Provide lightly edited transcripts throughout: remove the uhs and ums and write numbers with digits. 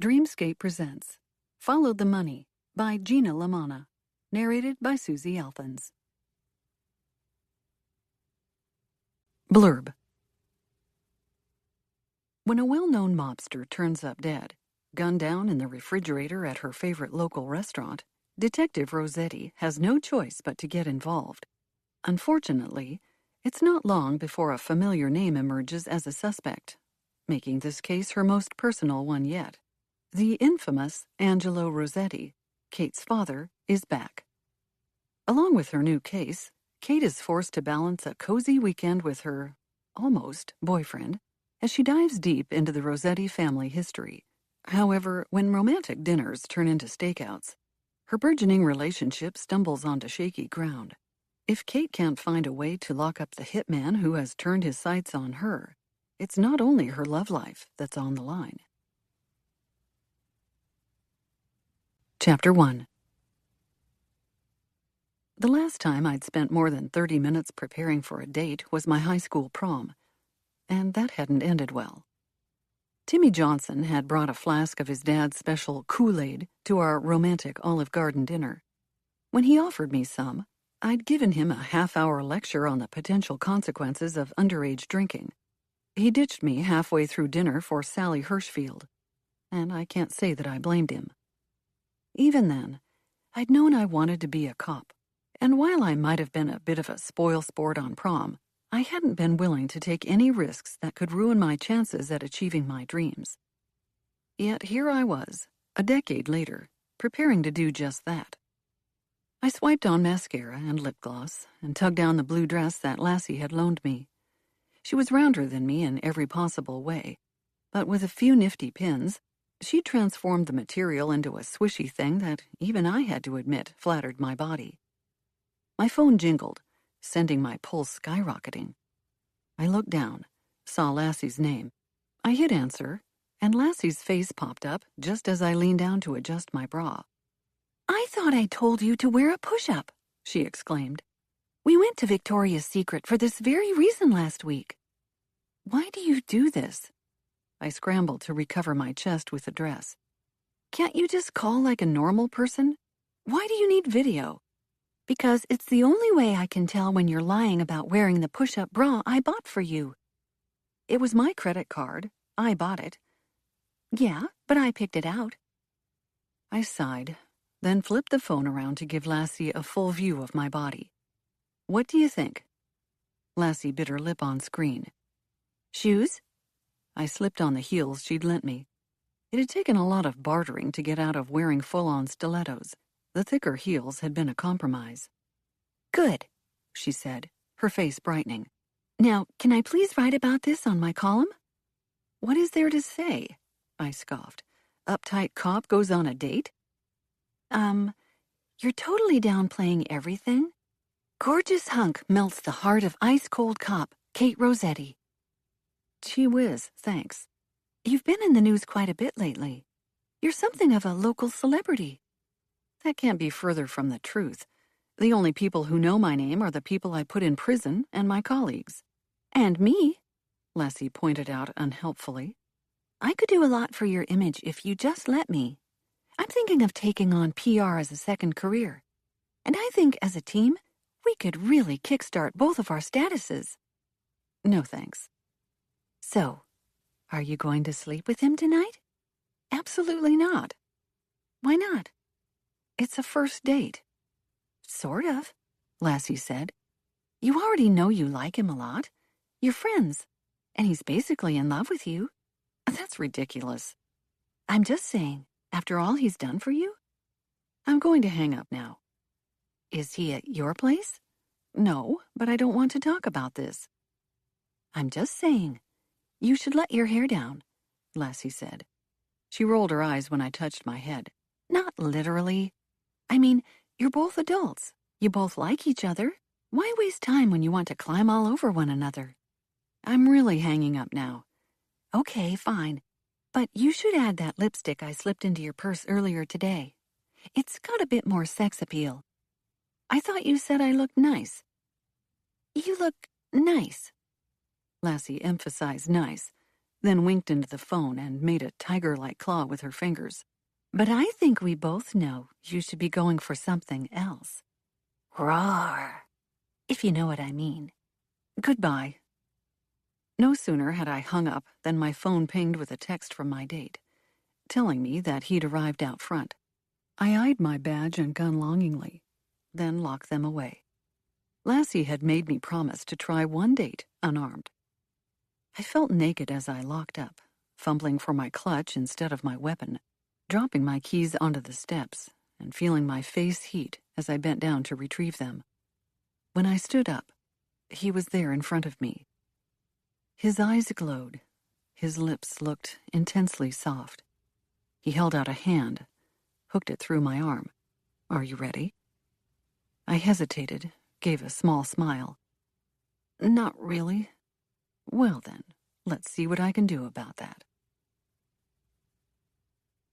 Dreamscape presents Follow the Money by Gina LaManna, narrated by Susie Alphons. Blurb. When a well-known mobster turns up dead, gunned down in the refrigerator at her favorite local restaurant, Detective Rosetti has no choice but to get involved. Unfortunately, it's not long before a familiar name emerges as a suspect, making this case her most personal one yet. The infamous Angelo Rosetti, Kate's father, is back. Along with her new case, Kate is forced to balance a cozy weekend with her, almost, boyfriend, as she dives deep into the Rosetti family history. However, when romantic dinners turn into stakeouts, her burgeoning relationship stumbles onto shaky ground. If Kate can't find a way to lock up the hitman who has turned his sights on her, it's not only her love life that's on the line. Chapter 1. The last time I'd spent more than 30 minutes preparing for a date was my high school prom, and that hadn't ended well. Timmy Johnson had brought a flask of his dad's special Kool-Aid to our romantic Olive Garden dinner. When he offered me some, I'd given him a half-hour lecture on the potential consequences of underage drinking. He ditched me halfway through dinner for Sally Hirschfield, and I can't say that I blamed him. Even then, I'd known I wanted to be a cop, and while I might have been a bit of a spoil-sport on prom, I hadn't been willing to take any risks that could ruin my chances at achieving my dreams. Yet here I was, a decade later, preparing to do just that. I swiped on mascara and lip gloss and tugged down the blue dress that Lassie had loaned me. She was rounder than me in every possible way, but with a few nifty pins, she transformed the material into a swishy thing that even I had to admit flattered my body. My phone jingled, sending my pulse skyrocketing. I looked down, saw Lassie's name. I hit answer, and Lassie's face popped up just as I leaned down to adjust my bra. "I thought I told you to wear a push-up," she exclaimed. "We went to Victoria's Secret for this very reason last week." "Why do you do this?" I scrambled to recover my chest with the dress. "Can't you just call like a normal person? Why do you need video?" "Because it's the only way I can tell when you're lying about wearing the push-up bra I bought for you." "It was my credit card. I bought it." "Yeah, but I picked it out." I sighed, then flipped the phone around to give Lassie a full view of my body. "What do you think?" Lassie bit her lip on screen. "Shoes?" I slipped on the heels she'd lent me. It had taken a lot of bartering to get out of wearing full-on stilettos. The thicker heels had been a compromise. "Good," she said, her face brightening. "Now, can I please write about this on my column?" "What is there to say?" I scoffed. "Uptight cop goes on a date?" You're totally downplaying everything. Gorgeous hunk melts the heart of ice-cold cop, Kate Rosetti." "Gee whiz, thanks. You've been in the news quite a bit lately. You're something of a local celebrity." "That can't be further from the truth. The only people who know my name are the people I put in prison and my colleagues." "And me," Lassie pointed out unhelpfully. "I could do a lot for your image if you just let me. I'm thinking of taking on PR as a second career. And I think as a team, we could really kickstart both of our statuses." "No thanks." "So, are you going to sleep with him tonight?" "Absolutely not." "Why not?" "It's a first date." "Sort of," Lassie said. "You already know you like him a lot. You're friends, and he's basically in love with you." "That's ridiculous." "I'm just saying, after all he's done for you." "I'm going to hang up now." "Is he at your place?" "No, but I don't want to talk about this." "I'm just saying. You should let your hair down," Lassie said. She rolled her eyes when I touched my head. "Not literally. I mean, you're both adults. You both like each other. Why waste time when you want to climb all over one another?" "I'm really hanging up now." "Okay, fine. But you should add that lipstick I slipped into your purse earlier today. It's got a bit more sex appeal." "I thought you said I looked nice." "You look nice." Lassie emphasized nice. then winked into the phone and made a tiger-like claw with her fingers. "But I think we both know you should be going for something else. Roar, if you know what I mean. Goodbye." No sooner had I hung up than my phone pinged with a text from my date, telling me that he'd arrived out front. I eyed my badge and gun longingly, then locked them away. Lassie had made me promise to try one date unarmed. I felt naked as I locked up, fumbling for my clutch instead of my weapon, dropping my keys onto the steps and feeling my face heat as I bent down to retrieve them. When I stood up, he was there in front of me. His eyes glowed. His lips looked intensely soft. He held out a hand, hooked it through my arm. "Are you ready?" I hesitated, gave a small smile. "Not really." "Well then, let's see what I can do about that."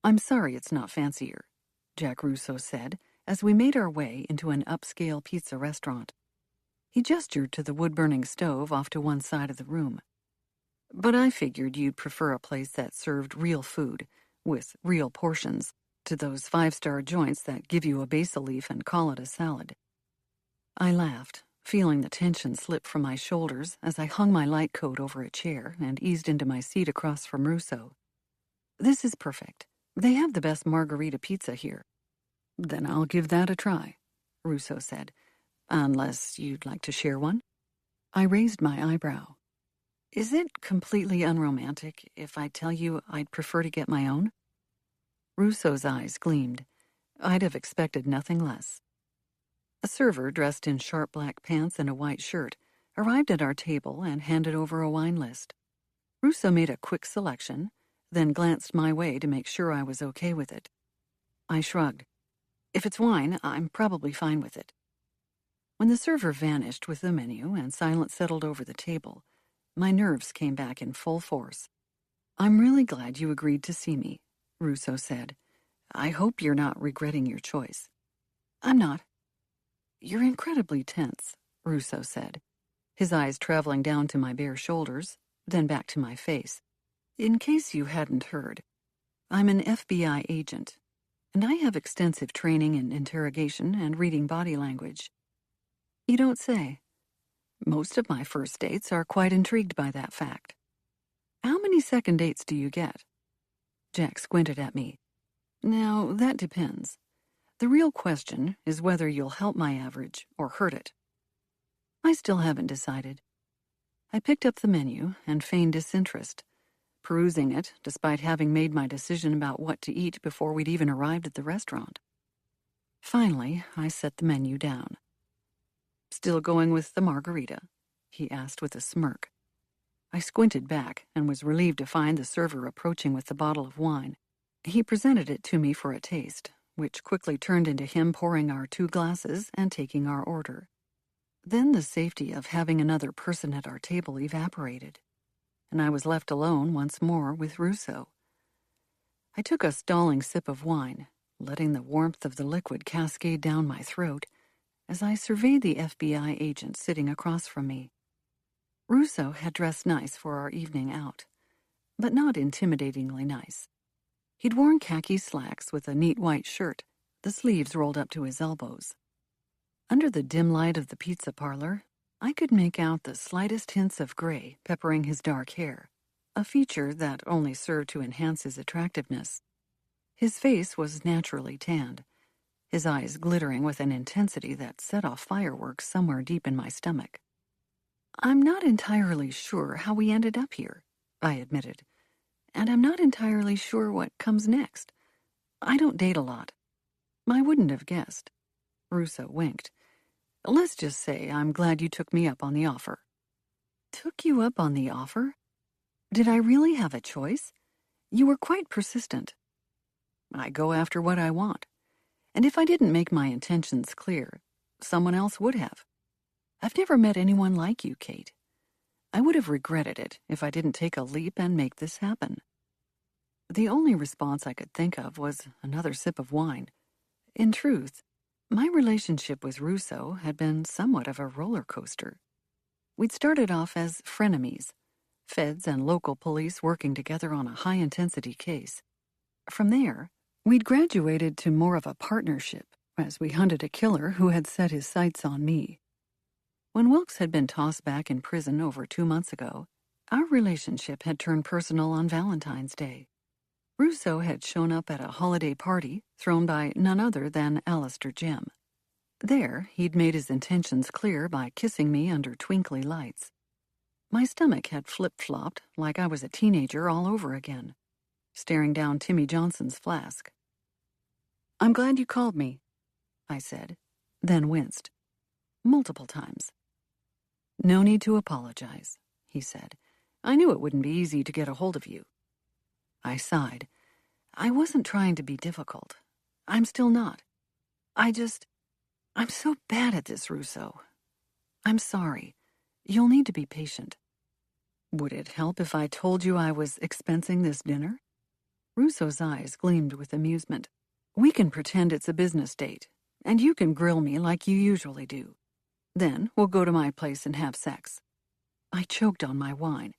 "I'm sorry it's not fancier," Jack Russo said as we made our way into an upscale pizza restaurant. He gestured to the wood-burning stove off to one side of the room. "But I figured you'd prefer a place that served real food, with real portions, to those five-star joints that give you a basil leaf and call it a salad." I laughed, feeling the tension slip from my shoulders as I hung my light coat over a chair and eased into my seat across from Russo. "This is perfect. They have the best margarita pizza here." "Then I'll give that a try," Russo said. "Unless you'd like to share one?" I raised my eyebrow. "Is it completely unromantic if I tell you I'd prefer to get my own?" Russo's eyes gleamed. I'd have expected nothing less. A server dressed in sharp black pants and a white shirt arrived at our table and handed over a wine list. Russo made a quick selection, then glanced my way to make sure I was okay with it. I shrugged. "If it's wine, I'm probably fine with it." When the server vanished with the menu and silence settled over the table, my nerves came back in full force. "I'm really glad you agreed to see me," Russo said. "I hope you're not regretting your choice." "I'm not." "You're incredibly tense," Russo said, his eyes traveling down to my bare shoulders, then back to my face. "In case you hadn't heard, I'm an FBI agent, and I have extensive training in interrogation and reading body language." "You don't say." "Most of my first dates are quite intrigued by that fact." "How many second dates do you get?" Jack squinted at me. "Now, that depends. The real question is whether you'll help my average or hurt it." "I still haven't decided." I picked up the menu and feigned disinterest, perusing it despite having made my decision about what to eat before we'd even arrived at the restaurant. Finally, I set the menu down. "Still going with the margarita?" he asked with a smirk. I squinted back and was relieved to find the server approaching with the bottle of wine. He presented it to me for a taste, which quickly turned into him pouring our 2 glasses and taking our order. Then the safety of having another person at our table evaporated, and I was left alone once more with Russo. I took a stalling sip of wine, letting the warmth of the liquid cascade down my throat as I surveyed the FBI agent sitting across from me. Russo had dressed nice for our evening out, but not intimidatingly nice. He'd worn khaki slacks with a neat white shirt, the sleeves rolled up to his elbows. Under the dim light of the pizza parlor, I could make out the slightest hints of gray peppering his dark hair, a feature that only served to enhance his attractiveness. His face was naturally tanned, his eyes glittering with an intensity that set off fireworks somewhere deep in my stomach. "I'm not entirely sure how we ended up here," I admitted, "and I'm not entirely sure what comes next. I don't date a lot." "I wouldn't have guessed." Russo winked. "Let's just say I'm glad you took me up on the offer." "Took you up on the offer? Did I really have a choice? You were quite persistent." "I go after what I want, and if I didn't make my intentions clear, someone else would have. I've never met anyone like you, Kate. I would have regretted it if I didn't take a leap and make this happen." The only response I could think of was another sip of wine. In truth, my relationship with Russo had been somewhat of a roller coaster. We'd started off as frenemies, feds and local police working together on a high-intensity case. From there, we'd graduated to more of a partnership as we hunted a killer who had set his sights on me. When Wilkes had been tossed back in prison over 2 months ago, our relationship had turned personal on Valentine's Day. Russo had shown up at a holiday party thrown by none other than Alistair Jem. There, he'd made his intentions clear by kissing me under twinkly lights. My stomach had flip-flopped like I was a teenager all over again, staring down Timmy Johnson's flask. "I'm glad you called me," I said, then winced. Multiple times. "No need to apologize," he said. "I knew it wouldn't be easy to get a hold of you." I sighed. I wasn't trying to be difficult. I'm still not. I'm so bad at this, Russo. I'm sorry. You'll need to be patient. Would it help if I told you I was expensing this dinner? Russo's eyes gleamed with amusement. We can pretend it's a business date, and you can grill me like you usually do. Then we'll go to my place and have sex. I choked on my wine.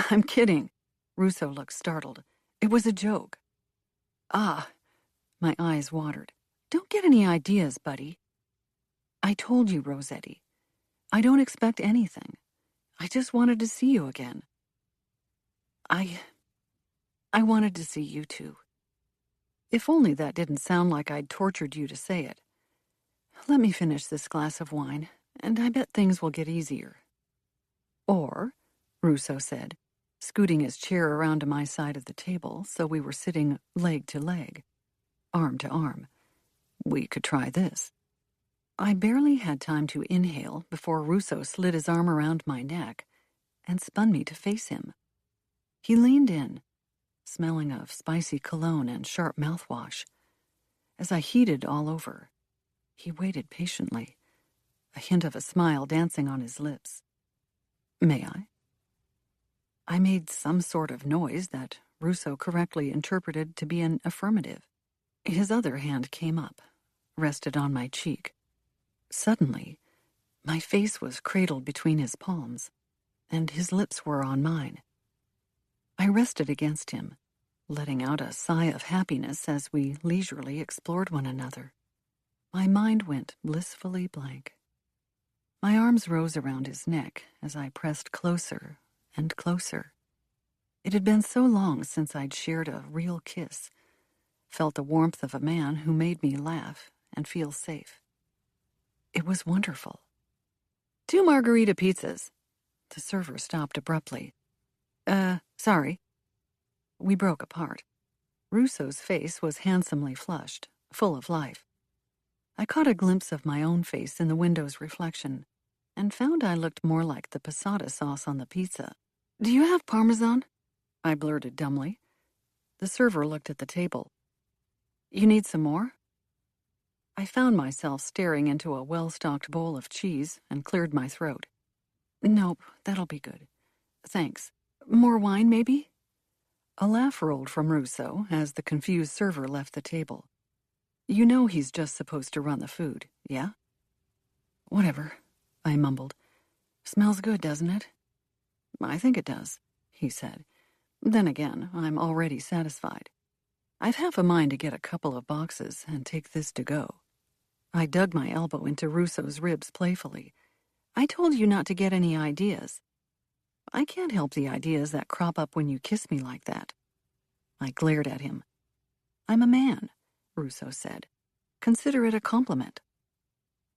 I'm kidding. Russo looked startled. It was a joke. Ah, my eyes watered. Don't get any ideas, buddy. I told you, Rosetti. I don't expect anything. I just wanted to see you again. I wanted to see you too. If only that didn't sound like I'd tortured you to say it. Let me finish this glass of wine, and I bet things will get easier. Or, Russo said, scooting his chair around to my side of the table so we were sitting leg to leg, arm to arm. We could try this. I barely had time to inhale before Russo slid his arm around my neck and spun me to face him. He leaned in, smelling of spicy cologne and sharp mouthwash. As I heated all over, he waited patiently, a hint of a smile dancing on his lips. May I? I made some sort of noise that Russo correctly interpreted to be an affirmative. His other hand came up, rested on my cheek. Suddenly, my face was cradled between his palms, and his lips were on mine. I rested against him, letting out a sigh of happiness as we leisurely explored one another. My mind went blissfully blank. My arms rose around his neck as I pressed closer and closer. It had been so long since I'd shared a real kiss, felt the warmth of a man who made me laugh and feel safe. It was wonderful. 2 margarita pizzas. The server stopped abruptly. Sorry. We broke apart. Russo's face was handsomely flushed, full of life. I caught a glimpse of my own face in the window's reflection and found I looked more like the passata sauce on the pizza. Do you have Parmesan? I blurted dumbly. The server looked at the table. You need some more? I found myself staring into a well-stocked bowl of cheese and cleared my throat. Nope, that'll be good. Thanks. More wine, maybe? A laugh rolled from Russo as the confused server left the table. You know he's just supposed to run the food, yeah? Whatever, I mumbled. Smells good, doesn't it? I think it does, he said. Then again, I'm already satisfied. I've half a mind to get a couple of boxes and take this to go. I dug my elbow into Russo's ribs playfully. I told you not to get any ideas. I can't help the ideas that crop up when you kiss me like that. I glared at him. I'm a man, Russo said. Consider it a compliment.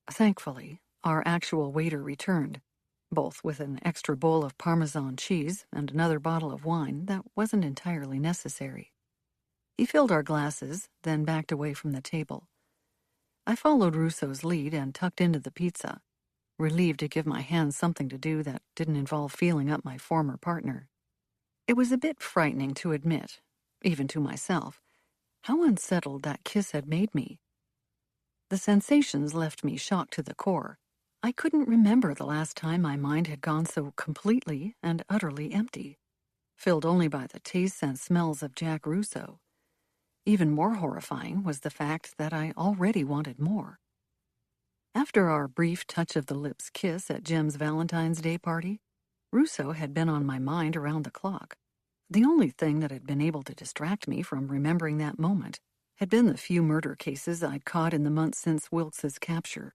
Thankfully, our actual waiter returned, both with an extra bowl of Parmesan cheese and another bottle of wine that wasn't entirely necessary. He filled our glasses, then backed away from the table. I followed Russo's lead and tucked into the pizza, relieved to give my hands something to do that didn't involve feeling up my former partner. It was a bit frightening to admit, even to myself, how unsettled that kiss had made me. The sensations left me shocked to the core. I couldn't remember the last time my mind had gone so completely and utterly empty, filled only by the tastes and smells of Jack Russo. Even more horrifying was the fact that I already wanted more. After our brief touch-of-the-lips kiss at Jim's Valentine's Day party, Russo had been on my mind around the clock. The only thing that had been able to distract me from remembering that moment had been the few murder cases I'd caught in the months since Wilkes's capture.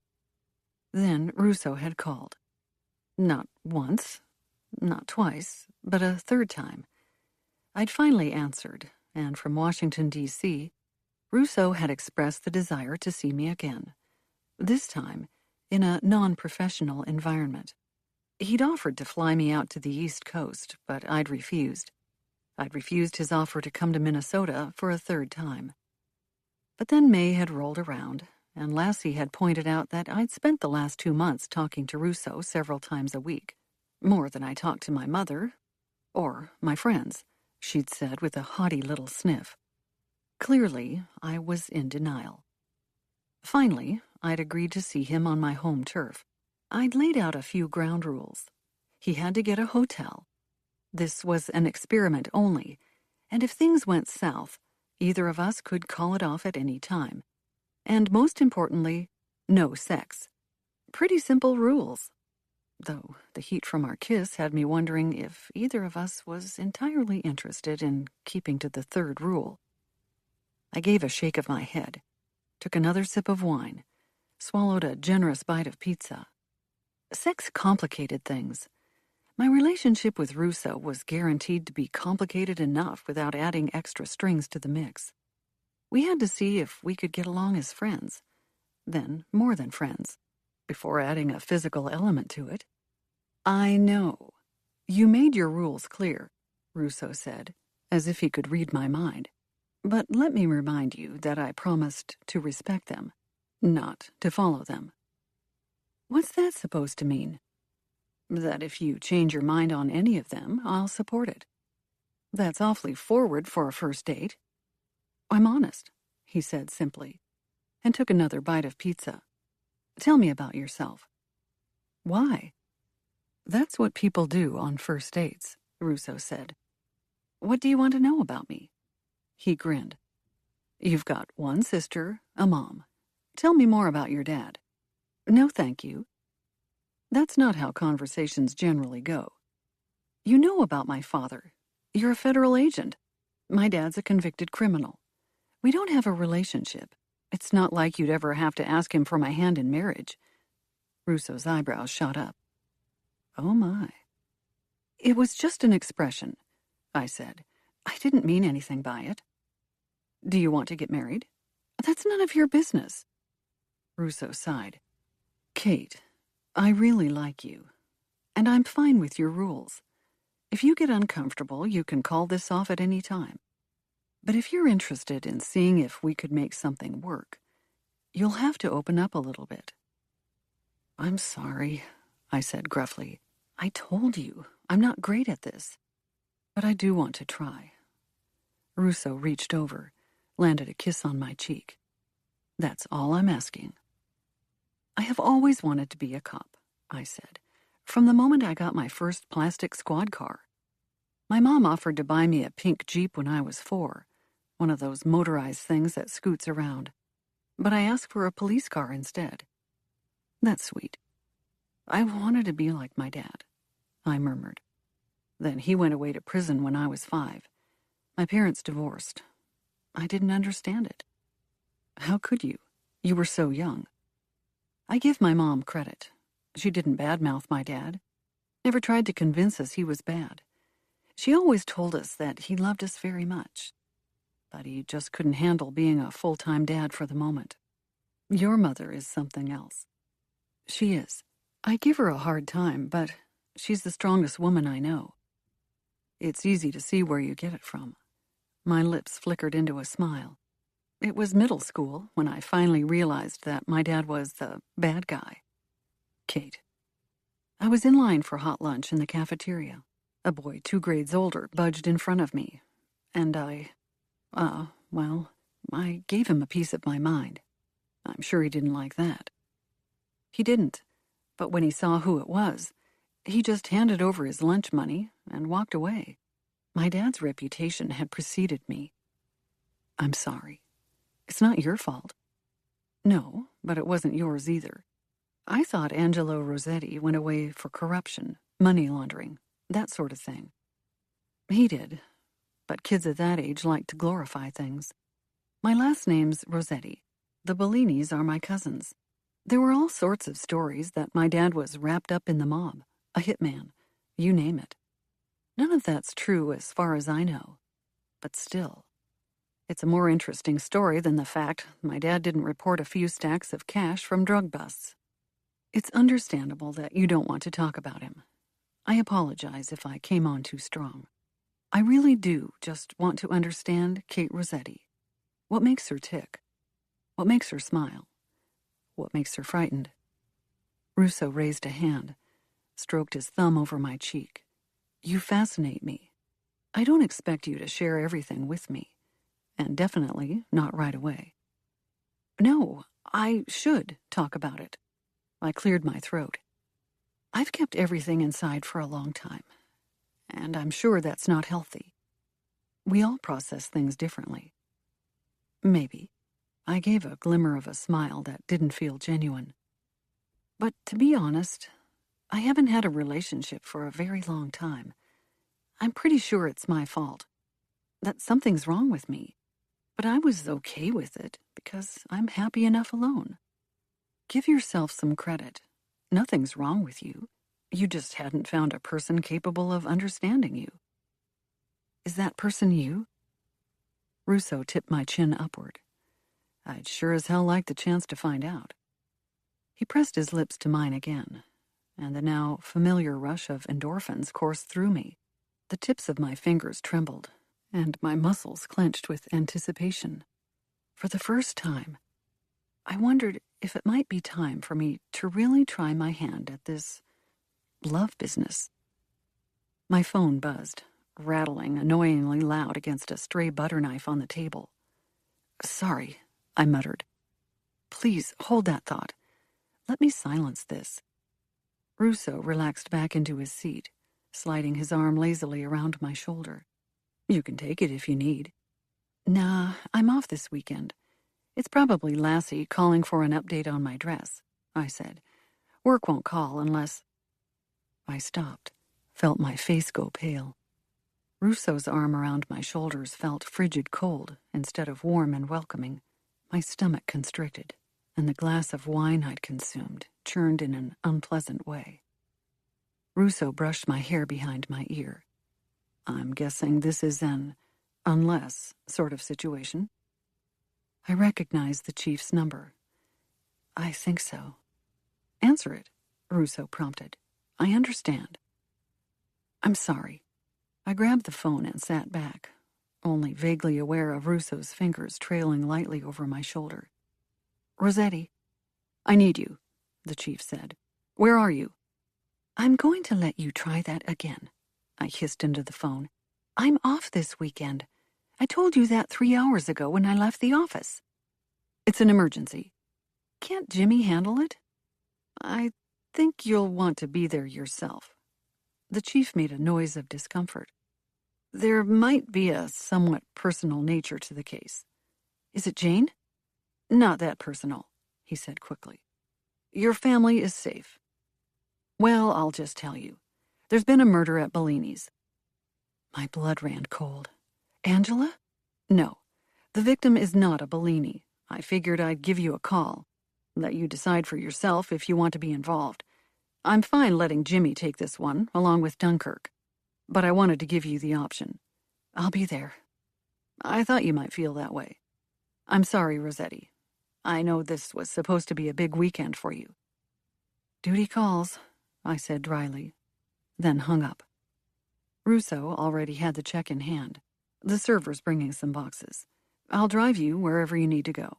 Then Russo had called. Not once, not twice, but a third time. I'd finally answered, and from Washington, D.C., Russo had expressed the desire to see me again, this time in a non-professional environment. He'd offered to fly me out to the East Coast, but I'd refused. I'd refused his offer to come to Minnesota for a third time. But then May had rolled around, and Lassie had pointed out that I'd spent the last 2 months talking to Russo several times a week, more than I talked to my mother or my friends, she'd said with a haughty little sniff. Clearly, I was in denial. Finally, I'd agreed to see him on my home turf. I'd laid out a few ground rules. He had to get a hotel. This was an experiment only, and if things went south, either of us could call it off at any time. And most importantly, no sex. Pretty simple rules. Though the heat from our kiss had me wondering if either of us was entirely interested in keeping to the third rule. I gave a shake of my head, took another sip of wine, swallowed a generous bite of pizza. Sex complicated things. My relationship with Russo was guaranteed to be complicated enough without adding extra strings to the mix. We had to see if we could get along as friends, then more than friends, before adding a physical element to it. I know. You made your rules clear, Russo said, as if he could read my mind. But let me remind you that I promised to respect them, not to follow them. What's that supposed to mean? That if you change your mind on any of them, I'll support it. That's awfully forward for a first date. I'm honest, he said simply, and took another bite of pizza. Tell me about yourself. Why? That's what people do on first dates, Russo said. What do you want to know about me? He grinned. You've got one sister, a mom. Tell me more about your dad. No, thank you. That's not how conversations generally go. You know about my father. You're a federal agent. My dad's a convicted criminal. We don't have a relationship. It's not like you'd ever have to ask him for my hand in marriage. Russo's eyebrows shot up. Oh, my. It was just an expression, I said. I didn't mean anything by it. Do you want to get married? That's none of your business. Russo sighed. Kate, I really like you, and I'm fine with your rules. If you get uncomfortable, you can call this off at any time. But if you're interested in seeing if we could make something work, you'll have to open up a little bit. I'm sorry, I said gruffly. I told you, I'm not great at this. But I do want to try. Russo reached over, landed a kiss on my cheek. That's all I'm asking. I have always wanted to be a cop, I said, from the moment I got my first plastic squad car. My mom offered to buy me a pink Jeep when I was 4, one of those motorized things that scoots around. But I asked for a police car instead. That's sweet. I wanted to be like my dad, I murmured. Then he went away to prison when I was 5. My parents divorced. I didn't understand it. How could you? You were so young. I give my mom credit. She didn't badmouth my dad. Never tried to convince us he was bad. She always told us that he loved us very much. But he just couldn't handle being a full-time dad for the moment. Your mother is something else. She is. I give her a hard time, but she's the strongest woman I know. It's easy to see where you get it from. My lips flickered into a smile. It was middle school when I finally realized that my dad was the bad guy. Kate. I was in line for hot lunch in the cafeteria. A boy 2 grades older budged in front of me, and I gave him a piece of my mind. I'm sure he didn't like that. He didn't, but when he saw who it was, he just handed over his lunch money and walked away. My dad's reputation had preceded me. I'm sorry. It's not your fault. No, but it wasn't yours either. I thought Angelo Rossetti went away for corruption, money laundering, that sort of thing. He did, but kids at that age like to glorify things. My last name's Rosetti. The Bellinis are my cousins. There were all sorts of stories that my dad was wrapped up in the mob, a hitman, you name it. None of that's true as far as I know. But still, it's a more interesting story than the fact my dad didn't report a few stacks of cash from drug busts. It's understandable that you don't want to talk about him. I apologize if I came on too strong. I really do just want to understand Kate Rosetti. What makes her tick? What makes her smile? What makes her frightened? Russo raised a hand, stroked his thumb over my cheek. You fascinate me. I don't expect you to share everything with me, and definitely not right away. No, I should talk about it. I cleared my throat. I've kept everything inside for a long time, and I'm sure that's not healthy. We all process things differently. Maybe. I gave a glimmer of a smile that didn't feel genuine. But to be honest, I haven't had a relationship for a very long time. I'm pretty sure it's my fault. That something's wrong with me. But I was okay with it because I'm happy enough alone. Give yourself some credit. Nothing's wrong with you. You just hadn't found a person capable of understanding you. Is that person you? Russo tipped my chin upward. I'd sure as hell like the chance to find out. He pressed his lips to mine again, and the now familiar rush of endorphins coursed through me. The tips of my fingers trembled, and my muscles clenched with anticipation. For the first time, I wondered if it might be time for me to really try my hand at this love business. My phone buzzed, rattling annoyingly loud against a stray butter knife on the table. Sorry, I muttered. Please hold that thought. Let me silence this. Russo relaxed back into his seat, sliding his arm lazily around my shoulder. You can take it if you need. Nah, I'm off this weekend. It's probably Lassie calling for an update on my dress, I said. Work won't call unless... I stopped, felt my face go pale. Russo's arm around my shoulders felt frigid cold instead of warm and welcoming. My stomach constricted, and the glass of wine I'd consumed churned in an unpleasant way. Russo brushed my hair behind my ear. I'm guessing this is an unless sort of situation. I recognized the chief's number. I think so. Answer it, Russo prompted. I understand. I'm sorry. I grabbed the phone and sat back, only vaguely aware of Russo's fingers trailing lightly over my shoulder. Rosetti. I need you, the chief said. Where are you? I'm going to let you try that again, I hissed into the phone. I'm off this weekend. I told you that 3 hours ago when I left the office. It's an emergency. Can't Jimmy handle it? I think you'll want to be there yourself. The chief made a noise of discomfort. There might be a somewhat personal nature to the case. Is it Jane? Not that personal, he said quickly. Your family is safe. Well, I'll just tell you. There's been a murder at Bellini's. My blood ran cold. Angela? No. The victim is not a Bellini. I figured I'd give you a call. Let you decide for yourself if you want to be involved. I'm fine letting Jimmy take this one, along with Dunkirk. But I wanted to give you the option. I'll be there. I thought you might feel that way. I'm sorry, Rosetti. I know this was supposed to be a big weekend for you. Duty calls, I said dryly, then hung up. Russo already had the check in hand. The server's bringing some boxes. I'll drive you wherever you need to go.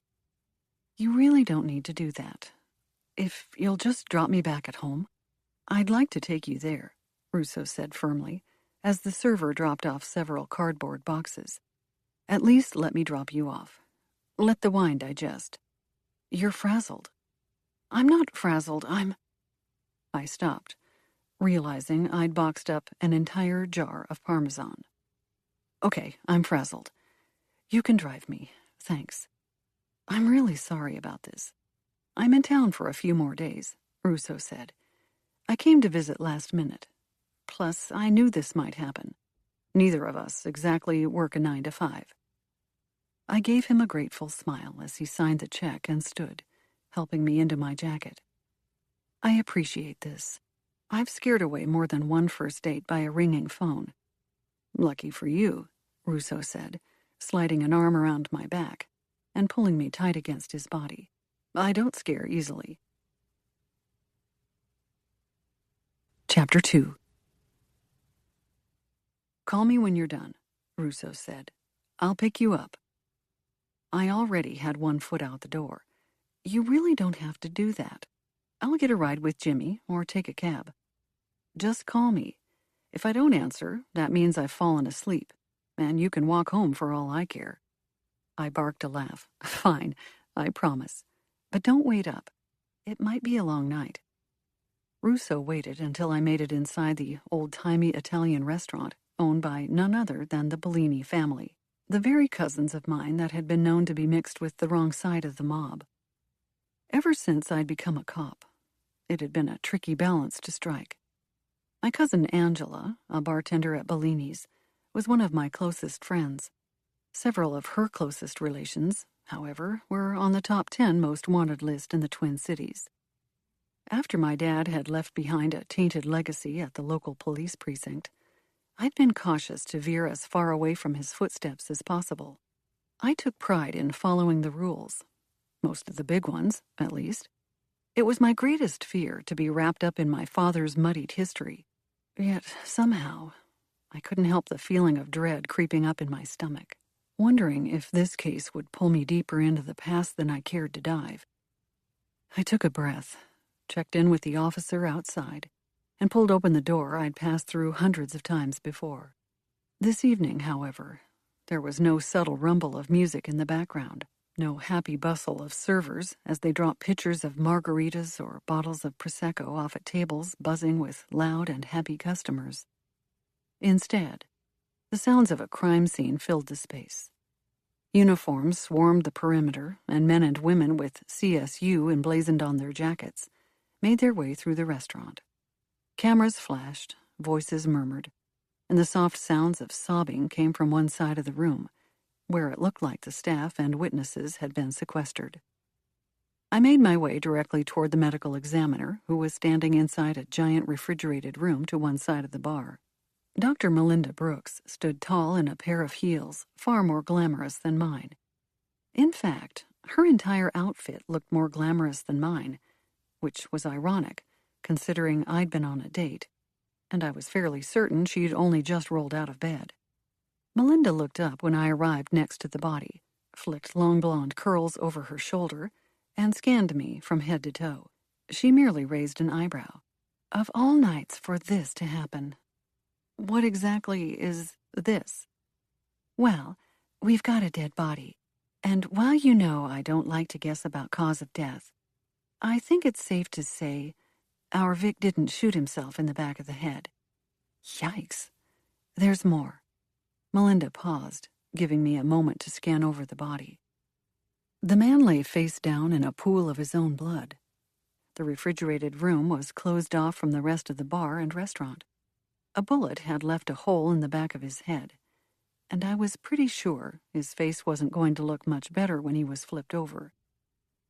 You really don't need to do that. If you'll just drop me back at home. I'd like to take you there, Russo said firmly, as the server dropped off several cardboard boxes. At least let me drop you off. Let the wine digest. You're frazzled. I'm not frazzled, I stopped, realizing I'd boxed up an entire jar of Parmesan. Okay, I'm frazzled. You can drive me, thanks. I'm really sorry about this. I'm in town for a few more days, Russo said. I came to visit last minute. Plus, I knew this might happen. Neither of us exactly work a 9 to 5. I gave him a grateful smile as he signed the check and stood, helping me into my jacket. I appreciate this. I've scared away more than one first date by a ringing phone. Lucky for you, Russo said, sliding an arm around my back and pulling me tight against his body. I don't scare easily. Chapter 2. Call me when you're done, Russo said. I'll pick you up. I already had one foot out the door. You really don't have to do that. I'll get a ride with Jimmy or take a cab. Just call me. If I don't answer, that means I've fallen asleep, and you can walk home for all I care. I barked a laugh. Fine, I promise. But don't wait up. It might be a long night. Russo waited until I made it inside the old-timey Italian restaurant owned by none other than the Bellini family, the very cousins of mine that had been known to be mixed with the wrong side of the mob. Ever since I'd become a cop, it had been a tricky balance to strike. My cousin Angela, a bartender at Bellini's, was one of my closest friends. Several of her closest relations, however, were on the top 10 most wanted list in the Twin Cities. After my dad had left behind a tainted legacy at the local police precinct, I'd been cautious to veer as far away from his footsteps as possible. I took pride in following the rules, most of the big ones, at least. It was my greatest fear to be wrapped up in my father's muddied history. Yet, somehow, I couldn't help the feeling of dread creeping up in my stomach, wondering if this case would pull me deeper into the past than I cared to dive. I took a breath, checked in with the officer outside, and pulled open the door I'd passed through hundreds of times before. This evening, however, there was no subtle rumble of music in the background, no happy bustle of servers as they dropped pitchers of margaritas or bottles of Prosecco off at tables buzzing with loud and happy customers. Instead, the sounds of a crime scene filled the space. Uniforms swarmed the perimeter, and men and women with CSU emblazoned on their jackets made their way through the restaurant. Cameras flashed, voices murmured, and the soft sounds of sobbing came from one side of the room, where it looked like the staff and witnesses had been sequestered. I made my way directly toward the medical examiner, who was standing inside a giant refrigerated room to one side of the bar. Dr. Melinda Brooks stood tall in a pair of heels, far more glamorous than mine. In fact, her entire outfit looked more glamorous than mine, which was ironic, considering I'd been on a date, and I was fairly certain she'd only just rolled out of bed. Melinda looked up when I arrived next to the body, flicked long blonde curls over her shoulder, and scanned me from head to toe. She merely raised an eyebrow. Of all nights for this to happen. What exactly is this? Well, we've got a dead body, and while you know I don't like to guess about cause of death, I think it's safe to say our Vic didn't shoot himself in the back of the head. Yikes. There's more. Melinda paused, giving me a moment to scan over the body. The man lay face down in a pool of his own blood. The refrigerated room was closed off from the rest of the bar and restaurant. A bullet had left a hole in the back of his head, and I was pretty sure his face wasn't going to look much better when he was flipped over.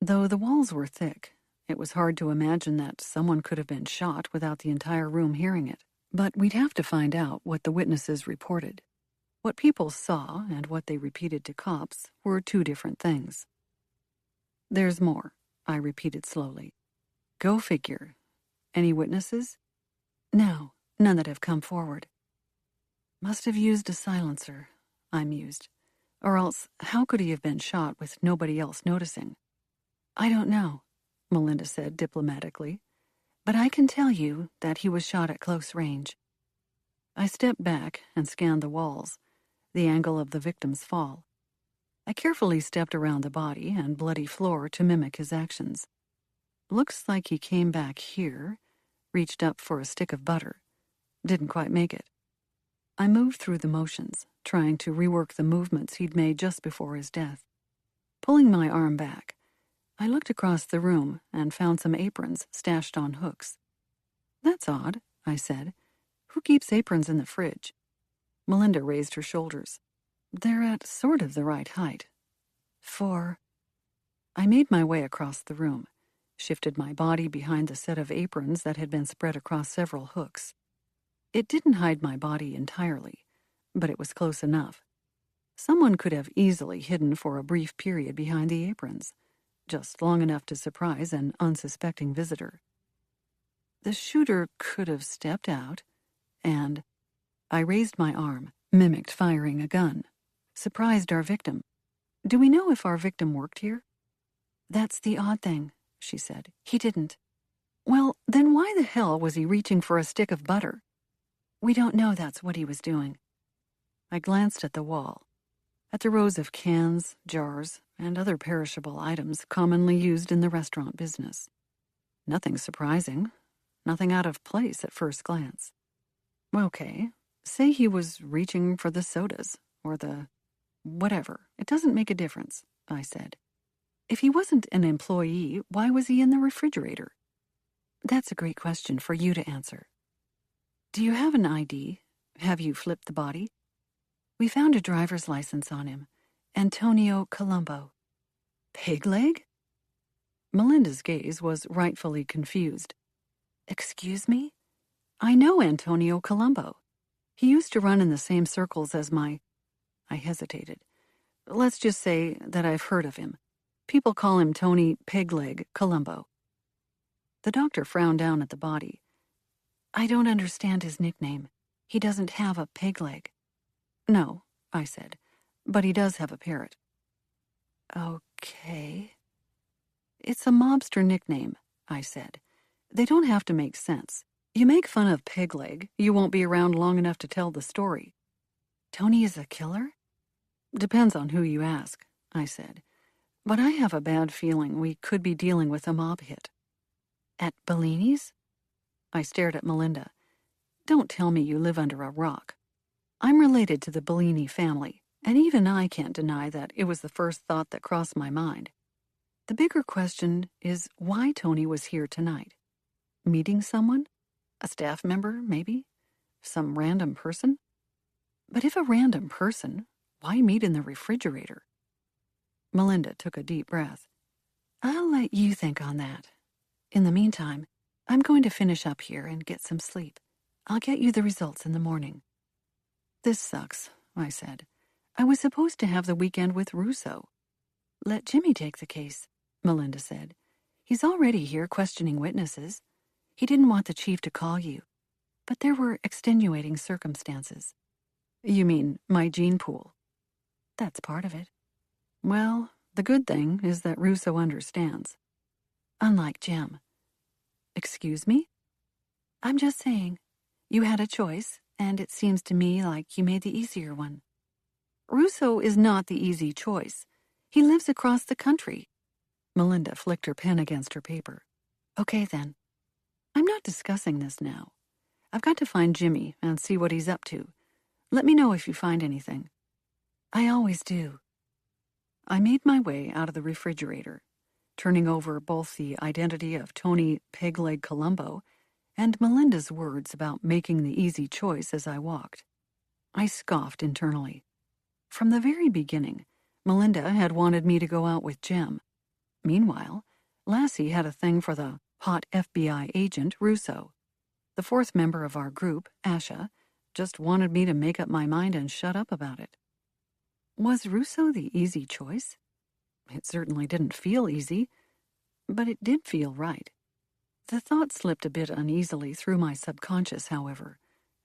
Though the walls were thick, it was hard to imagine that someone could have been shot without the entire room hearing it. But we'd have to find out what the witnesses reported. What people saw and what they repeated to cops were two different things. There's more, I repeated slowly. Go figure. Any witnesses? No, none that have come forward. Must have used a silencer, I mused. Or else, how could he have been shot with nobody else noticing? I don't know, Melinda said diplomatically, but I can tell you that he was shot at close range. I stepped back and scanned the walls, the angle of the victim's fall. I carefully stepped around the body and bloody floor to mimic his actions. Looks like he came back here, reached up for a stick of butter. Didn't quite make it. I moved through the motions, trying to rework the movements he'd made just before his death. Pulling my arm back, I looked across the room and found some aprons stashed on hooks. That's odd, I said. Who keeps aprons in the fridge? Melinda raised her shoulders. They're at sort of the right height. 4. I made my way across the room, shifted my body behind the set of aprons that had been spread across several hooks. It didn't hide my body entirely, but it was close enough. Someone could have easily hidden for a brief period behind the aprons, just long enough to surprise an unsuspecting visitor. The shooter could have stepped out, and I raised my arm, mimicked firing a gun, surprised our victim. Do we know if our victim worked here? That's the odd thing, she said. He didn't. Well, then why the hell was he reaching for a stick of butter? We don't know that's what he was doing. I glanced at the wall, at the rows of cans, jars, and other perishable items commonly used in the restaurant business. Nothing surprising, nothing out of place at first glance. Okay, say he was reaching for the sodas, or the whatever. It doesn't make a difference, I said. If he wasn't an employee, why was he in the refrigerator? That's a great question for you to answer. Do you have an ID? Have you flipped the body? We found a driver's license on him. Antonio Colombo. Pig leg? Melinda's gaze was rightfully confused. Excuse me? I know Antonio Colombo. He used to run in the same circles as I hesitated. Let's just say that I've heard of him. People call him Tony Pigleg Colombo. The doctor frowned down at the body. I don't understand his nickname. He doesn't have a pig leg. No, I said, but he does have a parrot. Okay. It's a mobster nickname, I said. They don't have to make sense. You make fun of Pigleg, you won't be around long enough to tell the story. Tony is a killer? Depends on who you ask, I said. But I have a bad feeling we could be dealing with a mob hit. At Bellini's? I stared at Melinda. Don't tell me you live under a rock. I'm related to the Bellini family, and even I can't deny that it was the first thought that crossed my mind. The bigger question is why Tony was here tonight. Meeting someone? A staff member, maybe? Some random person? But if a random person, why meet in the refrigerator? Melinda took a deep breath. I'll let you think on that. In the meantime, I'm going to finish up here and get some sleep. I'll get you the results in the morning. This sucks, I said. I was supposed to have the weekend with Russo. Let Jimmy take the case, Melinda said. He's already here questioning witnesses. He didn't want the chief to call you. But there were extenuating circumstances. You mean my gene pool? That's part of it. Well, the good thing is that Russo understands. Unlike Jim. Excuse me? I'm just saying, you had a choice, and it seems to me like you made the easier one. Russo is not the easy choice. He lives across the country. Melinda flicked her pen against her paper. Okay, then. I'm not discussing this now. I've got to find Jimmy and see what he's up to. Let me know if you find anything. I always do. I made my way out of the refrigerator, turning over both the identity of Tony Pigleg Colombo and Melinda's words about making the easy choice as I walked. I scoffed internally. From the very beginning, Melinda had wanted me to go out with Jim. Meanwhile, Lassie had a thing for the hot FBI agent Russo. The fourth member of our group, Asha, just wanted me to make up my mind and shut up about it. Was Russo the easy choice? It certainly didn't feel easy, but it did feel right. The thought slipped a bit uneasily through my subconscious, however,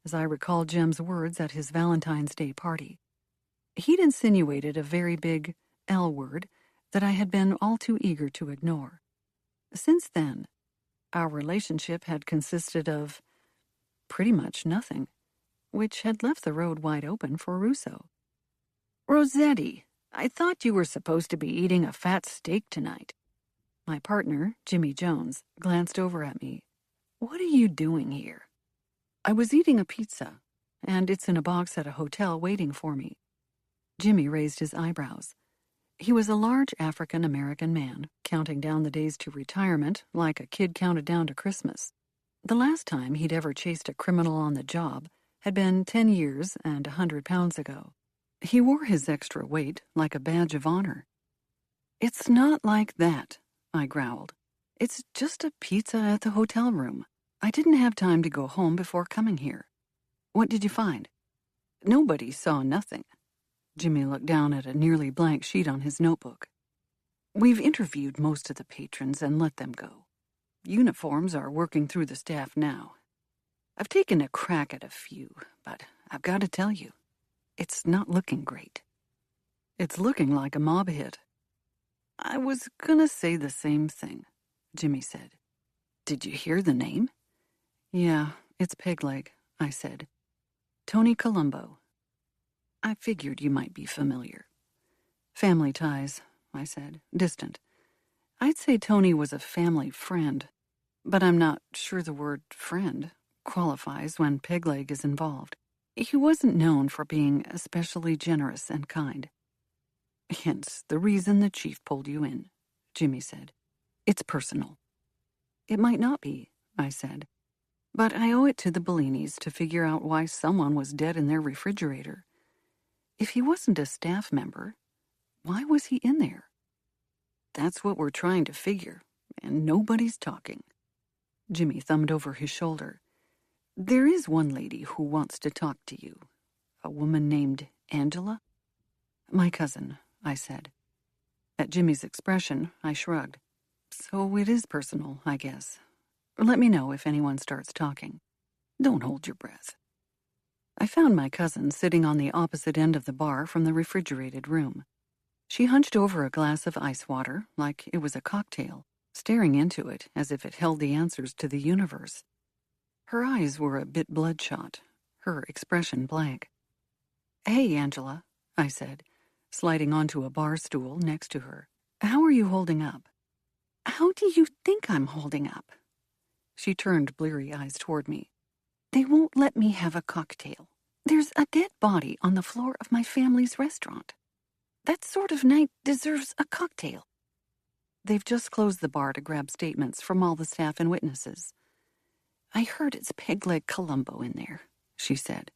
as I recalled Jim's words at his Valentine's Day party. He'd insinuated a very big L word that I had been all too eager to ignore. Since then, our relationship had consisted of pretty much nothing, which had left the road wide open for Russo. Rosetti, I thought you were supposed to be eating a fat steak tonight. My partner, Jimmy Jones, glanced over at me. What are you doing here? I was eating a pizza, and it's in a box at a hotel waiting for me. Jimmy raised his eyebrows. He was a large African-American man, counting down the days to retirement like a kid counted down to Christmas. The last time he'd ever chased a criminal on the job had been 10 years and 100 pounds ago. He wore his extra weight like a badge of honor. "It's not like that," I growled. "It's just a pizza at the hotel room. I didn't have time to go home before coming here. What did you find?" "Nobody saw nothing." Jimmy looked down at a nearly blank sheet on his notebook. "We've interviewed most of the patrons and let them go. Uniforms are working through the staff now. I've taken a crack at a few, but I've got to tell you, it's not looking great." "It's looking like a mob hit." "I was gonna say the same thing," Jimmy said. "Did you hear the name?" "Yeah, it's Pegleg," I said. "Tony Colombo." "I figured you might be familiar." "Family ties," I said, "distant. I'd say Tony was a family friend, but I'm not sure the word friend qualifies when Pegleg is involved. He wasn't known for being especially generous and kind." "Hence the reason the chief pulled you in," Jimmy said. "It's personal." "It might not be," I said, "but I owe it to the Bellinis to figure out why someone was dead in their refrigerator. If he wasn't a staff member, why was he in there?" "That's what we're trying to figure, and nobody's talking." Jimmy thumbed over his shoulder. "There is one lady who wants to talk to you. A woman named Angela?" "My cousin," I said. At Jimmy's expression, I shrugged. "So it is personal, I guess. Let me know if anyone starts talking. Don't hold your breath." I found my cousin sitting on the opposite end of the bar from the refrigerated room. She hunched over a glass of ice water like it was a cocktail, staring into it as if it held the answers to the universe. Her eyes were a bit bloodshot, her expression blank. "Hey, Angela," I said, sliding onto a bar stool next to her. "How are you holding up?" "How do you think I'm holding up?" She turned bleary eyes toward me. "They won't let me have a cocktail. There's a dead body on the floor of my family's restaurant. That sort of night deserves a cocktail." "They've just closed the bar to grab statements from all the staff and witnesses." "I heard it's Pegleg Colombo in there," she said.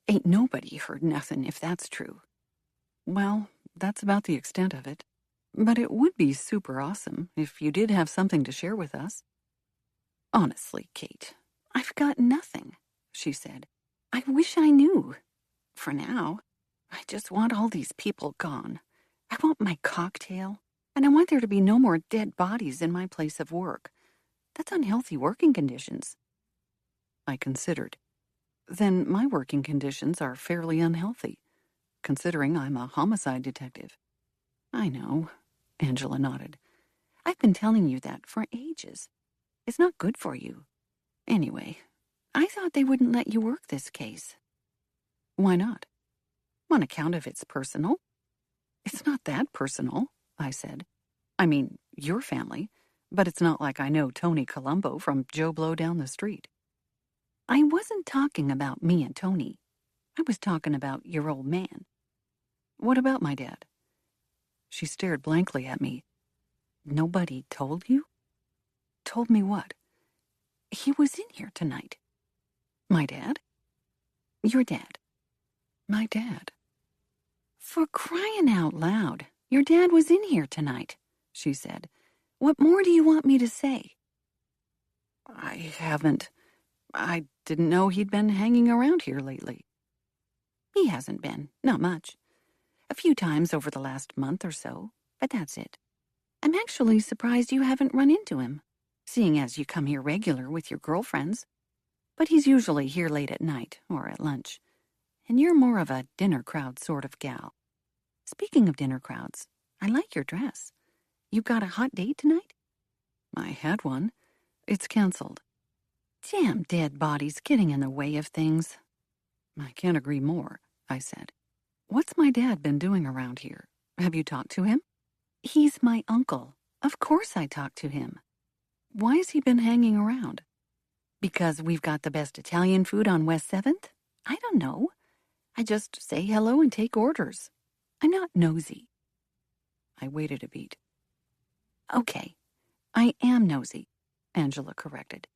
"Ain't nobody heard nothin' if that's true." "Well, that's about the extent of it. But it would be super awesome if you did have something to share with us." "Honestly, Kate, I've got nothing," she said. "I wish I knew. For now, I just want all these people gone. I want my cocktail, and I want there to be no more dead bodies in my place of work. That's unhealthy working conditions." I considered. Then my working conditions are fairly unhealthy, considering I'm a homicide detective. "I know," Angela nodded. "I've been telling you that for ages. It's not good for you. Anyway, I thought they wouldn't let you work this case." "Why not?" "On account of it's personal." "It's not that personal," I said. "I mean, your family, but it's not like I know Tony Colombo from Joe Blow down the street." "I wasn't talking about me and Tony. I was talking about your old man." "What about my dad?" She stared blankly at me. "Nobody told you?" "Told me what?" "He was in here tonight." "My dad?" "Your dad." "My dad?" "For crying out loud, your dad was in here tonight," she said. "What more do you want me to say?" I didn't know he'd been hanging around here lately." "He hasn't been, not much. A few times over the last month or so, but that's it. I'm actually surprised you haven't run into him, seeing as you come here regular with your girlfriends. But he's usually here late at night or at lunch, and you're more of a dinner crowd sort of gal. Speaking of dinner crowds, I like your dress. You got a hot date tonight?" "I had one. It's canceled." "Damn dead bodies getting in the way of things." "I can't agree more," I said. "What's my dad been doing around here? Have you talked to him?" "He's my uncle. Of course I talk to him." "Why has he been hanging around?" "Because we've got the best Italian food on West 7th? I don't know. I just say hello and take orders. I'm not nosy." I waited a beat. "Okay, I am nosy," Angela corrected.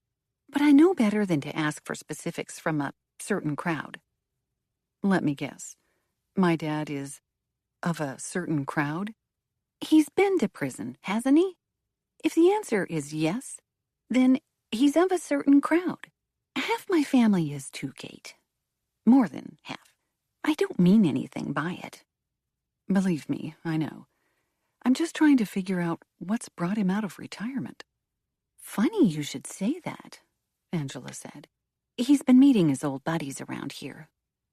But I know better than to ask for specifics from a certain crowd. Let me guess. My dad is of a certain crowd? He's been to prison, hasn't he? If the answer is yes, then he's of a certain crowd. Half my family is too, Kate. More than half. I don't mean anything by it. Believe me, I know. I'm just trying to figure out what's brought him out of retirement. Funny you should say that, Angela said. He's been meeting his old buddies around here.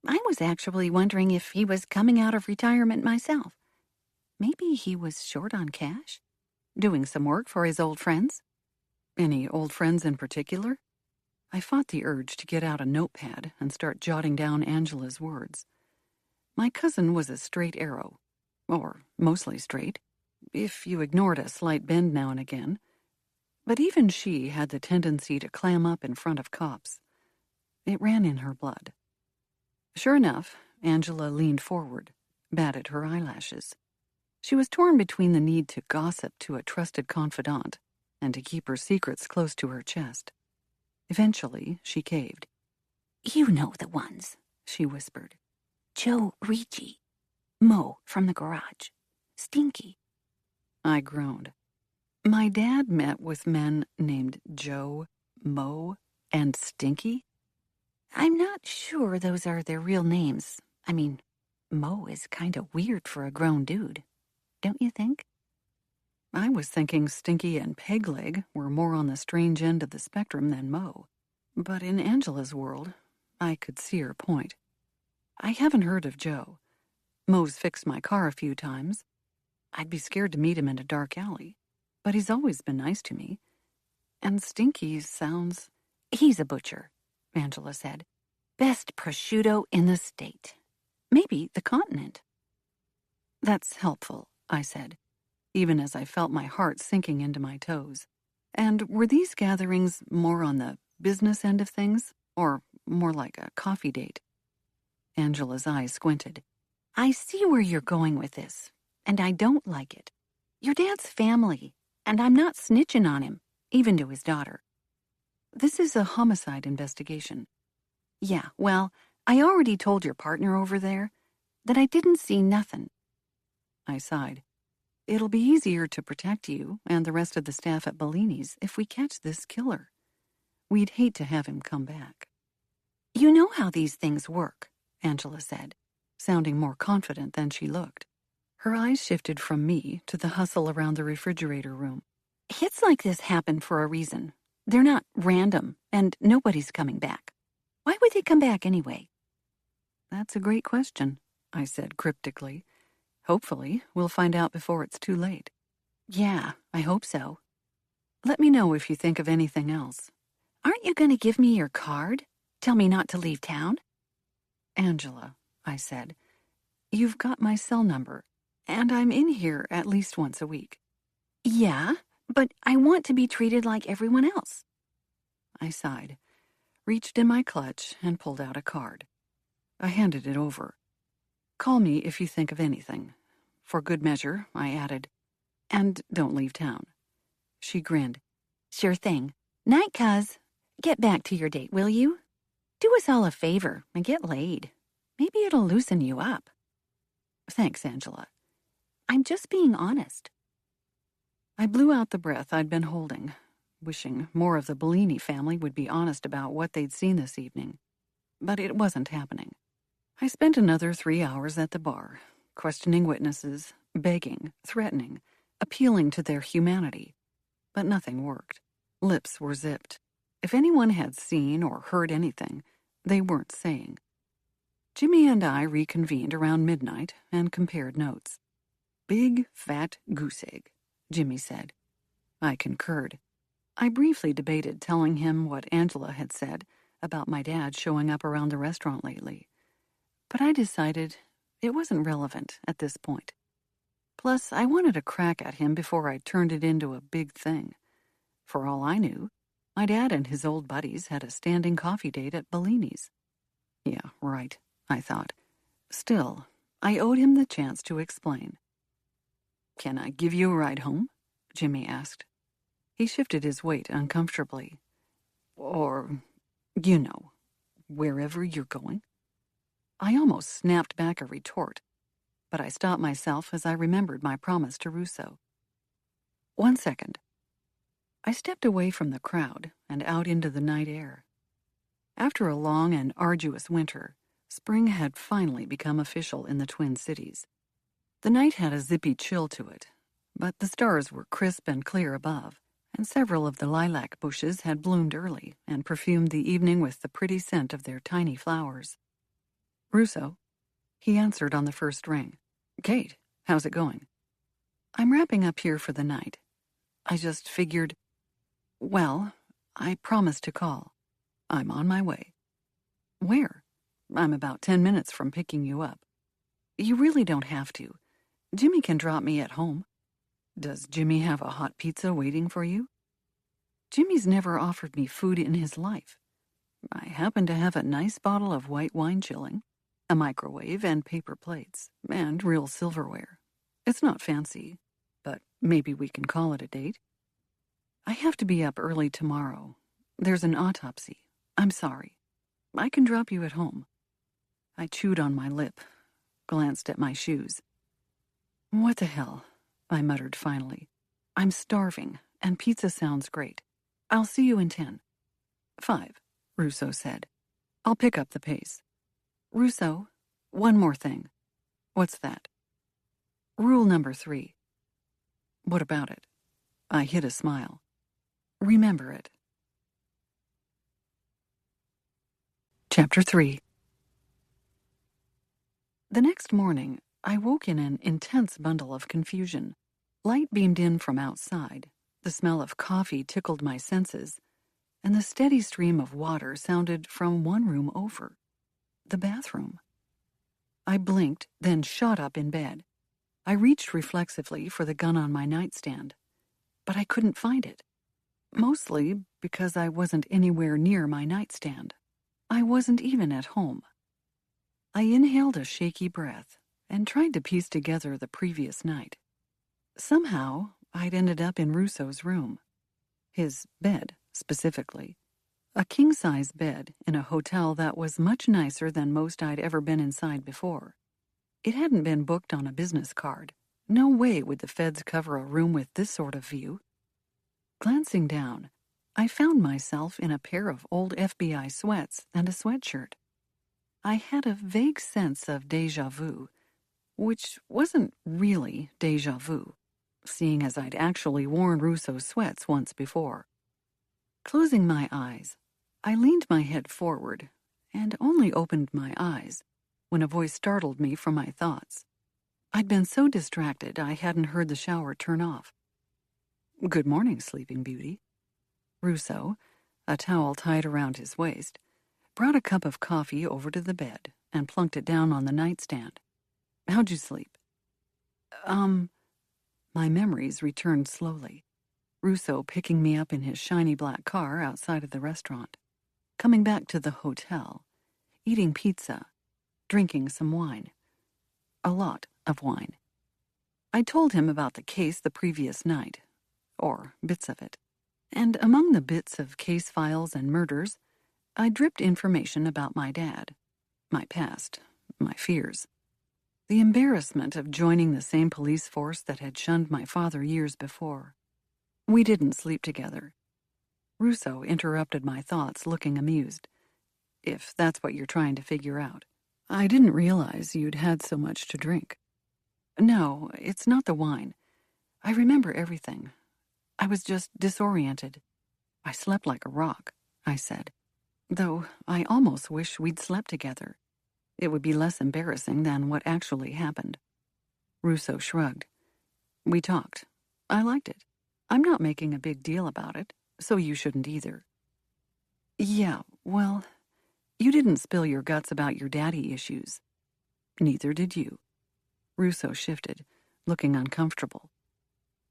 I was actually wondering if he was coming out of retirement myself. Maybe he was short on cash? Doing some work for his old friends? Any old friends in particular? I fought the urge to get out a notepad and start jotting down Angela's words. My cousin was a straight arrow, or mostly straight, if you ignored a slight bend now and again. But even she had the tendency to clam up in front of cops. It ran in her blood. Sure enough, Angela leaned forward, batted her eyelashes. She was torn between the need to gossip to a trusted confidant and to keep her secrets close to her chest. Eventually, she caved. You know the ones, she whispered. Joe Ricci, Mo from the garage, Stinky. I groaned. My dad met with men named Joe, Mo, and Stinky? I'm not sure those are their real names. I mean, Mo is kind of weird for a grown dude, don't you think? I was thinking Stinky and Pegleg were more on the strange end of the spectrum than Mo. But in Angela's world, I could see her point. I haven't heard of Joe. Mo's fixed my car a few times. I'd be scared to meet him in a dark alley, but he's always been nice to me. And Stinky sounds... He's a butcher, Angela said. Best prosciutto in the state. Maybe the continent. That's helpful, I said, even as I felt my heart sinking into my toes. And were these gatherings more on the business end of things, or more like a coffee date? Angela's eyes squinted. I see where you're going with this, and I don't like it. Your dad's family, and I'm not snitching on him, even to his daughter. This is a homicide investigation. Yeah, well, I already told your partner over there that I didn't see nothing. I sighed. It'll be easier to protect you and the rest of the staff at Bellini's if we catch this killer. We'd hate to have him come back. You know how these things work, Angela said, sounding more confident than she looked. Her eyes shifted from me to the hustle around the refrigerator room. Hits like this happen for a reason. They're not random, and nobody's coming back. Why would they come back anyway? That's a great question, I said cryptically. Hopefully, we'll find out before it's too late. Yeah, I hope so. Let me know if you think of anything else. Aren't you going to give me your card? Tell me not to leave town? Angela, I said, you've got my cell number, and I'm in here at least once a week. Yeah, but I want to be treated like everyone else. I sighed, reached in my clutch, and pulled out a card. I handed it over. Call me if you think of anything. For good measure, I added, and don't leave town. She grinned. Sure thing. Night, cuz. Get back to your date, will you? Do us all a favor and get laid. Maybe it'll loosen you up. Thanks, Angela. I'm just being honest. I blew out the breath I'd been holding, wishing more of the Bellini family would be honest about what they'd seen this evening. But it wasn't happening. I spent another 3 hours at the bar, questioning witnesses, begging, threatening, appealing to their humanity. But nothing worked. Lips were zipped. If anyone had seen or heard anything, they weren't saying. Jimmy and I reconvened around midnight and compared notes. Big, fat goose egg, Jimmy said. I concurred. I briefly debated telling him what Angela had said about my dad showing up around the restaurant lately. But I decided it wasn't relevant at this point. Plus, I wanted a crack at him before I turned it into a big thing. For all I knew, my dad and his old buddies had a standing coffee date at Bellini's. Yeah, right, I thought. Still, I owed him the chance to explain. Can I give you a ride home? Jimmy asked. He shifted his weight uncomfortably. Or, you know, wherever you're going. I almost snapped back a retort, but I stopped myself as I remembered my promise to Russo. 1 second. I stepped away from the crowd and out into the night air. After a long and arduous winter, spring had finally become official in the Twin Cities. The night had a zippy chill to it, but the stars were crisp and clear above, and several of the lilac bushes had bloomed early and perfumed the evening with the pretty scent of their tiny flowers. Russo, he answered on the first ring. Kate, how's it going? I'm wrapping up here for the night. I just figured, well, I promised to call. I'm on my way. Where? I'm about 10 minutes from picking you up. You really don't have to. Jimmy can drop me at home. Does Jimmy have a hot pizza waiting for you? Jimmy's never offered me food in his life. I happen to have a nice bottle of white wine chilling, a microwave and paper plates, and real silverware. It's not fancy, but maybe we can call it a date. I have to be up early tomorrow. There's an autopsy. I'm sorry. I can drop you at home. I chewed on my lip, glanced at my shoes. What the hell? I muttered finally. I'm starving, and pizza sounds great. I'll see you in 10. 5, Russo said. I'll pick up the pace. Russo, one more thing. What's that? Rule number 3. What about it? I hid a smile. Remember it. Chapter 3. The next morning, I woke in an intense bundle of confusion. Light beamed in from outside, the smell of coffee tickled my senses, and the steady stream of water sounded from one room over, the bathroom. I blinked, then shot up in bed. I reached reflexively for the gun on my nightstand, but I couldn't find it. Mostly because I wasn't anywhere near my nightstand. I wasn't even at home. I inhaled a shaky breath and tried to piece together the previous night. Somehow, I'd ended up in Russo's room. His bed, specifically. A king-size bed in a hotel that was much nicer than most I'd ever been inside before. It hadn't been booked on a business card. No way would the feds cover a room with this sort of view. Glancing down, I found myself in a pair of old FBI sweats and a sweatshirt. I had a vague sense of déjà vu, which wasn't really déjà vu, seeing as I'd actually worn Russo's sweats once before. Closing my eyes, I leaned my head forward and only opened my eyes when a voice startled me from my thoughts. I'd been so distracted I hadn't heard the shower turn off. Good morning, Sleeping Beauty. Russo, a towel tied around his waist, brought a cup of coffee over to the bed and plunked it down on the nightstand. How'd you sleep? My memories returned slowly. Russo picking me up in his shiny black car outside of the restaurant, coming back to the hotel, eating pizza, drinking some wine. A lot of wine. I told him about the case the previous night, or bits of it. And among the bits of case files and murders, I dripped information about my dad, my past, my fears. The embarrassment of joining the same police force that had shunned my father years before. We didn't sleep together. Russo interrupted my thoughts, looking amused. If that's what you're trying to figure out. I didn't realize you'd had so much to drink. No, it's not the wine. I remember everything. I was just disoriented. I slept like a rock, I said. Though I almost wish we'd slept together. It would be less embarrassing than what actually happened. Russo shrugged. We talked. I liked it. I'm not making a big deal about it, so you shouldn't either. Yeah, well, you didn't spill your guts about your daddy issues. Neither did you. Russo shifted, looking uncomfortable.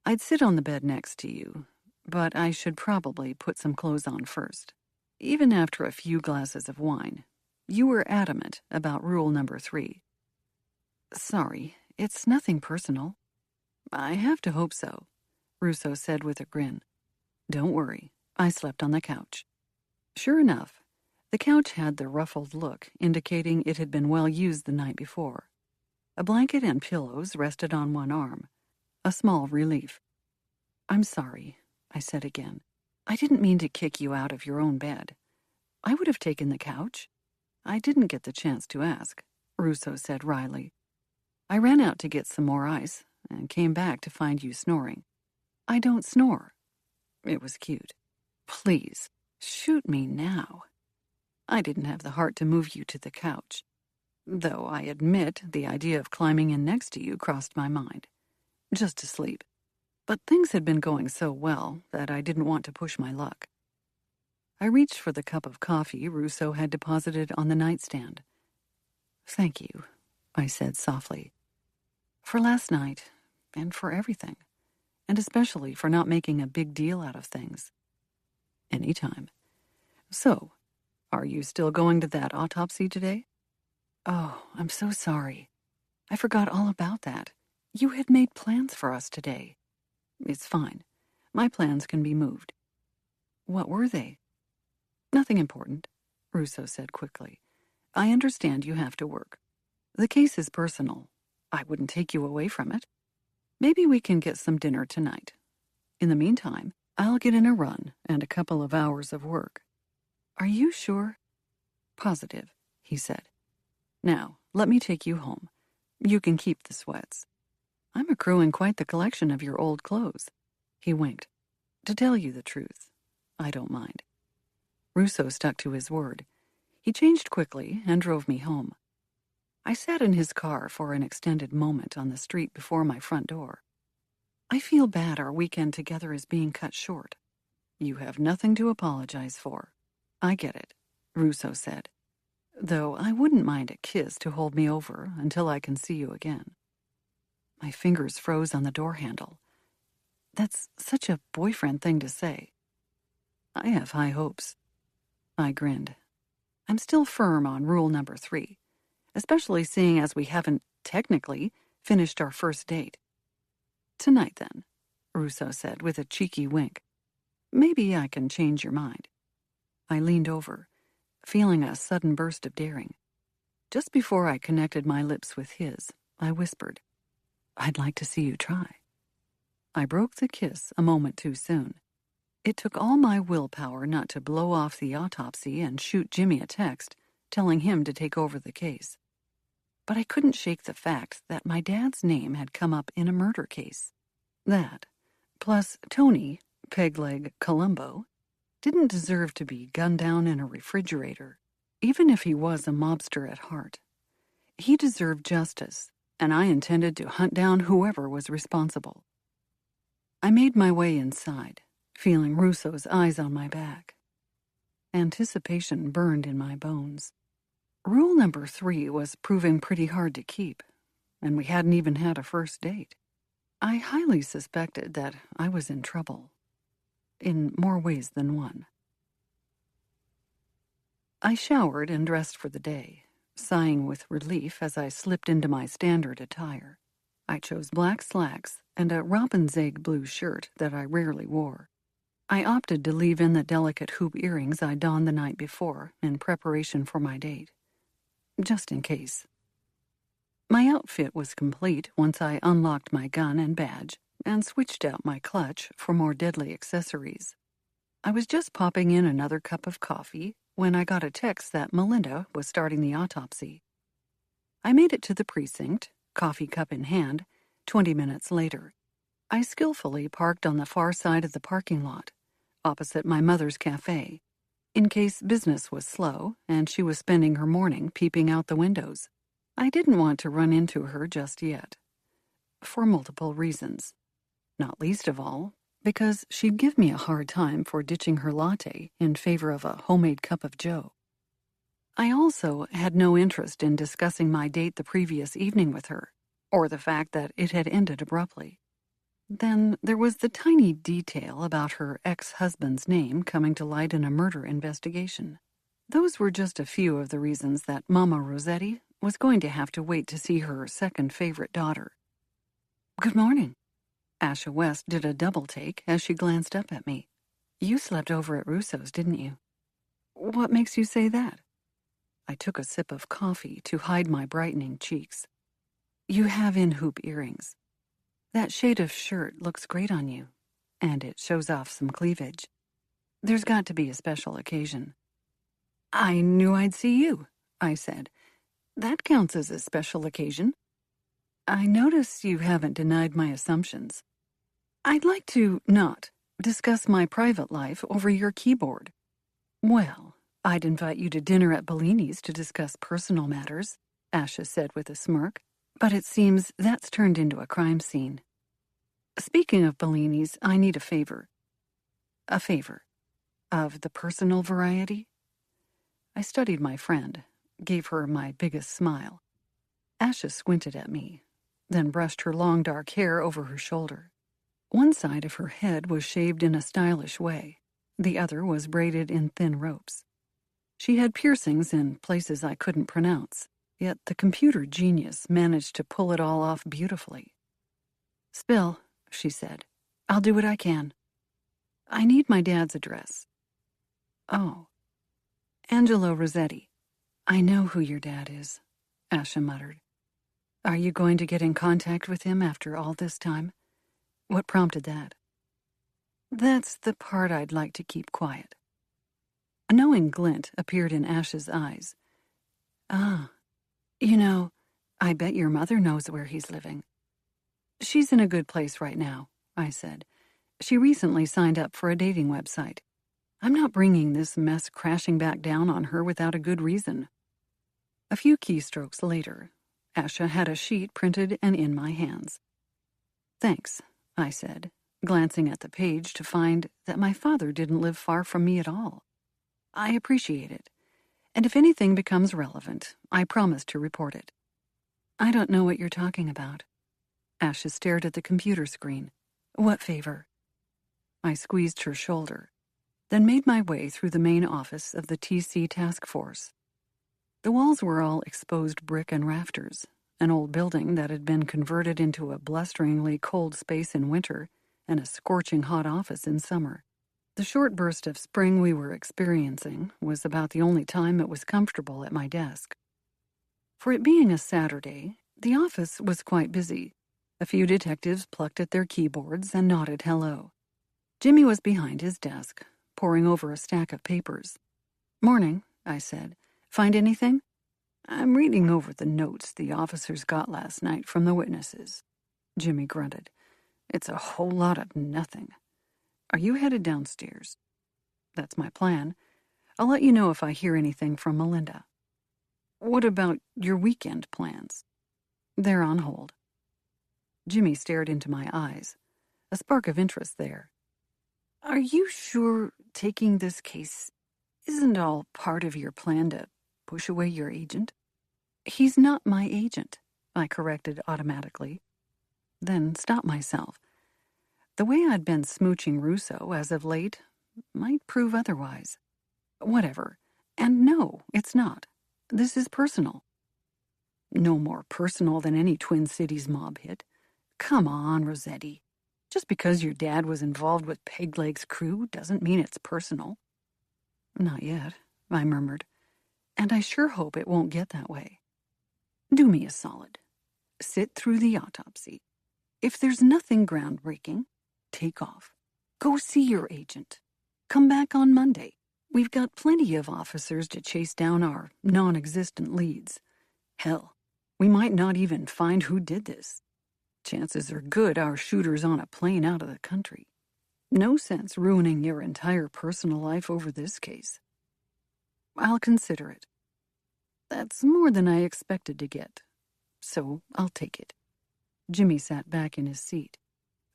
I'd sit on the bed next to you, but I should probably put some clothes on first. Even after a few glasses of wine, you were adamant about rule number 3. Sorry, it's nothing personal. I have to hope so, Russo said with a grin. Don't worry, I slept on the couch. Sure enough, the couch had the ruffled look, indicating it had been well used the night before. A blanket and pillows rested on one arm, a small relief. "I'm sorry," I said again. "I didn't mean to kick you out of your own bed. I would have taken the couch." "I didn't get the chance to ask," Russo said wryly. "I ran out to get some more ice and came back to find you snoring." "I don't snore." It was cute. "Please, shoot me now." "I didn't have the heart to move you to the couch. Though I admit the idea of climbing in next to you crossed my mind. Just to sleep. But things had been going so well that I didn't want to push my luck." I reached for the cup of coffee Russo had deposited on the nightstand. "Thank you," I said softly. "For last night, and for everything. And especially for not making a big deal out of things." "Anytime. So, are you still going to that autopsy today?" "Oh, I'm so sorry. I forgot all about that. You had made plans for us today." "It's fine. My plans can be moved." "What were they?" "Nothing important," Russo said quickly. "I understand you have to work. The case is personal. I wouldn't take you away from it. Maybe we can get some dinner tonight. In the meantime, I'll get in a run and a couple of hours of work." "Are you sure?" "Positive," he said. "Now, let me take you home. You can keep the sweats. I'm accruing quite the collection of your old clothes." He winked. "To tell you the truth, I don't mind." Russo stuck to his word. He changed quickly and drove me home. I sat in his car for an extended moment on the street before my front door. "I feel bad our weekend together is being cut short." "You have nothing to apologize for." "I get it," Russo said. "Though I wouldn't mind a kiss to hold me over until I can see you again." My fingers froze on the door handle. That's such a boyfriend thing to say. "I have high hopes." I grinned. "I'm still firm on rule number 3. Especially seeing as we haven't, technically, finished our first date." "Tonight, then," Russo said with a cheeky wink. "Maybe I can change your mind." I leaned over, feeling a sudden burst of daring. Just before I connected my lips with his, I whispered, "I'd like to see you try." I broke the kiss a moment too soon. It took all my willpower not to blow off the autopsy and shoot Jimmy a text, telling him to take over the case. But I couldn't shake the fact that my dad's name had come up in a murder case. That, plus Tony, Pegleg Columbo, didn't deserve to be gunned down in a refrigerator, even if he was a mobster at heart. He deserved justice, and I intended to hunt down whoever was responsible. I made my way inside, feeling Russo's eyes on my back. Anticipation burned in my bones. Rule number 3 was proving pretty hard to keep, and we hadn't even had a first date. I highly suspected that I was in trouble, in more ways than one. I showered and dressed for the day, sighing with relief as I slipped into my standard attire. I chose black slacks and a robin's egg blue shirt that I rarely wore. I opted to leave in the delicate hoop earrings I donned the night before in preparation for my date, just in case. My outfit was complete once I unlocked my gun and badge and switched out my clutch for more deadly accessories. I was just popping in another cup of coffee when I got a text that Melinda was starting the autopsy. I made it to the precinct, coffee cup in hand, 20 minutes later. I skillfully parked on the far side of the parking lot, opposite my mother's cafe, in case business was slow and she was spending her morning peeping out the windows. I didn't want to run into her just yet, for multiple reasons. Not least of all, because she'd give me a hard time for ditching her latte in favor of a homemade cup of joe. I also had no interest in discussing my date the previous evening with her, or the fact that it had ended abruptly. Then there was the tiny detail about her ex-husband's name coming to light in a murder investigation. Those were just a few of the reasons that Mama Rosetti was going to have to wait to see her second favorite daughter. "Good morning." Asha West did a double take as she glanced up at me. "You slept over at Russo's, didn't you?" What makes you say that? I took a sip of coffee to hide my brightening cheeks. You have in-hoop earrings. That shade of shirt looks great on you, and it shows off some cleavage. There's got to be a special occasion. I knew I'd see you, I said. That counts as a special occasion. I notice you haven't denied my assumptions. I'd like to not discuss my private life over your keyboard. Well, I'd invite you to dinner at Bellini's to discuss personal matters, Asha said with a smirk, but it seems that's turned into a crime scene. Speaking of Bellini's, I need a favor. A favor. Of the personal variety? I studied my friend, gave her my biggest smile. Asha squinted at me, then brushed her long dark hair over her shoulder. One side of her head was shaved in a stylish way. The other was braided in thin ropes. She had piercings in places I couldn't pronounce, yet the computer genius managed to pull it all off beautifully. Spill, she said. I'll do what I can. I need my dad's address. Oh. Angelo Rosetti. I know who your dad is, Asha muttered. Are you going to get in contact with him after all this time? What prompted that? That's the part I'd like to keep quiet. A knowing glint appeared in Asha's eyes. Ah, I bet your mother knows where he's living. She's in a good place right now, I said. She recently signed up for a dating website. I'm not bringing this mess crashing back down on her without a good reason. A few keystrokes later, Asha had a sheet printed and in my hands. Thanks, I said, glancing at the page to find that my father didn't live far from me at all. I appreciate it, and if anything becomes relevant, I promise to report it. I don't know what you're talking about. Asha stared at the computer screen. What favor? I squeezed her shoulder, then made my way through the main office of the TC task force. The walls were all exposed brick and rafters, an old building that had been converted into a blusteringly cold space in winter and a scorching hot office in summer. The short burst of spring we were experiencing was about the only time it was comfortable at my desk. For it being a Saturday, the office was quite busy. A few detectives plucked at their keyboards and nodded hello. Jimmy was behind his desk, poring over a stack of papers. Morning, I said. Find anything? I'm reading over the notes the officers got last night from the witnesses. Jimmy grunted. It's a whole lot of nothing. Are you headed downstairs? That's my plan. I'll let you know if I hear anything from Melinda. What about your weekend plans? They're on hold. Jimmy stared into my eyes, a spark of interest there. Are you sure taking this case isn't all part of your plan to push away your agent? He's not my agent, I corrected automatically, then stopped myself. The way I'd been smooching Russo as of late might prove otherwise. Whatever. And no, it's not. This is personal. No more personal than any Twin Cities mob hit. Come on, Rosetti. Just because your dad was involved with Pegleg's crew doesn't mean it's personal. Not yet, I murmured. And I sure hope it won't get that way. Do me a solid. Sit through the autopsy. If there's nothing groundbreaking, take off. Go see your agent. Come back on Monday. We've got plenty of officers to chase down our non-existent leads. Hell, we might not even find who did this. Chances are good our shooter's on a plane out of the country. No sense ruining your entire personal life over this case. I'll consider it. That's more than I expected to get, so I'll take it. Jimmy sat back in his seat.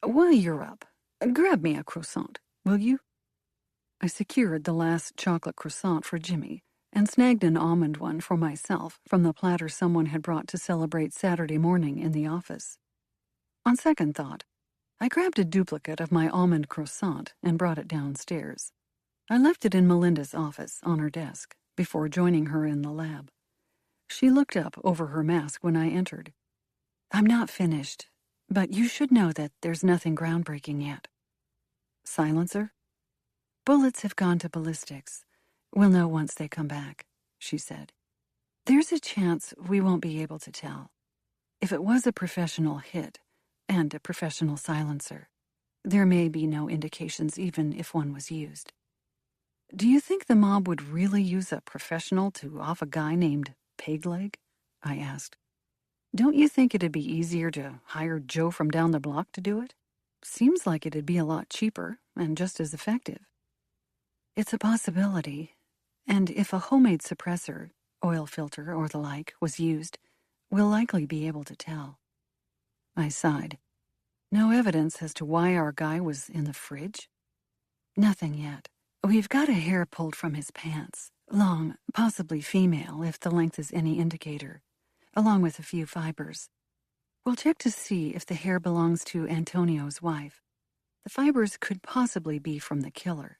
While you're up, grab me a croissant, will you? I secured the last chocolate croissant for Jimmy and snagged an almond one for myself from the platter someone had brought to celebrate Saturday morning in the office. On second thought, I grabbed a duplicate of my almond croissant and brought it downstairs. I left it in Melinda's office on her desk before joining her in the lab. She looked up over her mask when I entered. I'm not finished, but you should know that there's nothing groundbreaking yet. Silencer? Bullets have gone to ballistics. "We'll know once they come back," she said. "There's a chance we won't be able to tell. If it was a professional hit and a professional silencer, there may be no indications even if one was used." "Do you think the mob would really use a professional to off a guy named Pegleg?" I asked. "Don't you think it'd be easier to hire Joe from down the block to do it? Seems like it'd be a lot cheaper and just as effective." "It's a possibility. And if a homemade suppressor, oil filter or the like, was used, we'll likely be able to tell." I sighed. "No evidence as to why our guy was in the fridge?" "Nothing yet. We've got a hair pulled from his pants. Long, possibly female, if the length is any indicator, along with a few fibers. We'll check to see if the hair belongs to Antonio's wife. The fibers could possibly be from the killer.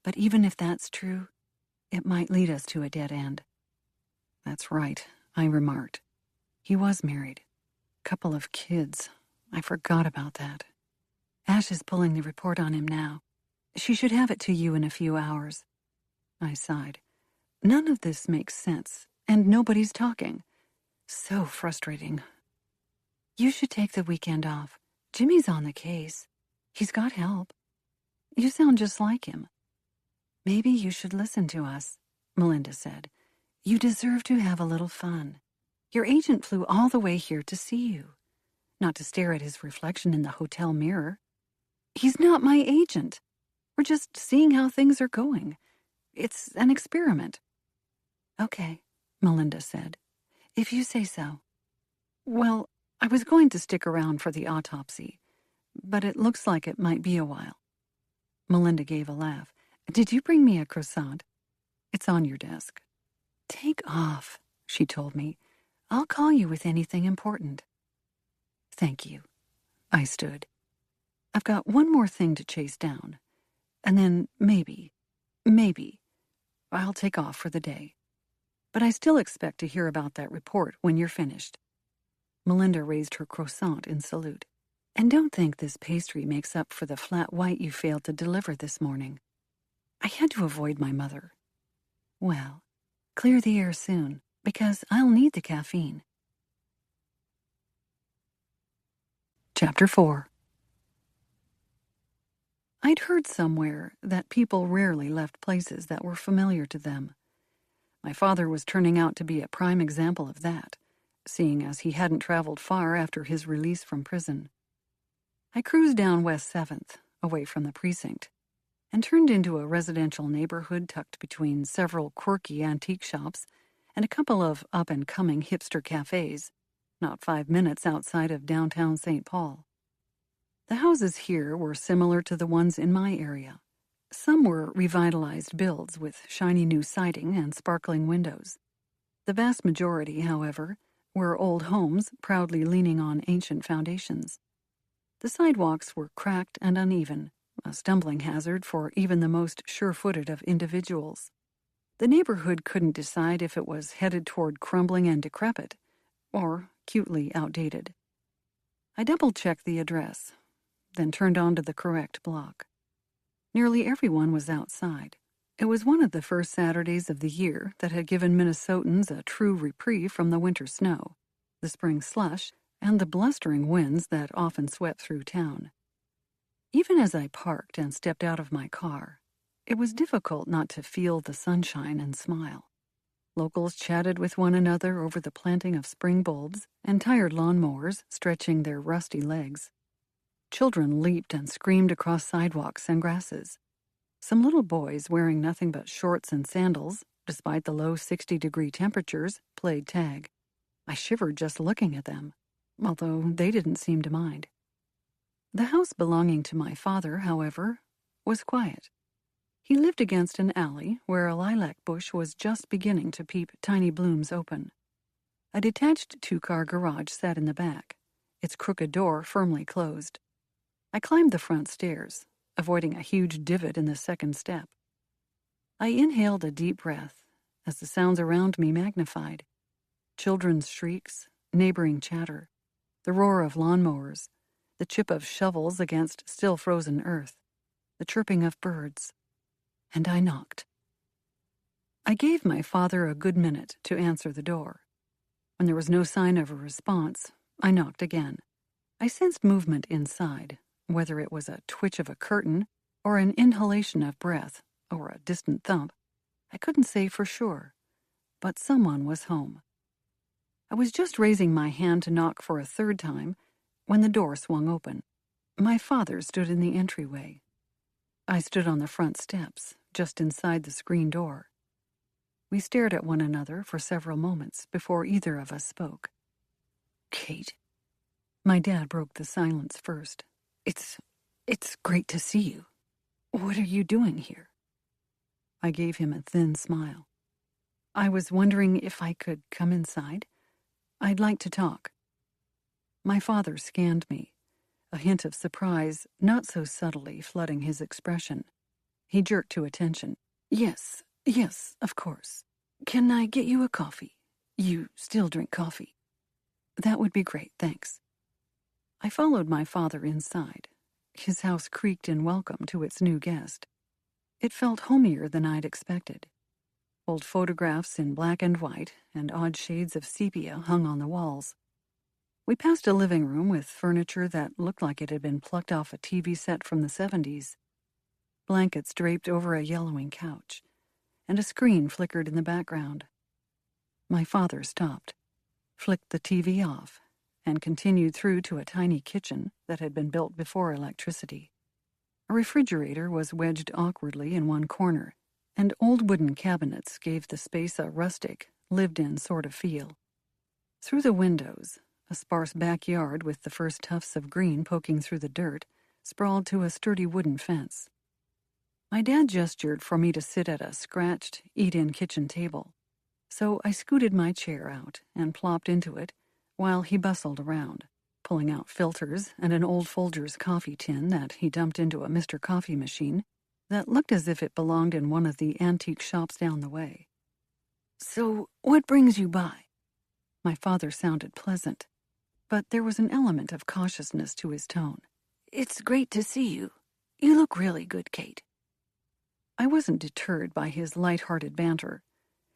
But even if that's true, it might lead us to a dead end." "That's right," I remarked. "He was married. Couple of kids. I forgot about that." "Ash is pulling the report on him now. She should have it to you in a few hours." I sighed. None of this makes sense, and nobody's talking. So frustrating. "You should take the weekend off. Jimmy's on the case. He's got help." "You sound just like him." "Maybe you should listen to us," Melinda said. "You deserve to have a little fun. Your agent flew all the way here to see you, not to stare at his reflection in the hotel mirror." "He's not my agent. We're just seeing how things are going. It's an experiment." "Okay," Melinda said. "If you say so." "Well, I was going to stick around for the autopsy, but it looks like it might be a while." Melinda gave a laugh. "Did you bring me a croissant?" "It's on your desk." "Take off," she told me. "I'll call you with anything important." "Thank you." I stood. "I've got one more thing to chase down, and then maybe, I'll take off for the day. But I still expect to hear about that report when you're finished." Melinda raised her croissant in salute. "And don't think this pastry makes up for the flat white you failed to deliver this morning. I had to avoid my mother." "Well, clear the air soon, because I'll need the caffeine." Chapter 4. I'd heard somewhere that people rarely left places that were familiar to them. My father was turning out to be a prime example of that, seeing as he hadn't traveled far after his release from prison. I cruised down West 7th, away from the precinct, and turned into a residential neighborhood tucked between several quirky antique shops and a couple of up-and-coming hipster cafes, not 5 minutes outside of downtown St. Paul. The houses here were similar to the ones in my area. Some were revitalized builds with shiny new siding and sparkling windows. The vast majority, however, were old homes proudly leaning on ancient foundations. The sidewalks were cracked and uneven, a stumbling hazard for even the most sure-footed of individuals. The neighborhood couldn't decide if it was headed toward crumbling and decrepit, or cutely outdated. I double-checked the address, then turned onto the correct block. Nearly everyone was outside. It was one of the first Saturdays of the year that had given Minnesotans a true reprieve from the winter snow, the spring slush, and the blustering winds that often swept through town. Even as I parked and stepped out of my car, it was difficult not to feel the sunshine and smile. Locals chatted with one another over the planting of spring bulbs and tired lawnmowers stretching their rusty legs. Children leaped and screamed across sidewalks and grasses. Some little boys wearing nothing but shorts and sandals, despite the low 60-degree temperatures, played tag. I shivered just looking at them, although they didn't seem to mind. The house belonging to my father, however, was quiet. He lived against an alley where a lilac bush was just beginning to peep tiny blooms open. A detached two-car garage sat in the back, its crooked door firmly closed. I climbed the front stairs, avoiding a huge divot in the second step. I inhaled a deep breath as the sounds around me magnified. Children's shrieks, neighboring chatter, the roar of lawnmowers, the chip of shovels against still-frozen earth, the chirping of birds. And I knocked. I gave my father a good minute to answer the door. When there was no sign of a response, I knocked again. I sensed movement inside, whether it was a twitch of a curtain or an inhalation of breath or a distant thump. I couldn't say for sure, but someone was home. I was just raising my hand to knock for a third time when the door swung open. My father stood in the entryway. I stood on the front steps, just inside the screen door. We stared at one another for several moments before either of us spoke. "Kate." My dad broke the silence first. It's great to see you. What are you doing here?" I gave him a thin smile. "I was wondering if I could come inside. I'd like to talk." My father scanned me, a hint of surprise not so subtly flooding his expression. He jerked to attention. Yes, of course. Can I get you a coffee? You still drink coffee?" "That would be great, thanks." I followed my father inside. His house creaked in welcome to its new guest. It felt homier than I'd expected. Old photographs in black and white and odd shades of sepia hung on the walls. We passed a living room with furniture that looked like it had been plucked off a TV set from the 70s. Blankets draped over a yellowing couch, and a screen flickered in the background. My father stopped, flicked the TV off, and continued through to a tiny kitchen that had been built before electricity. A refrigerator was wedged awkwardly in one corner, and old wooden cabinets gave the space a rustic, lived-in sort of feel. Through the windows, a sparse backyard with the first tufts of green poking through the dirt sprawled to a sturdy wooden fence. My dad gestured for me to sit at a scratched, eat-in kitchen table, so I scooted my chair out and plopped into it while he bustled around, pulling out filters and an old Folgers coffee tin that he dumped into a Mr. Coffee machine that looked as if it belonged in one of the antique shops down the way. "So, what brings you by?" My father sounded pleasant, but there was an element of cautiousness to his tone. "It's great to see you. You look really good, Kate." I wasn't deterred by his light-hearted banter.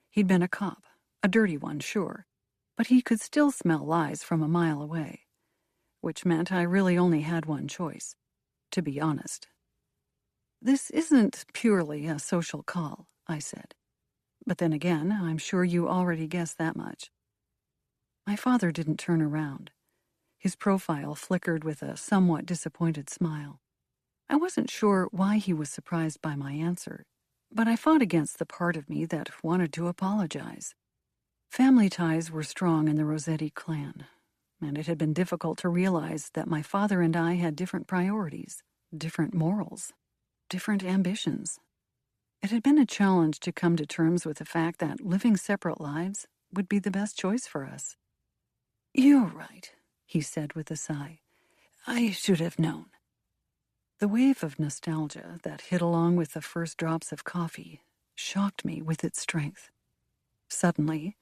He'd been a cop, a dirty one, sure, but he could still smell lies from a mile away, which meant I really only had one choice, to be honest. "This isn't purely a social call," I said. "But then again, I'm sure you already guessed that much." My father didn't turn around. His profile flickered with a somewhat disappointed smile. I wasn't sure why he was surprised by my answer, but I fought against the part of me that wanted to apologize. Family ties were strong in the Rosetti clan, and it had been difficult to realize that my father and I had different priorities, different morals, different ambitions. It had been a challenge to come to terms with the fact that living separate lives would be the best choice for us. "You're right," he said with a sigh. "I should have known." The wave of nostalgia that hit along with the first drops of coffee shocked me with its strength. Suddenly,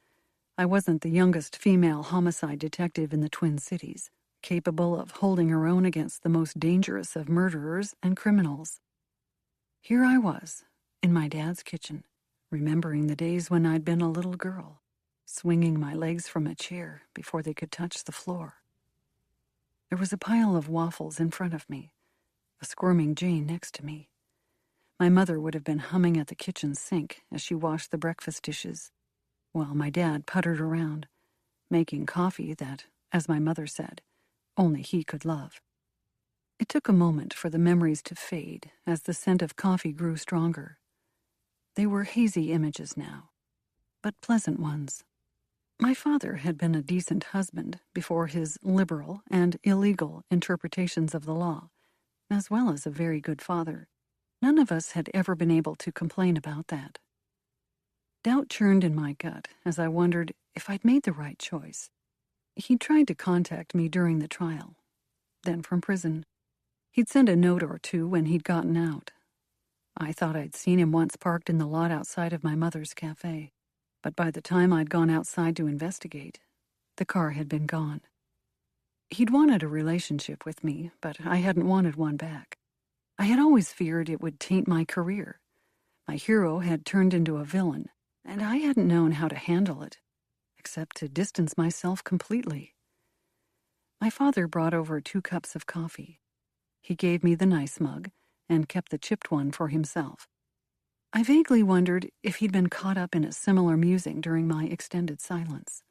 I wasn't the youngest female homicide detective in the Twin Cities, capable of holding her own against the most dangerous of murderers and criminals. Here I was, in my dad's kitchen, remembering the days when I'd been a little girl, swinging my legs from a chair before they could touch the floor. There was a pile of waffles in front of me, a squirming Jane next to me. My mother would have been humming at the kitchen sink as she washed the breakfast dishes, while my dad puttered around, making coffee that, as my mother said, only he could love. It took a moment for the memories to fade as the scent of coffee grew stronger. They were hazy images now, but pleasant ones. My father had been a decent husband before his liberal and illegal interpretations of the law, as well as a very good father. None of us had ever been able to complain about that. Doubt churned in my gut as I wondered if I'd made the right choice. He'd tried to contact me during the trial, then from prison. He'd sent a note or two when he'd gotten out. I thought I'd seen him once parked in the lot outside of my mother's cafe, but by the time I'd gone outside to investigate, the car had been gone. He'd wanted a relationship with me, but I hadn't wanted one back. I had always feared it would taint my career. My hero had turned into a villain, and I hadn't known how to handle it, except to distance myself completely. My father brought over 2 cups of coffee. He gave me the nice mug and kept the chipped one for himself. I vaguely wondered if he'd been caught up in a similar musing during my extended silence,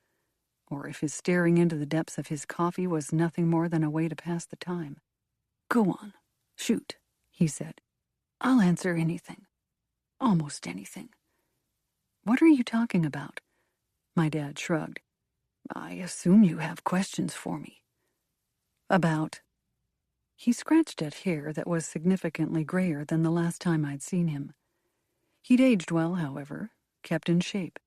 or if his staring into the depths of his coffee was nothing more than a way to pass the time. "Go on. Shoot," he said. "I'll answer anything. Almost anything." "What are you talking about?" My dad shrugged. "I assume you have questions for me." "About?" He scratched at hair that was significantly grayer than the last time I'd seen him. He'd aged well, however, kept in shape.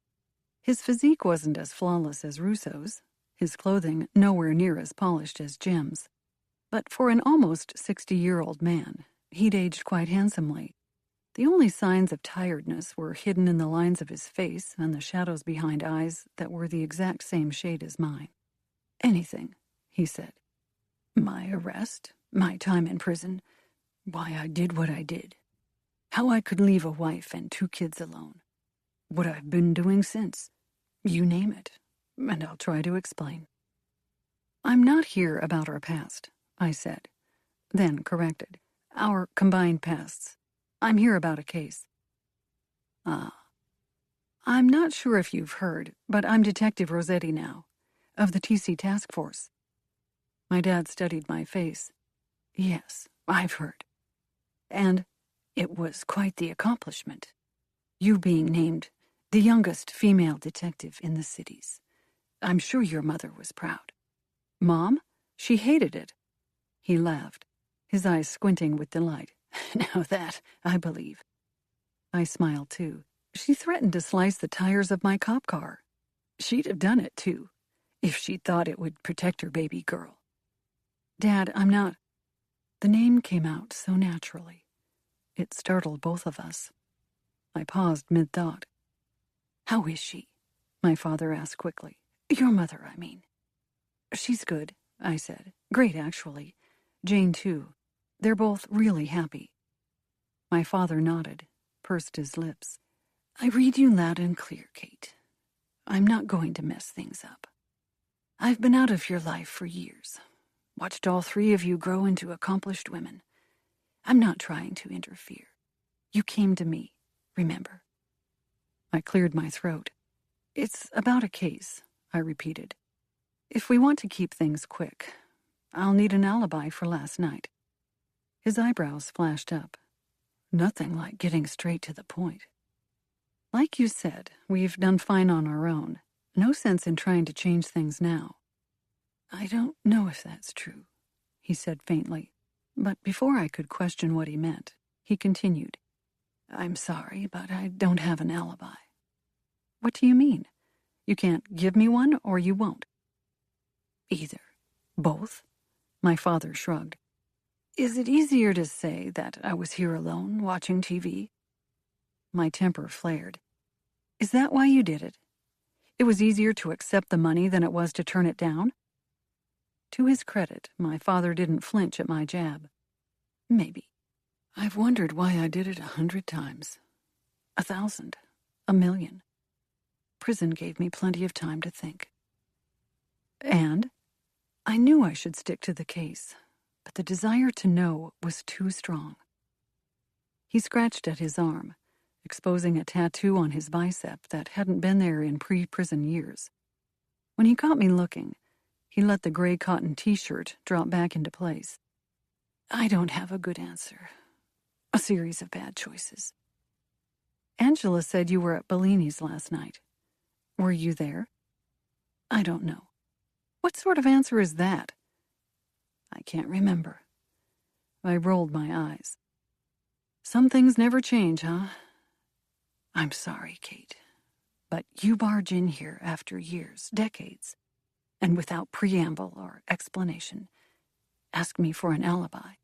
His physique wasn't as flawless as Russo's, his clothing nowhere near as polished as Jim's. But for an almost 60-year-old man, he'd aged quite handsomely. The only signs of tiredness were hidden in the lines of his face and the shadows behind eyes that were the exact same shade as mine. "Anything," he said. "My arrest, my time in prison, why I did what I did. How I could leave a wife and 2 kids alone. What I've been doing since. You name it, and I'll try to explain." "I'm not here about our past," I said, then corrected. "Our combined pasts. I'm here about a case." "Ah. I'm not sure if you've heard, but I'm Detective Rosetti now, of the TC Task Force." My dad studied my face. "Yes, I've heard. And it was quite the accomplishment. You being named the youngest female detective in the cities. I'm sure your mother was proud." "Mom? She hated it." He laughed, his eyes squinting with delight. "Now that, I believe." I smiled too. "She threatened to slice the tires of my cop car. She'd have done it too, if she'd thought it would protect her baby girl." "Dad, I'm not..." The name came out so naturally. It startled both of us. I paused mid-thought. "How is she?" my father asked quickly. "Your mother, I mean." "She's good," I said. "Great, actually. Jane, too. They're both really happy." My father nodded, pursed his lips. "I read you loud and clear, Kate. I'm not going to mess things up. I've been out of your life for years. Watched all 3 of you grow into accomplished women. I'm not trying to interfere. You came to me, remember?" I cleared my throat. "It's about a case," I repeated. "If we want to keep things quick, I'll need an alibi for last night." His eyebrows flashed up. "Nothing like getting straight to the point." "Like you said, we've done fine on our own. No sense in trying to change things now." "I don't know if that's true," he said faintly. But before I could question what he meant, he continued. "I'm sorry, but I don't have an alibi." "What do you mean? You can't give me one, or you won't?" "Either. Both?" My father shrugged. "Is it easier to say that I was here alone, watching TV?" My temper flared. "Is that why you did it? It was easier to accept the money than it was to turn it down?" To his credit, my father didn't flinch at my jab. "Maybe. I've wondered why I did it 100 times. 1,000. 1,000,000. Prison gave me plenty of time to think. And I knew I should stick to the case, but the desire to know was too strong." He scratched at his arm, exposing a tattoo on his bicep that hadn't been there in pre-prison years. When he caught me looking, he let the gray cotton t-shirt drop back into place. "I don't have a good answer. A series of bad choices." "Angela said you were at Bellini's last night. Were you there?" "I don't know." "What sort of answer is that?" "I can't remember." I rolled my eyes. "Some things never change, huh?" "I'm sorry, Kate, but you barge in here after years, decades, and without preamble or explanation, ask me for an alibi.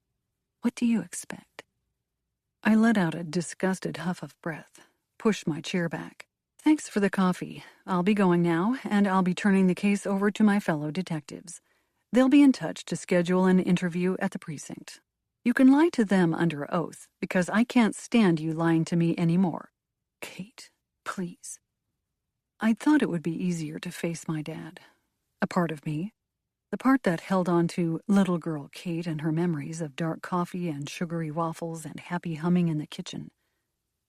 What do you expect?" I let out a disgusted huff of breath, pushed my chair back. "Thanks for the coffee. I'll be going now, and I'll be turning the case over to my fellow detectives. They'll be in touch to schedule an interview at the precinct. You can lie to them under oath, because I can't stand you lying to me anymore." "Kate, please." I'd thought it would be easier to face my dad. A part of me, the part that held on to little girl Kate and her memories of dark coffee and sugary waffles and happy humming in the kitchen,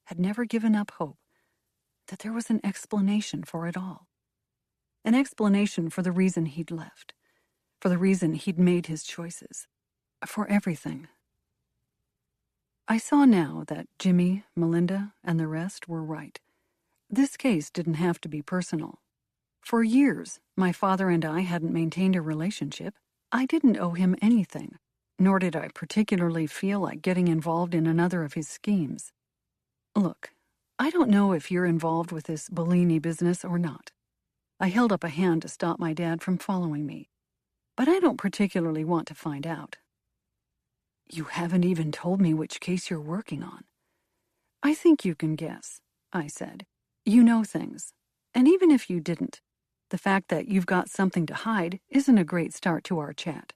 had never given up hope that there was an explanation for it all. An explanation for the reason he'd left, for the reason he'd made his choices, for everything. I saw now that Jimmy, Melinda, and the rest were right. This case didn't have to be personal. For years, my father and I hadn't maintained a relationship. I didn't owe him anything, nor did I particularly feel like getting involved in another of his schemes. Look, I don't know if you're involved with this Bellini business or not. I held up a hand to stop my dad from following me, but I don't particularly want to find out. You haven't even told me which case you're working on. I think you can guess, I said. You know things, and even if you didn't, the fact that you've got something to hide isn't a great start to our chat.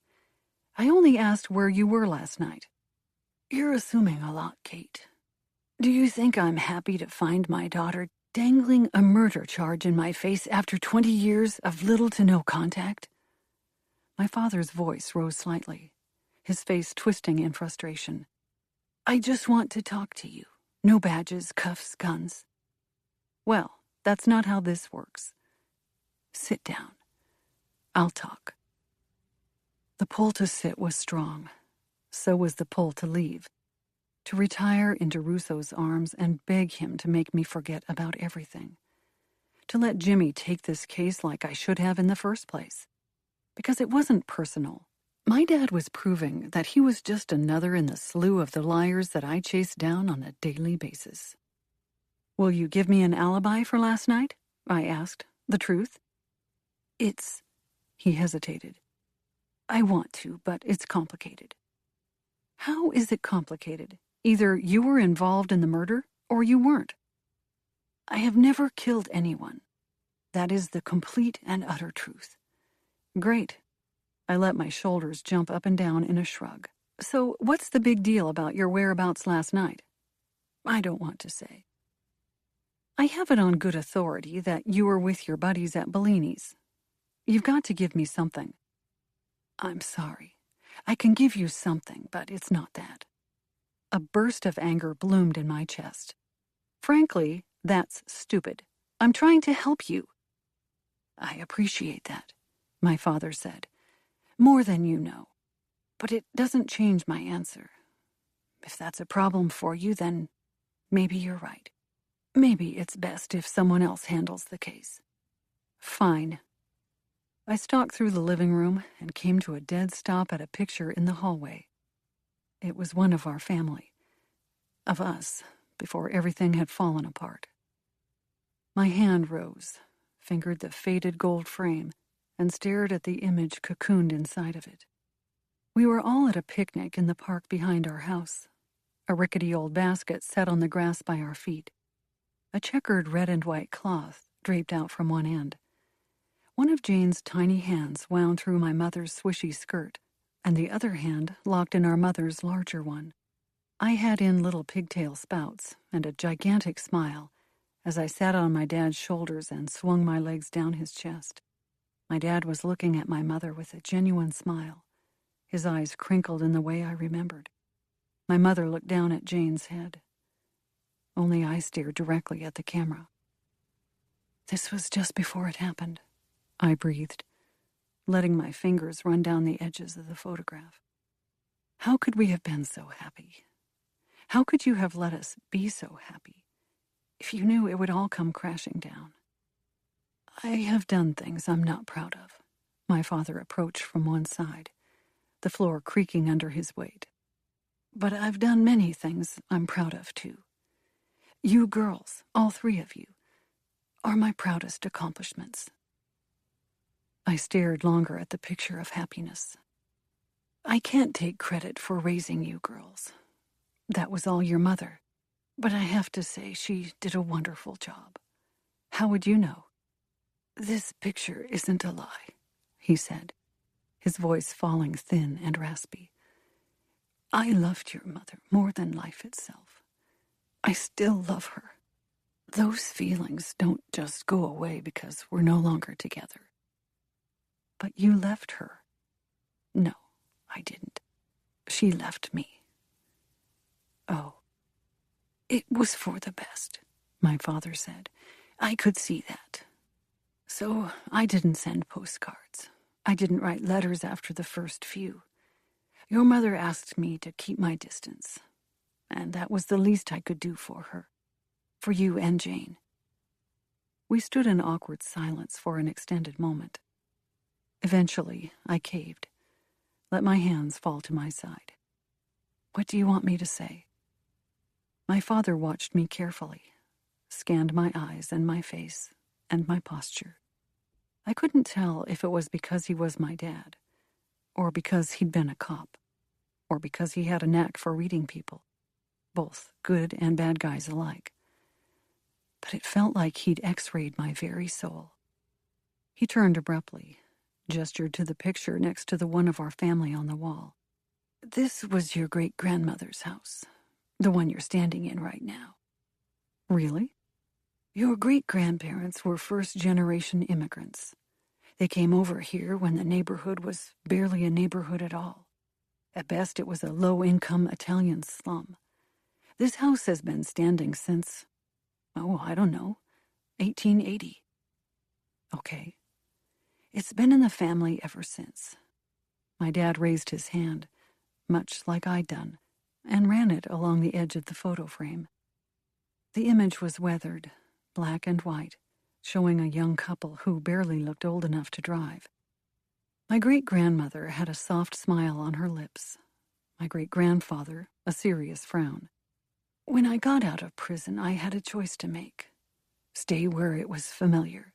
I only asked where you were last night. You're assuming a lot, Kate. Do you think I'm happy to find my daughter dangling a murder charge in my face after 20 years of little to no contact? My father's voice rose slightly, his face twisting in frustration. I just want to talk to you. No badges, cuffs, guns. Well, that's not how this works. Sit down. I'll talk. The pull to sit was strong. So was the pull to leave. To retire into Russo's arms and beg him to make me forget about everything. To let Jimmy take this case like I should have in the first place. Because it wasn't personal. My dad was proving that he was just another in the slew of the liars that I chased down on a daily basis. Will you give me an alibi for last night? I asked. The truth? He hesitated. I want to, but it's complicated. How is it complicated? Either you were involved in the murder, or you weren't. I have never killed anyone. That is the complete and utter truth. Great. I let my shoulders jump up and down in a shrug. So what's the big deal about your whereabouts last night? I don't want to say. I have it on good authority that you were with your buddies at Bellini's. You've got to give me something. I'm sorry. I can give you something, but it's not that. A burst of anger bloomed in my chest. Frankly, that's stupid. I'm trying to help you. I appreciate that, my father said. More than you know. But it doesn't change my answer. If that's a problem for you, then maybe you're right. Maybe it's best if someone else handles the case. Fine. I stalked through the living room and came to a dead stop at a picture in the hallway. It was one of our family. Of us, before everything had fallen apart. My hand rose, fingered the faded gold frame, and stared at the image cocooned inside of it. We were all at a picnic in the park behind our house. A rickety old basket sat on the grass by our feet. A checkered red and white cloth draped out from one end. One of Jane's tiny hands wound through my mother's swishy skirt, and the other hand locked in our mother's larger one. I had in little pigtail spouts and a gigantic smile as I sat on my dad's shoulders and swung my legs down his chest. My dad was looking at my mother with a genuine smile, his eyes crinkled in the way I remembered. My mother looked down at Jane's head. Only I stared directly at the camera. This was just before it happened, I breathed, letting my fingers run down the edges of the photograph. How could we have been so happy? How could you have let us be so happy if you knew it would all come crashing down? I have done things I'm not proud of. My father approached from one side, the floor creaking under his weight. But I've done many things I'm proud of, too. You girls, all three of you, are my proudest accomplishments. I stared longer at the picture of happiness. I can't take credit for raising you girls. That was all your mother. But I have to say she did a wonderful job. How would you know? This picture isn't a lie, he said, his voice falling thin and raspy. I loved your mother more than life itself. I still love her. Those feelings don't just go away because we're no longer together. But you left her. No, I didn't. She left me. Oh, it was for the best, my father said. I could see that. So I didn't send postcards. I didn't write letters after the first few. Your mother asked me to keep my distance, and that was the least I could do for her, for you and Jane. We stood in awkward silence for an extended moment. Eventually, I caved, let my hands fall to my side. What do you want me to say? My father watched me carefully, scanned my eyes and my face and my posture. I couldn't tell if it was because he was my dad, or because he'd been a cop, or because he had a knack for reading people, both good and bad guys alike. But it felt like he'd x-rayed my very soul. He turned abruptly, gestured to the picture next to the one of our family on the wall. This was your great-grandmother's house, the one you're standing in right now. Really? Your great-grandparents were first-generation immigrants. They came over here when the neighborhood was barely a neighborhood at all. At best, it was a low-income Italian slum. This house has been standing since, I don't know, 1880. Okay. It's been in the family ever since. My dad raised his hand, much like I'd done, and ran it along the edge of the photo frame. The image was weathered, black and white, showing a young couple who barely looked old enough to drive. My great-grandmother had a soft smile on her lips. My great-grandfather, a serious frown. When I got out of prison, I had a choice to make. Stay where it was familiar,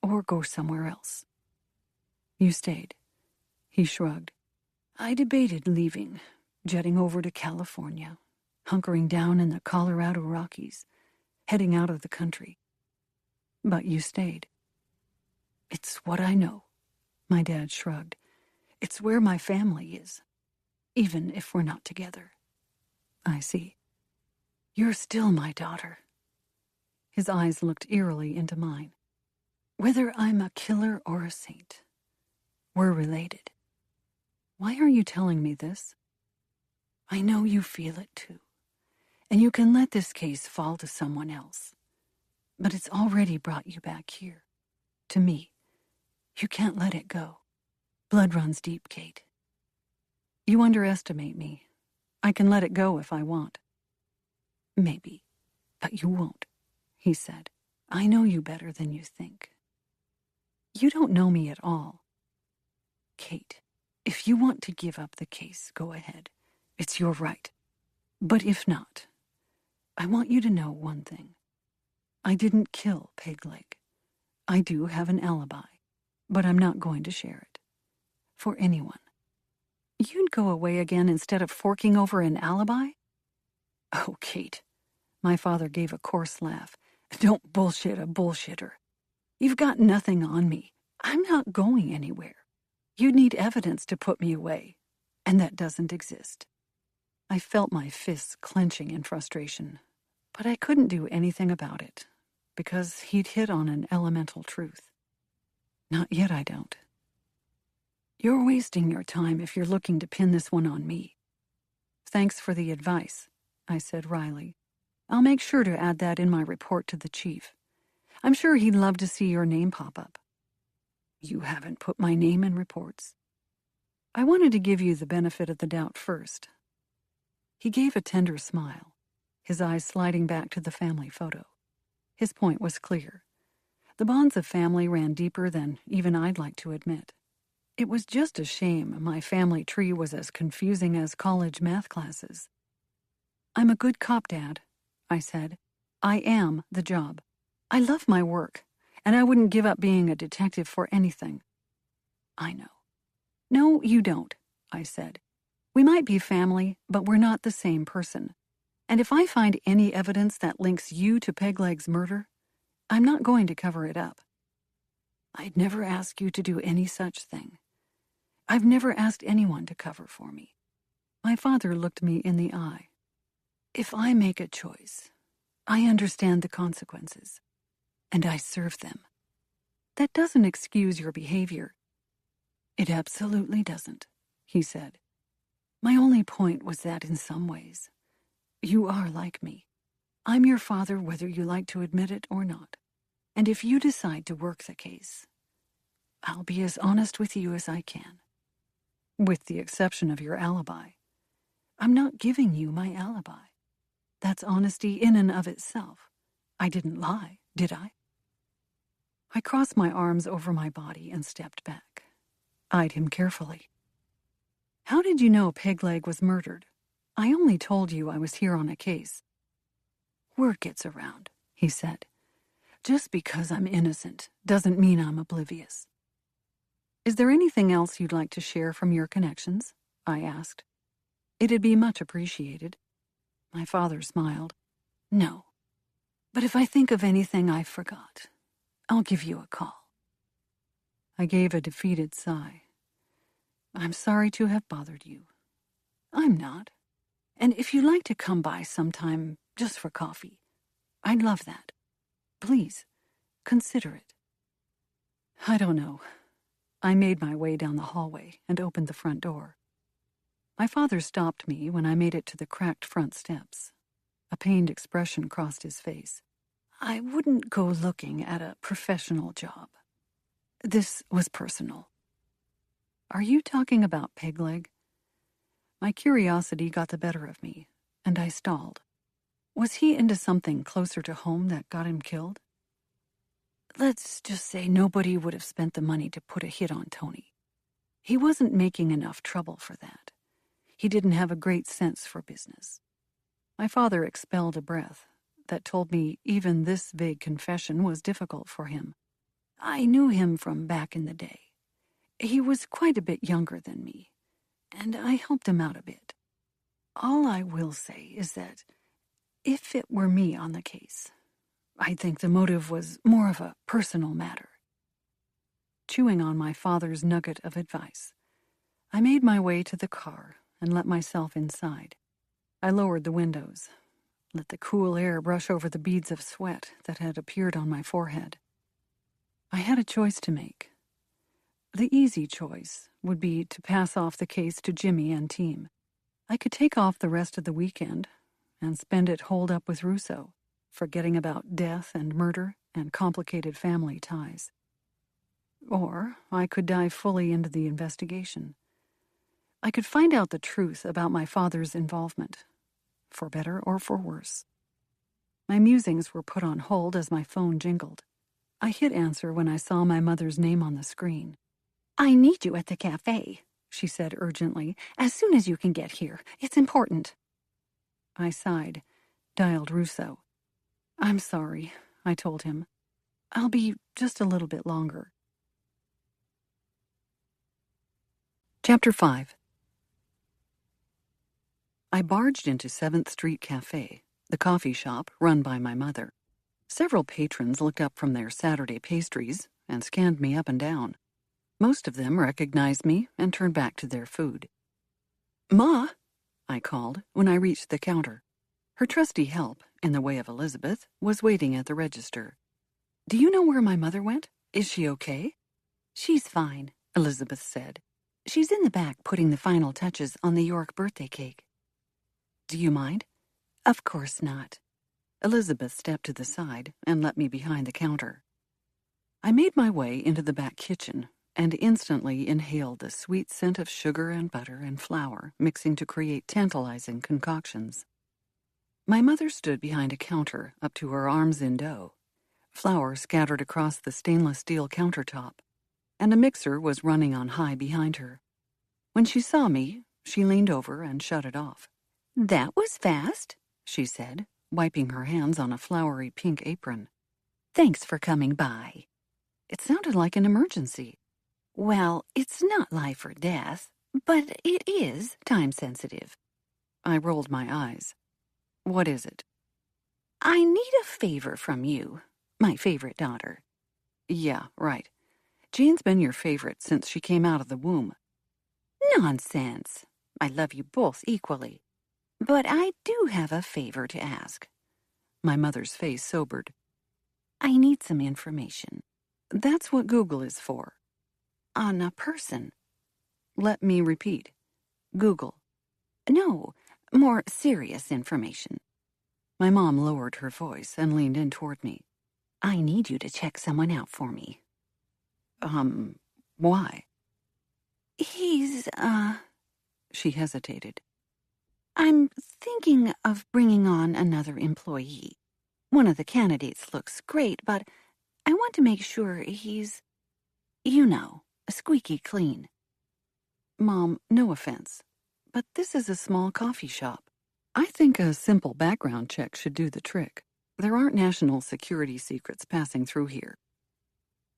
or go somewhere else. You stayed. He shrugged. I debated leaving, jetting over to California, hunkering down in the Colorado Rockies, heading out of the country. But you stayed. It's what I know, my dad shrugged. It's where my family is, even if we're not together. I see. You're still my daughter. His eyes looked eerily into mine. Whether I'm a killer or a saint, we're related. Why are you telling me this? I know you feel it too, and you can let this case fall to someone else. But it's already brought you back here, to me. You can't let it go. Blood runs deep, Kate. You underestimate me. I can let it go if I want. Maybe, but you won't, he said. I know you better than you think. You don't know me at all. Kate, if you want to give up the case, go ahead. It's your right. But if not, I want you to know one thing. I didn't kill Pegleg. I do have an alibi, but I'm not going to share it. For anyone. You'd go away again instead of forking over an alibi? Oh, Kate. My father gave a coarse laugh. Don't bullshit a bullshitter. You've got nothing on me. I'm not going anywhere. You'd need evidence to put me away, and that doesn't exist. I felt my fists clenching in frustration, but I couldn't do anything about it, because he'd hit on an elemental truth. Not yet, I don't. You're wasting your time if you're looking to pin this one on me. Thanks for the advice, I said wryly. I'll make sure to add that in my report to the chief. I'm sure he'd love to see your name pop up. You haven't put my name in reports. I wanted to give you the benefit of the doubt first. He gave a tender smile, his eyes sliding back to the family photo. His point was clear. The bonds of family ran deeper than even I'd like to admit. It was just a shame my family tree was as confusing as college math classes. I'm a good cop, Dad, I said. I am the job. I love my work, and I wouldn't give up being a detective for anything. I know. No, you don't, I said. We might be family, but we're not the same person. And if I find any evidence that links you to Pegleg's murder, I'm not going to cover it up. I'd never ask you to do any such thing. I've never asked anyone to cover for me. My father looked me in the eye. If I make a choice, I understand the consequences, and I serve them. That doesn't excuse your behavior. It absolutely doesn't, he said. My only point was that in some ways, you are like me. I'm your father whether you like to admit it or not. And if you decide to work the case, I'll be as honest with you as I can. With the exception of your alibi. I'm not giving you my alibi. That's honesty in and of itself. I didn't lie, did I? I crossed my arms over my body and stepped back. Eyed him carefully. How did you know Pegleg was murdered? I only told you I was here on a case. Word gets around, he said. Just because I'm innocent doesn't mean I'm oblivious. Is there anything else you'd like to share from your connections? I asked. It'd be much appreciated. My father smiled. No. But if I think of anything I forgot, I'll give you a call. I gave a defeated sigh. I'm sorry to have bothered you. I'm not. And if you'd like to come by sometime, just for coffee, I'd love that. Please, consider it. I don't know. I made my way down the hallway and opened the front door. My father stopped me when I made it to the cracked front steps. A pained expression crossed his face. I wouldn't go looking at a professional job. This was personal. Are you talking about Pegleg? My curiosity got the better of me, and I stalled. Was he into something closer to home that got him killed? Let's just say nobody would have spent the money to put a hit on Tony. He wasn't making enough trouble for that. He didn't have a great sense for business. My father expelled a breath that told me even this vague confession was difficult for him. I knew him from back in the day. He was quite a bit younger than me, and I helped him out a bit. All I will say is that if it were me on the case, I think the motive was more of a personal matter. Chewing on my father's nugget of advice, I made my way to the car and let myself inside. I lowered the windows, let the cool air brush over the beads of sweat that had appeared on my forehead. I had a choice to make. The easy choice would be to pass off the case to Jimmy and team. I could take off the rest of the weekend and spend it holed up with Russo, forgetting about death and murder and complicated family ties. Or I could dive fully into the investigation. I could find out the truth about my father's involvement, for better or for worse. My musings were put on hold as my phone jingled. I hit answer when I saw my mother's name on the screen. I need you at the cafe, she said urgently, as soon as you can get here. It's important. I sighed, dialed Russo. I'm sorry, I told him. I'll be just a little bit longer. Chapter 5. I barged into 7th Street Cafe, the coffee shop run by my mother. Several patrons looked up from their Saturday pastries and scanned me up and down. Most of them recognized me and turned back to their food. Ma, I called when I reached the counter. Her trusty help, in the way of Elizabeth, was waiting at the register. Do you know where my mother went? Is she okay? She's fine, Elizabeth said. She's in the back putting the final touches on the York birthday cake. Do you mind? Of course not. Elizabeth stepped to the side and let me behind the counter. I made my way into the back kitchen and instantly inhaled the sweet scent of sugar and butter and flour mixing to create tantalizing concoctions. My mother stood behind a counter up to her arms in dough. Flour scattered across the stainless steel countertop, and a mixer was running on high behind her. When she saw me, she leaned over and shut it off. That was fast, she said, wiping her hands on a floury pink apron. Thanks for coming by. It sounded like an emergency. Well, it's not life or death, but it is time-sensitive. I rolled my eyes. What is it? I need a favor from you, my favorite daughter. Yeah, right. Jane's been your favorite since she came out of the womb. Nonsense. I love you both equally. But I do have a favor to ask. My mother's face sobered. I need some information. That's what Google is for. On a person. Let me repeat. Google. No, more serious information. My mom lowered her voice and leaned in toward me. I need you to check someone out for me. Why? He's, She hesitated. I'm thinking of bringing on another employee. One of the candidates looks great, but I want to make sure he's, squeaky clean. Mom, no offense, but this is a small coffee shop. I think a simple background check should do the trick. There aren't national security secrets passing through here.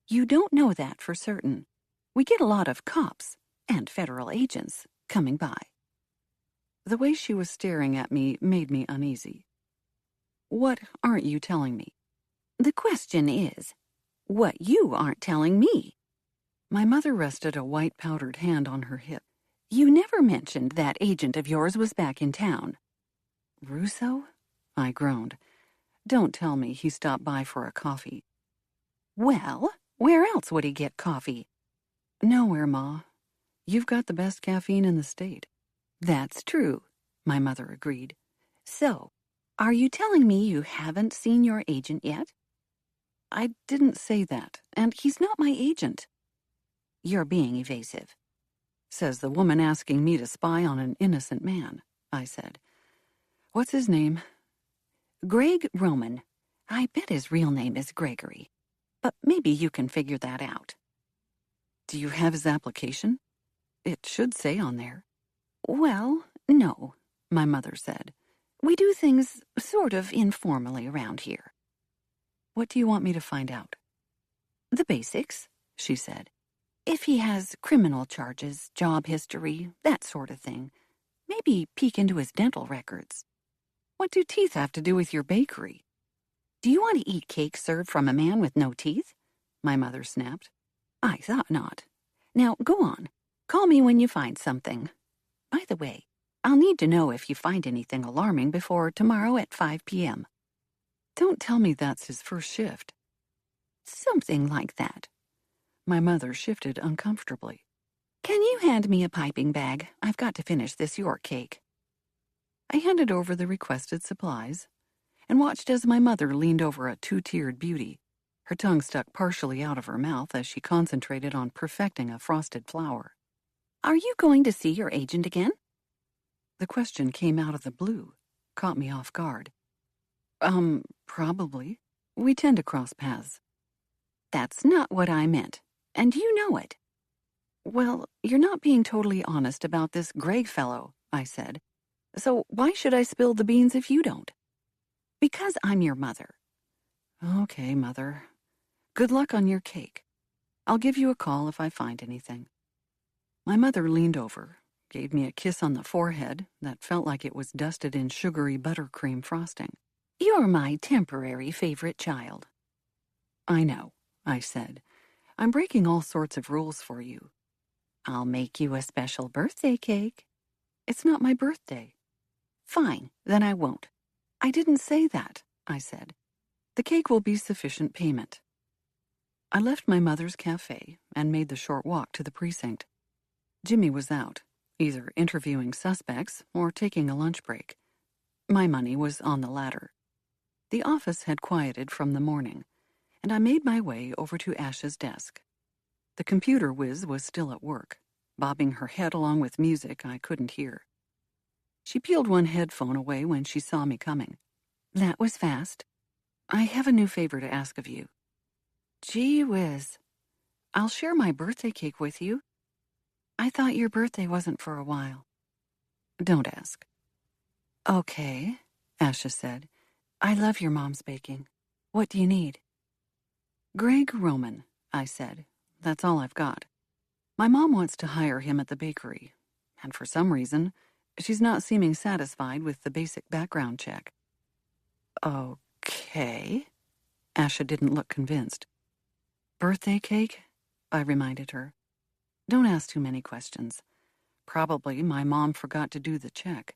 You don't know that for certain. We get a lot of cops and federal agents coming by. The way she was staring at me made me uneasy. What aren't you telling me? The question is, what you aren't telling me. My mother rested a white powdered hand on her hip. You never mentioned that agent of yours was back in town. Russo? I groaned. Don't tell me he stopped by for a coffee. Well, where else would he get coffee? Nowhere, Ma. You've got the best caffeine in the state. That's true, my mother agreed. So, are you telling me you haven't seen your agent yet? I didn't say that, and he's not my agent. You're being evasive. Says the woman asking me to spy on an innocent man, I said. What's his name? Greg Roman. I bet his real name is Gregory. But maybe you can figure that out. Do you have his application? It should say on there. Well, no, my mother said. We do things sort of informally around here. What do you want me to find out? The basics, she said. If he has criminal charges, job history, that sort of thing. Maybe peek into his dental records. What do teeth have to do with your bakery? Do you want to eat cake served from a man with no teeth? My mother snapped. I thought not. Now, go on. Call me when you find something. By the way, I'll need to know if you find anything alarming before tomorrow at 5 p.m. Don't tell me that's his first shift. Something like that. My mother shifted uncomfortably. Can you hand me a piping bag? I've got to finish this York cake. I handed over the requested supplies and watched as my mother leaned over a two-tiered beauty, her tongue stuck partially out of her mouth as she concentrated on perfecting a frosted flower. Are you going to see your agent again? The question came out of the blue, caught me off guard. Probably. We tend to cross paths. That's not what I meant, and you know it. Well, you're not being totally honest about this Greg fellow, I said. So why should I spill the beans if you don't? Because I'm your mother. Okay, Mother. Good luck on your cake. I'll give you a call if I find anything. My mother leaned over, gave me a kiss on the forehead that felt like it was dusted in sugary buttercream frosting. You're my temporary favorite child. I know, I said. I'm breaking all sorts of rules for you. I'll make you a special birthday cake. It's not my birthday. Fine, then I won't. I didn't say that, I said. The cake will be sufficient payment. I left my mother's cafe and made the short walk to the precinct. Jimmy was out, either interviewing suspects or taking a lunch break. My money was on the latter. The office had quieted from the morning, and I made my way over to Ash's desk. The computer whiz was still at work, bobbing her head along with music I couldn't hear. She peeled one headphone away when she saw me coming. That was fast. I have a new favor to ask of you. Gee whiz. I'll share my birthday cake with you. I thought your birthday wasn't for a while. Don't ask. Okay, Asha said. I love your mom's baking. What do you need? Greg Roman, I said. That's all I've got. My mom wants to hire him at the bakery, and for some reason, she's not seeming satisfied with the basic background check. Okay. Asha didn't look convinced. Birthday cake? I reminded her. Don't ask too many questions. Probably my mom forgot to do the check,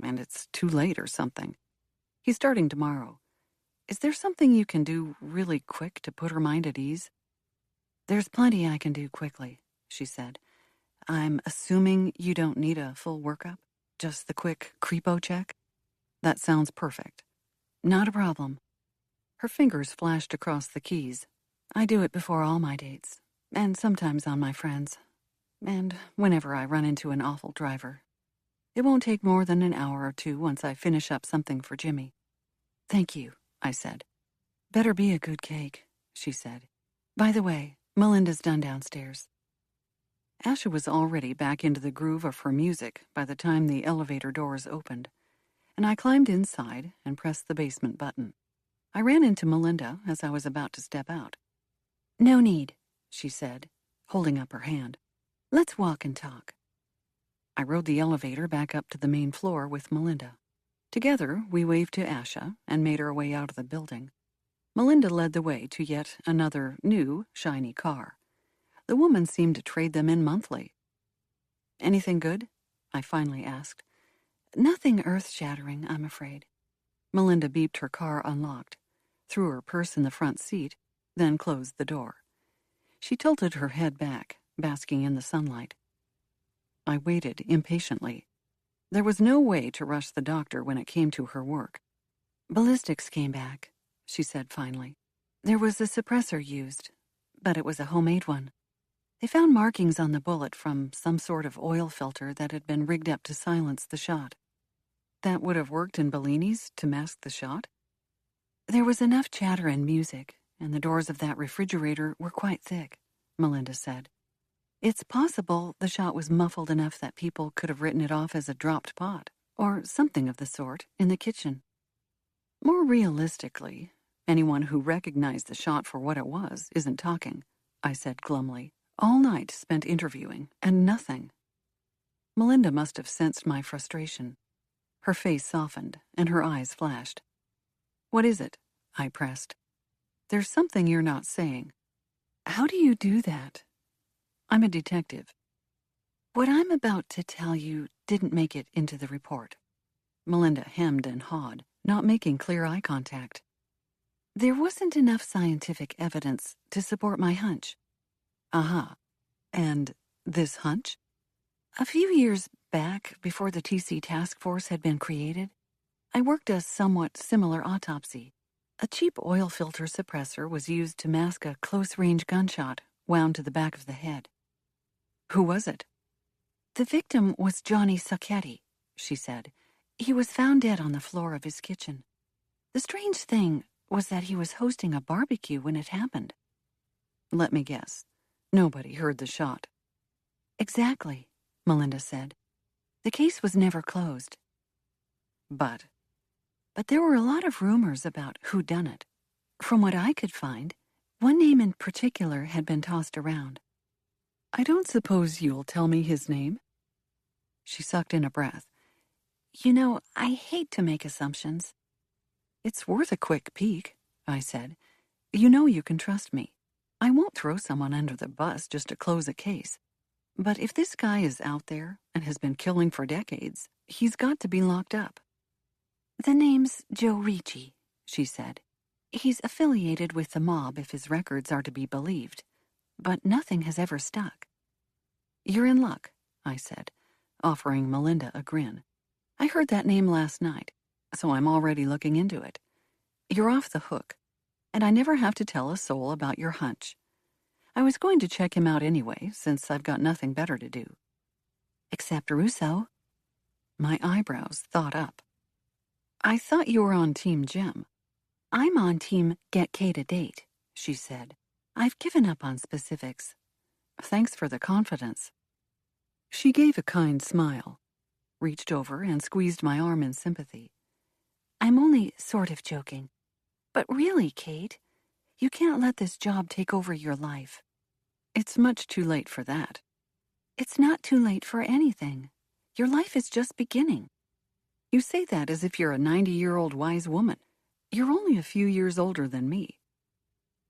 and it's too late or something. He's starting tomorrow. Is there something you can do really quick to put her mind at ease? There's plenty I can do quickly, she said. I'm assuming you don't need a full workup? Just the quick creepo check? That sounds perfect. Not a problem. Her fingers flashed across the keys. I do it before all my dates, and sometimes on my friends, and whenever I run into an awful driver. It won't take more than an hour or two once I finish up something for Jimmy. Thank you, I said. Better be a good cake, she said. By the way, Melinda's done downstairs. Asha was already back into the groove of her music by the time the elevator doors opened, and I climbed inside and pressed the basement button. I ran into Melinda as I was about to step out. No need, she said, holding up her hand. Let's walk and talk. I rode the elevator back up to the main floor with Melinda. Together, we waved to Asha and made our way out of the building. Melinda led the way to yet another new, shiny car. The woman seemed to trade them in monthly. Anything good? I finally asked. Nothing earth-shattering, I'm afraid. Melinda beeped her car unlocked, threw her purse in the front seat, then closed the door. She tilted her head back, basking in the sunlight. I waited impatiently. There was no way to rush the doctor when it came to her work. Ballistics came back, she said finally. There was a suppressor used, but it was a homemade one. They found markings on the bullet from some sort of oil filter that had been rigged up to silence the shot. That would have worked in Bellini's to mask the shot? There was enough chatter and music, and the doors of that refrigerator were quite thick, Melinda said. It's possible the shot was muffled enough that people could have written it off as a dropped pot, or something of the sort, in the kitchen. More realistically, anyone who recognized the shot for what it was isn't talking, I said glumly. All night spent interviewing, and nothing. Melinda must have sensed my frustration. Her face softened, and her eyes flashed. What is it? I pressed. There's something you're not saying. How do you do that? I'm a detective. What I'm about to tell you didn't make it into the report. Melinda hemmed and hawed, not making clear eye contact. There wasn't enough scientific evidence to support my hunch. Aha. And this hunch? A few years back, before the TC task force had been created, I worked a somewhat similar autopsy. A cheap oil filter suppressor was used to mask a close-range gunshot wound to the back of the head. Who was it? The victim was Johnny Sacchetti, she said. He was found dead on the floor of his kitchen. The strange thing was that he was hosting a barbecue when it happened. Let me guess. Nobody heard the shot. Exactly, Melinda said. The case was never closed. But there were a lot of rumors about who done it. From what I could find, one name in particular had been tossed around. I don't suppose you'll tell me his name? She sucked in a breath. You know, I hate to make assumptions. It's worth a quick peek, I said. You know you can trust me. I won't throw someone under the bus just to close a case. But if this guy is out there and has been killing for decades, he's got to be locked up. The name's Joe Ricci, she said. He's affiliated with the mob if his records are to be believed, but nothing has ever stuck. You're in luck, I said, offering Melinda a grin. I heard that name last night, so I'm already looking into it. You're off the hook, and I never have to tell a soul about your hunch. I was going to check him out anyway, since I've got nothing better to do. Except Russo. My eyebrows thought up. I thought you were on Team Jim. I'm on Team Get Kate a Date, she said. I've given up on specifics. Thanks for the confidence. She gave a kind smile, reached over and squeezed my arm in sympathy. I'm only sort of joking. But really, Kate, you can't let this job take over your life. It's much too late for that. It's not too late for anything. Your life is just beginning. You say that as if you're a 90-year-old wise woman. You're only a few years older than me.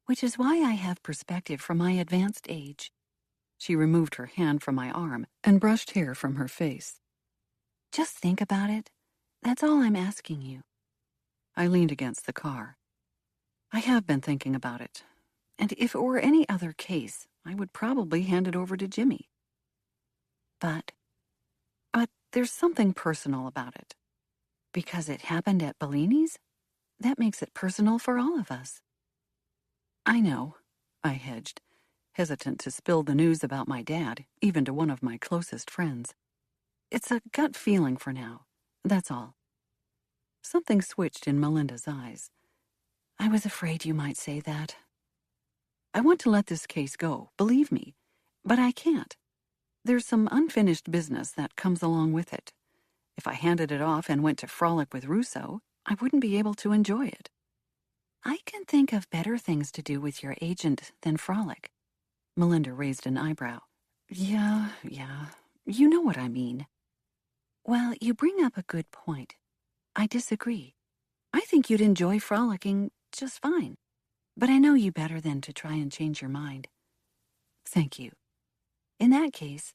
Which is why I have perspective from my advanced age. She removed her hand from my arm and brushed hair from her face. Just think about it. That's all I'm asking you. I leaned against the car. I have been thinking about it, and if it were any other case, I would probably hand it over to Jimmy. But there's something personal about it. Because it happened at Bellini's, that makes it personal for all of us. I know, I hedged, hesitant to spill the news about my dad, even to one of my closest friends. It's a gut feeling for now, that's all. Something switched in Melinda's eyes. I was afraid you might say that. I want to let this case go, believe me, but I can't. There's some unfinished business that comes along with it. If I handed it off and went to frolic with Russo, I wouldn't be able to enjoy it. I can think of better things to do with your agent than frolic. Melinda raised an eyebrow. Yeah, you know what I mean. Well, you bring up a good point. I disagree. I think you'd enjoy frolicking just fine. But I know you better than to try and change your mind. Thank you. In that case,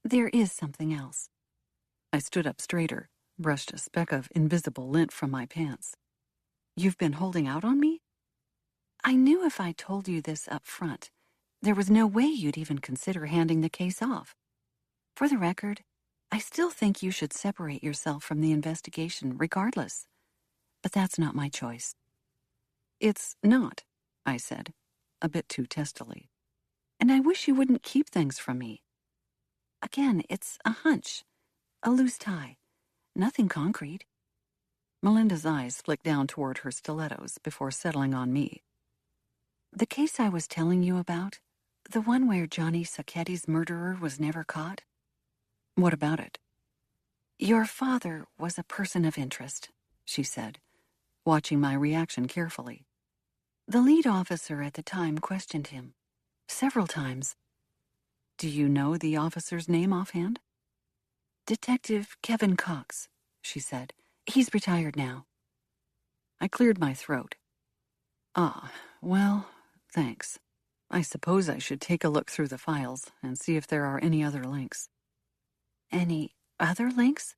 there is something else. I stood up straighter, brushed a speck of invisible lint from my pants. You've been holding out on me? I knew if I told you this up front, there was no way you'd even consider handing the case off. For the record, I still think you should separate yourself from the investigation regardless. But that's not my choice. It's not, I said, a bit too testily. And I wish you wouldn't keep things from me. Again, it's a hunch, a loose tie, nothing concrete. Melinda's eyes flicked down toward her stilettos before settling on me. The case I was telling you about, the one where Johnny Sacchetti's murderer was never caught? What about it? Your father was a person of interest, she said, watching my reaction carefully. The lead officer at the time questioned him, several times. Do you know the officer's name offhand? Detective Kevin Cox, she said. He's retired now. I cleared my throat. Ah, well, thanks. I suppose I should take a look through the files and see if there are any other links. Any other links?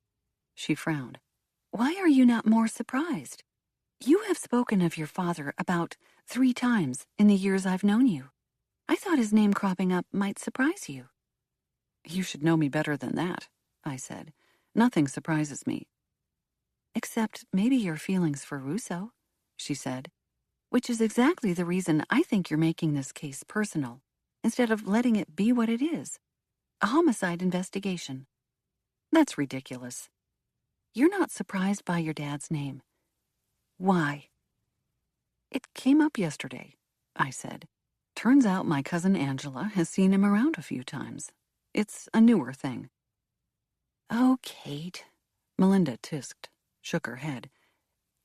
She frowned. Why are you not more surprised? You have spoken of your father about 3 times in the years I've known you. I thought his name cropping up might surprise you. You should know me better than that, I said. Nothing surprises me. Except maybe your feelings for Russo, she said, which is exactly the reason I think you're making this case personal, instead of letting it be what it is, a homicide investigation. That's ridiculous. You're not surprised by your dad's name. Why? It came up yesterday, I said. Turns out my cousin Angela has seen him around a few times. It's a newer thing. Oh, Kate, Melinda tisked, shook her head.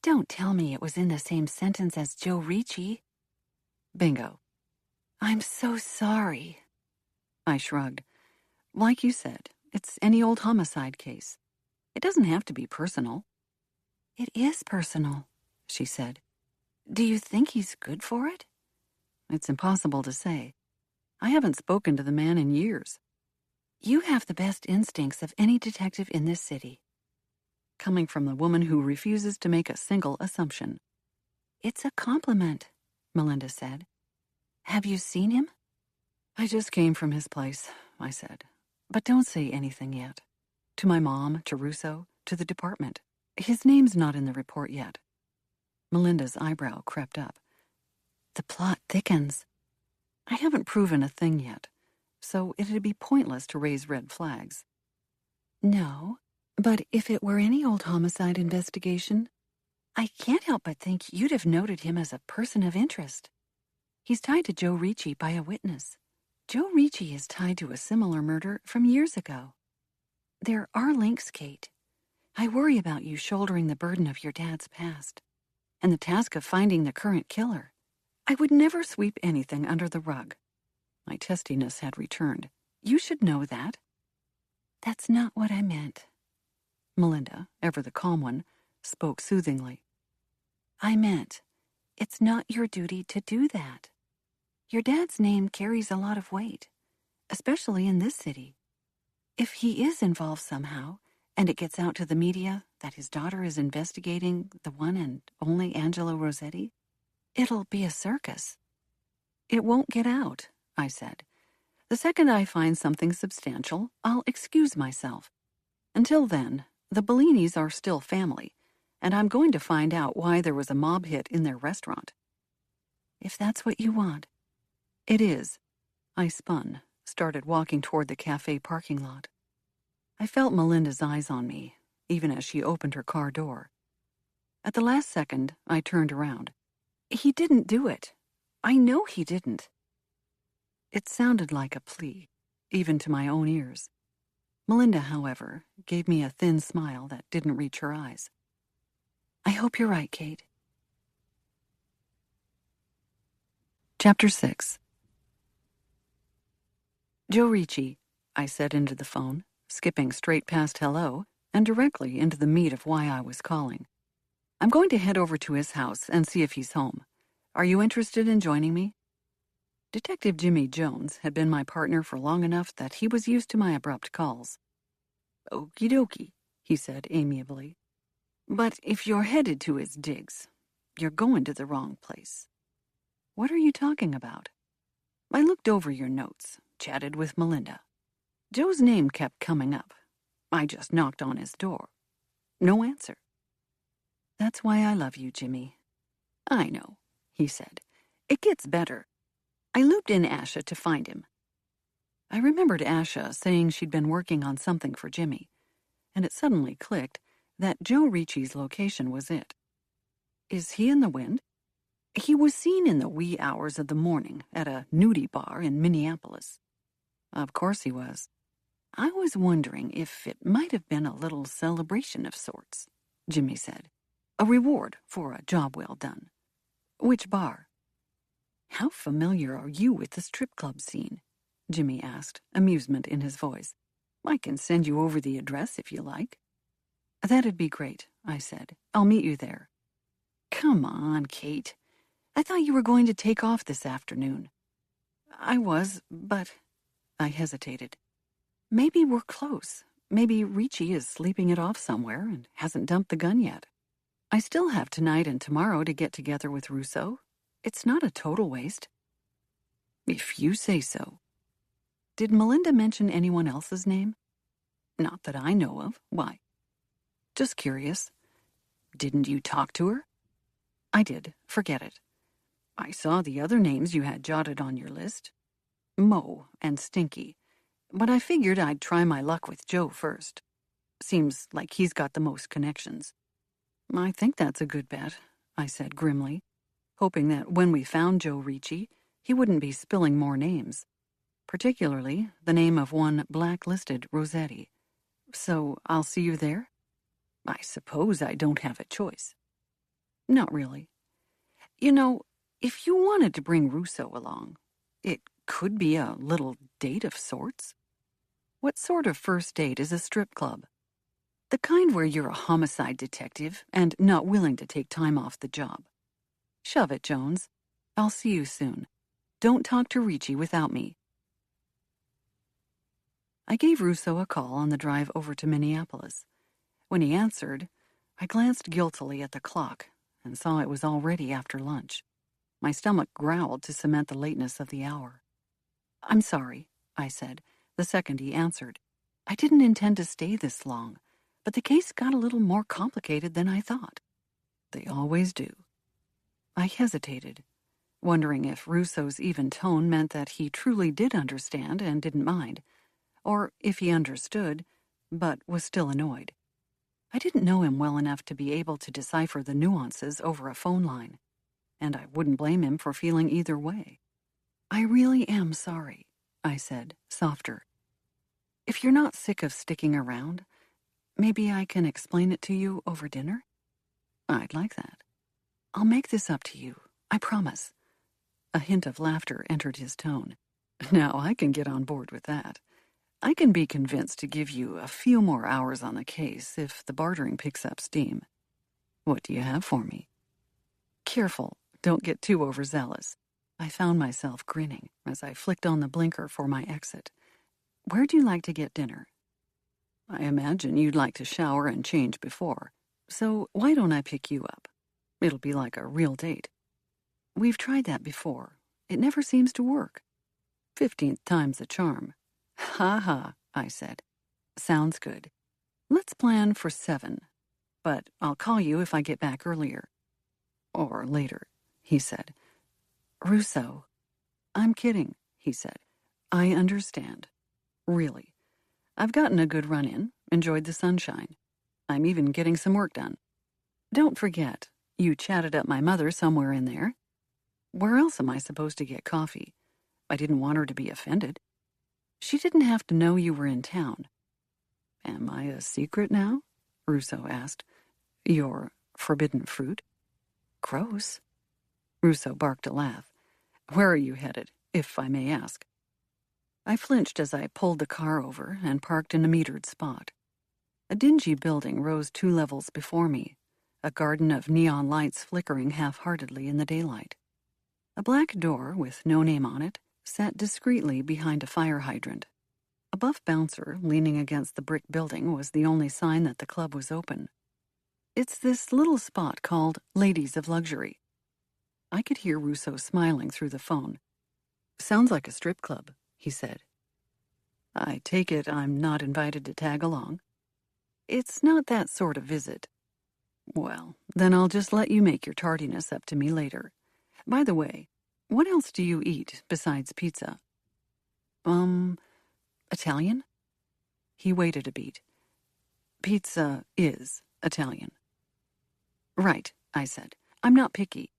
Don't tell me it was in the same sentence as Joe Ricci. Bingo. I'm so sorry. I shrugged. Like you said, it's any old homicide case. It doesn't have to be personal. It is personal, she said. Do you think he's good for it? It's impossible to say. I haven't spoken to the man in years. You have the best instincts of any detective in this city. Coming from the woman who refuses to make a single assumption. It's a compliment, Melinda said. Have you seen him? I just came from his place, I said. But don't say anything yet. To my mom, to Russo, to the department. His name's not in the report yet. Melinda's eyebrow crept up. The plot thickens. I haven't proven a thing yet, so it'd be pointless to raise red flags. No, but if it were any old homicide investigation, I can't help but think you'd have noted him as a person of interest. He's tied to Joe Ricci by a witness. Joe Ricci is tied to a similar murder from years ago. There are links, Kate. I worry about you shouldering the burden of your dad's past, and the task of finding the current killer. I would never sweep anything under the rug. My testiness had returned. You should know that. That's not what I meant. Melinda, ever the calm one, spoke soothingly. I meant, it's not your duty to do that. Your dad's name carries a lot of weight, especially in this city. If he is involved somehow, and it gets out to the media that his daughter is investigating the one and only Angela Rosetti, It'll be a circus. It won't get out, I said. The second I find something substantial, I'll excuse myself. Until then, the Bellinis are still family, and I'm going to find out why there was a mob hit in their restaurant. If that's what you want. It is. I spun, started walking toward the cafe parking lot. I felt Melinda's eyes on me, even as she opened her car door. At the last second, I turned around. He didn't do it. I know he didn't. It sounded like a plea, even to my own ears. Melinda, however, gave me a thin smile that didn't reach her eyes. I hope you're right, Kate. Chapter 6. Joe Ricci, I said into the phone, skipping straight past hello and directly into the meat of why I was calling. I'm going to head over to his house and see if he's home. Are you interested in joining me? Detective Jimmy Jones had been my partner for long enough that he was used to my abrupt calls. Okie dokie, he said amiably. But if you're headed to his digs, you're going to the wrong place. What are you talking about? I looked over your notes, chatted with Melinda. Joe's name kept coming up. I just knocked on his door. No answer. That's why I love you, Jimmy. I know, he said. It gets better. I looped in Asha to find him. I remembered Asha saying she'd been working on something for Jimmy, and it suddenly clicked that Joe Ricci's location was it. Is he in the wind? He was seen in the wee hours of the morning at a nudie bar in Minneapolis. Of course he was. I was wondering if it might have been a little celebration of sorts, Jimmy said. A reward for a job well done. Which bar? How familiar are you with the strip club scene? Jimmy asked, amusement in his voice. I can send you over the address if you like. That'd be great, I said. I'll meet you there. Come on, Kate. I thought you were going to take off this afternoon. I was, but I hesitated. Maybe we're close. Maybe Ricci is sleeping it off somewhere and hasn't dumped the gun yet. I still have tonight and tomorrow to get together with Russo. It's not a total waste. If you say so. Did Melinda mention anyone else's name? Not that I know of. Why? Just curious. Didn't you talk to her? I did. Forget it. I saw the other names you had jotted on your list. Mo and Stinky. But I figured I'd try my luck with Joe first. Seems like he's got the most connections. I think that's a good bet, I said grimly, hoping that when we found Joe Ricci, he wouldn't be spilling more names, particularly the name of one blacklisted Rosetti. So I'll see you there? I suppose I don't have a choice. Not really. You know, if you wanted to bring Russo along, it could be a little date of sorts. What sort of first date is a strip club? The kind where you're a homicide detective and not willing to take time off the job. Shove it, Jones. I'll see you soon. Don't talk to Ricci without me. I gave Russo a call on the drive over to Minneapolis. When he answered, I glanced guiltily at the clock and saw it was already after lunch. My stomach growled to cement the lateness of the hour. I'm sorry, I said, the second he answered. I didn't intend to stay this long, but the case got a little more complicated than I thought. They always do. I hesitated, wondering if Russo's even tone meant that he truly did understand and didn't mind, or if he understood, but was still annoyed. I didn't know him well enough to be able to decipher the nuances over a phone line, and I wouldn't blame him for feeling either way. I really am sorry, I said, softer. If you're not sick of sticking around, maybe I can explain it to you over dinner? I'd like that. I'll make this up to you, I promise. A hint of laughter entered his tone. Now I can get on board with that. I can be convinced to give you a few more hours on the case if the bartering picks up steam. What do you have for me? Careful, don't get too overzealous. I found myself grinning as I flicked on the blinker for my exit. Where'd you like to get dinner? I imagine you'd like to shower and change before, so why don't I pick you up? It'll be like a real date. We've tried that before. It never seems to work. 15th time's the charm. Ha ha, I said. Sounds good. Let's plan for 7. But I'll call you if I get back earlier. Or later, he said. Russo. I'm kidding, he said. I understand. Really. I've gotten a good run in, enjoyed the sunshine. I'm even getting some work done. Don't forget, you chatted up my mother somewhere in there. Where else am I supposed to get coffee? I didn't want her to be offended. She didn't have to know you were in town. Am I a secret now? Russo asked. Your forbidden fruit? Gross. Russo barked a laugh. Where are you headed, if I may ask? I flinched as I pulled the car over and parked in a metered spot. A dingy building rose 2 levels before me, a garden of neon lights flickering half-heartedly in the daylight. A black door with no name on it sat discreetly behind a fire hydrant. A buff bouncer leaning against the brick building was the only sign that the club was open. It's this little spot called Ladies of Luxury. I could hear Russo smiling through the phone. Sounds like a strip club, he said. I take it I'm not invited to tag along. It's not that sort of visit. Well, then I'll just let you make your tardiness up to me later. By the way, what else do you eat besides pizza? Italian? He waited a beat. Pizza is Italian. Right, I said. I'm not picky.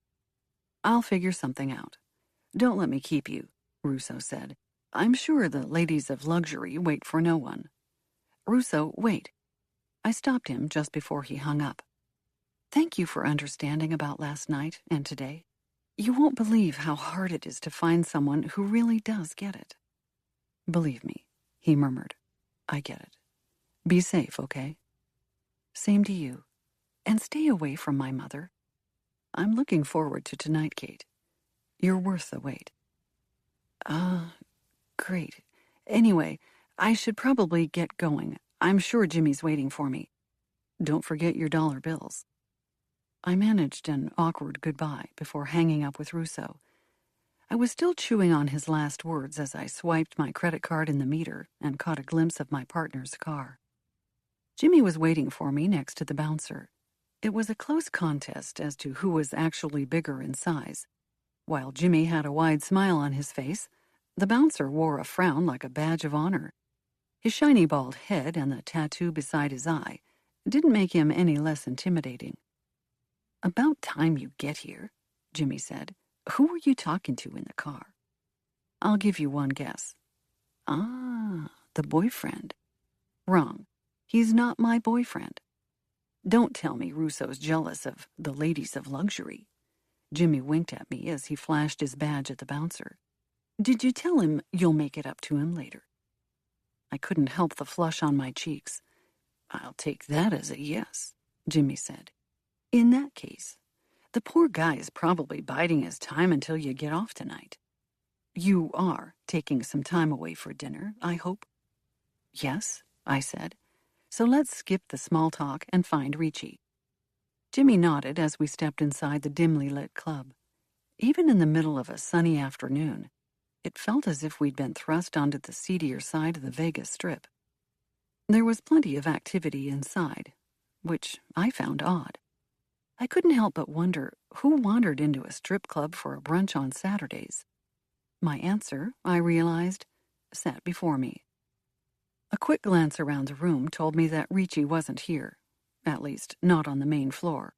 I'll figure something out. Don't let me keep you, Russo said. I'm sure the ladies of luxury wait for no one. Russo, wait. I stopped him just before he hung up. Thank you for understanding about last night and today. You won't believe how hard it is to find someone who really does get it. Believe me, he murmured. I get it. Be safe, okay? Same to you. And stay away from my mother. I'm looking forward to tonight, Kate. You're worth the wait. Great. Anyway, I should probably get going. I'm sure Jimmy's waiting for me. Don't forget your dollar bills. I managed an awkward goodbye before hanging up with Russo. I was still chewing on his last words as I swiped my credit card in the meter and caught a glimpse of my partner's car. Jimmy was waiting for me next to the bouncer. It was a close contest as to who was actually bigger in size. While Jimmy had a wide smile on his face, the bouncer wore a frown like a badge of honor. His shiny bald head and the tattoo beside his eye didn't make him any less intimidating. About time you get here, Jimmy said. Who were you talking to in the car? I'll give you one guess. Ah, the boyfriend. Wrong. He's not my boyfriend. Don't tell me Russo's jealous of the ladies of luxury. Jimmy winked at me as he flashed his badge at the bouncer. Did you tell him you'll make it up to him later? I couldn't help the flush on my cheeks. I'll take that as a yes, Jimmy said. In that case, the poor guy is probably biding his time until you get off tonight. You are taking some time away for dinner, I hope? Yes, I said. So let's skip the small talk and find Ricci. Jimmy nodded as we stepped inside the dimly lit club. Even in the middle of a sunny afternoon, it felt as if we'd been thrust onto the seedier side of the Vegas Strip. There was plenty of activity inside, which I found odd. I couldn't help but wonder who wandered into a strip club for a brunch on Saturdays. My answer, I realized, sat before me. A quick glance around the room told me that Ricci wasn't here, at least not on the main floor.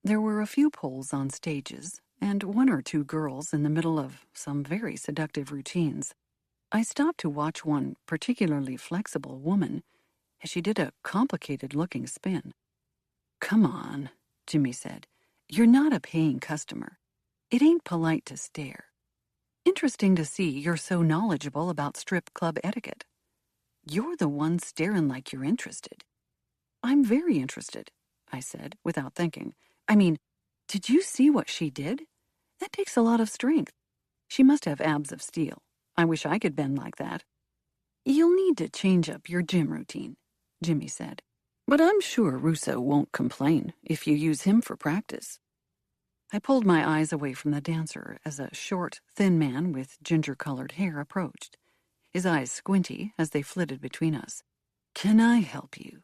There were a few poles on stages, and 1 or 2 girls in the middle of some very seductive routines. I stopped to watch one particularly flexible woman as she did a complicated-looking spin. Come on, Jimmy said. You're not a paying customer. It ain't polite to stare. Interesting to see you're so knowledgeable about strip club etiquette. You're the one staring like you're interested. I'm very interested, I said, without thinking. I mean, did you see what she did? That takes a lot of strength. She must have abs of steel. I wish I could bend like that. You'll need to change up your gym routine, Jimmy said. But I'm sure Russo won't complain if you use him for practice. I pulled my eyes away from the dancer as a short, thin man with ginger-colored hair approached, his eyes squinty as they flitted between us. "Can I help you?"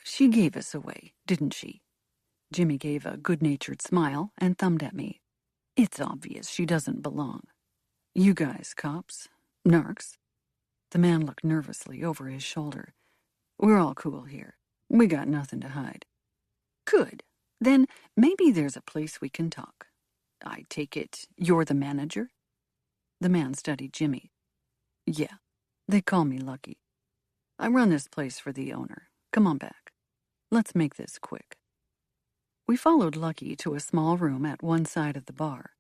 "She gave us away, didn't she?" Jimmy gave a good-natured smile and thumbed at me. "It's obvious she doesn't belong. You guys cops? Narcs?" The man looked nervously over his shoulder. "We're all cool here. We got nothing to hide." "Good. Then maybe there's a place we can talk. I take it you're the manager?" The man studied Jimmy. "Yeah. They call me Lucky. I run this place for the owner. Come on back. Let's make this quick." We followed Lucky to a small room at one side of the bar.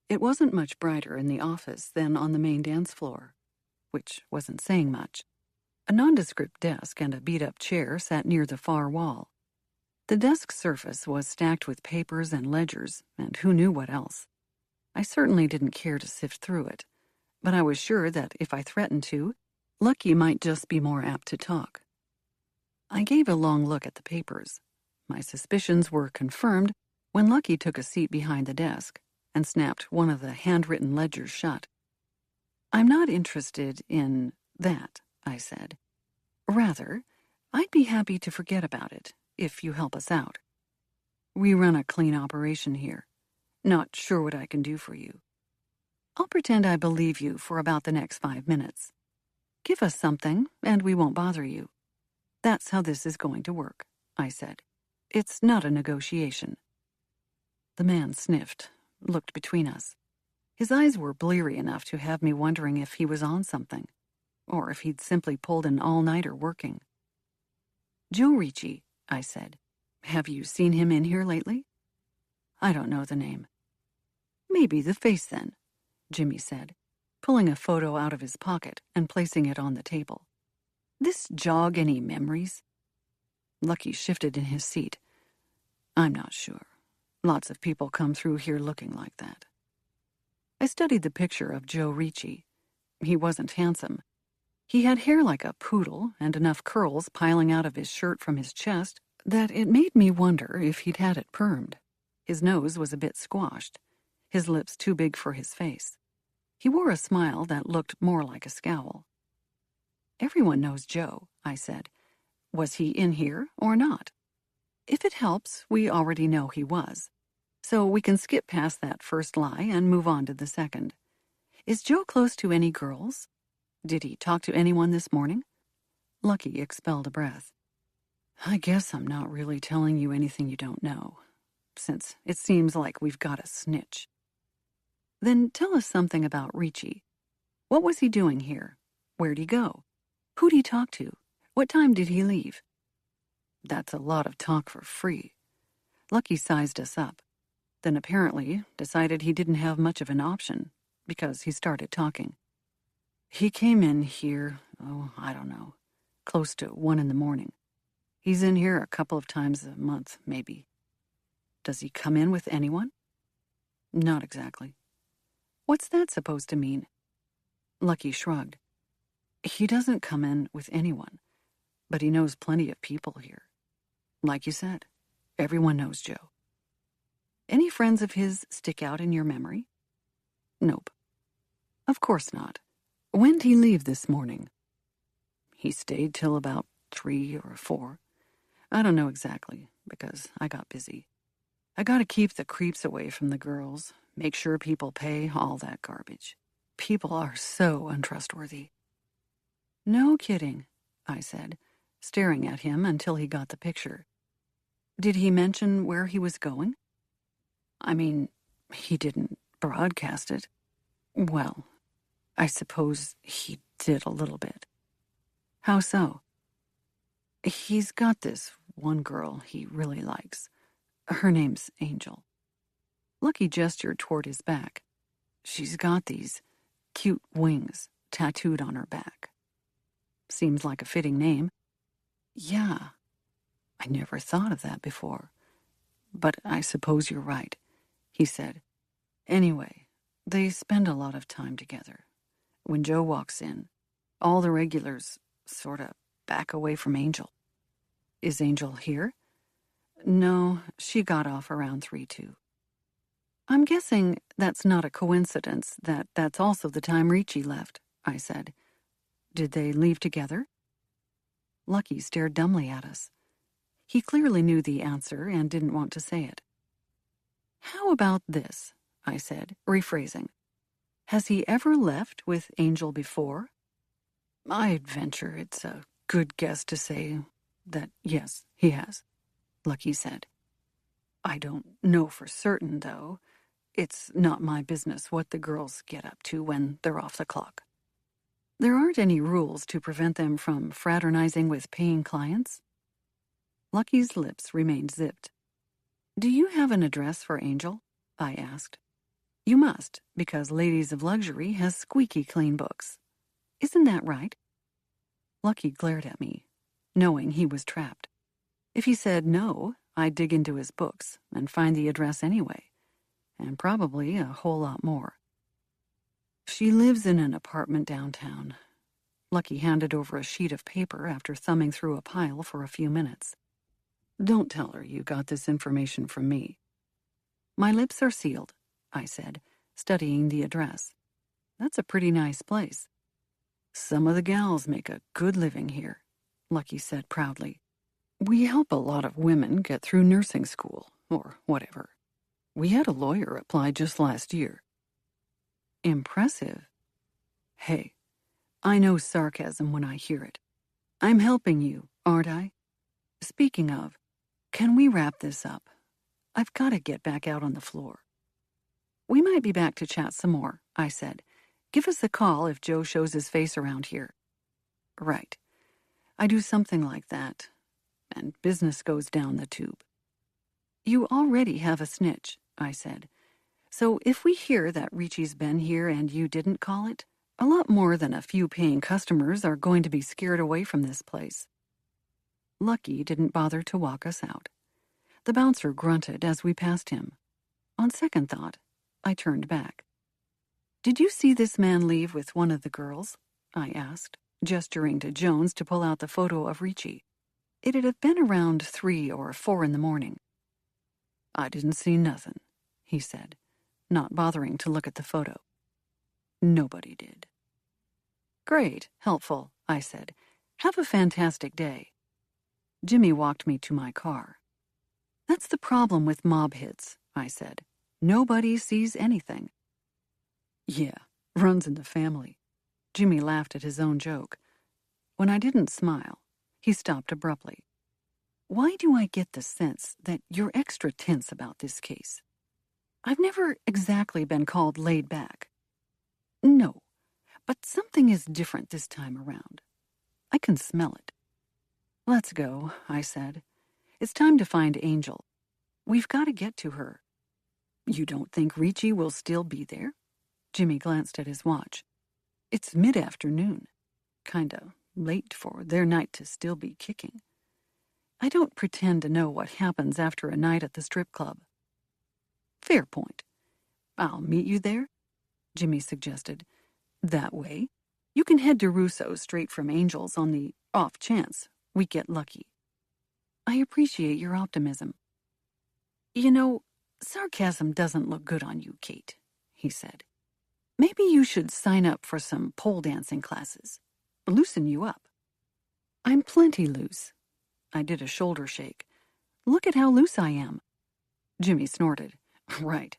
It wasn't much brighter in the office than on the main dance floor, which wasn't saying much. A nondescript desk and a beat-up chair sat near the far wall. The desk's surface was stacked with papers and ledgers, and who knew what else. I certainly didn't care to sift through it, but I was sure that if I threatened to, Lucky might just be more apt to talk. I gave a long look at the papers. My suspicions were confirmed when Lucky took a seat behind the desk and snapped one of the handwritten ledgers shut. "I'm not interested in that," I said. "Rather, I'd be happy to forget about it if you help us out. We run a clean operation here. Not sure what I can do for you. I'll pretend I believe you for about the next 5 minutes. Give us something, and we won't bother you. That's how this is going to work," I said. "It's not a negotiation." The man sniffed, looked between us. His eyes were bleary enough to have me wondering if he was on something, or if he'd simply pulled an all-nighter working. "Joe Ricci," I said. "Have you seen him in here lately?" "I don't know the name." "Maybe the face, then," Jimmy said, pulling a photo out of his pocket and placing it on the table. "This jog any memories?" Lucky shifted in his seat. "I'm not sure. Lots of people come through here looking like that." I studied the picture of Joe Ricci. He wasn't handsome. He had hair like a poodle and enough curls piling out of his shirt from his chest that it made me wonder if he'd had it permed. His nose was a bit squashed, his lips too big for his face. He wore a smile that looked more like a scowl. "Everyone knows Joe," I said. "Was he in here or not? If it helps, we already know he was. So we can skip past that first lie and move on to the second. Is Joe close to any girls? Did he talk to anyone this morning?" Lucky expelled a breath. "I guess I'm not really telling you anything you don't know, since it seems like we've got a snitch." "Then tell us something about Ricci. What was he doing here? Where'd he go? Who'd he talk to? What time did he leave?" "That's a lot of talk for free." Lucky sized us up, then apparently decided he didn't have much of an option, because he started talking. "He came in here, I don't know, close to 1 in the morning. He's in here a couple of times a month, maybe." "Does he come in with anyone?" "Not exactly." "What's that supposed to mean?" Lucky shrugged. "He doesn't come in with anyone, but he knows plenty of people here. Like you said, everyone knows Joe." "Any friends of his stick out in your memory?" "Nope." "Of course not. When'd he leave this morning?" "He stayed till about 3 or 4. I don't know exactly, because I got busy. I gotta keep the creeps away from the girls, make sure people pay, all that garbage. People are so untrustworthy." "No kidding," I said, staring at him until he got the picture. "Did he mention where he was going?" "I mean, he didn't broadcast it. Well, I suppose he did a little bit." "How so?" "He's got this one girl he really likes. Her name's Angel." Lucky gestured toward his back. "She's got these cute wings tattooed on her back." "Seems like a fitting name." "Yeah, I never thought of that before. But I suppose you're right," he said. "Anyway, they spend a lot of time together. When Joe walks in, all the regulars sort of back away from Angel." "Is Angel here?" "No, she got off around 3 too." I'm guessing that's not a coincidence that that's also the time Ricci left, I said. Did they leave together? Lucky stared dumbly at us. He clearly knew the answer and didn't want to say it. How about this? I said, rephrasing. Has he ever left with Angel before? I'd venture it's a good guess to say that yes, he has, Lucky said. I don't know for certain, though. It's not my business what the girls get up to when they're off the clock. There aren't any rules to prevent them from fraternizing with paying clients? Lucky's lips remained zipped. Do you have an address for Angel? I asked. You must, because Ladies of Luxury has squeaky clean books. Isn't that right? Lucky glared at me, knowing he was trapped. If he said no, I'd dig into his books and find the address anyway, and probably a whole lot more. She lives in an apartment downtown. Lucky handed over a sheet of paper after thumbing through a pile for a few minutes. Don't tell her you got this information from me. My lips are sealed, I said, studying the address. That's a pretty nice place. Some of the gals make a good living here, Lucky said proudly. We help a lot of women get through nursing school, or whatever. We had a lawyer apply just last year. Impressive. Hey, I know sarcasm when I hear it. I'm helping you, aren't I? Speaking of, can we wrap this up? I've got to get back out on the floor. We might be back to chat some more, I said. Give us a call if Joe shows his face around here. Right. I do something like that, and business goes down the tube. You already have a snitch, I said. So if we hear that Ricci's been here and you didn't call it, a lot more than a few paying customers are going to be scared away from this place. Lucky didn't bother to walk us out. The bouncer grunted as we passed him. On second thought, I turned back. Did you see this man leave with one of the girls? I asked, gesturing to Jones to pull out the photo of Ricci. It'd have been around 3 or 4 in the morning. I didn't see nothing, he said, not bothering to look at the photo. Nobody did. Great, helpful, I said. Have a fantastic day. Jimmy walked me to my car. That's the problem with mob hits, I said. Nobody sees anything. Yeah, runs in the family. Jimmy laughed at his own joke. When I didn't smile, he stopped abruptly. Why do I get the sense that you're extra tense about this case? I've never exactly been called laid back. No, but something is different this time around. I can smell it. Let's go, I said. It's time to find Angel. We've got to get to her. You don't think Ricci will still be there? Jimmy glanced at his watch. It's mid-afternoon. Kinda late for their night to still be kicking. I don't pretend to know what happens after a night at the strip club. Fair point. I'll meet you there, Jimmy suggested. That way, you can head to Russo's straight from Angel's on the off chance we get lucky. I appreciate your optimism. You know, sarcasm doesn't look good on you, Kate, he said. Maybe you should sign up for some pole dancing classes. Loosen you up. I'm plenty loose. I did a shoulder shake. Look at how loose I am. Jimmy snorted. Right.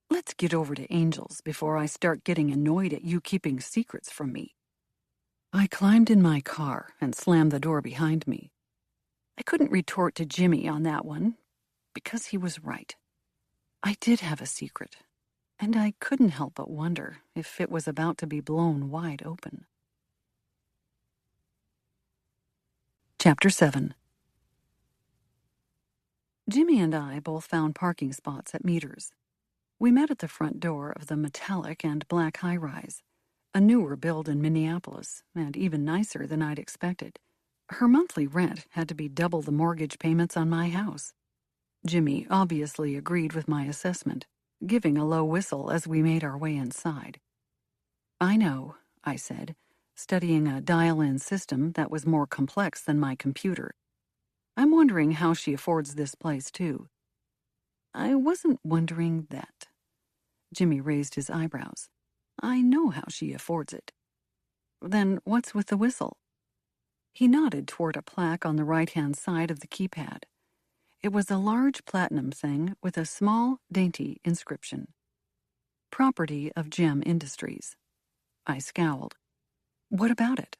Let's get over to Angel's before I start getting annoyed at you keeping secrets from me. I climbed in my car and slammed the door behind me. I couldn't retort to Jimmy on that one, because he was right. I did have a secret, and I couldn't help but wonder if it was about to be blown wide open. Chapter 7. Jimmy and I both found parking spots at meters. We met at the front door of the metallic and black high-rise, a newer build in Minneapolis, and even nicer than I'd expected. Her monthly rent had to be double the mortgage payments on my house. Jimmy obviously agreed with my assessment, giving a low whistle as we made our way inside. I know, I said, studying a dial-in system that was more complex than my computer. I'm wondering how she affords this place, too. I wasn't wondering that, Jimmy raised his eyebrows. I know how she affords it. Then what's with the whistle? He nodded toward a plaque on the right-hand side of the keypad. It was a large platinum thing with a small, dainty inscription. Property of Gem Industries. I scowled. What about it?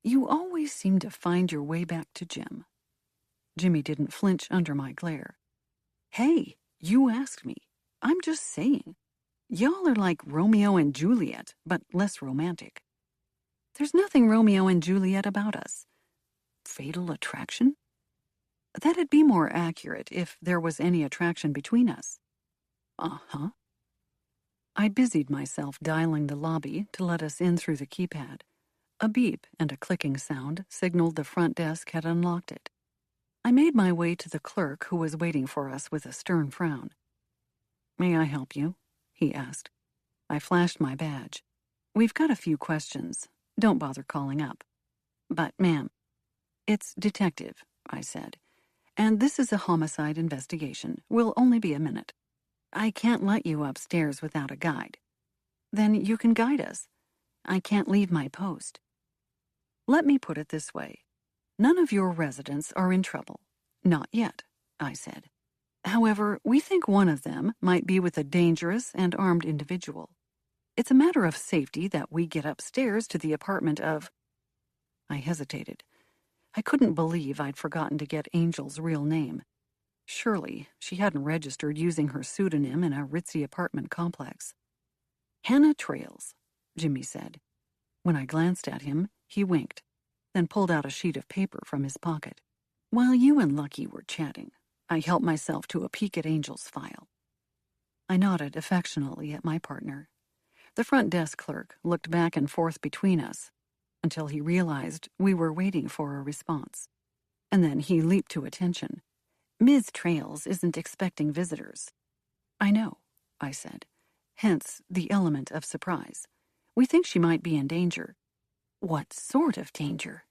You always seem to find your way back to Gem. Jimmy didn't flinch under my glare. Hey, you asked me. I'm just saying. Y'all are like Romeo and Juliet, but less romantic. There's nothing Romeo and Juliet about us. Fatal attraction? That'd be more accurate if there was any attraction between us. Uh-huh. I busied myself dialing the lobby to let us in through the keypad. A beep and a clicking sound signaled the front desk had unlocked it. I made my way to the clerk who was waiting for us with a stern frown. May I help you? He asked. I flashed my badge. We've got a few questions. Don't bother calling up. But, ma'am, it's detective, I said. And this is a homicide investigation. Will only be a minute. I can't let you upstairs without a guide. Then you can guide us. I can't leave my post. Let me put it this way. None of your residents are in trouble. Not yet, I said. However, we think one of them might be with a dangerous and armed individual. It's a matter of safety that we get upstairs to the apartment of... I hesitated. I couldn't believe I'd forgotten to get Angel's real name. Surely she hadn't registered using her pseudonym in a ritzy apartment complex. Hannah Trails, Jimmy said. When I glanced at him, he winked, then pulled out a sheet of paper from his pocket. While you and Lucky were chatting, I helped myself to a peek at Angel's file. I nodded affectionately at my partner. The front desk clerk looked back and forth between us until he realized we were waiting for a response. And then he leaped to attention. Ms. Trails isn't expecting visitors. I know, I said. Hence the element of surprise. We think she might be in danger. What sort of danger?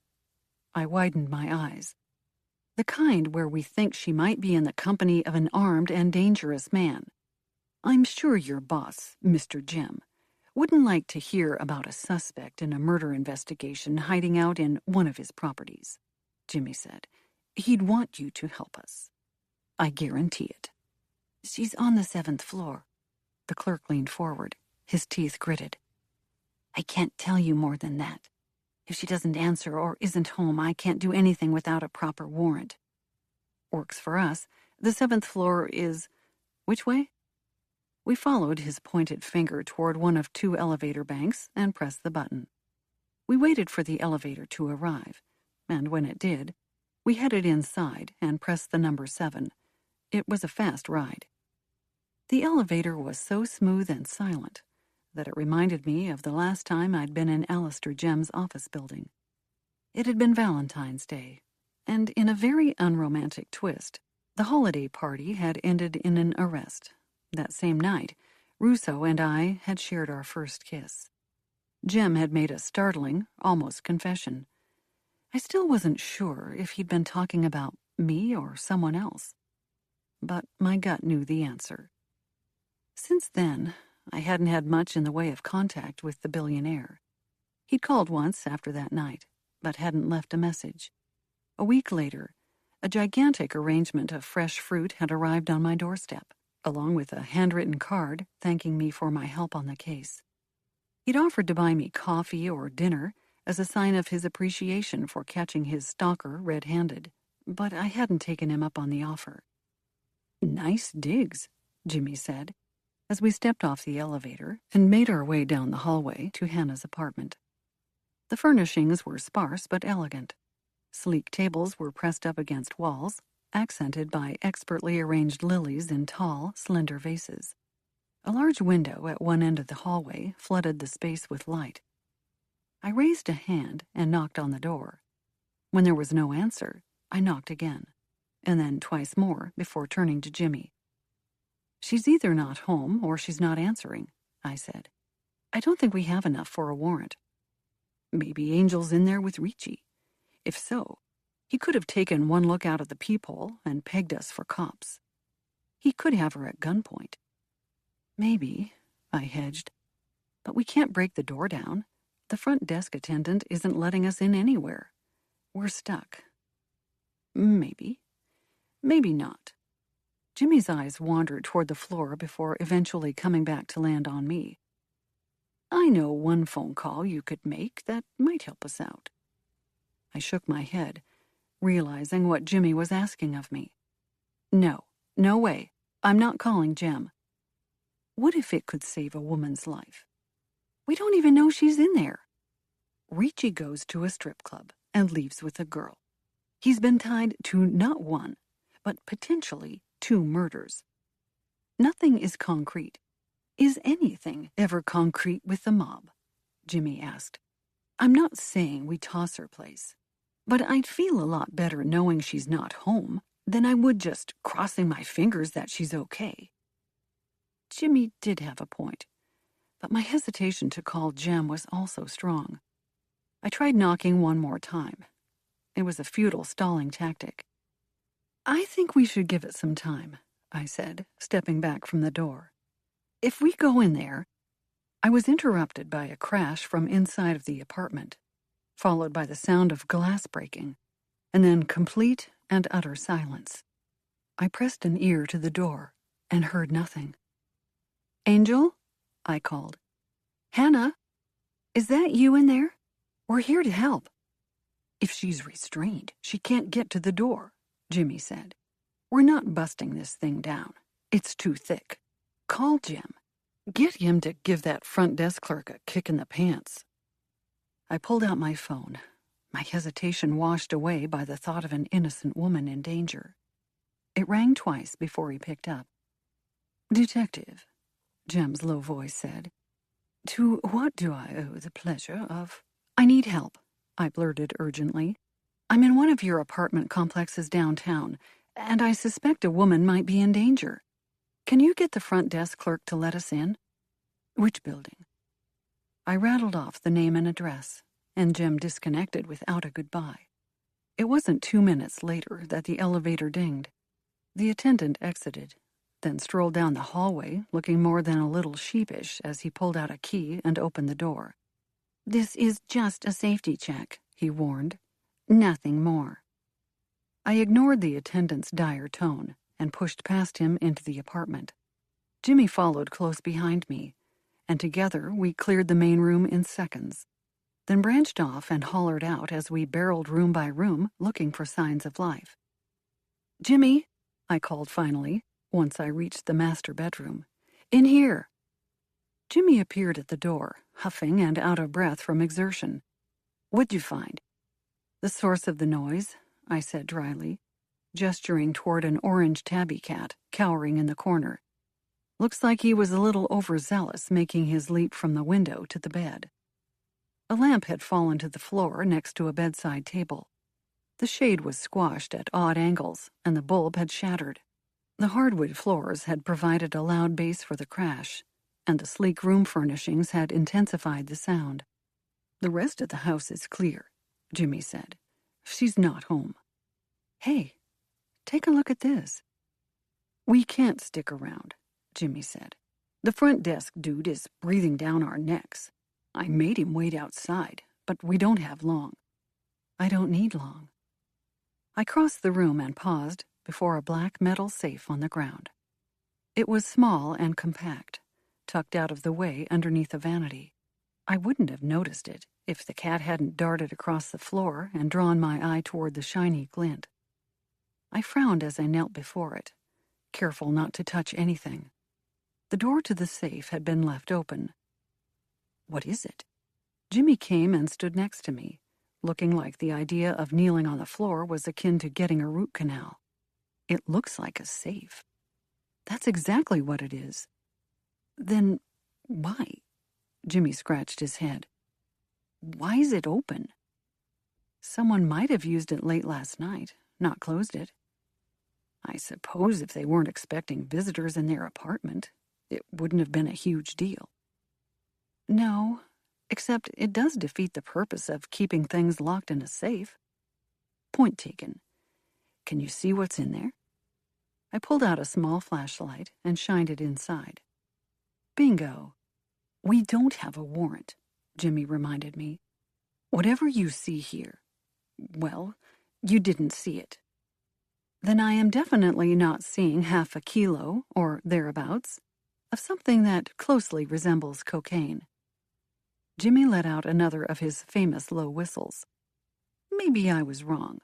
I widened my eyes. The kind where we think she might be in the company of an armed and dangerous man. I'm sure your boss, Mr. Jim, wouldn't like to hear about a suspect in a murder investigation hiding out in one of his properties, Jimmy said. He'd want you to help us. I guarantee it. She's on the 7th floor. The clerk leaned forward, his teeth gritted. I can't tell you more than that. If she doesn't answer or isn't home, I can't do anything without a proper warrant. Works for us. The 7th floor is... Which way? We followed his pointed finger toward one of 2 elevator banks and pressed the button. We waited for the elevator to arrive, and when it did, we headed inside and pressed the number 7. It was a fast ride. The elevator was so smooth and silent that it reminded me of the last time I'd been in Alistair Gem's office building. It had been Valentine's Day, and in a very unromantic twist, the holiday party had ended in an arrest. That same night, Russo and I had shared our first kiss. Gem had made a startling, almost confession. I still wasn't sure if he'd been talking about me or someone else. But my gut knew the answer. Since then, I hadn't had much in the way of contact with the billionaire. He'd called once after that night, but hadn't left a message. A week later, a gigantic arrangement of fresh fruit had arrived on my doorstep, along with a handwritten card thanking me for my help on the case. He'd offered to buy me coffee or dinner as a sign of his appreciation for catching his stalker red-handed, but I hadn't taken him up on the offer. Nice digs, Jimmy said, as we stepped off the elevator and made our way down the hallway to Hannah's apartment. The furnishings were sparse but elegant. Sleek tables were pressed up against walls, accented by expertly arranged lilies in tall, slender vases. A large window at one end of the hallway flooded the space with light. I raised a hand and knocked on the door. When there was no answer, I knocked again, and then twice more before turning to Jimmy. She's either not home or she's not answering, I said. I don't think we have enough for a warrant. Maybe Angel's in there with Ricci. If so, he could have taken one look out of the peephole and pegged us for cops. He could have her at gunpoint. Maybe, I hedged. But we can't break the door down. The front desk attendant isn't letting us in anywhere. We're stuck. Maybe. Maybe not. Jimmy's eyes wandered toward the floor before eventually coming back to land on me. I know one phone call you could make that might help us out. I shook my head, realizing what Jimmy was asking of me. No, no way. I'm not calling Jem. What if it could save a woman's life? We don't even know she's in there. Ricci goes to a strip club and leaves with a girl. He's been tied to not one, but potentially 2 murders. Nothing is concrete. Is anything ever concrete with the mob? Jimmy asked. I'm not saying we toss her place, but I'd feel a lot better knowing she's not home than I would just crossing my fingers that she's okay. Jimmy did have a point, but my hesitation to call Jem was also strong. I tried knocking one more time. It was a futile stalling tactic. I think we should give it some time, I said, stepping back from the door. If we go in there... I was interrupted by a crash from inside of the apartment, followed by the sound of glass breaking, and then complete and utter silence. I pressed an ear to the door and heard nothing. Angel? I called. Hannah? Is that you in there? We're here to help. If she's restrained, she can't get to the door, Jimmy said. We're not busting this thing down. It's too thick. Call Jim. Get him to give that front desk clerk a kick in the pants. I pulled out my phone, my hesitation washed away by the thought of an innocent woman in danger. It rang twice before he picked up. Detective, Jem's low voice said. To what do I owe the pleasure of... I need help, I blurted urgently. I'm in one of your apartment complexes downtown, and I suspect a woman might be in danger. Can you get the front desk clerk to let us in? Which building? I rattled off the name and address, and Jem disconnected without a goodbye. It wasn't 2 minutes later that the elevator dinged. The attendant exited, then strolled down the hallway, looking more than a little sheepish as he pulled out a key and opened the door. This is just a safety check, he warned. Nothing more. I ignored the attendant's dire tone and pushed past him into the apartment. Jimmy followed close behind me, and together we cleared the main room in seconds, then branched off and hollered out as we barreled room by room looking for signs of life. Jimmy, I called finally, once I reached the master bedroom. In here. Jimmy appeared at the door, huffing and out of breath from exertion. What'd you find? The source of the noise, I said dryly, gesturing toward an orange tabby cat cowering in the corner. Looks like he was a little overzealous making his leap from the window to the bed. A lamp had fallen to the floor next to a bedside table. The shade was squashed at odd angles, and the bulb had shattered. The hardwood floors had provided a loud base for the crash, and the sleek room furnishings had intensified the sound. The rest of the house is clear, Jimmy said. She's not home. Hey, take a look at this. We can't stick around, Jimmy said. The front desk dude is breathing down our necks. I made him wait outside, but we don't have long. I don't need long. I crossed the room and paused before a black metal safe on the ground. It was small and compact, tucked out of the way underneath a vanity. I wouldn't have noticed it if the cat hadn't darted across the floor and drawn my eye toward the shiny glint. I frowned as I knelt before it, careful not to touch anything. The door to the safe had been left open. What is it? Jimmy came and stood next to me, looking like the idea of kneeling on the floor was akin to getting a root canal. It looks like a safe. That's exactly what it is. Then why? Jimmy scratched his head. Why is it open? Someone might have used it late last night, not closed it. I suppose if they weren't expecting visitors in their apartment, it wouldn't have been a huge deal. No, except it does defeat the purpose of keeping things locked in a safe. Point taken. Can you see what's in there? I pulled out a small flashlight and shined it inside. Bingo. We don't have a warrant, Jimmy reminded me. Whatever you see here, well, you didn't see it. Then I am definitely not seeing half a kilo, or thereabouts, of something that closely resembles cocaine. Jimmy let out another of his famous low whistles. Maybe I was wrong.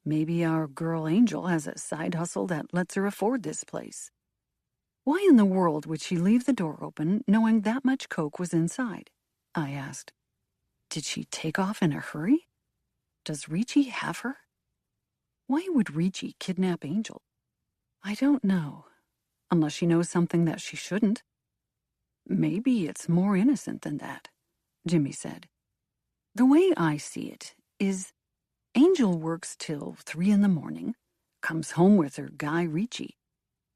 Maybe our girl Angel has a side hustle that lets her afford this place. Why in the world would she leave the door open knowing that much coke was inside? I asked. Did she take off in a hurry? Does Ricci have her? Why would Ricci kidnap Angel? I don't know, unless she knows something that she shouldn't. Maybe it's more innocent than that, Jimmy said. The way I see it is Angel works till 3 a.m, comes home with her guy Ricci.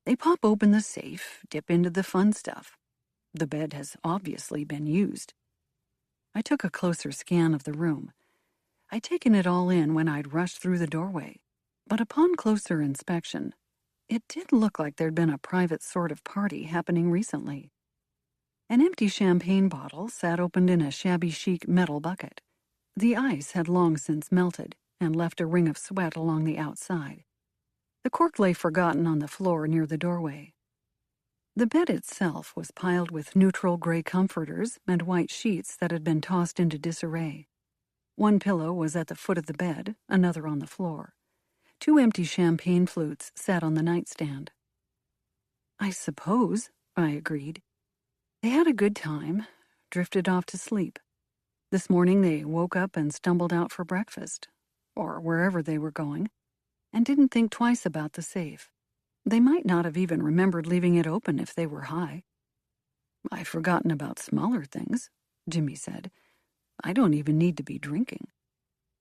They pop open the safe, dip into the fun stuff. The bed has obviously been used. I took a closer scan of the room. I'd taken it all in when I'd rushed through the doorway, but upon closer inspection, it did look like there'd been a private sort of party happening recently. An empty champagne bottle sat opened in a shabby chic metal bucket. The ice had long since melted and left a ring of sweat along the outside. The cork lay forgotten on the floor near the doorway. The bed itself was piled with neutral gray comforters and white sheets that had been tossed into disarray. One pillow was at the foot of the bed, another on the floor. 2 empty champagne flutes sat on the nightstand. I suppose, I agreed. They had a good time, drifted off to sleep. This morning they woke up and stumbled out for breakfast, or wherever they were going, and didn't think twice about the safe. They might not have even remembered leaving it open if they were high. I've forgotten about smaller things, Jimmy said. I don't even need to be drinking.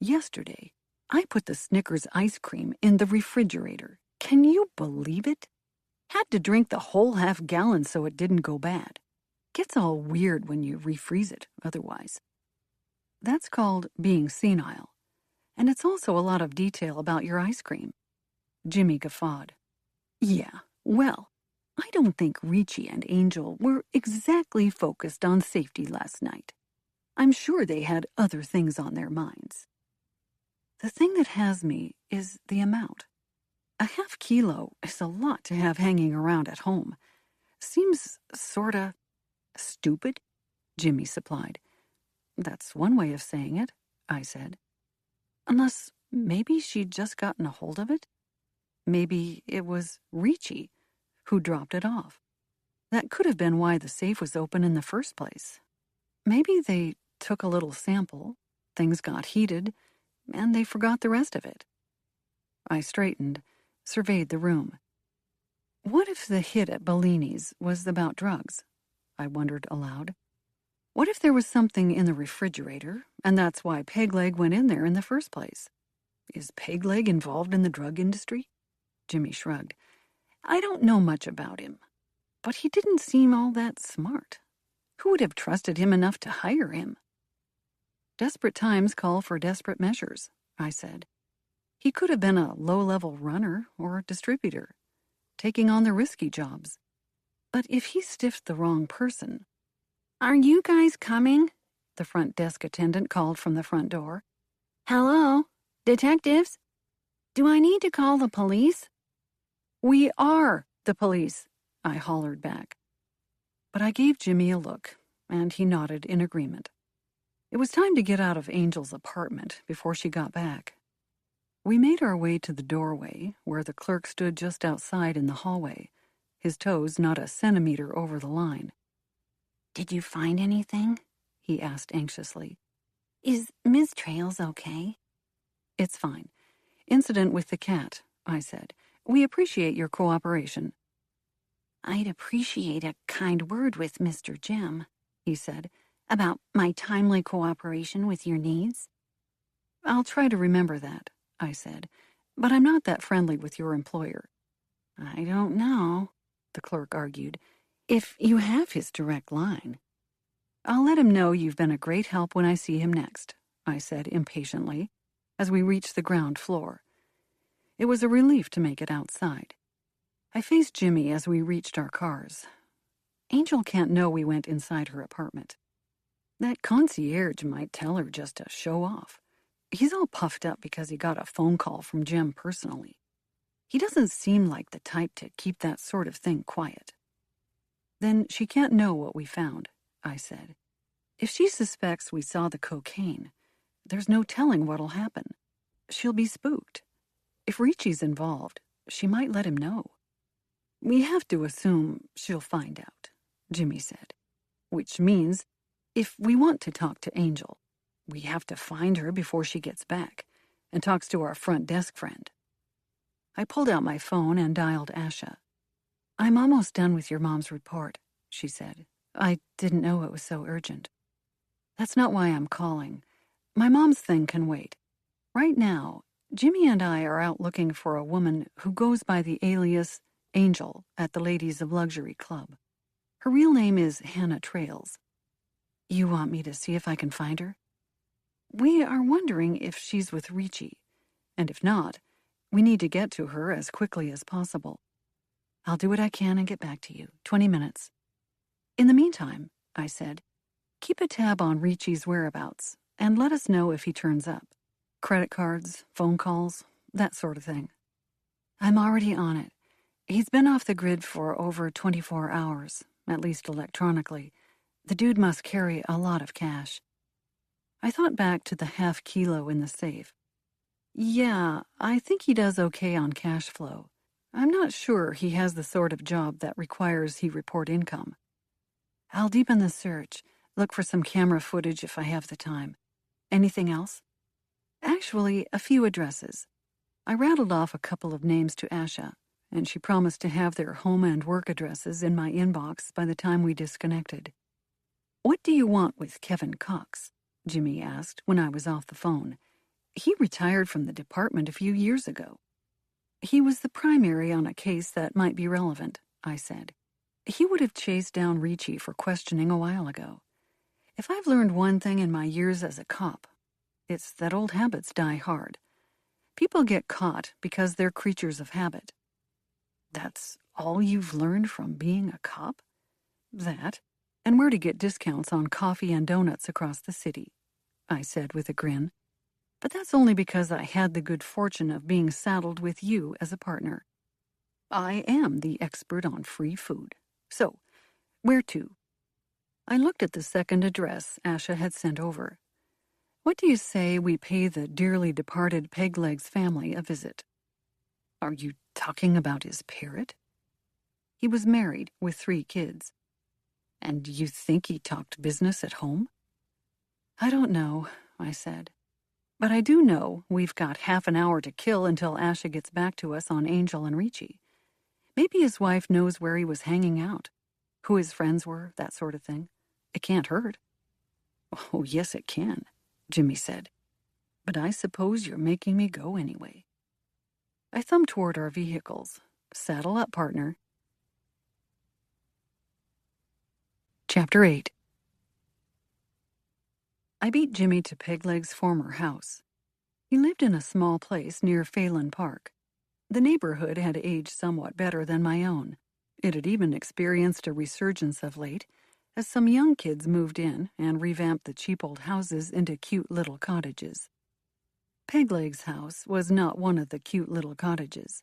Yesterday, I put the Snickers ice cream in the refrigerator. Can you believe it? Had to drink the whole half-gallon so it didn't go bad. Gets all weird when you refreeze it otherwise. That's called being senile. And it's also a lot of detail about your ice cream. Jimmy guffawed. Yeah, well, I don't think Ricci and Angel were exactly focused on safety last night. I'm sure they had other things on their minds. The thing that has me is the amount. A half kilo is a lot to have hanging around at home. Seems sorta stupid, Jimmy supplied. That's one way of saying it, I said. Unless maybe she'd just gotten a hold of it? Maybe it was Ricci who dropped it off. That could have been why the safe was open in the first place. Maybe they took a little sample, things got heated, and they forgot the rest of it. I straightened, surveyed the room. What if the hit at Bellini's was about drugs? I wondered aloud. What if there was something in the refrigerator, and that's why Pegleg went in there in the first place? Is Pegleg involved in the drug industry? Jimmy shrugged. I don't know much about him, but he didn't seem all that smart. Who would have trusted him enough to hire him? Desperate times call for desperate measures, I said. He could have been a low-level runner or a distributor, taking on the risky jobs. But if he stiffed the wrong person... Are you guys coming? The front desk attendant called from the front door. Hello? Detectives? Do I need to call the police? We are the police, I hollered back. But I gave Jimmy a look, and he nodded in agreement. It was time to get out of Angel's apartment before she got back. We made our way to the doorway, where the clerk stood just outside in the hallway, his toes not a centimeter over the line. Did you find anything? He asked anxiously. Is Miss Trails okay? It's fine. Incident with the cat, I said. We appreciate your cooperation. I'd appreciate a kind word with Mr. Jim, he said, about my timely cooperation with your needs. I'll try to remember that, I said, but I'm not that friendly with your employer. I don't know, the clerk argued, if you have his direct line. I'll let him know you've been a great help when I see him next, I said impatiently, as we reached the ground floor. It was a relief to make it outside. I faced Jimmy as we reached our cars. Angel can't know we went inside her apartment. That concierge might tell her just to show off. He's all puffed up because he got a phone call from Jim personally. He doesn't seem like the type to keep that sort of thing quiet. Then she can't know what we found, I said. If she suspects we saw the cocaine, there's no telling what'll happen. She'll be spooked. If Ricci's involved, she might let him know. We have to assume she'll find out, Jimmy said. Which means, if we want to talk to Angel, we have to find her before she gets back and talks to our front desk friend. I pulled out my phone and dialed Asha. I'm almost done with your mom's report, she said. I didn't know it was so urgent. That's not why I'm calling. My mom's thing can wait. Right now, Jimmy and I are out looking for a woman who goes by the alias Angel at the Ladies of Luxury Club. Her real name is Hannah Trails. You want me to see if I can find her? We are wondering if she's with Ricci, and if not, we need to get to her as quickly as possible. I'll do what I can and get back to you. 20 minutes. In the meantime, I said, keep a tab on Ricci's whereabouts and let us know if he turns up. Credit cards, phone calls, that sort of thing. I'm already on it. He's been off the grid for over 24 hours, at least electronically. The dude must carry a lot of cash. I thought back to the half kilo in the safe. Yeah, I think he does okay on cash flow. I'm not sure he has the sort of job that requires he report income. I'll deepen the search, look for some camera footage if I have the time. Anything else? Actually, a few addresses. I rattled off a couple of names to Asha, and she promised to have their home and work addresses in my inbox by the time we disconnected. What do you want with Kevin Cox? Jimmy asked when I was off the phone. He retired from the department a few years ago. He was the primary on a case that might be relevant, I said. He would have chased down Ricci for questioning a while ago. If I've learned one thing in my years as a cop, it's that old habits die hard. People get caught because they're creatures of habit. That's all you've learned from being a cop? That, and where to get discounts on coffee and donuts across the city, I said with a grin. But that's only because I had the good fortune of being saddled with you as a partner. I am the expert on free food. So, where to? I looked at the second address Asha had sent over. What do you say we pay the dearly departed Pegleg's family a visit? Are you talking about his parrot? He was married with 3 kids. And you think he talked business at home? I don't know, I said. But I do know we've got half an hour to kill until Asha gets back to us on Angel and Ricci. Maybe his wife knows where he was hanging out, who his friends were, that sort of thing. It can't hurt. Oh, yes, it can, Jimmy said. But I suppose you're making me go anyway. I thumbed toward our vehicles. Saddle up, partner. Chapter 8. I beat Jimmy to Pegleg's former house. He lived in a small place near Phelan Park. The neighborhood had aged somewhat better than my own. It had even experienced a resurgence of late, as some young kids moved in and revamped the cheap old houses into cute little cottages. Pegleg's house was not one of the cute little cottages.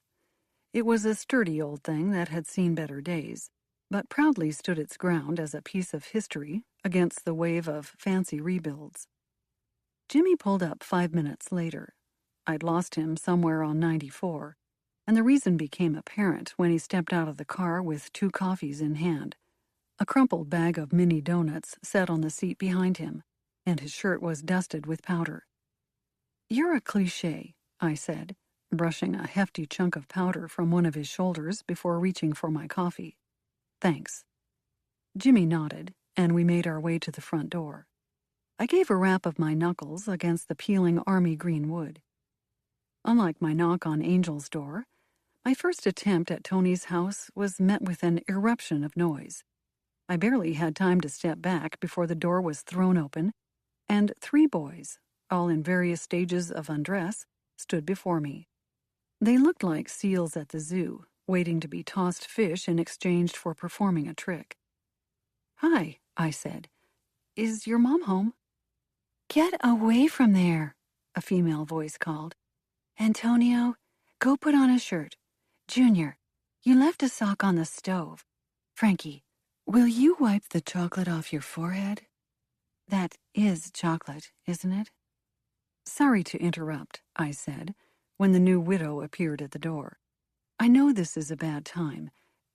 It was a sturdy old thing that had seen better days, but proudly stood its ground as a piece of history against the wave of fancy rebuilds. Jimmy pulled up 5 minutes later. I'd lost him somewhere on 94, and the reason became apparent when he stepped out of the car with 2 coffees in hand. A crumpled bag of mini donuts sat on the seat behind him, and his shirt was dusted with powder. You're a cliché, I said, brushing a hefty chunk of powder from one of his shoulders before reaching for my coffee. Thanks. Jimmy nodded, and we made our way to the front door. I gave a rap of my knuckles against the peeling army green wood. Unlike my knock on Angel's door, my first attempt at Tony's house was met with an eruption of noise. I barely had time to step back before the door was thrown open, and 3 boys, all in various stages of undress, stood before me. They looked like seals at the zoo, waiting to be tossed fish in exchange for performing a trick. "Hi," I said. "Is your mom home?" "Get away from there," a female voice called. "Antonio, go put on a shirt. Junior, you left a sock on the stove. Frankie, will you wipe the chocolate off your forehead? That is chocolate, isn't it?" "Sorry to interrupt," I said, when the new widow appeared at the door. "I know this is a bad time,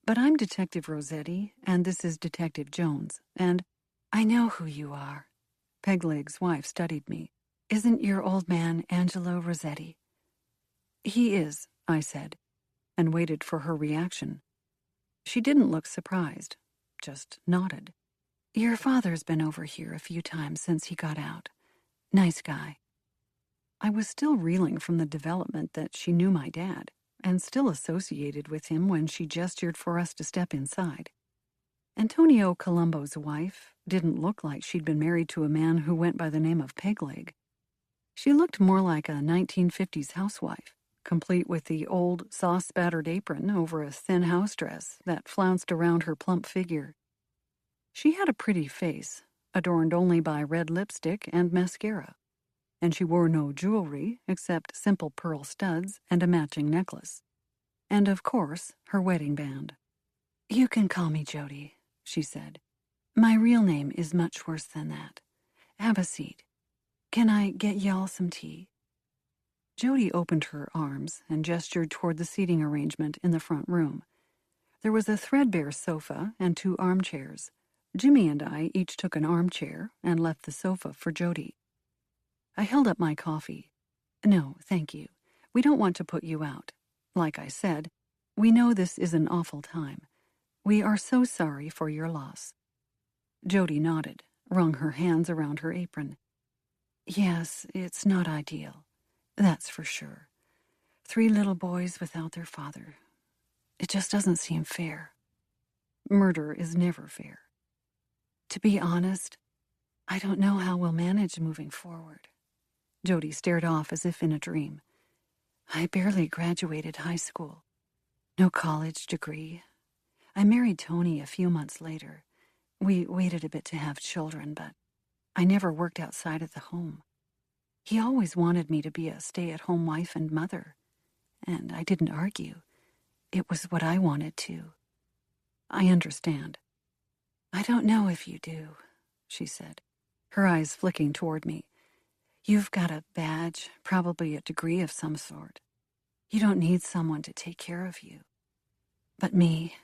but I'm Detective Rosetti, and this is Detective Jones, and—" "I know who you are." Pegleg's wife studied me. "Isn't your old man Angelo Rosetti?" "He is," I said, and waited for her reaction. She didn't look surprised, just nodded. "Your father's been over here a few times since he got out. Nice guy." I was still reeling from the development that she knew my dad, and still associated with him when she gestured for us to step inside. Antonio Colombo's wife didn't look like she'd been married to a man who went by the name of Pegleg. She looked more like a 1950s housewife, complete with the old sauce-spattered apron over a thin house dress that flounced around her plump figure. She had a pretty face, adorned only by red lipstick and mascara, and she wore no jewelry except simple pearl studs and a matching necklace. And, of course, her wedding band. "You can call me Jody," she said. "My real name is much worse than that. Have a seat. Can I get y'all some tea?" Jody opened her arms and gestured toward the seating arrangement in the front room. There was a threadbare sofa and 2 armchairs. Jimmy and I each took an armchair and left the sofa for Jody. I held up my coffee. "No, thank you. We don't want to put you out. Like I said, we know this is an awful time. We are so sorry for your loss." Jody nodded, wrung her hands around her apron. "Yes, it's not ideal. That's for sure. 3 little boys without their father. It just doesn't seem fair. Murder is never fair. To be honest, I don't know how we'll manage moving forward." Jody stared off as if in a dream. "I barely graduated high school. No college degree. I married Tony a few months later. We waited a bit to have children, but I never worked outside of the home. He always wanted me to be a stay-at-home wife and mother, and I didn't argue. It was what I wanted too." "I understand." "I don't know if you do," she said, her eyes flicking toward me. "You've got a badge, probably a degree of some sort. You don't need someone to take care of you. But me—"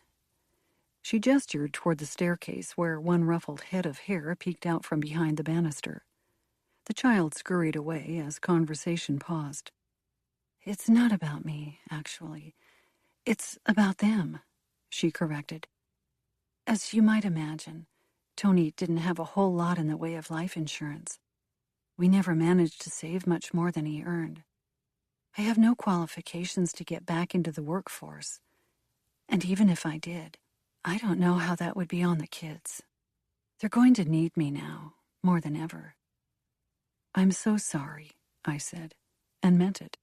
She gestured toward the staircase where one ruffled head of hair peeked out from behind the banister. The child scurried away as conversation paused. "It's not about me, actually. It's about them," she corrected. "As you might imagine, Tony didn't have a whole lot in the way of life insurance. We never managed to save much more than he earned. I have no qualifications to get back into the workforce. And even if I did, I don't know how that would be on the kids. They're going to need me now, more than ever." "I'm so sorry," I said, and meant it.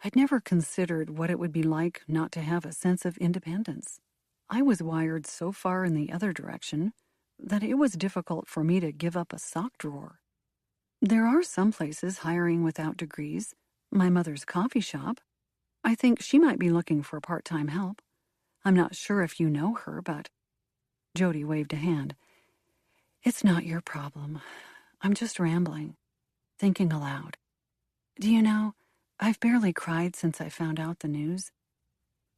I'd never considered what it would be like not to have a sense of independence. I was wired so far in the other direction that it was difficult for me to give up a sock drawer. There are some places hiring without degrees. My mother's coffee shop. I think she might be looking for part-time help. I'm not sure if you know her, but—" Jody waved a hand. "It's not your problem. I'm just rambling, thinking aloud. Do you know, I've barely cried since I found out the news.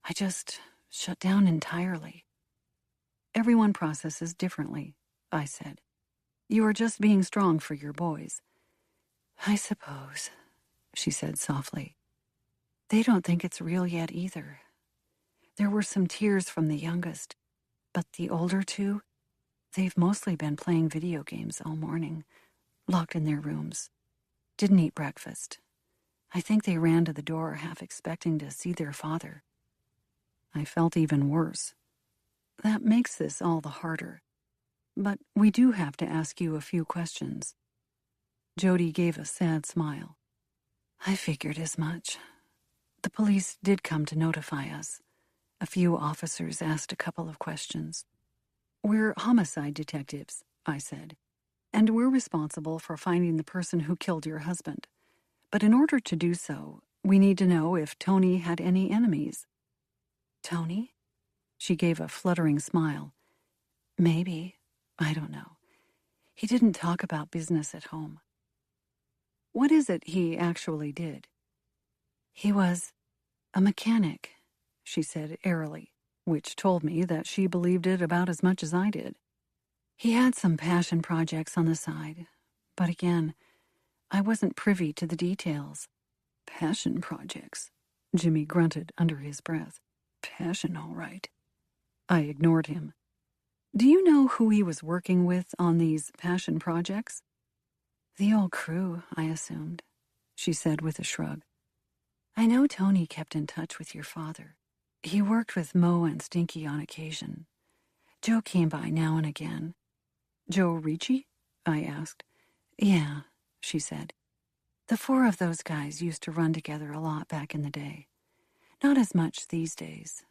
I just shut down entirely." "Everyone processes differently," I said. "You are just being strong for your boys." "I suppose," she said softly. "They don't think it's real yet either. There were some tears from the youngest, but the older 2, they've mostly been playing video games all morning, locked in their rooms. Didn't eat breakfast. I think they ran to the door half expecting to see their father." I felt even worse. That makes this all the harder. But we do have to ask you a few questions. Jody gave a sad smile. "I figured as much. The police did come to notify us. A few officers asked a couple of questions. "We're homicide detectives," I said, "and we're responsible for finding the person who killed your husband. But in order to do so, we need to know if Tony had any enemies." "Tony?" She gave a fluttering smile. "Maybe. I don't know. He didn't talk about business at home." "What is it he actually did?" "He was a mechanic," she said airily, which told me that she believed it about as much as I did. "He had some passion projects on the side, but again, I wasn't privy to the details." "Passion projects," Jimmy grunted under his breath. "Passion, all right." I ignored him. "Do you know who he was working with on these passion projects?" "The old crew, I assumed," she said with a shrug. "I know Tony kept in touch with your father. He worked with Mo and Stinky on occasion. Joe came by now and again." "Joe Ricci?" I asked. "Yeah," she said. "The four of those guys used to run together a lot back in the day. Not as much these days,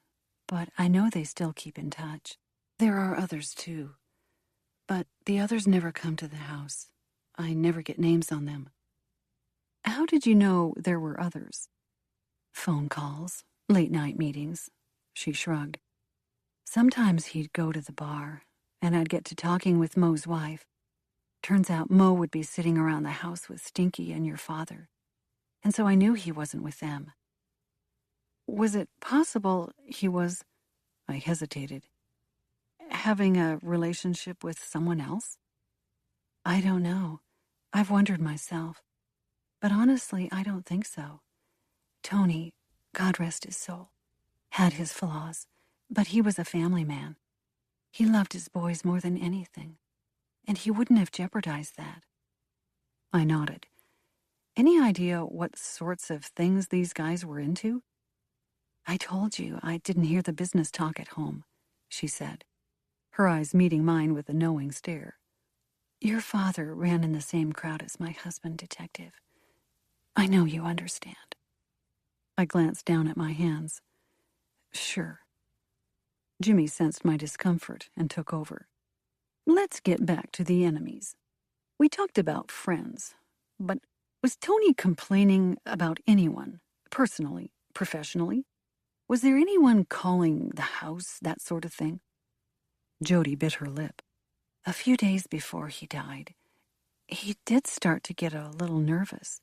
but I know they still keep in touch. There are others, too. But the others never come to the house. I never get names on them." "How did you know there were others?" "Phone calls, late-night meetings." She shrugged. "Sometimes he'd go to the bar, and I'd get to talking with Mo's wife. Turns out Mo would be sitting around the house with Stinky and your father, and so I knew he wasn't with them." "Was it possible he was—" I hesitated. "Having a relationship with someone else?" "I don't know. I've wondered myself. But honestly, I don't think so. Tony, God rest his soul, had his flaws, but he was a family man. He loved his boys more than anything, and he wouldn't have jeopardized that." I nodded. "Any idea what sorts of things these guys were into?" "I told you I didn't hear the business talk at home," she said, her eyes meeting mine with a knowing stare. "Your father ran in the same crowd as my husband, Detective. I know you understand." I glanced down at my hands. "Sure." Jimmy sensed my discomfort and took over. "Let's get back to the enemies. We talked about friends, but was Tony complaining about anyone, personally, professionally? Was there anyone calling the house, that sort of thing?" Jody bit her lip. "A few days before he died, he did start to get a little nervous.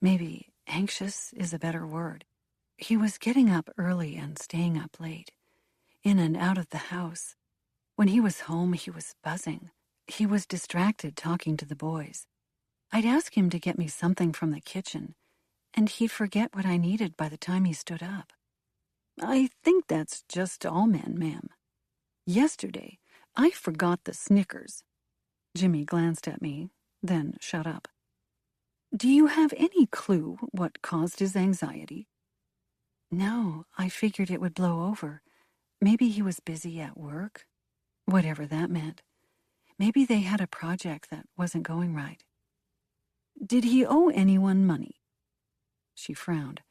Maybe anxious is a better word. He was getting up early and staying up late, in and out of the house. When he was home, he was buzzing. He was distracted talking to the boys. I'd ask him to get me something from the kitchen, and he'd forget what I needed by the time he stood up." "I think that's just all men, ma'am. Yesterday, I forgot the Snickers." Jimmy glanced at me, then shut up. "Do you have any clue what caused his anxiety?" "No, I figured it would blow over. Maybe he was busy at work, whatever that meant. Maybe they had a project that wasn't going right." "Did he owe anyone money?" She frowned.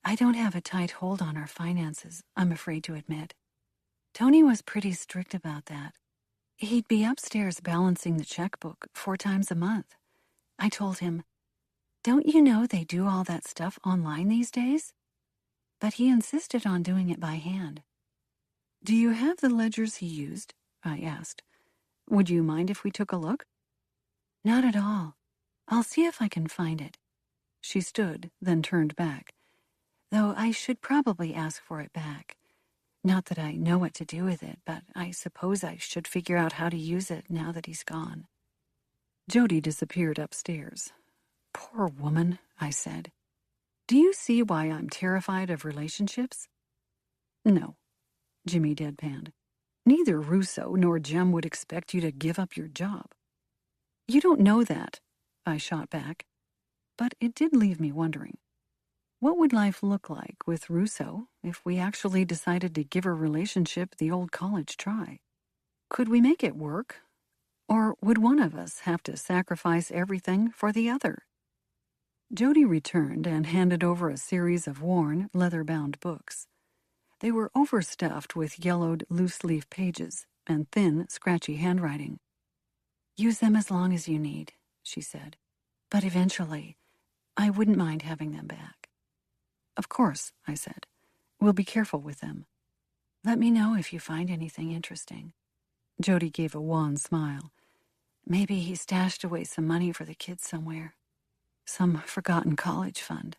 "I don't have a tight hold on our finances, I'm afraid to admit. Tony was pretty strict about that. He'd be upstairs balancing the checkbook 4 times a month. I told him, 'Don't you know they do all that stuff online these days?' But he insisted on doing it by hand." "Do you have the ledgers he used?" I asked. "Would you mind if we took a look?" "Not at all. I'll see if I can find it." She stood, then turned back. "Though I should probably ask for it back. Not that I know what to do with it, but I suppose I should figure out how to use it now that he's gone." Jody disappeared upstairs. "Poor woman," I said. "Do you see why I'm terrified of relationships?" "No," Jimmy deadpanned. "Neither Russo nor Jem would expect you to give up your job." "You don't know that," I shot back. But it did leave me wondering. What would life look like with Russo if we actually decided to give our relationship the old college try? Could we make it work? Or would one of us have to sacrifice everything for the other? Jody returned and handed over a series of worn, leather-bound books. They were overstuffed with yellowed, loose-leaf pages, and thin, scratchy handwriting. "Use them as long as you need," she said. "But eventually, I wouldn't mind having them back." "Of course," I said. "We'll be careful with them. Let me know if you find anything interesting." Jody gave a wan smile. "Maybe he stashed away some money for the kids somewhere. Some forgotten college fund.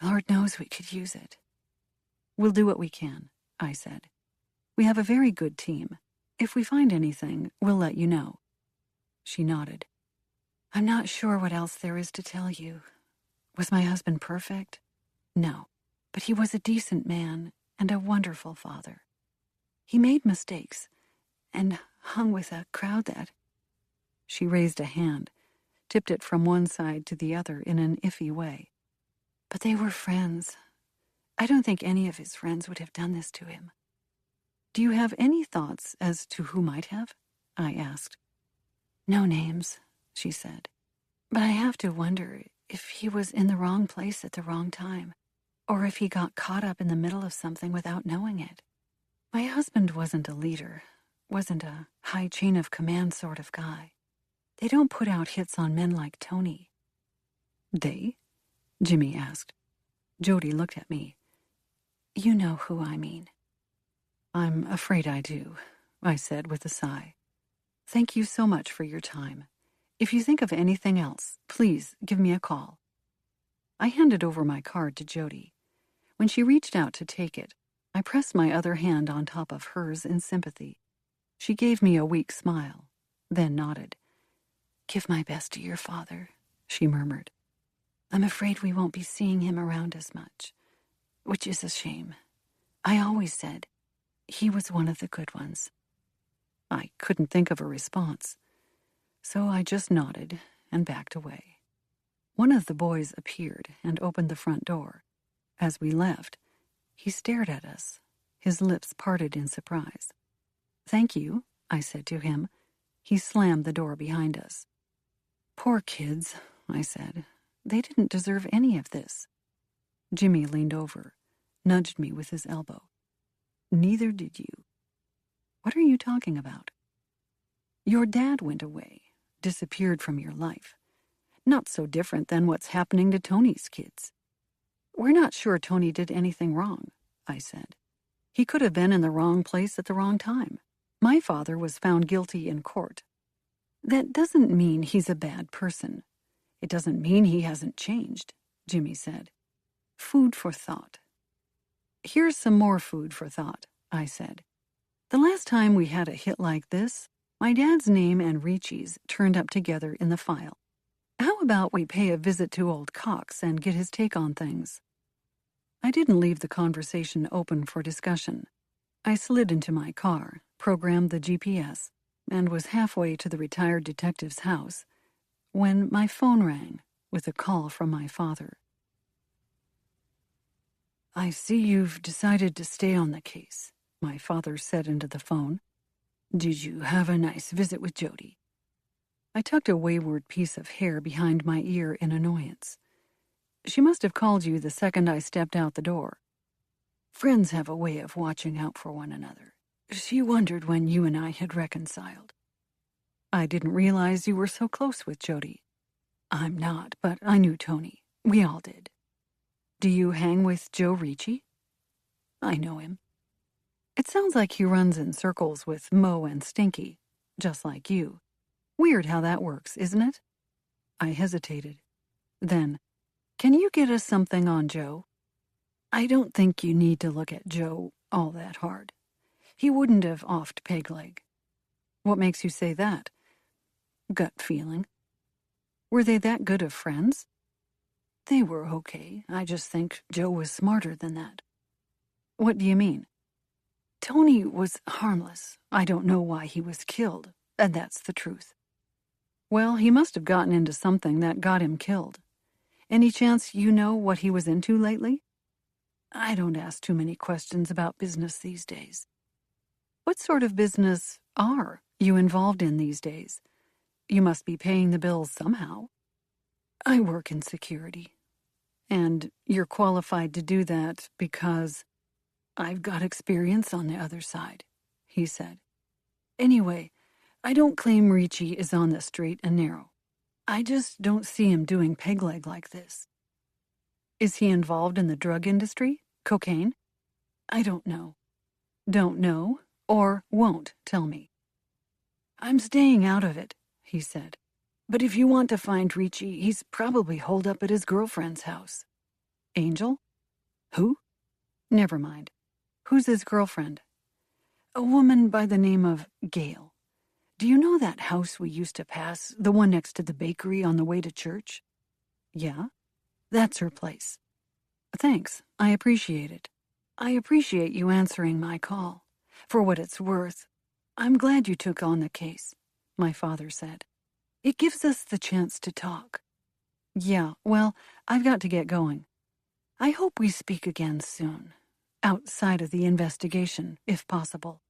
Lord knows we could use it." "We'll do what we can," I said. "We have a very good team. If we find anything, we'll let you know." She nodded. "I'm not sure what else there is to tell you. Was my husband perfect? No, but he was a decent man and a wonderful father. He made mistakes and hung with a crowd that—" She raised a hand, tipped it from one side to the other in an iffy way. "But they were friends. I don't think any of his friends would have done this to him." "Do you have any thoughts as to who might have?" I asked. "No names," she said. "But I have to wonder if he was in the wrong place at the wrong time, or if he got caught up in the middle of something without knowing it. My husband wasn't a leader, wasn't a high chain of command sort of guy. They don't put out hits on men like Tony." "They?" Jimmy asked. Jody looked at me. "You know who I mean." "I'm afraid I do," I said with a sigh. "Thank you so much for your time. If you think of anything else, please give me a call." I handed over my card to Jody. When she reached out to take it, I pressed my other hand on top of hers in sympathy. She gave me a weak smile, then nodded. "Give my best to your father," she murmured. "I'm afraid we won't be seeing him around as much, which is a shame. I always said he was one of the good ones." I couldn't think of a response, so I just nodded and backed away. One of the boys appeared and opened the front door. As we left, he stared at us, his lips parted in surprise. "Thank you," I said to him. He slammed the door behind us. "Poor kids," I said. "They didn't deserve any of this." Jimmy leaned over, nudged me with his elbow. "Neither did you." "What are you talking about?" "Your dad went away, disappeared from your life. Not so different than what's happening to Tony's kids." "We're not sure Tony did anything wrong," I said. "He could have been in the wrong place at the wrong time. My father was found guilty in court. That doesn't mean he's a bad person. It doesn't mean he hasn't changed," Jimmy said. "Food for thought." "Here's some more food for thought," I said. "The last time we had a hit like this, my dad's name and Ricci's turned up together in the file. How about we pay a visit to old Cox and get his take on things?" I didn't leave the conversation open for discussion. I slid into my car, programmed the GPS, and was halfway to the retired detective's house when my phone rang with a call from my father. "I see you've decided to stay on the case," my father said into the phone. "Did you have a nice visit with Jody?" I tucked a wayward piece of hair behind my ear in annoyance. "She must have called you the second I stepped out the door. Friends have a way of watching out for one another. She wondered when you and I had reconciled." "I didn't realize you were so close with Jody." "I'm not, but I knew Tony. We all did." "Do you hang with Joe Ricci?" "I know him." "It sounds like he runs in circles with Mo and Stinky, just like you. Weird how that works, isn't it?" I hesitated. Then, "Can you get us something on Joe?" "I don't think you need to look at Joe all that hard. He wouldn't have offed Peg Leg." "What makes you say that?" "Gut feeling." "Were they that good of friends?" "They were okay. I just think Joe was smarter than that." "What do you mean?" "Tony was harmless. I don't know why he was killed, and that's the truth." "Well, he must have gotten into something that got him killed. Any chance you know what he was into lately?" "I don't ask too many questions about business these days." "What sort of business are you involved in these days? You must be paying the bills somehow." "I work in security." "And you're qualified to do that because—" "I've got experience on the other side," he said. Anyway, I don't claim Ricci is on the straight and narrow. I just don't see him doing peg leg like this. Is he involved in the drug industry? Cocaine? I don't know. Don't know, or won't tell me. I'm staying out of it, he said. But if you want to find Ricci, he's probably holed up at his girlfriend's house. Angel? Who? Never mind. Who's his girlfriend? A woman by the name of Gail. Do you know that house we used to pass, the one next to the bakery on the way to church? Yeah, that's her place. Thanks, I appreciate it. I appreciate you answering my call. For what it's worth, I'm glad you took on the case, my father said. It gives us the chance to talk. Yeah, well, I've got to get going. I hope we speak again soon, outside of the investigation, if possible.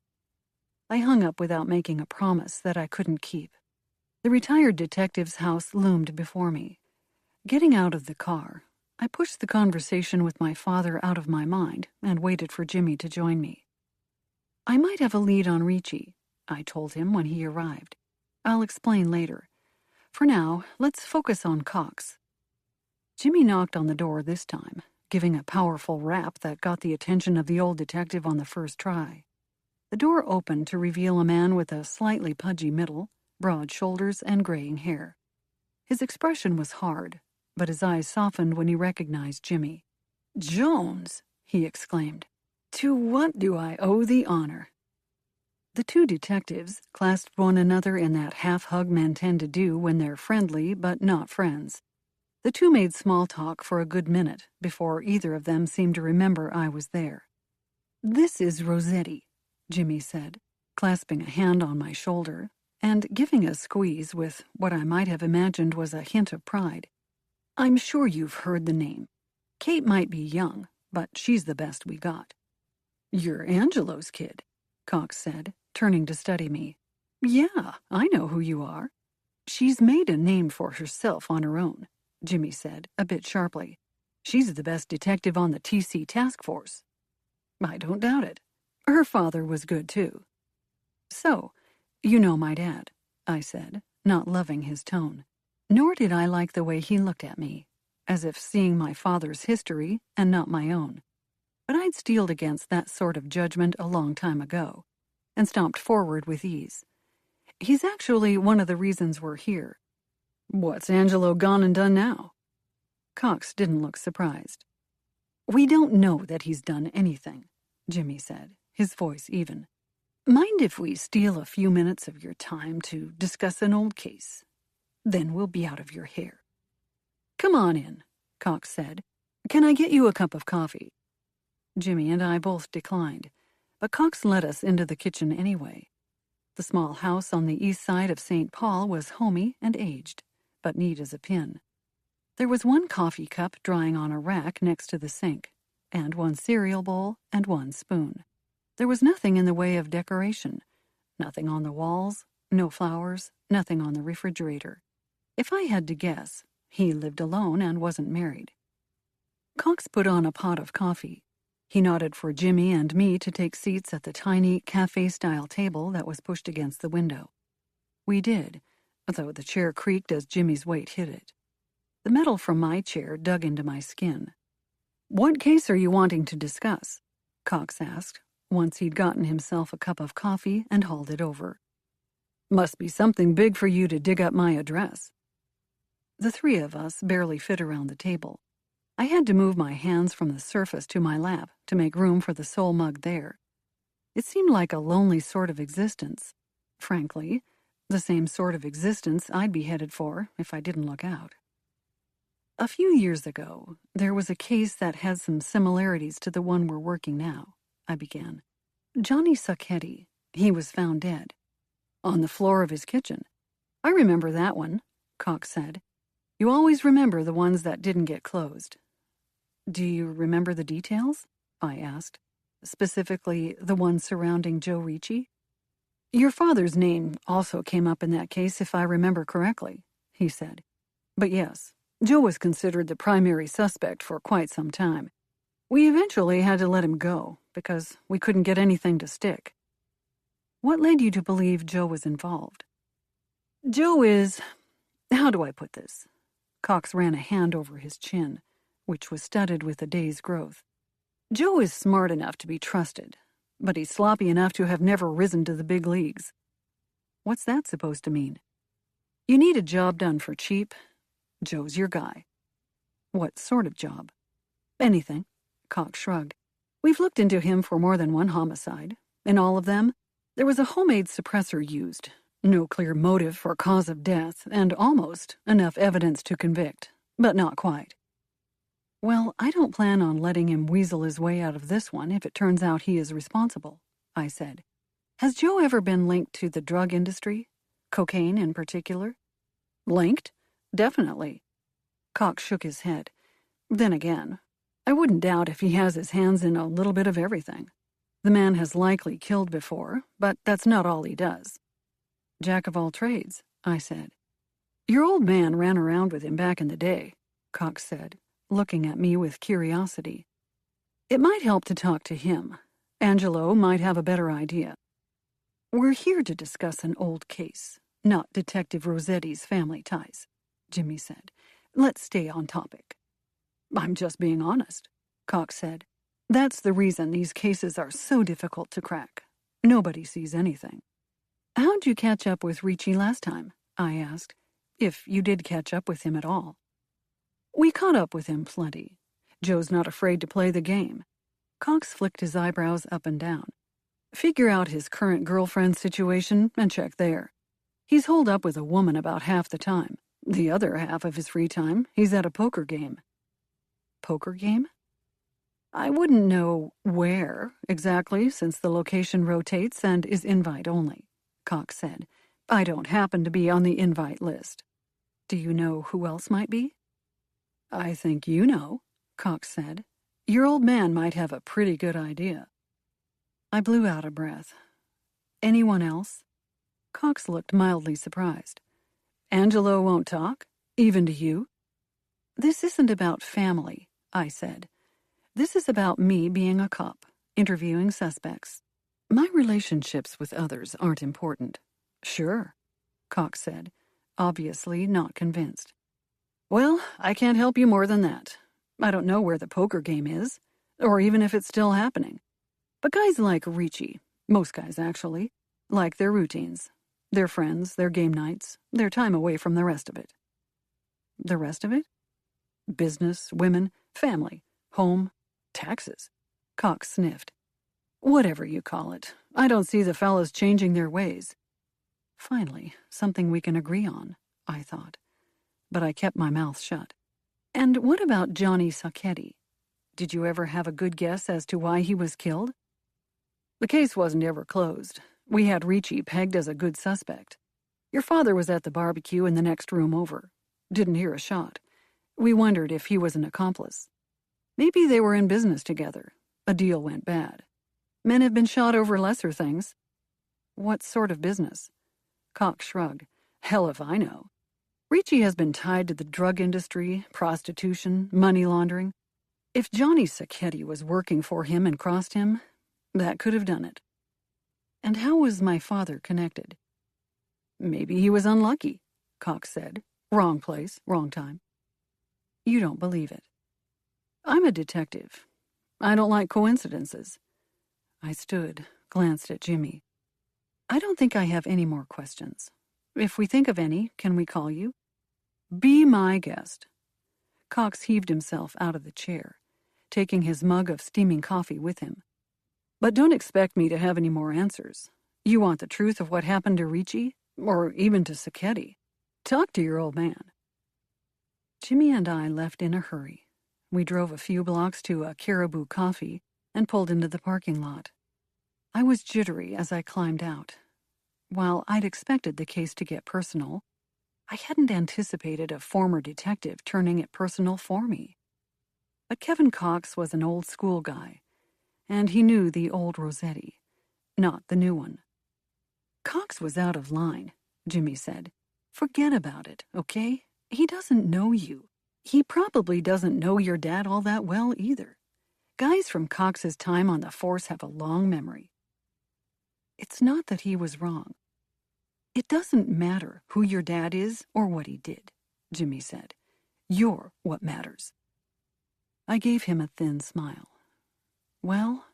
I hung up without making a promise that I couldn't keep. The retired detective's house loomed before me. Getting out of the car, I pushed the conversation with my father out of my mind and waited for Jimmy to join me. I might have a lead on Ricci, I told him when he arrived. I'll explain later. For now, let's focus on Cox. Jimmy knocked on the door this time, giving a powerful rap that got the attention of the old detective on the first try. The door opened to reveal a man with a slightly pudgy middle, broad shoulders, and graying hair. His expression was hard, but his eyes softened when he recognized Jimmy. "Jones!" he exclaimed. "To what do I owe the honor?" The two detectives clasped one another in that half-hug men tend to do when they're friendly but not friends. The two made small talk for a good minute before either of them seemed to remember I was there. "This is Rosetti," Jimmy said, clasping a hand on my shoulder and giving a squeeze with what I might have imagined was a hint of pride. "I'm sure you've heard the name. Kate might be young, but she's the best we got." "You're Angelo's kid," Cox said, turning to study me. "Yeah, I know who you are." "She's made a name for herself on her own," Jimmy said, a bit sharply. "She's the best detective on the TC task force." "I don't doubt it. Her father was good, too." "So, you know my dad," I said, not loving his tone. Nor did I like the way he looked at me, as if seeing my father's history and not my own. But I'd steeled against that sort of judgment a long time ago, and stomped forward with ease. "He's actually one of the reasons we're here." "What's Angelo gone and done now?" Cox didn't look surprised. "We don't know that he's done anything," Jimmy said, his voice even. "Mind if we steal a few minutes of your time to discuss an old case? Then we'll be out of your hair." "Come on in," Cox said. "Can I get you a cup of coffee?" Jimmy and I both declined, but Cox led us into the kitchen anyway. The small house on the east side of St. Paul was homey and aged, but neat as a pin. There was one coffee cup drying on a rack next to the sink, and one cereal bowl and one spoon. There was nothing in the way of decoration, nothing on the walls, no flowers, nothing on the refrigerator. If I had to guess, he lived alone and wasn't married. Cox put on a pot of coffee. He nodded for Jimmy and me to take seats at the tiny cafe-style table that was pushed against the window. We did, though the chair creaked as Jimmy's weight hit it. The metal from my chair dug into my skin. "What case are you wanting to discuss?" Cox asked, once he'd gotten himself a cup of coffee and hauled it over. "Must be something big for you to dig up my address." The three of us barely fit around the table. I had to move my hands from the surface to my lap to make room for the soul mug there. It seemed like a lonely sort of existence. Frankly, the same sort of existence I'd be headed for if I didn't look out. "A few years ago, there was a case that had some similarities to the one we're working now," I began. "Johnny Sacchetti. He was found dead. On the floor of his kitchen." "I remember that one," Cox said. "You always remember the ones that didn't get closed." "Do you remember the details?" I asked. "Specifically, the ones surrounding Joe Ricci?" "Your father's name also came up in that case, if I remember correctly," he said. "But yes, Joe was considered the primary suspect for quite some time. We eventually had to let him go because we couldn't get anything to stick." What led you to believe Joe was involved? Joe is... How do I put this? Cox ran a hand over his chin, which was studded with a day's growth. Joe is smart enough to be trusted, but he's sloppy enough to have never risen to the big leagues. What's that supposed to mean? You need a job done for cheap. Joe's your guy. What sort of job? Anything. Cox shrugged. We've looked into him for more than one homicide. In all of them, there was a homemade suppressor used. No clear motive for cause of death, and almost enough evidence to convict, but not quite. Well, I don't plan on letting him weasel his way out of this one if it turns out he is responsible, I said. Has Joe ever been linked to the drug industry? Cocaine in particular? Linked? Definitely. Cox shook his head. Then again, I wouldn't doubt if he has his hands in a little bit of everything. The man has likely killed before, but that's not all he does. Jack of all trades, I said. Your old man ran around with him back in the day, Cox said, looking at me with curiosity. It might help to talk to him. Angelo might have a better idea. We're here to discuss an old case, not Detective Rosetti's family ties, Jimmy said. Let's stay on topic. I'm just being honest, Cox said. That's the reason these cases are so difficult to crack. Nobody sees anything. How'd you catch up with Ricci last time? I asked, if you did catch up with him at all. We caught up with him plenty. Joe's not afraid to play the game. Cox flicked his eyebrows up and down. Figure out his current girlfriend situation and check there. He's holed up with a woman about half the time. The other half of his free time, he's at a poker game. Poker game? I wouldn't know where exactly, since the location rotates and is invite only, Cox said. I don't happen to be on the invite list. Do you know who else might be? I think you know, Cox said. Your old man might have a pretty good idea. I blew out a breath. Anyone else? Cox looked mildly surprised. Angelo won't talk? Even to you? This isn't about family, I said. This is about me being a cop, interviewing suspects. My relationships with others aren't important. Sure, Cox said, obviously not convinced. Well, I can't help you more than that. I don't know where the poker game is, or even if it's still happening. But guys like Ricci, most guys actually, like their routines, their friends, their game nights, their time away from the rest of it. The rest of it? Business, women, family, home, taxes. Cox sniffed. Whatever you call it, I don't see the fellas changing their ways. Finally, something we can agree on, I thought. But I kept my mouth shut. And what about Johnny Sacchetti? Did you ever have a good guess as to why he was killed? The case wasn't ever closed. We had Ricci pegged as a good suspect. Your father was at the barbecue in the next room over. Didn't hear a shot. We wondered if he was an accomplice. Maybe they were in business together. A deal went bad. Men have been shot over lesser things. What sort of business? Cox shrugged. Hell if I know. Ricci has been tied to the drug industry, prostitution, money laundering. If Johnny Sacchetti was working for him and crossed him, that could have done it. And how was my father connected? Maybe he was unlucky, Cox said. Wrong place, wrong time. You don't believe it. I'm a detective. I don't like coincidences. I stood, glanced at Jimmy. I don't think I have any more questions. If we think of any, can we call you? Be my guest. Cox heaved himself out of the chair, taking his mug of steaming coffee with him. But don't expect me to have any more answers. You want the truth of what happened to Ricci, or even to Sacchetti? Talk to your old man. Jimmy and I left in a hurry. We drove a few blocks to a Caribou Coffee and pulled into the parking lot. I was jittery as I climbed out. While I'd expected the case to get personal, I hadn't anticipated a former detective turning it personal for me. But Kevin Cox was an old-school guy, and he knew the old Rosetti, not the new one. Cox was out of line, Jimmy said. Forget about it, okay? He doesn't know you. He probably doesn't know your dad all that well either. Guys from Cox's time on the force have a long memory. It's not that he was wrong. It doesn't matter who your dad is or what he did, Jimmy said. You're what matters. I gave him a thin smile. Well,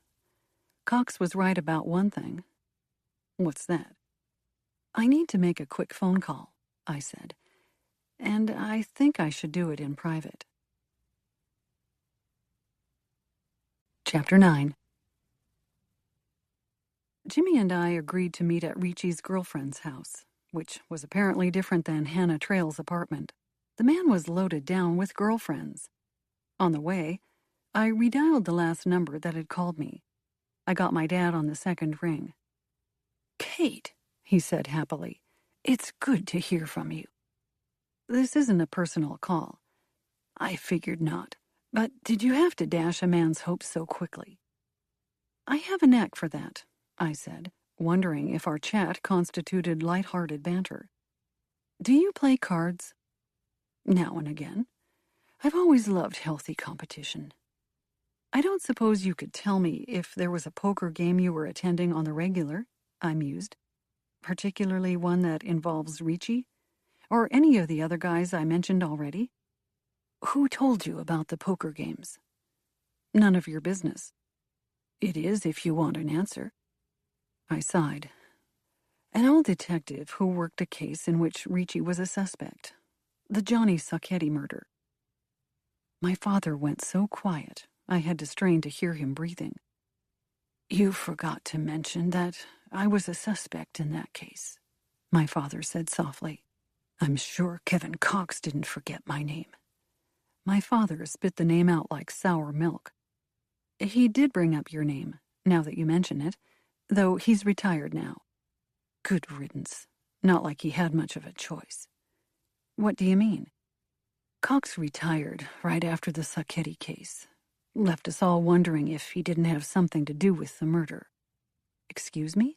Cox was right about one thing. What's that? I need to make a quick phone call, I said, and I think I should do it in private. Chapter 9. Jimmy and I agreed to meet at Ricci's girlfriend's house, which was apparently different than Hannah Trail's apartment. The man was loaded down with girlfriends. On the way, I redialed the last number that had called me. I got my dad on the second ring. Kate, he said happily, it's good to hear from you. This isn't a personal call. I figured not. But did you have to dash a man's hopes so quickly? I have a knack for that, I said, wondering if our chat constituted light-hearted banter. Do you play cards? Now and again. I've always loved healthy competition. I don't suppose you could tell me if there was a poker game you were attending on the regular, I mused. Particularly one that involves Ricci? Or any of the other guys I mentioned already? Who told you about the poker games? None of your business. It is if you want an answer. I sighed. An old detective who worked a case in which Ricci was a suspect. The Johnny Sacchetti murder. My father went so quiet, I had to strain to hear him breathing. You forgot to mention that I was a suspect in that case, my father said softly. I'm sure Kevin Cox didn't forget my name. My father spit the name out like sour milk. He did bring up your name, now that you mention it, though he's retired now. Good riddance. Not like he had much of a choice. What do you mean? Cox retired right after the Sacchetti case. Left us all wondering if he didn't have something to do with the murder. Excuse me?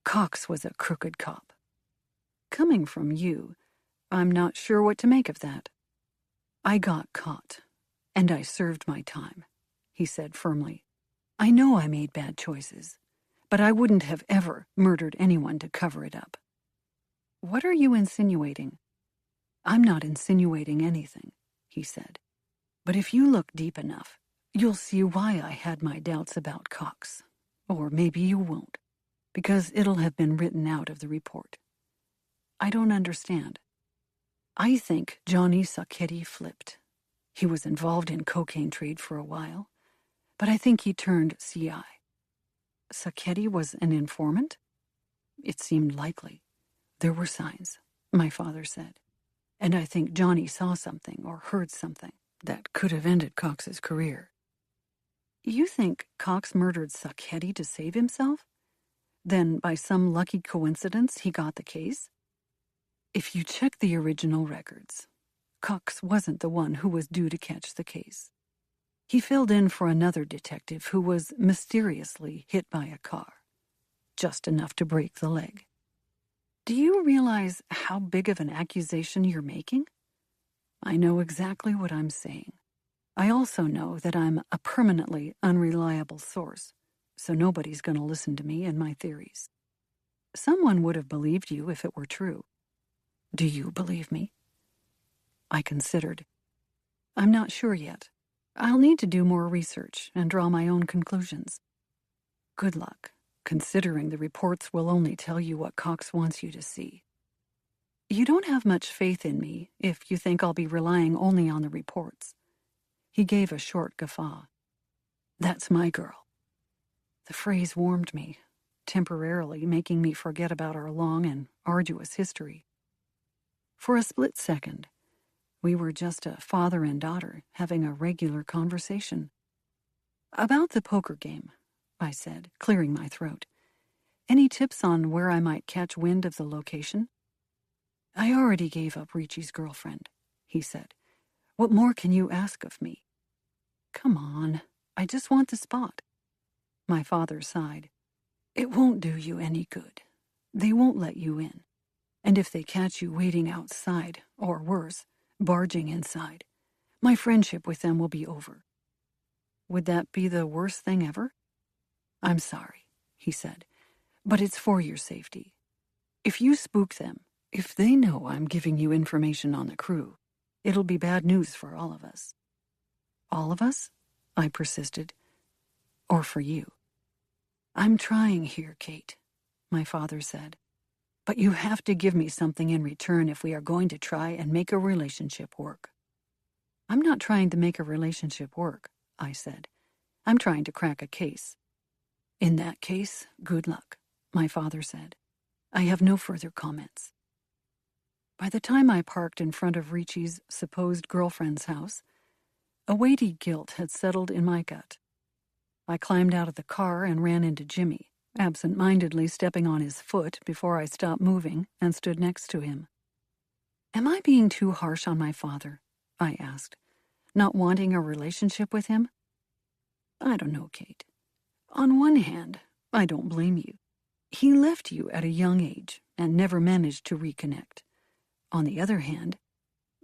Cox was a crooked cop. Coming from you, I'm not sure what to make of that. I got caught, and I served my time, he said firmly. I know I made bad choices, but I wouldn't have ever murdered anyone to cover it up. What are you insinuating? I'm not insinuating anything, he said. But if you look deep enough, you'll see why I had my doubts about Cox. Or maybe you won't, because it'll have been written out of the report. I don't understand. I think Johnny Sacchetti flipped. He was involved in cocaine trade for a while, but I think he turned CI. Sacchetti was an informant? It seemed likely. There were signs, my father said. And I think Johnny saw something or heard something that could have ended Cox's career. You think Cox murdered Sacchetti to save himself? Then, by some lucky coincidence, he got the case? If you check the original records, Cox wasn't the one who was due to catch the case. He filled in for another detective who was mysteriously hit by a car, just enough to break the leg. Do you realize how big of an accusation you're making? I know exactly what I'm saying. I also know that I'm a permanently unreliable source, so nobody's going to listen to me and my theories. Someone would have believed you if it were true. Do you believe me? I considered. I'm not sure yet. I'll need to do more research and draw my own conclusions. Good luck, considering the reports will only tell you what Cox wants you to see. You don't have much faith in me if you think I'll be relying only on the reports. He gave a short guffaw. That's my girl. The phrase warmed me, temporarily making me forget about our long and arduous history. For a split second, we were just a father and daughter having a regular conversation. About the poker game, I said, clearing my throat. Any tips on where I might catch wind of the location? I already gave up Ricci's girlfriend, he said. What more can you ask of me? Come on, I just want the spot. My father sighed. It won't do you any good. They won't let you in. And if they catch you waiting outside, or worse, barging inside, my friendship with them will be over. Would that be the worst thing ever? I'm sorry, he said, But it's for your safety. If you spook them, if they know I'm giving you information on the crew, it'll be bad news for all of us." "All of us?" I persisted. "Or for you?" "I'm trying here, Kate," my father said. "But you have to give me something in return if we are going to try and make a relationship work." "I'm not trying to make a relationship work," I said. "I'm trying to crack a case." "In that case, good luck," my father said. "I have no further comments." By the time I parked in front of Ricci's supposed girlfriend's house, a weighty guilt had settled in my gut. I climbed out of the car and ran into Jimmy, absent-mindedly stepping on his foot before I stopped moving and stood next to him. "Am I being too harsh on my father?" I asked, "not wanting a relationship with him?" "I don't know, Kate. On one hand, I don't blame you. He left you at a young age and never managed to reconnect. On the other hand,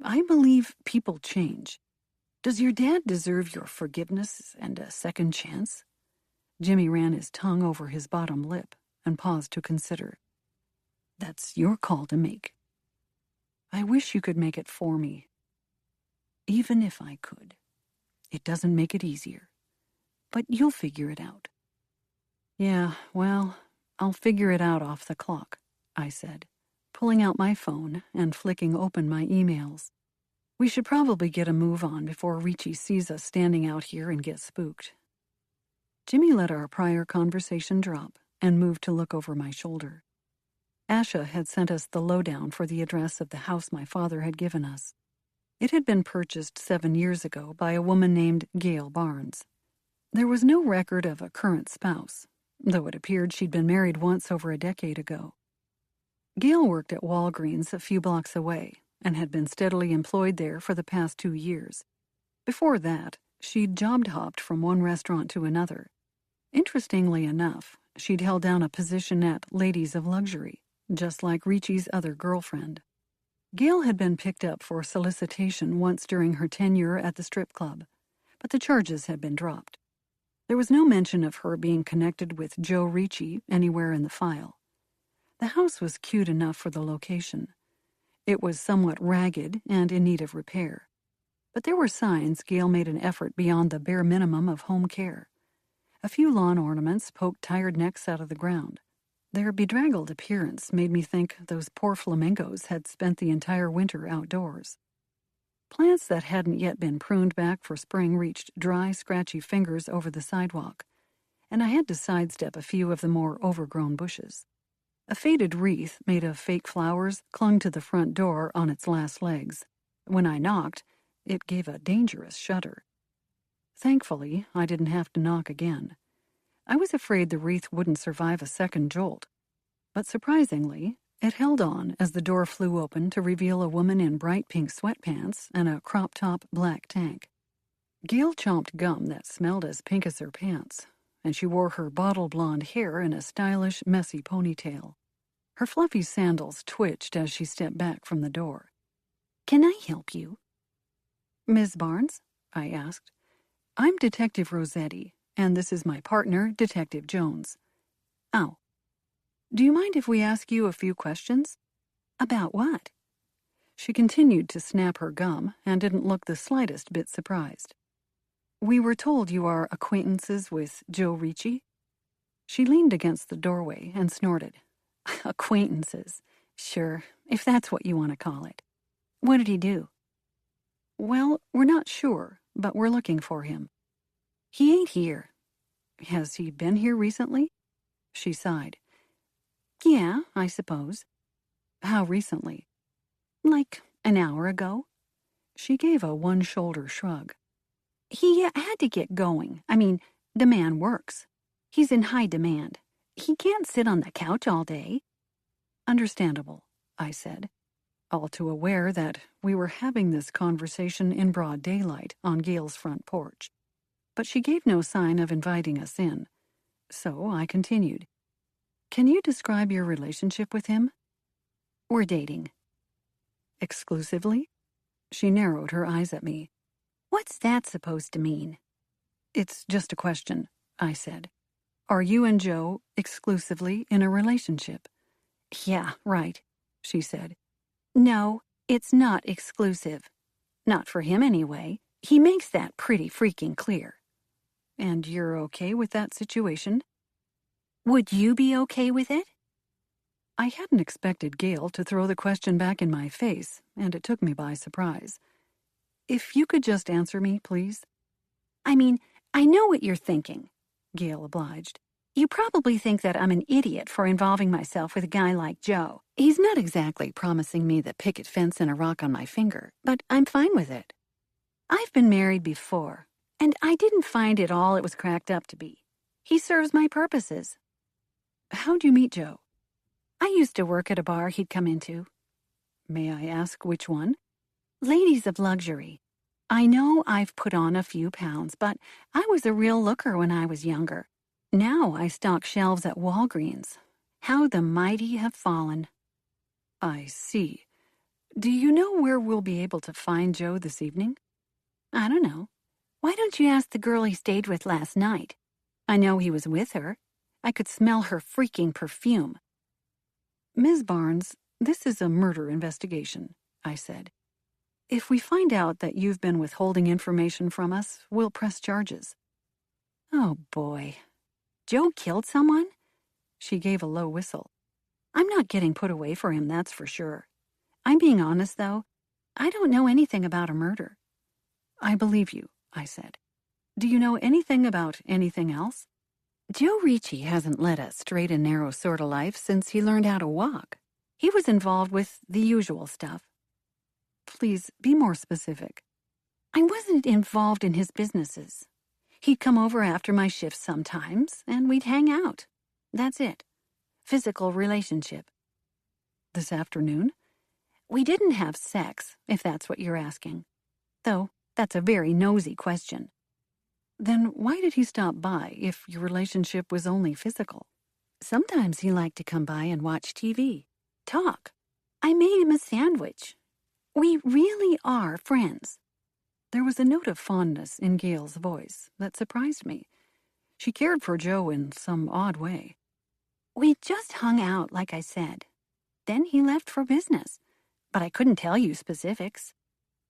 I believe people change. Does your dad deserve your forgiveness and a second chance?" Jimmy ran his tongue over his bottom lip and paused to consider. "That's your call to make." "I wish you could make it for me." "Even if I could, it doesn't make it easier. But you'll figure it out." "Yeah, well, I'll figure it out off the clock," I said, pulling out my phone and flicking open my emails. "We should probably get a move on before Ricci sees us standing out here and gets spooked." Jimmy let our prior conversation drop and moved to look over my shoulder. Asha had sent us the lowdown for the address of the house my father had given us. It had been purchased 7 years ago by a woman named Gail Barnes. There was no record of a current spouse, though it appeared she'd been married once over a decade ago. Gail worked at Walgreens a few blocks away and had been steadily employed there for the past 2 years. Before that, she'd job-hopped from one restaurant to another. Interestingly enough, she'd held down a position at Ladies of Luxury, just like Ricci's other girlfriend. Gail had been picked up for solicitation once during her tenure at the strip club, but the charges had been dropped. There was no mention of her being connected with Joe Ricci anywhere in the file. The house was cute enough for the location. It was somewhat ragged and in need of repair. But there were signs Gail made an effort beyond the bare minimum of home care. A few lawn ornaments poked tired necks out of the ground. Their bedraggled appearance made me think those poor flamingos had spent the entire winter outdoors. Plants that hadn't yet been pruned back for spring reached dry, scratchy fingers over the sidewalk, and I had to sidestep a few of the more overgrown bushes. A faded wreath made of fake flowers clung to the front door on its last legs. When I knocked, it gave a dangerous shudder. Thankfully, I didn't have to knock again. I was afraid the wreath wouldn't survive a second jolt. But surprisingly, it held on as the door flew open to reveal a woman in bright pink sweatpants and a crop-top black tank. Gail chomped gum that smelled as pink as her pants, and she wore her bottle-blonde hair in a stylish, messy ponytail. Her fluffy sandals twitched as she stepped back from the door. "Can I help you?" "Ms. Barnes?" I asked. "I'm Detective Rosetti, and this is my partner, Detective Jones." "Oh. Do you mind if we ask you a few questions?" "About what?" She continued to snap her gum and didn't look the slightest bit surprised. "We were told you are acquaintances with Joe Ricci." She leaned against the doorway and snorted. "Acquaintances. Sure, if that's what you want to call it. What did he do?" "Well, we're not sure, but we're looking for him." "He ain't here." "Has he been here recently?" She sighed. "Yeah, I suppose." "How recently?" "Like an hour ago." She gave a one-shoulder shrug. "He had to get going. I mean, the man works. He's in high demand. He can't sit on the couch all day." "Understandable," I said, all too aware that we were having this conversation in broad daylight on Gail's front porch. But she gave no sign of inviting us in. So I continued. "Can you describe your relationship with him?" "We're dating." "Exclusively?" She narrowed her eyes at me. "What's that supposed to mean?" "It's just a question," I said. Are you and Joe exclusively in a relationship? Yeah, right, she said. No, it's not exclusive. Not for him anyway. He makes that pretty freaking clear. And you're okay with that situation? Would you be okay with it? I hadn't expected Gail to throw the question back in my face, and it took me by surprise. If you could just answer me, please. I mean, I know what you're thinking, Gail obliged. You probably think that I'm an idiot for involving myself with a guy like Joe. He's not exactly promising me the picket fence and a rock on my finger, but I'm fine with it. I've been married before, and I didn't find it all it was cracked up to be. He serves my purposes. How'd you meet Joe? I used to work at a bar he'd come into. May I ask which one? Ladies of Luxury. I know I've put on a few pounds, but I was a real looker when I was younger. Now I stock shelves at Walgreens. How the mighty have fallen. I see. Do you know where we'll be able to find Joe this evening? I don't know. Why don't you ask the girl he stayed with last night? I know he was with her. I could smell her freaking perfume. Ms. Barnes, this is a murder investigation, I said. If we find out that you've been withholding information from us, we'll press charges. Oh, boy. Joe killed someone? She gave a low whistle. I'm not getting put away for him, that's for sure. I'm being honest, though. I don't know anything about a murder. I believe you, I said. Do you know anything about anything else? Joe Ricci hasn't led a straight and narrow sort of life since he learned how to walk. He was involved with the usual stuff. Please be more specific. I wasn't involved in his businesses. He'd come over after my shifts sometimes, and we'd hang out. That's it. Physical relationship. This afternoon? We didn't have sex, if that's what you're asking. Though, that's a very nosy question. Then why did he stop by if your relationship was only physical? Sometimes he liked to come by and watch TV. Talk. I made him a sandwich. We really are friends. There was a note of fondness in Gail's voice that surprised me. She cared for Joe in some odd way. We just hung out, like I said. Then he left for business, but I couldn't tell you specifics.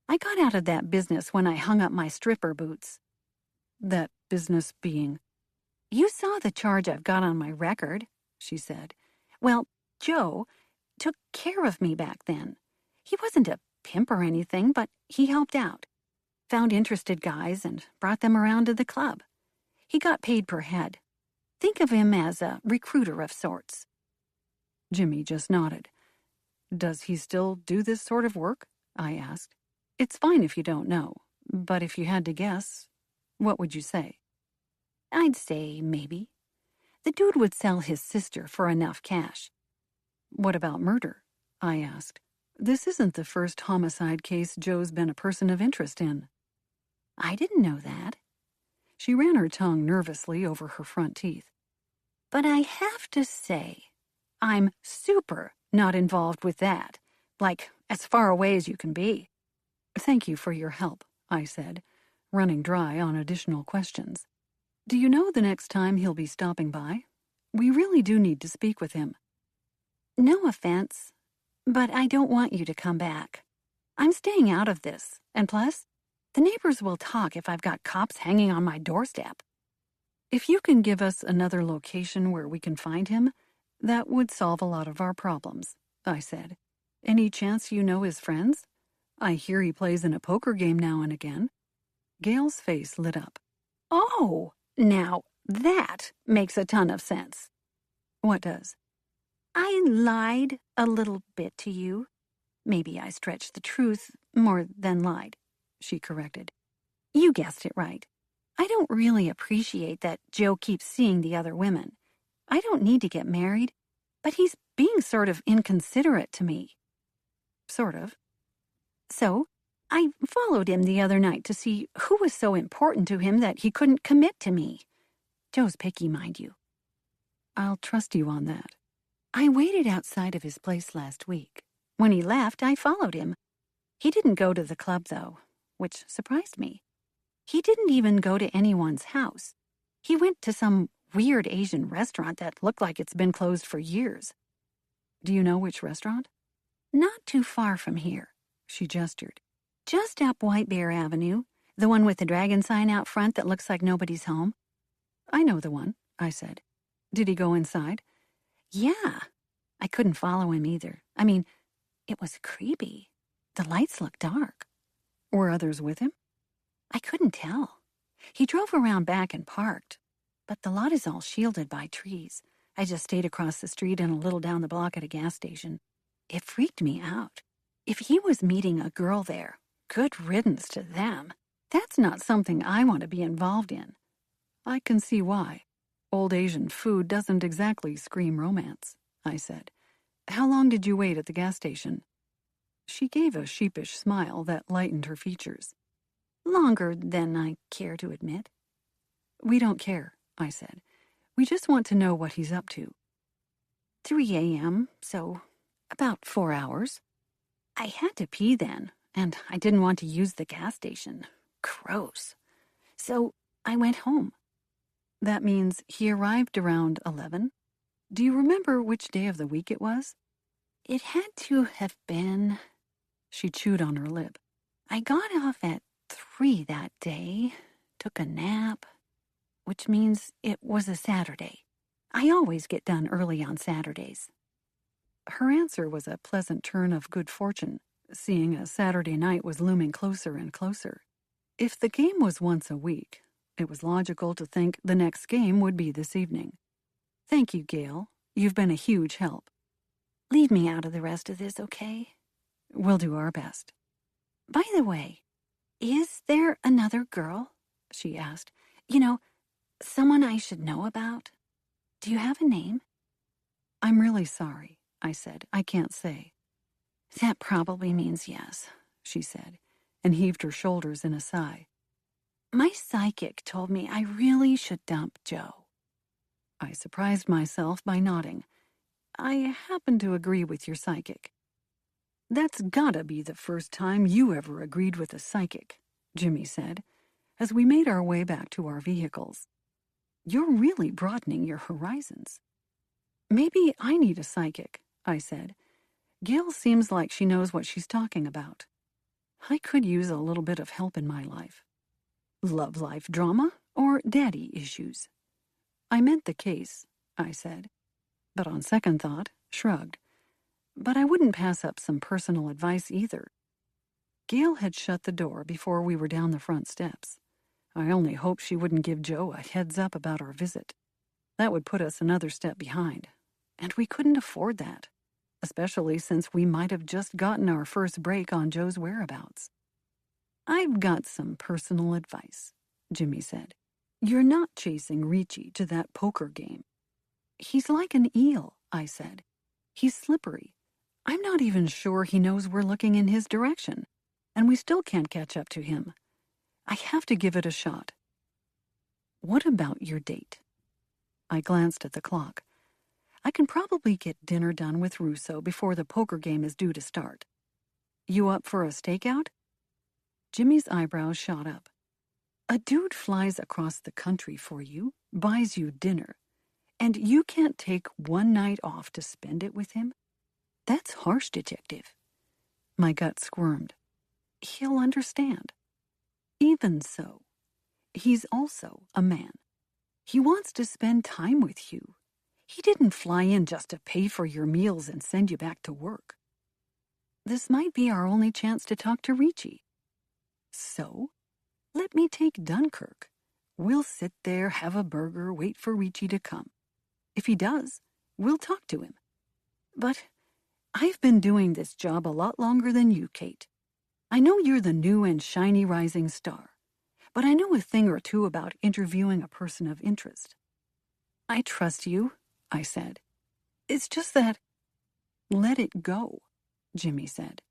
I got out of that business when I hung up my stripper boots. That business being? You saw the charge I've got on my record, she said. Well, Joe took care of me back then. He wasn't a pimp or anything, but he helped out. Found interested guys and brought them around to the club. He got paid per head. Think of him as a recruiter of sorts. Jimmy just nodded. Does he still do this sort of work? I asked. It's fine if you don't know, but if you had to guess, what would you say? I'd say maybe. The dude would sell his sister for enough cash. What about murder? I asked. This isn't the first homicide case Joe's been a person of interest in. I didn't know that. She ran her tongue nervously over her front teeth. But I have to say, I'm super not involved with that. Like, as far away as you can be. Thank you for your help, I said, running dry on additional questions. Do you know the next time he'll be stopping by? We really do need to speak with him. No offense, but I don't want you to come back. I'm staying out of this, and plus, the neighbors will talk if I've got cops hanging on my doorstep. If you can give us another location where we can find him, that would solve a lot of our problems, I said. Any chance you know his friends? I hear he plays in a poker game now and again. Gail's face lit up. Oh, now that makes a ton of sense. What does? I lied a little bit to you. Maybe I stretched the truth more than lied, she corrected. You guessed it right. I don't really appreciate that Joe keeps seeing the other women. I don't need to get married, but he's being sort of inconsiderate to me. Sort of. So, I followed him the other night to see who was so important to him that he couldn't commit to me. Joe's picky, mind you. I'll trust you on that. I waited outside of his place last week. When he left, I followed him. He didn't go to the club, though, which surprised me. He didn't even go to anyone's house. He went to some weird Asian restaurant that looked like it's been closed for years. Do you know which restaurant? Not too far from here, she gestured. Just up White Bear Avenue, the one with the dragon sign out front that looks like nobody's home. I know the one, I said. Did he go inside? Yeah. I couldn't follow him either. I mean, it was creepy. The lights looked dark. Were others with him? I couldn't tell. He drove around back and parked, but the lot is all shielded by trees. I just stayed across the street and a little down the block at a gas station. It freaked me out. If he was meeting a girl there, good riddance to them. That's not something I want to be involved in. I can see why. Old Asian food doesn't exactly scream romance, I said. How long did you wait at the gas station? She gave a sheepish smile that lightened her features. Longer than I care to admit. We don't care, I said. We just want to know what he's up to. 3 a.m., so about 4 hours. I had to pee then, and I didn't want to use the gas station. Gross. So I went home. That means he arrived around 11? Do you remember which day of the week it was? It had to have been... She chewed on her lip. I got off at 3 that day, took a nap, which means it was a Saturday. I always get done early on Saturdays. Her answer was a pleasant turn of good fortune, seeing a Saturday night was looming closer and closer. If the game was once a week, it was logical to think the next game would be this evening. Thank you, Gail. You've been a huge help. Leave me out of the rest of this, okay? We'll do our best. By the way, is there another girl? She asked. You know, someone I should know about? Do you have a name? I'm really sorry, I said. I can't say. That probably means yes, she said, and heaved her shoulders in a sigh. My psychic told me I really should dump Joe. I surprised myself by nodding. I happen to agree with your psychic. That's gotta be the first time you ever agreed with a psychic, Jimmy said, as we made our way back to our vehicles. You're really broadening your horizons. Maybe I need a psychic, I said. Gail seems like she knows what she's talking about. I could use a little bit of help in my life. Love life drama or daddy issues? I meant the case, I said, but on second thought, shrugged. But I wouldn't pass up some personal advice either. Gail had shut the door before we were down the front steps. I only hoped she wouldn't give Joe a heads up about our visit. That would put us another step behind, and we couldn't afford that, especially since we might have just gotten our first break on Joe's whereabouts. I've got some personal advice, Jimmy said. You're not chasing Ricci to that poker game. He's like an eel, I said. He's slippery. I'm not even sure he knows we're looking in his direction, and we still can't catch up to him. I have to give it a shot. What about your date? I glanced at the clock. I can probably get dinner done with Russo before the poker game is due to start. You up for a stakeout? Jimmy's eyebrows shot up. A dude flies across the country for you, buys you dinner, and you can't take one night off to spend it with him? That's harsh, detective. My gut squirmed. He'll understand. Even so, he's also a man. He wants to spend time with you. He didn't fly in just to pay for your meals and send you back to work. This might be our only chance to talk to Ricci. So, let me take Dunkirk. We'll sit there, have a burger, wait for Ricci to come. If he does, we'll talk to him. But I've been doing this job a lot longer than you, Kate. I know you're the new and shiny rising star, but I know a thing or two about interviewing a person of interest. I trust you, I said. It's just that... Let it go, Jimmy said.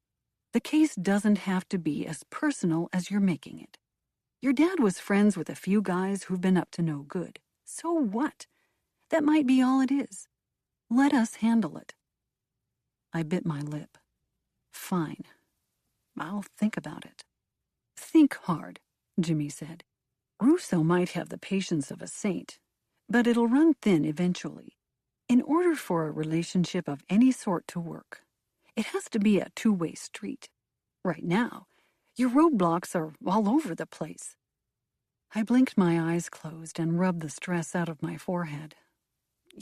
The case doesn't have to be as personal as you're making it. Your dad was friends with a few guys who've been up to no good. So what? That might be all it is. Let us handle it. I bit my lip. Fine. I'll think about it. Think hard, Jimmy said. Russo might have the patience of a saint, But it'll run thin eventually. In order for a relationship of any sort to work, it has to be a two-way street. Right now, your roadblocks are all over the place. I blinked my eyes closed and rubbed the stress out of my forehead.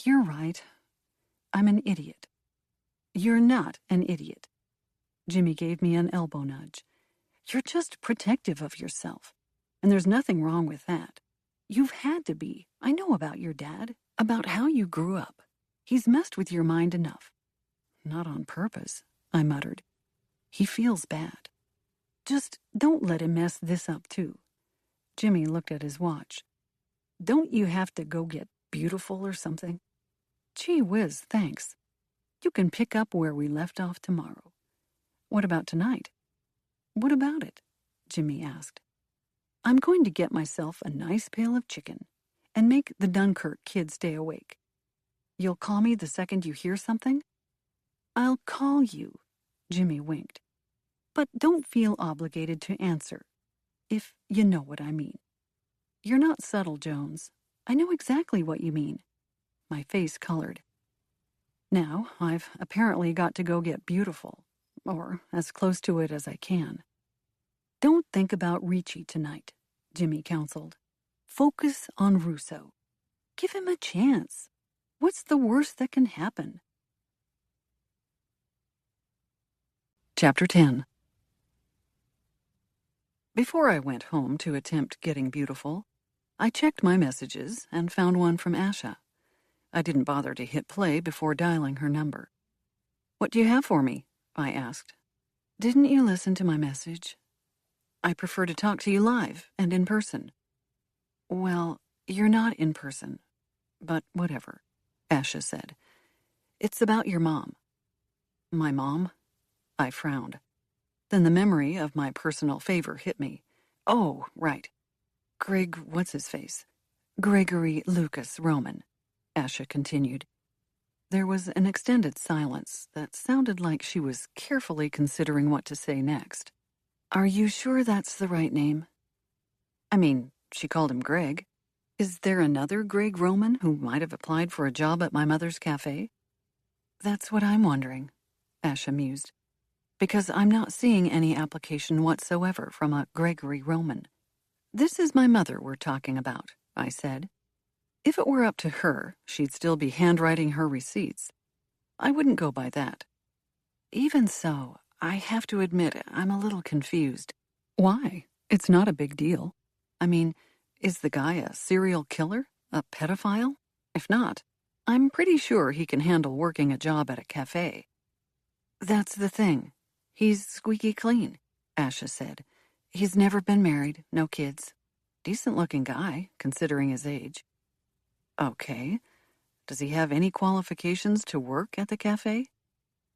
You're right. I'm an idiot. You're not an idiot. Jimmy gave me an elbow nudge. You're just protective of yourself, and there's nothing wrong with that. You've had to be. I know about your dad, about how you grew up. He's messed with your mind enough. Not on purpose, I muttered. He feels bad. Just don't let him mess this up, too. Jimmy looked at his watch. Don't you have to go get beautiful or something? Gee whiz, thanks. You can pick up where we left off tomorrow. What about tonight? What about it? Jimmy asked. I'm going to get myself a nice pail of chicken and make the Dunkirk kid stay awake. You'll call me the second you hear something? I'll call you, Jimmy winked. But don't feel obligated to answer, if you know what I mean. You're not subtle, Jones. I know exactly what you mean. My face colored. Now, I've apparently got to go get beautiful, or as close to it as I can. Don't think about Ricci tonight, Jimmy counseled. Focus on Russo. Give him a chance. What's the worst that can happen? Chapter 10. Before I went home to attempt getting beautiful, I checked my messages and found one from Asha. I didn't bother to hit play before dialing her number. What do you have for me? I asked. Didn't you listen to my message? I prefer to talk to you live and in person. Well, you're not in person, but whatever, Asha said. It's about your mom. My mom? I frowned. Then the memory of my personal favor hit me. Oh, right. What's-his-face? Gregory Lucas Roman, Asha continued. There was an extended silence that sounded like she was carefully considering what to say next. Are you sure that's the right name? I mean, she called him Greg. Is there another Greg Roman who might have applied for a job at my mother's cafe? That's what I'm wondering, Asha mused. Because I'm not seeing any application whatsoever from a Gregory Roman. This is my mother we're talking about, I said. If it were up to her, she'd still be handwriting her receipts. I wouldn't go by that. Even so, I have to admit I'm a little confused. Why? It's not a big deal. I mean, is the guy a serial killer? A pedophile? If not, I'm pretty sure he can handle working a job at a cafe. That's the thing. He's squeaky clean, Asha said. He's never been married, no kids. Decent-looking guy, considering his age. Okay. Does he have any qualifications to work at the cafe?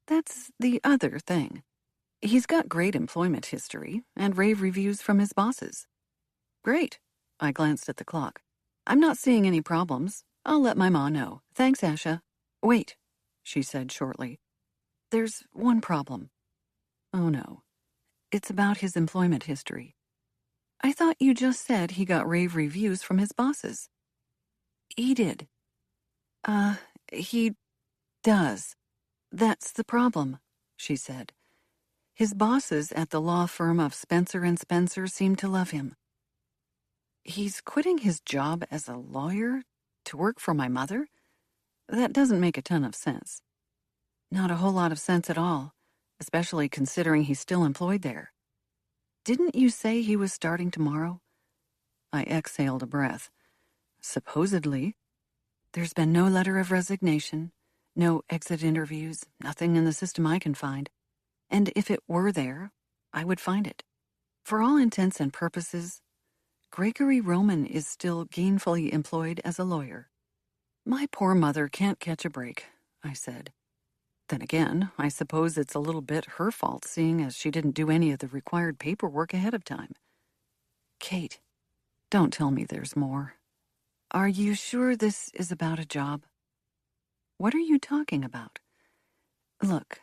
That's the other thing. He's got great employment history and rave reviews from his bosses. Great. I glanced at the clock. I'm not seeing any problems. I'll let my ma know. Thanks, Asha. Wait, she said shortly. There's one problem. Oh, no. It's about his employment history. I thought you just said he got rave reviews from his bosses. He did. He does. That's the problem, she said. His bosses at the law firm of Spencer and Spencer seem to love him. He's quitting his job as a lawyer to work for my mother? That doesn't make a ton of sense. Not a whole lot of sense at all, especially considering he's still employed there. Didn't you say he was starting tomorrow? I exhaled a breath. Supposedly. There's been no letter of resignation, no exit interviews, nothing in the system I can find. And if it were there, I would find it. For all intents and purposes, Gregory Roman is still gainfully employed as a lawyer. My poor mother can't catch a break, I said. Then again, I suppose it's a little bit her fault, seeing as she didn't do any of the required paperwork ahead of time. Kate, don't tell me there's more. Are you sure this is about a job? What are you talking about? Look,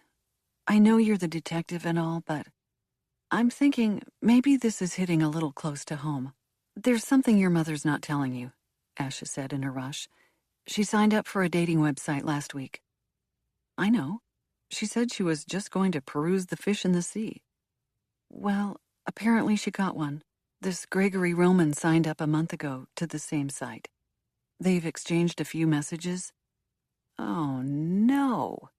I know you're the detective and all, but I'm thinking maybe this is hitting a little close to home. There's something your mother's not telling you, Asha said in a rush. She signed up for a dating website last week. I know. She said she was just going to peruse the fish in the sea. Well, apparently she got one. This Gregory Roman signed up a month ago to the same site. They've exchanged a few messages. Oh, no.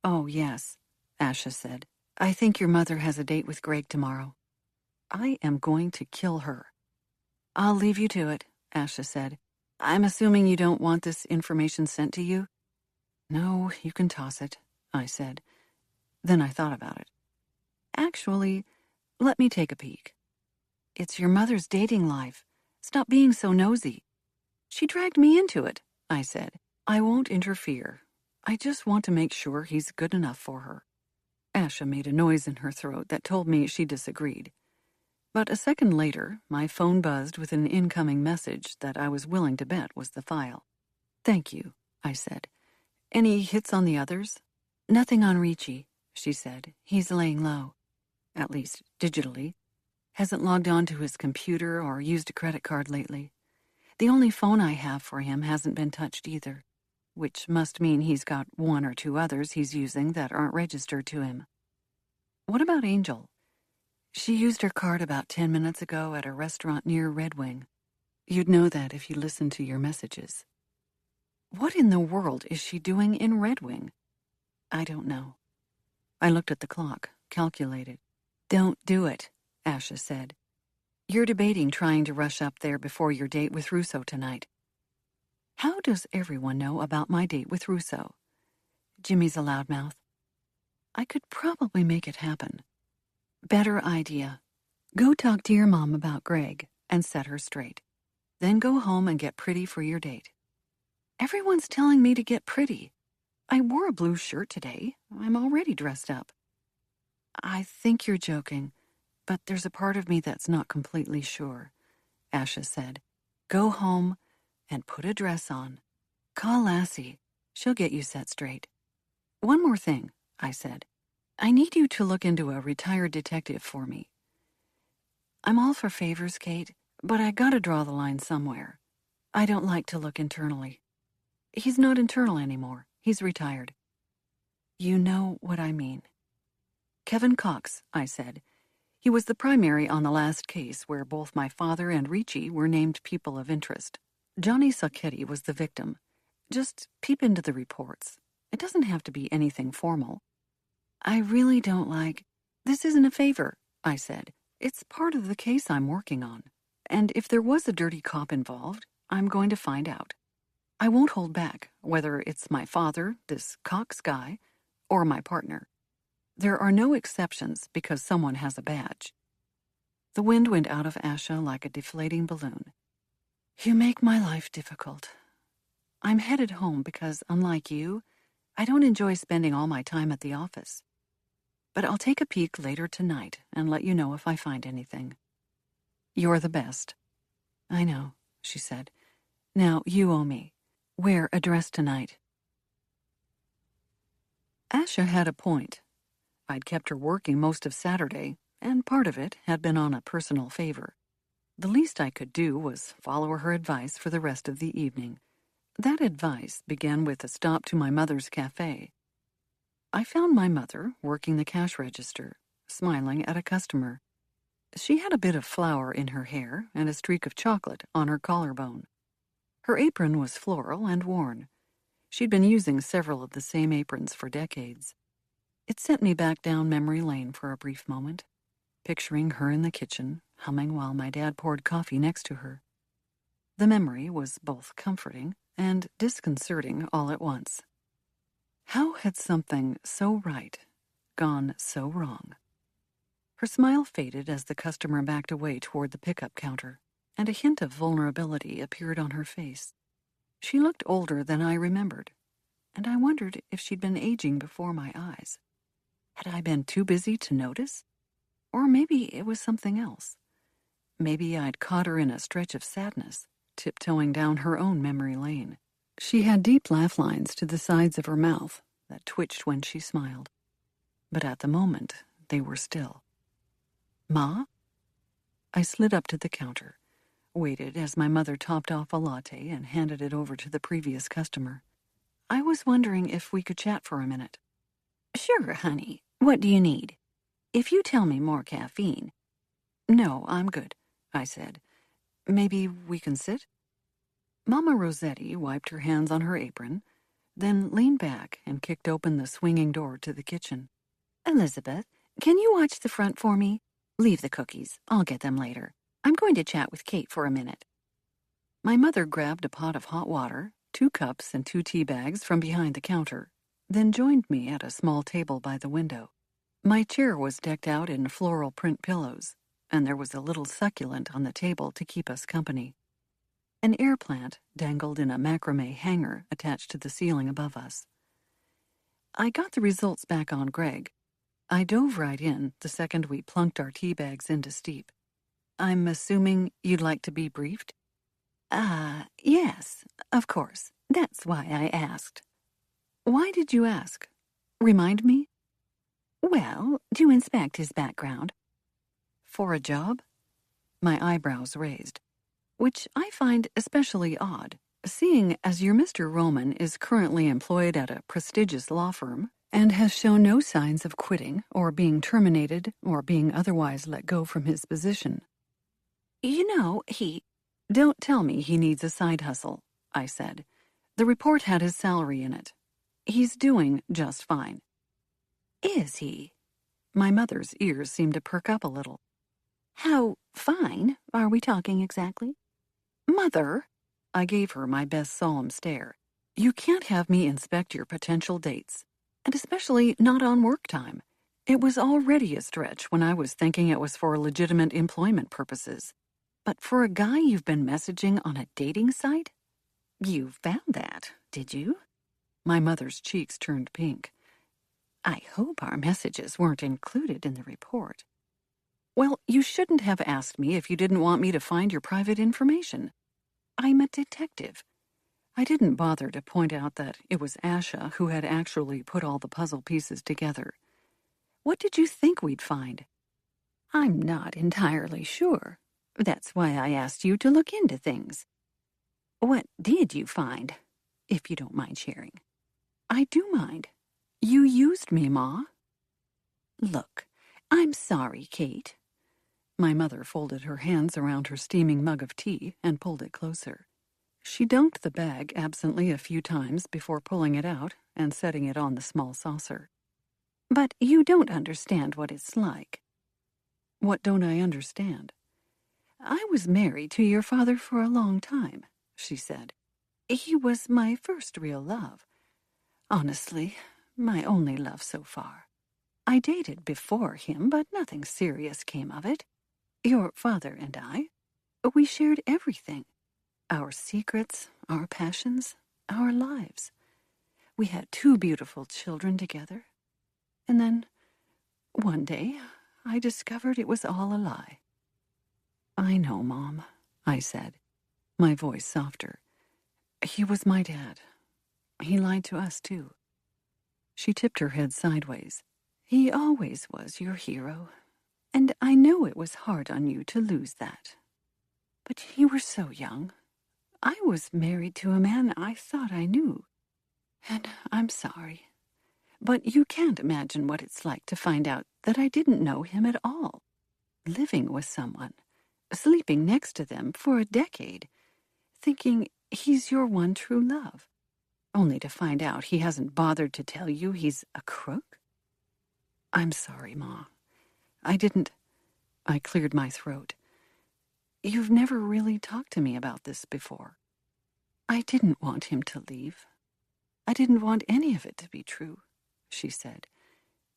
Oh, yes, Asha said. I think your mother has a date with Greg tomorrow. I am going to kill her. I'll leave you to it, Asha said. I'm assuming you don't want this information sent to you? No, you can toss it, I said. Then I thought about it. Actually, let me take a peek. It's your mother's dating life. Stop being so nosy. She dragged me into it, I said. I won't interfere. I just want to make sure he's good enough for her. Asha made a noise in her throat that told me she disagreed. But a second later, my phone buzzed with an incoming message that I was willing to bet was the file. Thank you, I said. Any hits on the others? Nothing on Ricci, she said. He's laying low. At least, digitally. Hasn't logged on to his computer or used a credit card lately. The only phone I have for him hasn't been touched either, which must mean he's got one or two others he's using that aren't registered to him. What about Angel? She used her card about 10 minutes ago at a restaurant near Red Wing. You'd know that if you listened to your messages. What in the world is she doing in Red Wing? I don't know. I looked at the clock, calculated. Don't do it, Asha said. You're debating trying to rush up there before your date with Russo tonight. How does everyone know about my date with Russo? Jimmy's a loudmouth. I could probably make it happen. Better idea. Go talk to your mom about Greg and set her straight. Then go home and get pretty for your date. Everyone's telling me to get pretty. I wore a blue shirt today. I'm already dressed up. I think you're joking, but there's a part of me that's not completely sure, Asha said. Go home and put a dress on. Call Lassie. She'll get you set straight. One more thing, I said. I need you to look into a retired detective for me. I'm all for favors, Kate, but I gotta draw the line somewhere. I don't like to look internally. He's not internal anymore. He's retired. You know what I mean. Kevin Cox, I said. He was the primary on the last case where both my father and Ricci were named people of interest. Johnny Sacchetti was the victim. Just peep into the reports. It doesn't have to be anything formal. I really don't like... This isn't a favor, I said. It's part of the case I'm working on. And if there was a dirty cop involved, I'm going to find out. I won't hold back, whether it's my father, this Cox guy, or my partner. There are no exceptions because someone has a badge. The wind went out of Asha like a deflating balloon. You make my life difficult. I'm headed home because, unlike you, I don't enjoy spending all my time at the office. But I'll take a peek later tonight and let you know if I find anything. You're the best. I know, she said. Now you owe me. Wear a dress tonight. Asha had a point. I'd kept her working most of Saturday, and part of it had been on a personal favor. The least I could do was follow her advice for the rest of the evening. That advice began with a stop to my mother's cafe. I found my mother working the cash register, smiling at a customer. She had a bit of flour in her hair and a streak of chocolate on her collarbone. Her apron was floral and worn. She'd been using several of the same aprons for decades. It sent me back down memory lane for a brief moment, picturing her in the kitchen, humming while my dad poured coffee next to her. The memory was both comforting and disconcerting all at once. How had something so right gone so wrong? Her smile faded as the customer backed away toward the pickup counter, and a hint of vulnerability appeared on her face. She looked older than I remembered, and I wondered if she'd been aging before my eyes. Had I been too busy to notice? Or maybe it was something else. Maybe I'd caught her in a stretch of sadness, tiptoeing down her own memory lane. She had deep laugh lines to the sides of her mouth that twitched when she smiled. But at the moment, they were still. Ma? I slid up to the counter. waited as my mother topped off a latte and handed it over to the previous customer. I was wondering if we could chat for a minute. Sure, honey. What do you need? If you tell me more caffeine. No, I'm good, I said. Maybe we can sit? Mama Rosetti wiped her hands on her apron, then leaned back and kicked open the swinging door to the kitchen. Elizabeth, can you watch the front for me? Leave the cookies. I'll get them later. I'm going to chat with Kate for a minute. My mother grabbed a pot of hot water, 2 cups and 2 tea bags from behind the counter, then joined me at a small table by the window. My chair was decked out in floral print pillows, and there was a little succulent on the table to keep us company. An air plant dangled in a macrame hanger attached to the ceiling above us. I got the results back on Greg. I dove right in the second we plunked our tea bags into steep. I'm assuming you'd like to be briefed? Yes, of course. That's why I asked. Why did you ask? Remind me? Well, to inspect his background. For a job? My eyebrows raised, which I find especially odd, seeing as your Mr. Roman is currently employed at a prestigious law firm and has shown no signs of quitting or being terminated or being otherwise let go from his position. You know, Don't tell me he needs a side hustle, I said. The report had his salary in it. He's doing just fine. Is he? My mother's ears seemed to perk up a little. How fine are we talking exactly? Mother, I gave her my best solemn stare. You can't have me inspect your potential dates, and especially not on work time. It was already a stretch when I was thinking it was for legitimate employment purposes. But for a guy you've been messaging on a dating site? You found that, did you? My mother's cheeks turned pink. I hope our messages weren't included in the report. Well, you shouldn't have asked me if you didn't want me to find your private information. I'm a detective. I didn't bother to point out that it was Asha who had actually put all the puzzle pieces together. What did you think we'd find? I'm not entirely sure. That's why I asked you to look into things. What did you find, if you don't mind sharing? I do mind. You used me, Ma. Look, I'm sorry, Kate. My mother folded her hands around her steaming mug of tea and pulled it closer. She dunked the bag absently a few times before pulling it out and setting it on the small saucer. But you don't understand what it's like. What don't I understand? I was married to your father for a long time, she said. He was my first real love. Honestly, my only love so far. I dated before him, but nothing serious came of it. Your father and I, we shared everything. Our secrets, our passions, our lives. We had 2 beautiful children together. And then, one day, I discovered it was all a lie. I know, Mom, I said, my voice softer. He was my dad. He lied to us, too. She tipped her head sideways. He always was your hero, and I know it was hard on you to lose that. But you were so young. I was married to a man I thought I knew. And I'm sorry. But you can't imagine what it's like to find out that I didn't know him at all. Living with someone, sleeping next to them for a decade, thinking he's your one true love, only to find out he hasn't bothered to tell you he's a crook. I'm sorry, Ma. I didn't. I cleared my throat. You've never really talked to me about this before. I didn't want him to leave. I didn't want any of it to be true, she said.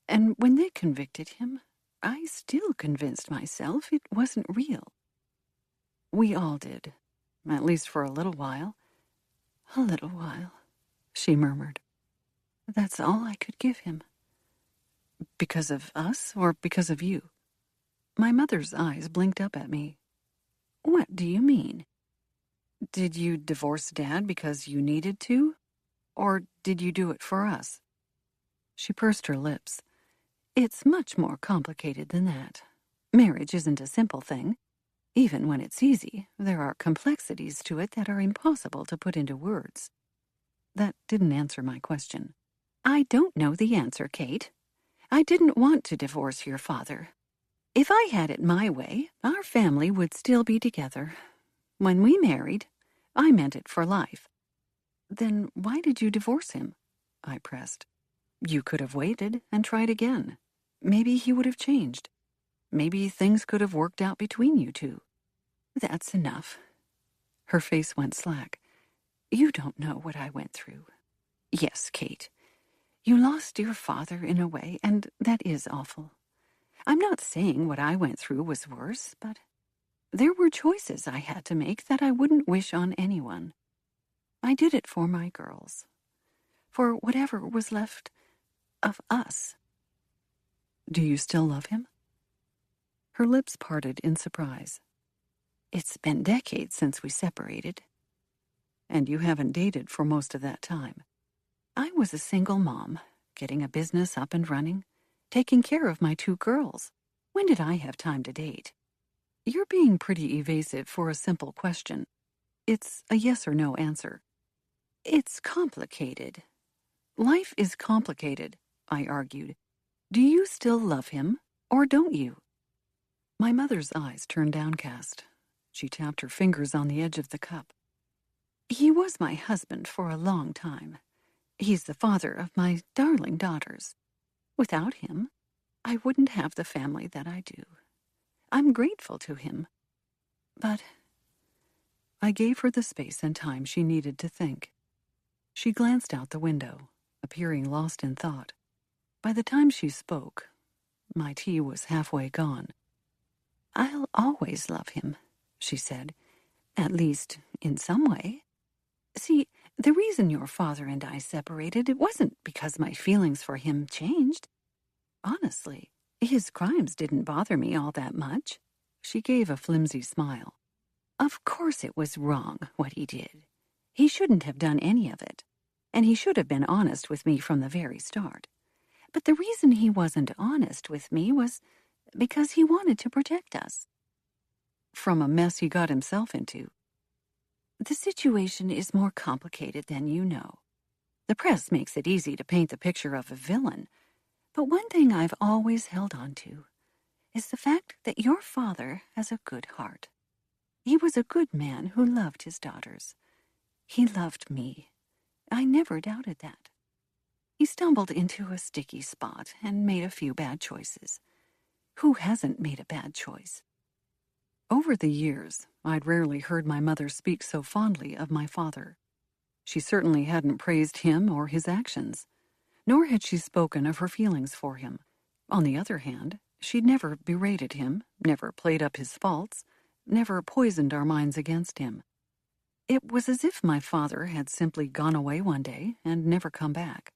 And when they convicted him, I still convinced myself it wasn't real. We all did, at least for a little while. A little while, she murmured. That's all I could give him. Because of us or because of you? My mother's eyes blinked up at me. What do you mean? Did you divorce Dad because you needed to? Or did you do it for us? She pursed her lips. It's much more complicated than that. Marriage isn't a simple thing. Even when it's easy, there are complexities to it that are impossible to put into words. That didn't answer my question. I don't know the answer, Kate. I didn't want to divorce your father. If I had it my way, our family would still be together. When we married, I meant it for life. Then why did you divorce him? I pressed. You could have waited and tried again. Maybe he would have changed. Maybe things could have worked out between you two. That's enough. Her face went slack. You don't know what I went through. Yes, Kate. You lost your father in a way, and that is awful. I'm not saying what I went through was worse, but there were choices I had to make that I wouldn't wish on anyone. I did it for my girls. For whatever was left of us. Do you still love him? Her lips parted in surprise. It's been decades since we separated. And you haven't dated for most of that time. I was a single mom, getting a business up and running, taking care of my 2 girls. When did I have time to date? You're being pretty evasive for a simple question. It's a yes or no answer. It's complicated. Life is complicated, I argued. Do you still love him, or don't you? My mother's eyes turned downcast. She tapped her fingers on the edge of the cup. He was my husband for a long time. He's the father of my darling daughters. Without him, I wouldn't have the family that I do. I'm grateful to him. But I gave her the space and time she needed to think. She glanced out the window, appearing lost in thought. By the time she spoke, my tea was halfway gone. I'll always love him, she said, at least in some way. See, the reason your father and I separated, it wasn't because my feelings for him changed. Honestly, his crimes didn't bother me all that much. She gave a flimsy smile. Of course it was wrong, what he did. He shouldn't have done any of it. And he should have been honest with me from the very start. But the reason he wasn't honest with me was because he wanted to protect us. From a mess he got himself into. The situation is more complicated than you know. The press makes it easy to paint the picture of a villain. But one thing I've always held on to is the fact that your father has a good heart. He was a good man who loved his daughters. He loved me. I never doubted that. He stumbled into a sticky spot and made a few bad choices. Who hasn't made a bad choice? Over the years, I'd rarely heard my mother speak so fondly of my father. She certainly hadn't praised him or his actions, nor had she spoken of her feelings for him. On the other hand, she'd never berated him, never played up his faults, never poisoned our minds against him. It was as if my father had simply gone away one day and never come back.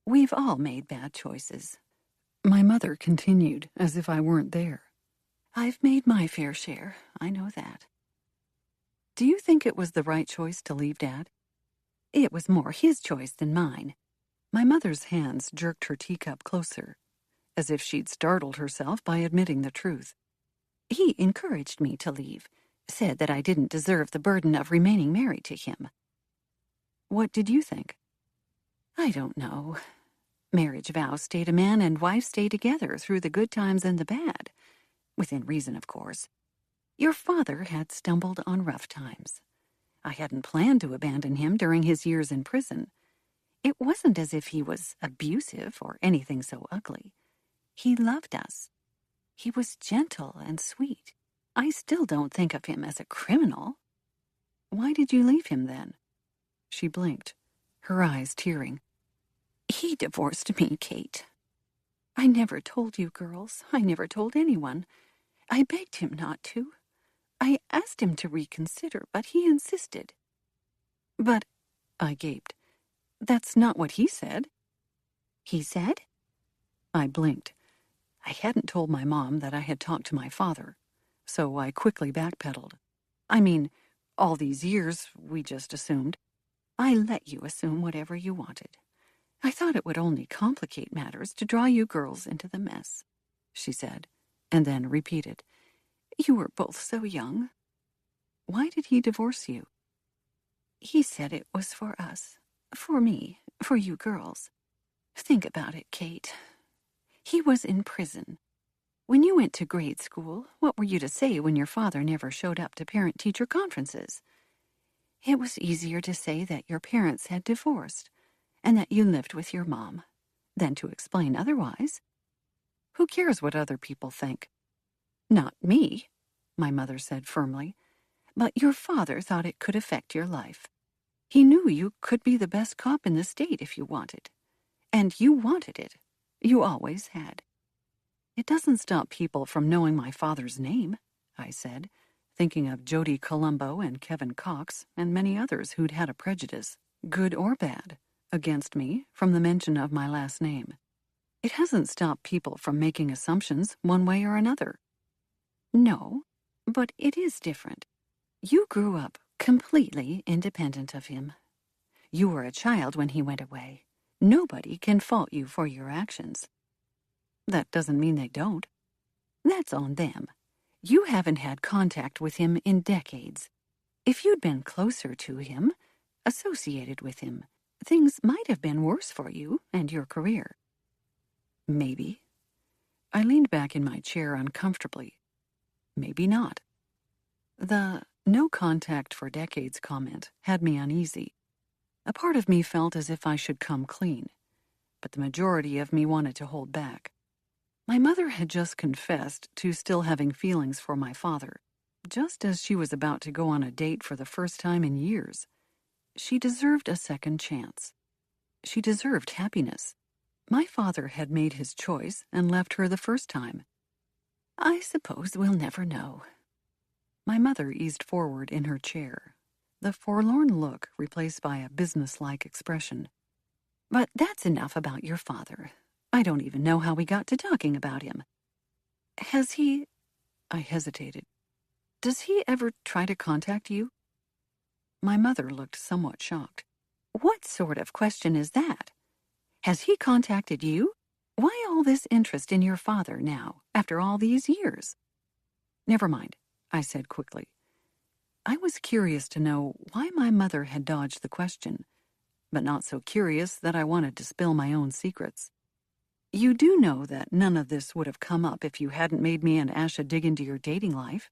We've all made bad choices. My mother continued, as if I weren't there. I've made my fair share, I know that. Do you think it was the right choice to leave Dad? It was more his choice than mine. My mother's hands jerked her teacup closer, as if she'd startled herself by admitting the truth. He encouraged me to leave, said that I didn't deserve the burden of remaining married to him. What did you think? I don't know. Marriage vows state a man and wife stay together through the good times and the bad. Within reason, of course. Your father had stumbled on rough times. I hadn't planned to abandon him during his years in prison. It wasn't as if he was abusive or anything so ugly. He loved us. He was gentle and sweet. I still don't think of him as a criminal. Why did you leave him then? She blinked, her eyes tearing. He divorced me, Kate. I never told you girls. I never told anyone. I begged him not to. I asked him to reconsider, but he insisted. But, I gaped, that's not what he said. He said? I blinked. I hadn't told my mom that I had talked to my father, so I quickly backpedaled. I mean, all these years, we just assumed. I let you assume whatever you wanted. I thought it would only complicate matters to draw you girls into the mess, she said, and then repeated. You were both so young. Why did he divorce you? He said it was for us. For me. For you girls. Think about it, Kate. He was in prison. When you went to grade school, what were you to say when your father never showed up to parent-teacher conferences? It was easier to say that your parents had divorced and that you lived with your mom than to explain otherwise. Who cares what other people think? Not me, my mother said firmly, but your father thought it could affect your life. He knew you could be the best cop in the state if you wanted. And you wanted it. You always had. It doesn't stop people from knowing my father's name, I said, thinking of Jody Colombo and Kevin Cox and many others who'd had a prejudice, good or bad, against me from the mention of my last name. It hasn't stopped people from making assumptions one way or another. No, but it is different. You grew up completely independent of him. You were a child when he went away. Nobody can fault you for your actions. That doesn't mean they don't. That's on them. You haven't had contact with him in decades. If you'd been closer to him, associated with him, things might have been worse for you and your career. Maybe. I leaned back in my chair uncomfortably. Maybe not. The no contact for decades comment had me uneasy. A part of me felt as if I should come clean, but the majority of me wanted to hold back. My mother had just confessed to still having feelings for my father, just as she was about to go on a date for the first time in years. She deserved a second chance. She deserved happiness. My father had made his choice and left her the first time. I suppose we'll never know. My mother eased forward in her chair, the forlorn look replaced by a businesslike expression. But that's enough about your father. I don't even know how we got to talking about him. Has he... I hesitated. Does he ever try to contact you? My mother looked somewhat shocked. What sort of question is that? Has he contacted you? Why all this interest in your father now, after all these years? Never mind, I said quickly. I was curious to know why my mother had dodged the question, but not so curious that I wanted to spill my own secrets. You do know that none of this would have come up if you hadn't made me and Asha dig into your dating life.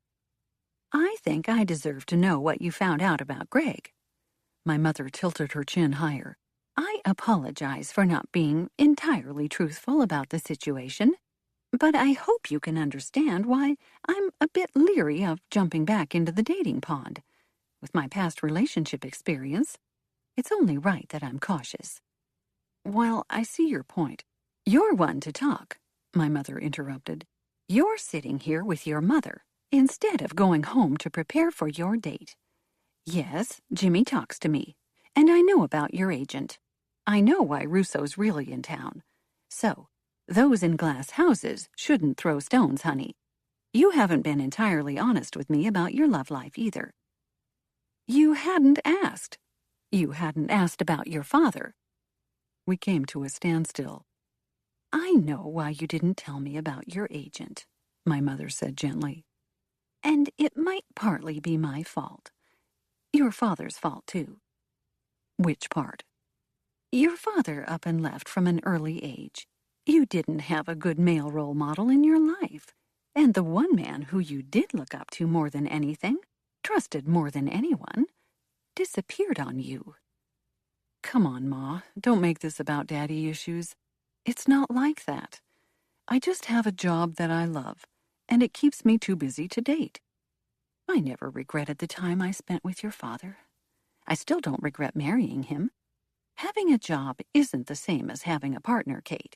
I think I deserve to know what you found out about Greg. My mother tilted her chin higher. I apologize for not being entirely truthful about the situation, but I hope you can understand why I'm a bit leery of jumping back into the dating pond. With my past relationship experience, it's only right that I'm cautious. Well, I see your point. You're one to talk, my mother interrupted. You're sitting here with your mother, instead of going home to prepare for your date. Yes, Jimmy talks to me, and I know about your agent. I know why Russo's really in town. So, those in glass houses shouldn't throw stones, honey. You haven't been entirely honest with me about your love life either. You hadn't asked. You hadn't asked about your father. We came to a standstill. I know why you didn't tell me about your agent, my mother said gently. And it might partly be my fault. Your father's fault, too. Which part? Your father up and left from an early age. You didn't have a good male role model in your life. And the one man who you did look up to more than anything, trusted more than anyone, disappeared on you. Come on, Ma. Don't make this about daddy issues. It's not like that. I just have a job that I love, and it keeps me too busy to date. I never regretted the time I spent with your father. I still don't regret marrying him. Having a job isn't the same as having a partner, Kate.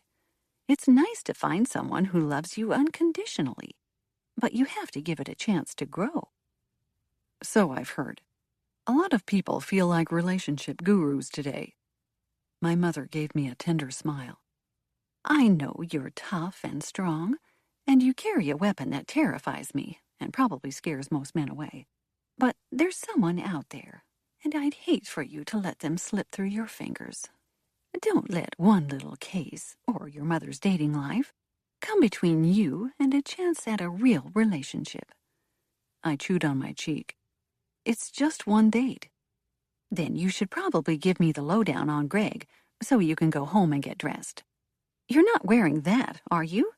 It's nice to find someone who loves you unconditionally, but you have to give it a chance to grow. So I've heard. A lot of people feel like relationship gurus today. My mother gave me a tender smile. I know you're tough and strong, and you carry a weapon that terrifies me and probably scares most men away. But there's someone out there, and I'd hate for you to let them slip through your fingers. Don't let one little case, or your mother's dating life, come between you and a chance at a real relationship. I chewed on my cheek. It's just one date. Then you should probably give me the lowdown on Greg so you can go home and get dressed. You're not wearing that, are you?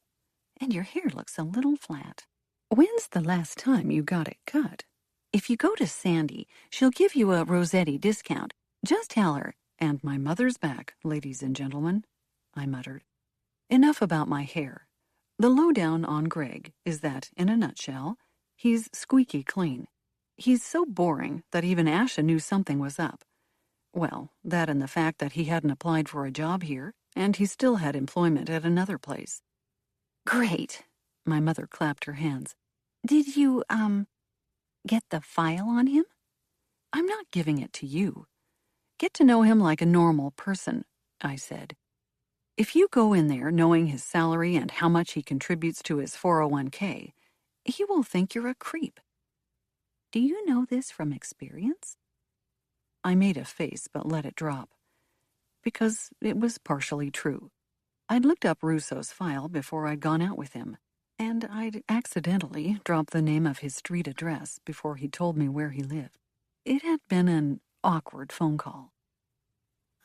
And your hair looks a little flat. When's the last time you got it cut? If you go to Sandy, she'll give you a Rosetti discount. Just tell her. And my mother's back, ladies and gentlemen, I muttered. Enough about my hair. The lowdown on Greg is that, in a nutshell, he's squeaky clean. He's so boring that even Asha knew something was up. Well, that and the fact that he hadn't applied for a job here, and he still had employment at another place. Great. My mother clapped her hands. Did you, get the file on him? I'm not giving it to you. Get to know him like a normal person, I said. If you go in there knowing his salary and how much he contributes to his 401k, he will think you're a creep. Do you know this from experience? I made a face but let it drop, because it was partially true. I'd looked up Russo's file before I'd gone out with him, and I'd accidentally dropped the name of his street address before he told me where he lived. It had been an awkward phone call.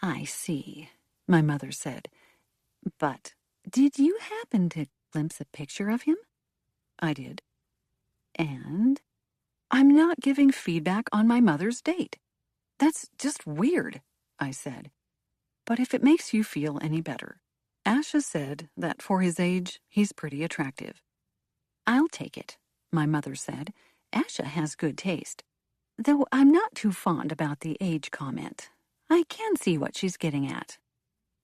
I see, my mother said. But did you happen to glimpse a picture of him? I did. And? I'm not giving feedback on my mother's date. That's just weird, I said. But if it makes you feel any better, Asha said that for his age, he's pretty attractive. I'll take it, my mother said. Asha has good taste. Though I'm not too fond about the age comment. I can see what she's getting at.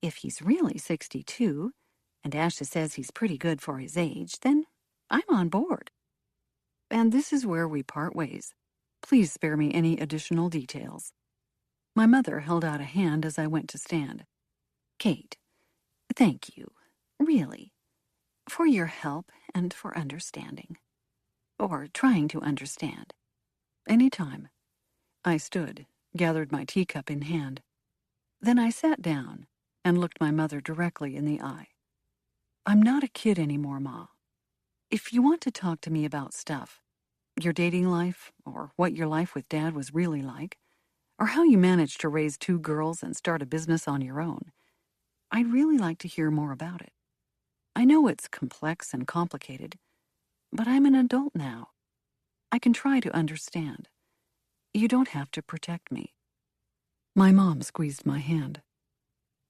If he's really 62, and Asha says he's pretty good for his age, then I'm on board. And this is where we part ways. Please spare me any additional details. My mother held out a hand as I went to stand. Kate, thank you, really, for your help and for understanding. Or trying to understand. Any time. I stood, gathered my teacup in hand. Then I sat down and looked my mother directly in the eye. I'm not a kid anymore, Ma. If you want to talk to me about stuff, your dating life, or what your life with Dad was really like, or how you managed to raise 2 girls and start a business on your own, I'd really like to hear more about it. I know it's complex and complicated, but I'm an adult now. I can try to understand. You don't have to protect me. My mom squeezed my hand.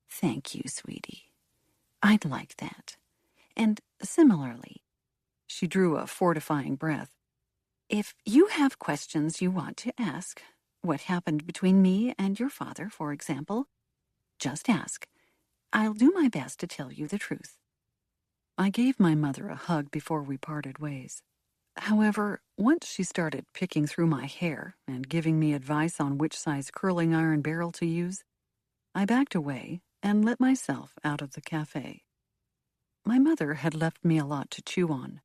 Thank you, sweetie. I'd like that. And similarly, she drew a fortifying breath. If you have questions you want to ask, what happened between me and your father, for example, just ask. I'll do my best to tell you the truth. I gave my mother a hug before we parted ways. However, once she started picking through my hair and giving me advice on which size curling iron barrel to use, I backed away and let myself out of the cafe. My mother had left me a lot to chew on.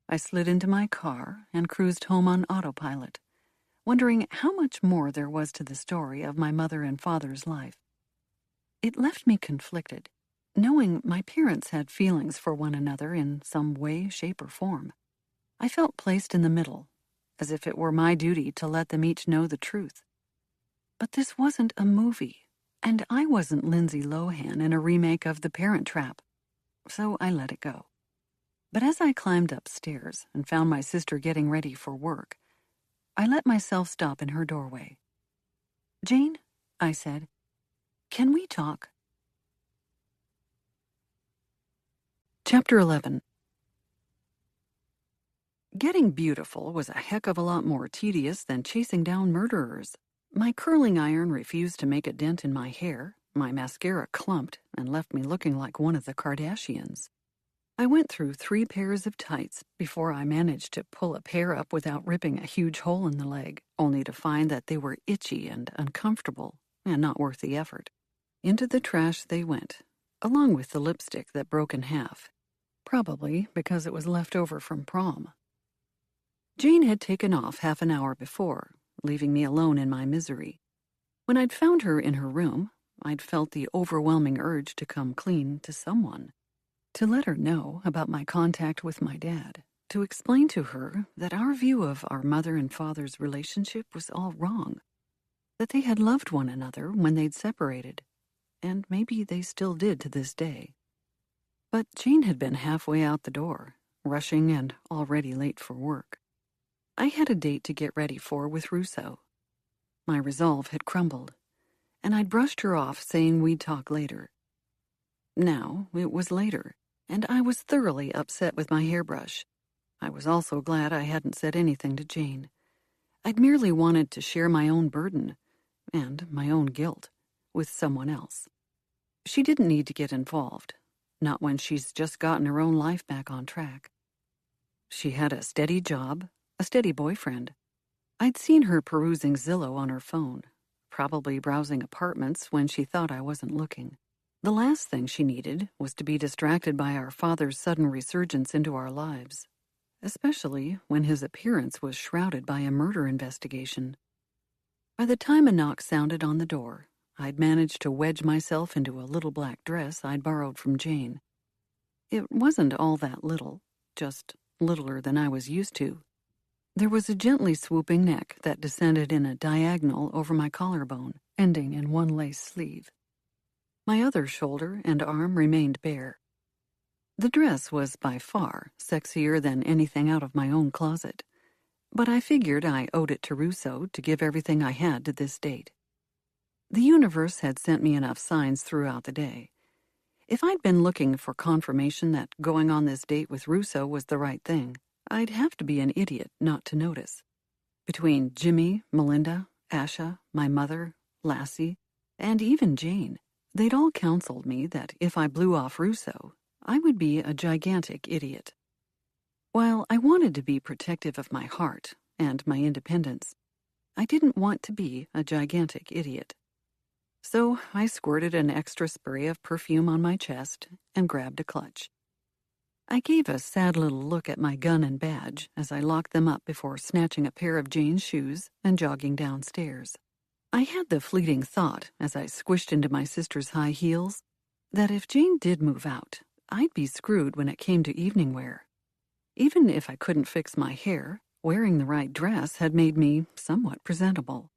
I slid into my car and cruised home on autopilot, wondering how much more there was to the story of my mother and father's life. It left me conflicted, knowing my parents had feelings for one another in some way, shape, or form. I felt placed in the middle, as if it were my duty to let them each know the truth. But this wasn't a movie, and I wasn't Lindsay Lohan in a remake of The Parent Trap, so I let it go. But as I climbed upstairs and found my sister getting ready for work, I let myself stop in her doorway. "Jane," I said, "can we talk?" Chapter 11. Getting beautiful was a heck of a lot more tedious than chasing down murderers. My curling iron refused to make a dent in my hair, my mascara clumped and left me looking like one of the Kardashians. I went through 3 pairs of tights before I managed to pull a pair up without ripping a huge hole in the leg, only to find that they were itchy and uncomfortable and not worth the effort. Into the trash they went, along with the lipstick that broke in half, probably because it was left over from prom. Jane had taken off half an hour before, leaving me alone in my misery. When I'd found her in her room, I'd felt the overwhelming urge to come clean to someone, to let her know about my contact with my dad, to explain to her that our view of our mother and father's relationship was all wrong, that they had loved one another when they'd separated, and maybe they still did to this day. But Jane had been halfway out the door, rushing and already late for work. I had a date to get ready for with Russo. My resolve had crumbled, and I'd brushed her off, saying we'd talk later. Now it was later, and I was thoroughly upset with my hairbrush. I was also glad I hadn't said anything to Jane. I'd merely wanted to share my own burden, and my own guilt, with someone else. She didn't need to get involved, not when she's just gotten her own life back on track. She had a steady job, a steady boyfriend. I'd seen her perusing Zillow on her phone, probably browsing apartments when she thought I wasn't looking. The last thing she needed was to be distracted by our father's sudden resurgence into our lives, especially when his appearance was shrouded by a murder investigation. By the time a knock sounded on the door, I'd managed to wedge myself into a little black dress I'd borrowed from Jane. It wasn't all that little, just littler than I was used to. There was a gently swooping neck that descended in a diagonal over my collarbone, ending in one lace sleeve. My other shoulder and arm remained bare. The dress was by far sexier than anything out of my own closet, but I figured I owed it to Russo to give everything I had to this date. The universe had sent me enough signs throughout the day. If I'd been looking for confirmation that going on this date with Russo was the right thing, I'd have to be an idiot not to notice. Between Jimmy, Melinda, Asha, my mother, Lassie, and even Jane, they'd all counseled me that if I blew off Russo, I would be a gigantic idiot. While I wanted to be protective of my heart and my independence, I didn't want to be a gigantic idiot. So I squirted an extra spray of perfume on my chest and grabbed a clutch. I gave a sad little look at my gun and badge as I locked them up before snatching a pair of Jane's shoes and jogging downstairs. I had the fleeting thought, as I squished into my sister's high heels, that if Jane did move out, I'd be screwed when it came to evening wear. Even if I couldn't fix my hair, wearing the right dress had made me somewhat presentable.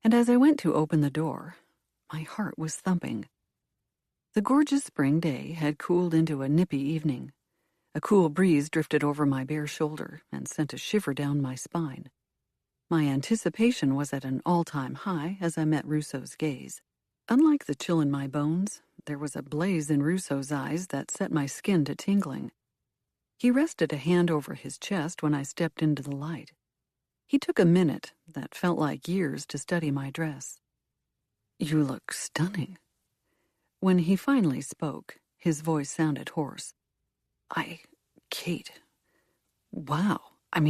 And as I went to open the door, my heart was thumping. The gorgeous spring day had cooled into a nippy evening. A cool breeze drifted over my bare shoulder and sent a shiver down my spine. My anticipation was at an all-time high as I met Russo's gaze. Unlike the chill in my bones, there was a blaze in Russo's eyes that set my skin to tingling. He rested a hand over his chest when I stepped into the light. He took a minute that felt like years to study my dress. "You look stunning." When he finally spoke, his voice sounded hoarse. Kate, wow, I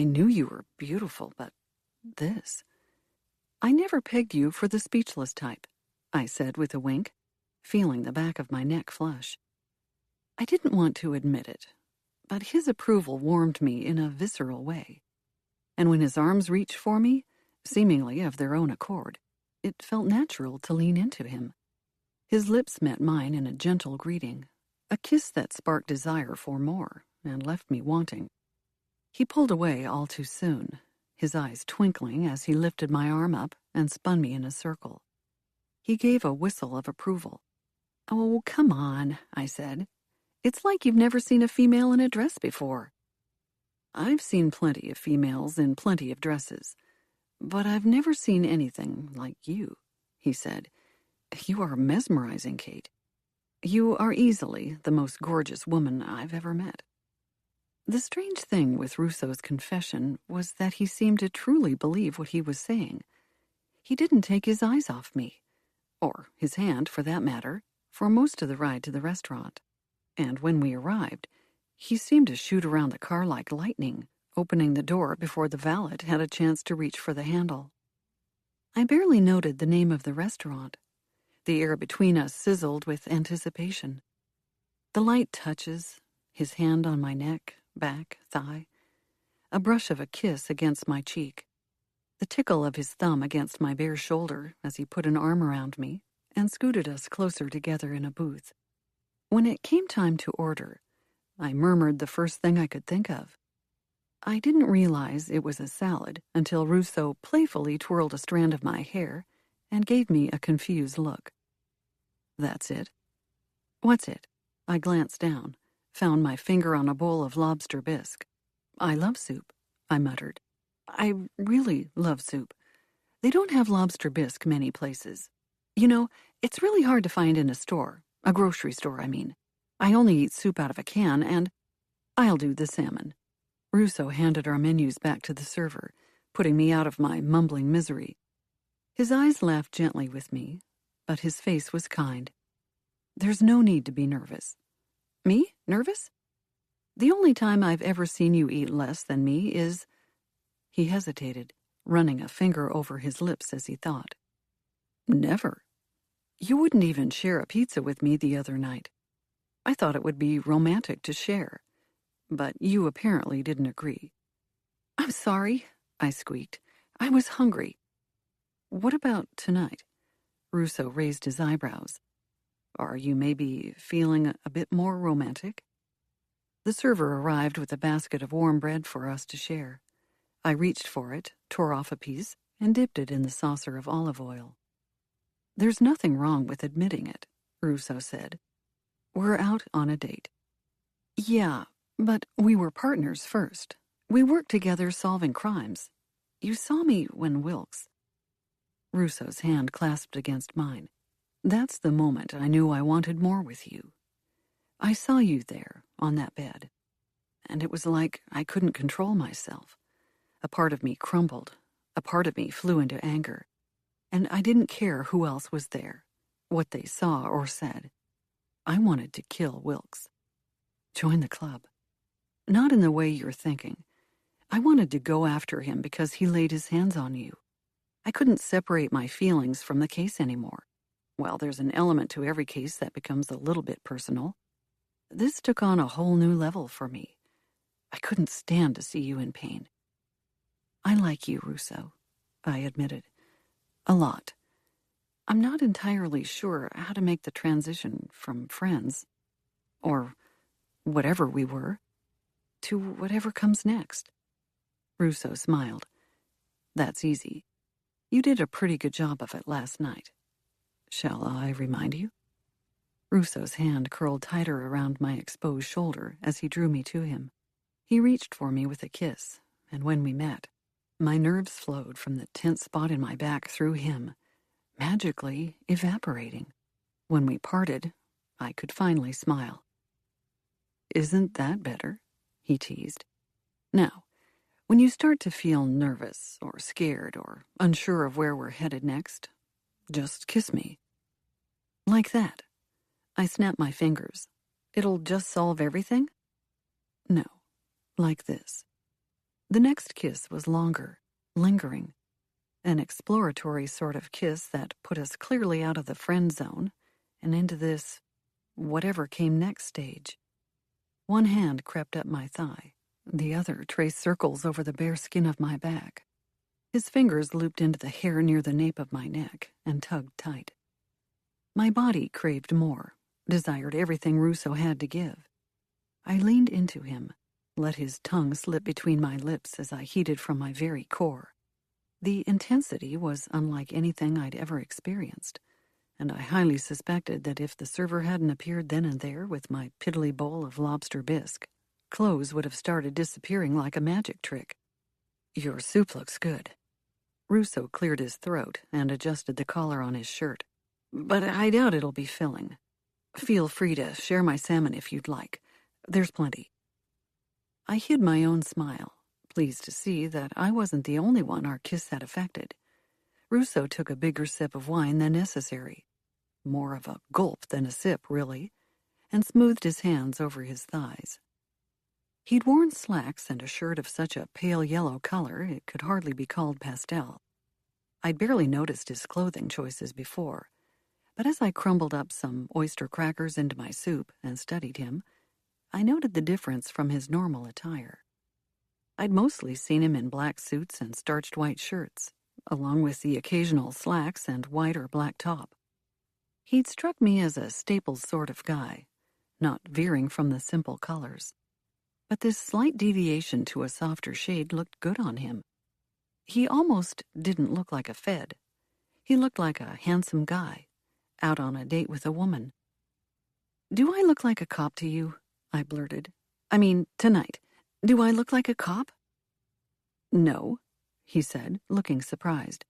knew you were beautiful, but this. "I never pegged you for the speechless type," I said with a wink, feeling the back of my neck flush. I didn't want to admit it, but his approval warmed me in a visceral way. And when his arms reached for me, seemingly of their own accord, it felt natural to lean into him. His lips met mine in a gentle greeting, a kiss that sparked desire for more and left me wanting. He pulled away all too soon, his eyes twinkling as he lifted my arm up and spun me in a circle. He gave a whistle of approval. "Oh, come on," I said. "It's like you've never seen a female in a dress before." "I've seen plenty of females in plenty of dresses, but I've never seen anything like you," he said. "You are mesmerizing, Kate. You are easily the most gorgeous woman I've ever met." The strange thing with Russo's confession was that he seemed to truly believe what he was saying. He didn't take his eyes off me, or his hand, for that matter, for most of the ride to the restaurant. And when we arrived, he seemed to shoot around the car like lightning, opening the door before the valet had a chance to reach for the handle. I barely noted the name of the restaurant. The air between us sizzled with anticipation. The light touches, his hand on my neck, back, thigh, a brush of a kiss against my cheek, the tickle of his thumb against my bare shoulder as he put an arm around me and scooted us closer together in a booth. When it came time to order, I murmured the first thing I could think of. I didn't realize it was a salad until Russo playfully twirled a strand of my hair and gave me a confused look. That's it? What's it? I glanced down, found my finger on a bowl of lobster bisque. I love soup, I muttered. I really love soup. They don't have lobster bisque many places. You know, it's really hard to find in a grocery store, I mean. I only eat soup out of a can, and I'll do the salmon. Russo handed our menus back to the server, putting me out of my mumbling misery. His eyes laughed gently with me, but his face was kind. There's no need to be nervous. Me? Nervous? The only time I've ever seen you eat less than me is... He hesitated, running a finger over his lips as he thought. Never. You wouldn't even share a pizza with me the other night. I thought it would be romantic to share, but you apparently didn't agree. I'm sorry, I squeaked. I was hungry. What about tonight? Russo raised his eyebrows. Are you maybe feeling a bit more romantic? The server arrived with a basket of warm bread for us to share. I reached for it, tore off a piece, and dipped it in the saucer of olive oil. There's nothing wrong with admitting it, Russo said. We're out on a date. Yeah, but we were partners first. We worked together solving crimes. You saw me when Wilkes... Russo's hand clasped against mine. That's the moment I knew I wanted more with you. I saw you there, on that bed, and it was like I couldn't control myself. A part of me crumbled, a part of me flew into anger, and I didn't care who else was there, what they saw or said. I wanted to kill Wilkes. Join the club. Not in the way you're thinking. I wanted to go after him because he laid his hands on you. I couldn't separate my feelings from the case anymore. Well, there's an element to every case that becomes a little bit personal. This took on a whole new level for me. I couldn't stand to see you in pain. I like you, Russo, I admitted. A lot. I'm not entirely sure how to make the transition from friends, or whatever we were, to whatever comes next. Russo smiled. That's easy. You did a pretty good job of it last night. Shall I remind you? Russo's hand curled tighter around my exposed shoulder as he drew me to him. He reached for me with a kiss, and when we met, my nerves flowed from the tense spot in my back through him, magically evaporating. When we parted, I could finally smile. Isn't that better? He teased. Now, when you start to feel nervous or scared or unsure of where we're headed next, just kiss me. Like that. I snapped my fingers. It'll just solve everything? No, like this. The next kiss was longer, lingering, an exploratory sort of kiss that put us clearly out of the friend zone and into this whatever came next stage. One hand crept up my thigh. The other traced circles over the bare skin of my back. His fingers looped into the hair near the nape of my neck and tugged tight. My body craved more, desired everything Russo had to give. I leaned into him, let his tongue slip between my lips as I heated from my very core. The intensity was unlike anything I'd ever experienced, and I highly suspected that if the server hadn't appeared then and there with my piddly bowl of lobster bisque, clothes would have started disappearing like a magic trick. Your soup looks good. Russo cleared his throat and adjusted the collar on his shirt. But I doubt it'll be filling. Feel free to share my salmon if you'd like. There's plenty. I hid my own smile, pleased to see that I wasn't the only one our kiss had affected. Russo took a bigger sip of wine than necessary. More of a gulp than a sip, really, and smoothed his hands over his thighs. He'd worn slacks and a shirt of such a pale yellow color it could hardly be called pastel. I'd barely noticed his clothing choices before, but as I crumbled up some oyster crackers into my soup and studied him, I noted the difference from his normal attire. I'd mostly seen him in black suits and starched white shirts, along with the occasional slacks and white or black top. He'd struck me as a Staples sort of guy, not veering from the simple colors. But this slight deviation to a softer shade looked good on him. He almost didn't look like a Fed. He looked like a handsome guy, out on a date with a woman. "Do I look like a cop to you?" I blurted. "I mean, tonight. Do I look like a cop?" "No," he said, looking surprised.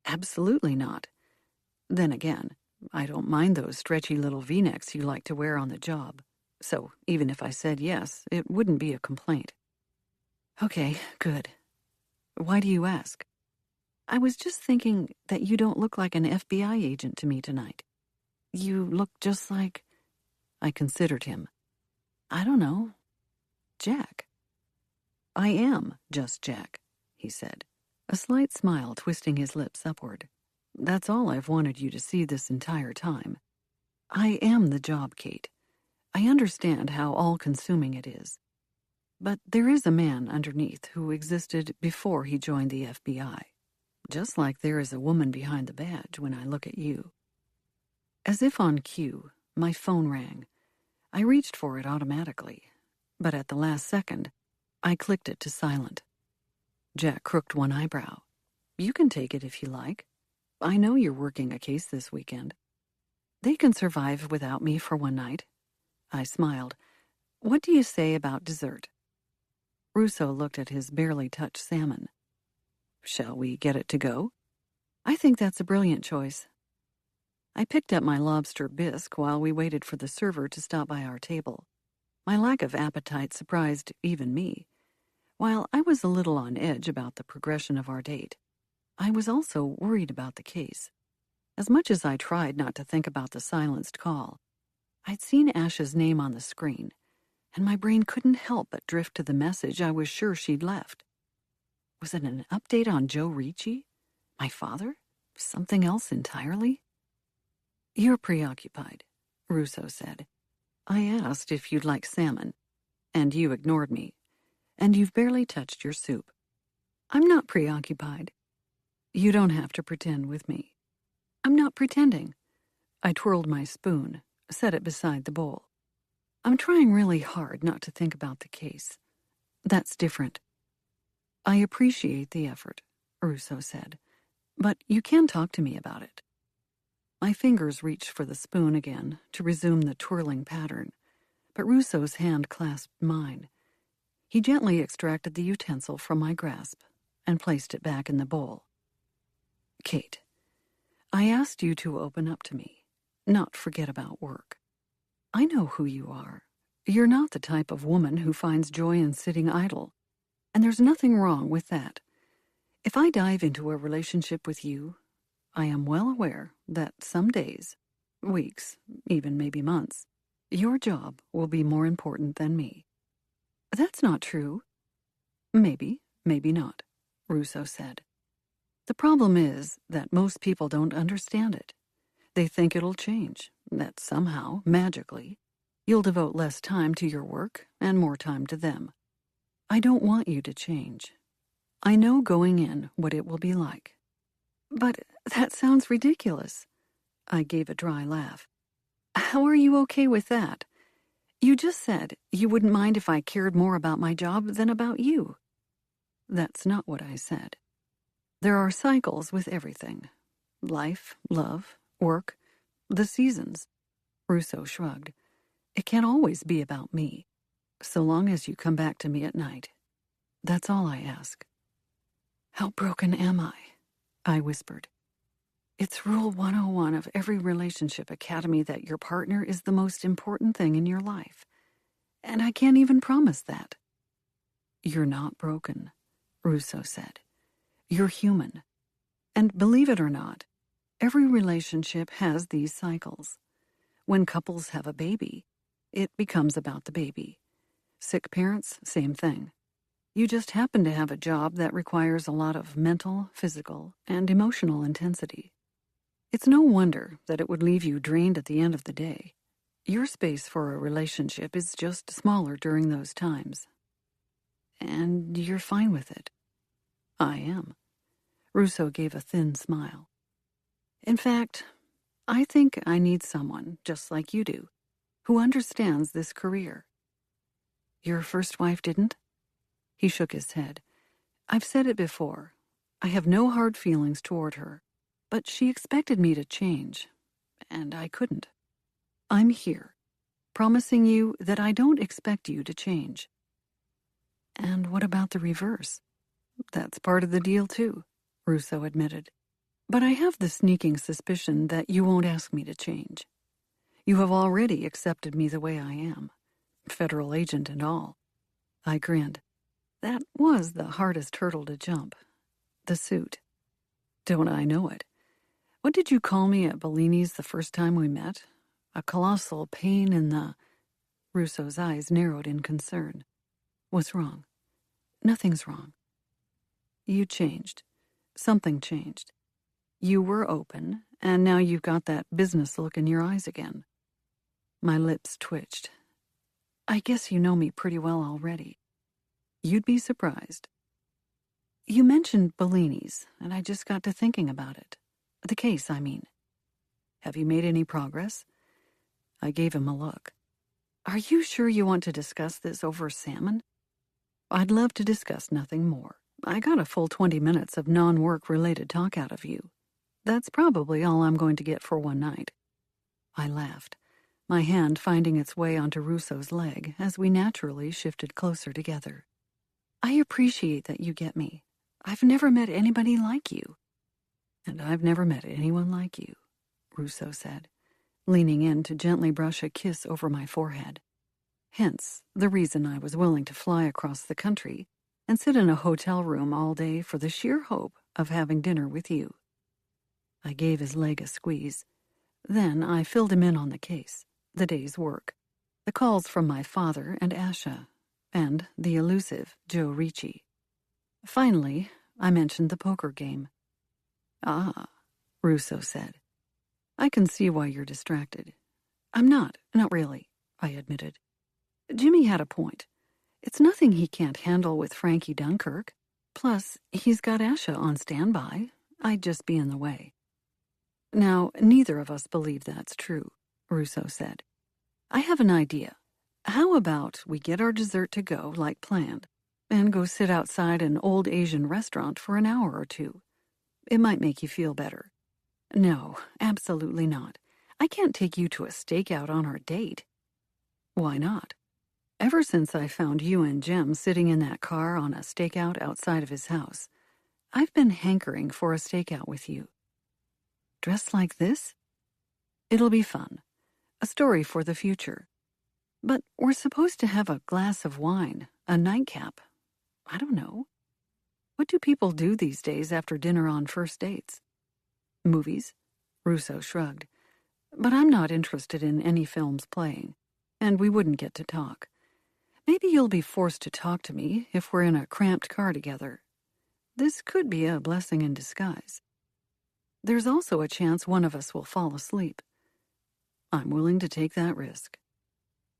"Absolutely not. Then again, I don't mind those stretchy little V-necks you like to wear on the job. So even if I said yes, it wouldn't be a complaint." "Okay, good. Why do you ask?" "I was just thinking that you don't look like an FBI agent to me tonight. You look just like—" I considered him. "I don't know. Jack." "I am just Jack," he said, a slight smile twisting his lips upward. "That's all I've wanted you to see this entire time. I am the job, Kate. I understand how all-consuming it is. But there is a man underneath who existed before he joined the FBI, just like there is a woman behind the badge when I look at you." As if on cue, my phone rang. I reached for it automatically, but at the last second, I clicked it to silent. Jack crooked one eyebrow. "You can take it if you like. I know you're working a case this weekend." "They can survive without me for one night." I smiled. "What do you say about dessert?" Russo looked at his barely touched salmon. "Shall we get it to go?" "I think that's a brilliant choice." I picked up my lobster bisque while we waited for the server to stop by our table. My lack of appetite surprised even me. While I was a little on edge about the progression of our date, I was also worried about the case. As much as I tried not to think about the silenced call, I'd seen Ash's name on the screen, and my brain couldn't help but drift to the message I was sure she'd left. Was it an update on Joe Ricci? My father? Something else entirely? "You're preoccupied," Russo said. "I asked if you'd like salmon, and you ignored me, and you've barely touched your soup." "I'm not preoccupied." "You don't have to pretend with me." "I'm not pretending." I twirled my spoon, set it beside the bowl. "I'm trying really hard not to think about the case. That's different." "I appreciate the effort," Russo said, "but you can talk to me about it." My fingers reached for the spoon again to resume the twirling pattern, but Russo's hand clasped mine. He gently extracted the utensil from my grasp and placed it back in the bowl. "Kate, I asked you to open up to me, not forget about work. I know who you are. You're not the type of woman who finds joy in sitting idle, and there's nothing wrong with that. If I dive into a relationship with you, I am well aware that some days, weeks, even maybe months, your job will be more important than me." "That's not true." "Maybe, maybe not," Russo said. "The problem is that most people don't understand it. They think it'll change, that somehow, magically, you'll devote less time to your work and more time to them. I don't want you to change. I know going in what it will be like." "But that sounds ridiculous." I gave a dry laugh. "How are you okay with that? You just said you wouldn't mind if I cared more about my job than about you." "That's not what I said. There are cycles with everything. Life, love, work, the seasons." Russo shrugged. "It can't always be about me, so long as you come back to me at night. That's all I ask." "How broken am I whispered. "It's Rule 101 of every relationship academy that your partner is the most important thing in your life. And I can't even promise that." "You're not broken," Russo said. "You're human. And believe it or not, every relationship has these cycles. When couples have a baby, it becomes about the baby. Sick parents, same thing. You just happen to have a job that requires a lot of mental, physical, and emotional intensity. It's no wonder that it would leave you drained at the end of the day. Your space for a relationship is just smaller during those times. And you're fine with it." "I am." Russo gave a thin smile. "In fact, I think I need someone, just like you do, who understands this career. Your first wife didn't? He shook his head. I've said it before. I have no hard feelings toward her, but she expected me to change, and I couldn't. I'm here, promising you that I don't expect you to change. And what about the reverse? That's part of the deal, too, Russo admitted. But I have the sneaking suspicion that you won't ask me to change. You have already accepted me the way I am, federal agent and all. I grinned. That was the hardest hurdle to jump. The suit. Don't I know it? What did you call me at Bellini's the first time we met? A colossal pain in the... Russo's eyes narrowed in concern. What's wrong? Nothing's wrong. You changed. Something changed. You were open, and now you've got that business look in your eyes again. My lips twitched. I guess you know me pretty well already. You'd be surprised. You mentioned Bellini's, and I just got to thinking about it. The case, I mean. Have you made any progress? I gave him a look. Are you sure you want to discuss this over salmon? I'd love to discuss nothing more. I got a full 20 minutes of non-work related talk out of you. That's probably all I'm going to get for one night. I laughed, my hand finding its way onto Russo's leg as we naturally shifted closer together. I appreciate that you get me. I've never met anybody like you. And I've never met anyone like you, Russo said, leaning in to gently brush a kiss over my forehead. Hence, the reason I was willing to fly across the country and sit in a hotel room all day for the sheer hope of having dinner with you. I gave his leg a squeeze. Then I filled him in on the case, the day's work, the calls from my father and Asha, and the elusive Joe Ricci. Finally, I mentioned the poker game. Ah, Russo said. I can see why you're distracted. I'm not really, I admitted. Jimmy had a point. It's nothing he can't handle with Frankie Dunkirk. Plus, he's got Asha on standby. I'd just be in the way. Now, neither of us believe that's true, Russo said. I have an idea. How about we get our dessert to go like planned and go sit outside an old Asian restaurant for an hour or two? It might make you feel better. No, absolutely not. I can't take you to a stakeout on our date. Why not? Ever since I found you and Jim sitting in that car on a stakeout outside of his house, I've been hankering for a stakeout with you. Dressed like this? It'll be fun. A story for the future. But we're supposed to have a glass of wine, a nightcap. I don't know. What do people do these days after dinner on first dates? Movies? Russo shrugged. But I'm not interested in any films playing, and we wouldn't get to talk. Maybe you'll be forced to talk to me if we're in a cramped car together. This could be a blessing in disguise. There's also a chance one of us will fall asleep. I'm willing to take that risk.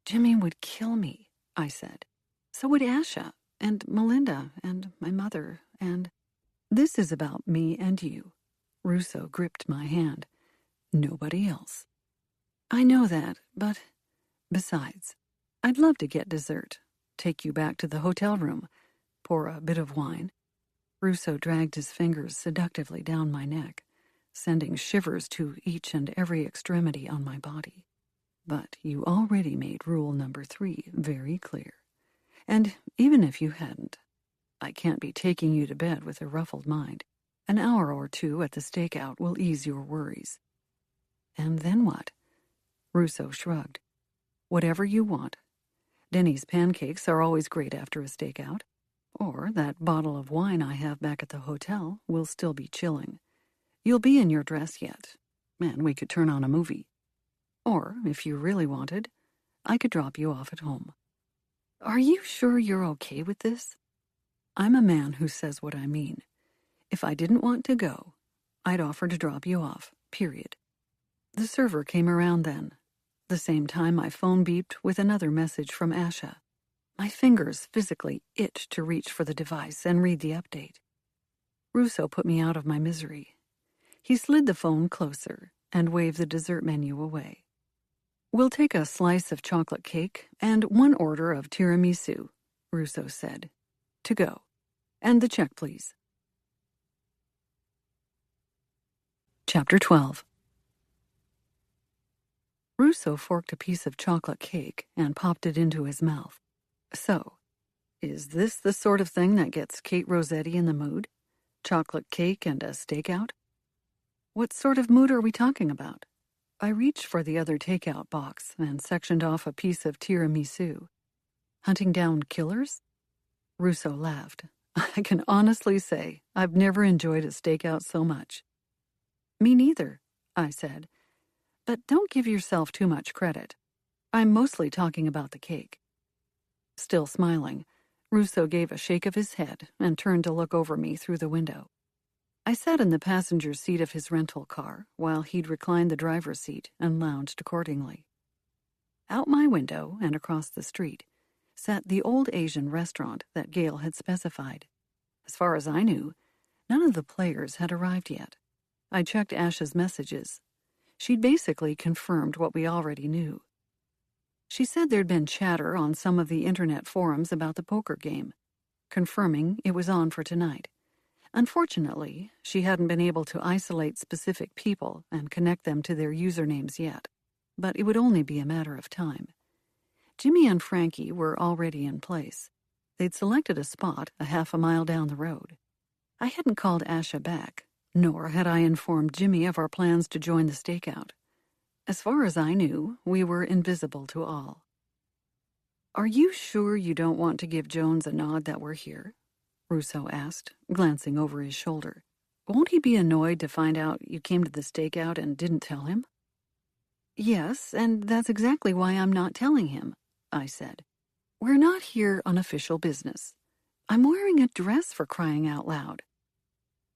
Jimmy would kill me, I said. So would Asha, and Melinda, and my mother, and... This is about me and you. Russo gripped my hand. Nobody else. I know that, but... Besides, I'd love to get dessert, take you back to the hotel room, pour a bit of wine. Russo dragged his fingers seductively down my neck, sending shivers to each and every extremity on my body. But you already made rule number 3 very clear. And even if you hadn't, I can't be taking you to bed with a ruffled mind. An hour or two at the stakeout will ease your worries. And then what? Russo shrugged. Whatever you want. Denny's pancakes are always great after a stakeout. Or that bottle of wine I have back at the hotel will still be chilling. You'll be in your dress yet, and we could turn on a movie. Or, if you really wanted, I could drop you off at home. Are you sure you're okay with this? I'm a man who says what I mean. If I didn't want to go, I'd offer to drop you off, period. The server came around then. The same time my phone beeped with another message from Asha. My fingers physically itched to reach for the device and read the update. Russo put me out of my misery. He slid the phone closer and waved the dessert menu away. "We'll take a slice of chocolate cake and one order of tiramisu," Russo said. "To go. And the check, please." Chapter 12. Russo forked a piece of chocolate cake and popped it into his mouth. "So, is this the sort of thing that gets Kate Rosetti in the mood? Chocolate cake and a stakeout?" "What sort of mood are we talking about?" I reached for the other takeout box and sectioned off a piece of tiramisu. "Hunting down killers?" Russo laughed. "I can honestly say I've never enjoyed a stakeout so much." "Me neither," I said. "But don't give yourself too much credit. I'm mostly talking about the cake." Still smiling, Russo gave a shake of his head and turned to look over me through the window. I sat in the passenger seat of his rental car while he'd reclined the driver's seat and lounged accordingly. Out my window and across the street sat the old Asian restaurant that Gail had specified. As far as I knew, none of the players had arrived yet. I checked Ash's messages. She'd basically confirmed what we already knew. She said there'd been chatter on some of the internet forums about the poker game, confirming it was on for tonight. Unfortunately, she hadn't been able to isolate specific people and connect them to their usernames yet, but it would only be a matter of time. Jimmy and Frankie were already in place. They'd selected a spot a half a mile down the road. I hadn't called Asha back, nor had I informed Jimmy of our plans to join the stakeout. As far as I knew, we were invisible to all. "Are you sure you don't want to give Jones a nod that we're here?" Russo asked, glancing over his shoulder. "Won't he be annoyed to find out you came to the stakeout and didn't tell him?" "Yes, and that's exactly why I'm not telling him," I said. "We're not here on official business. I'm wearing a dress, for crying out loud."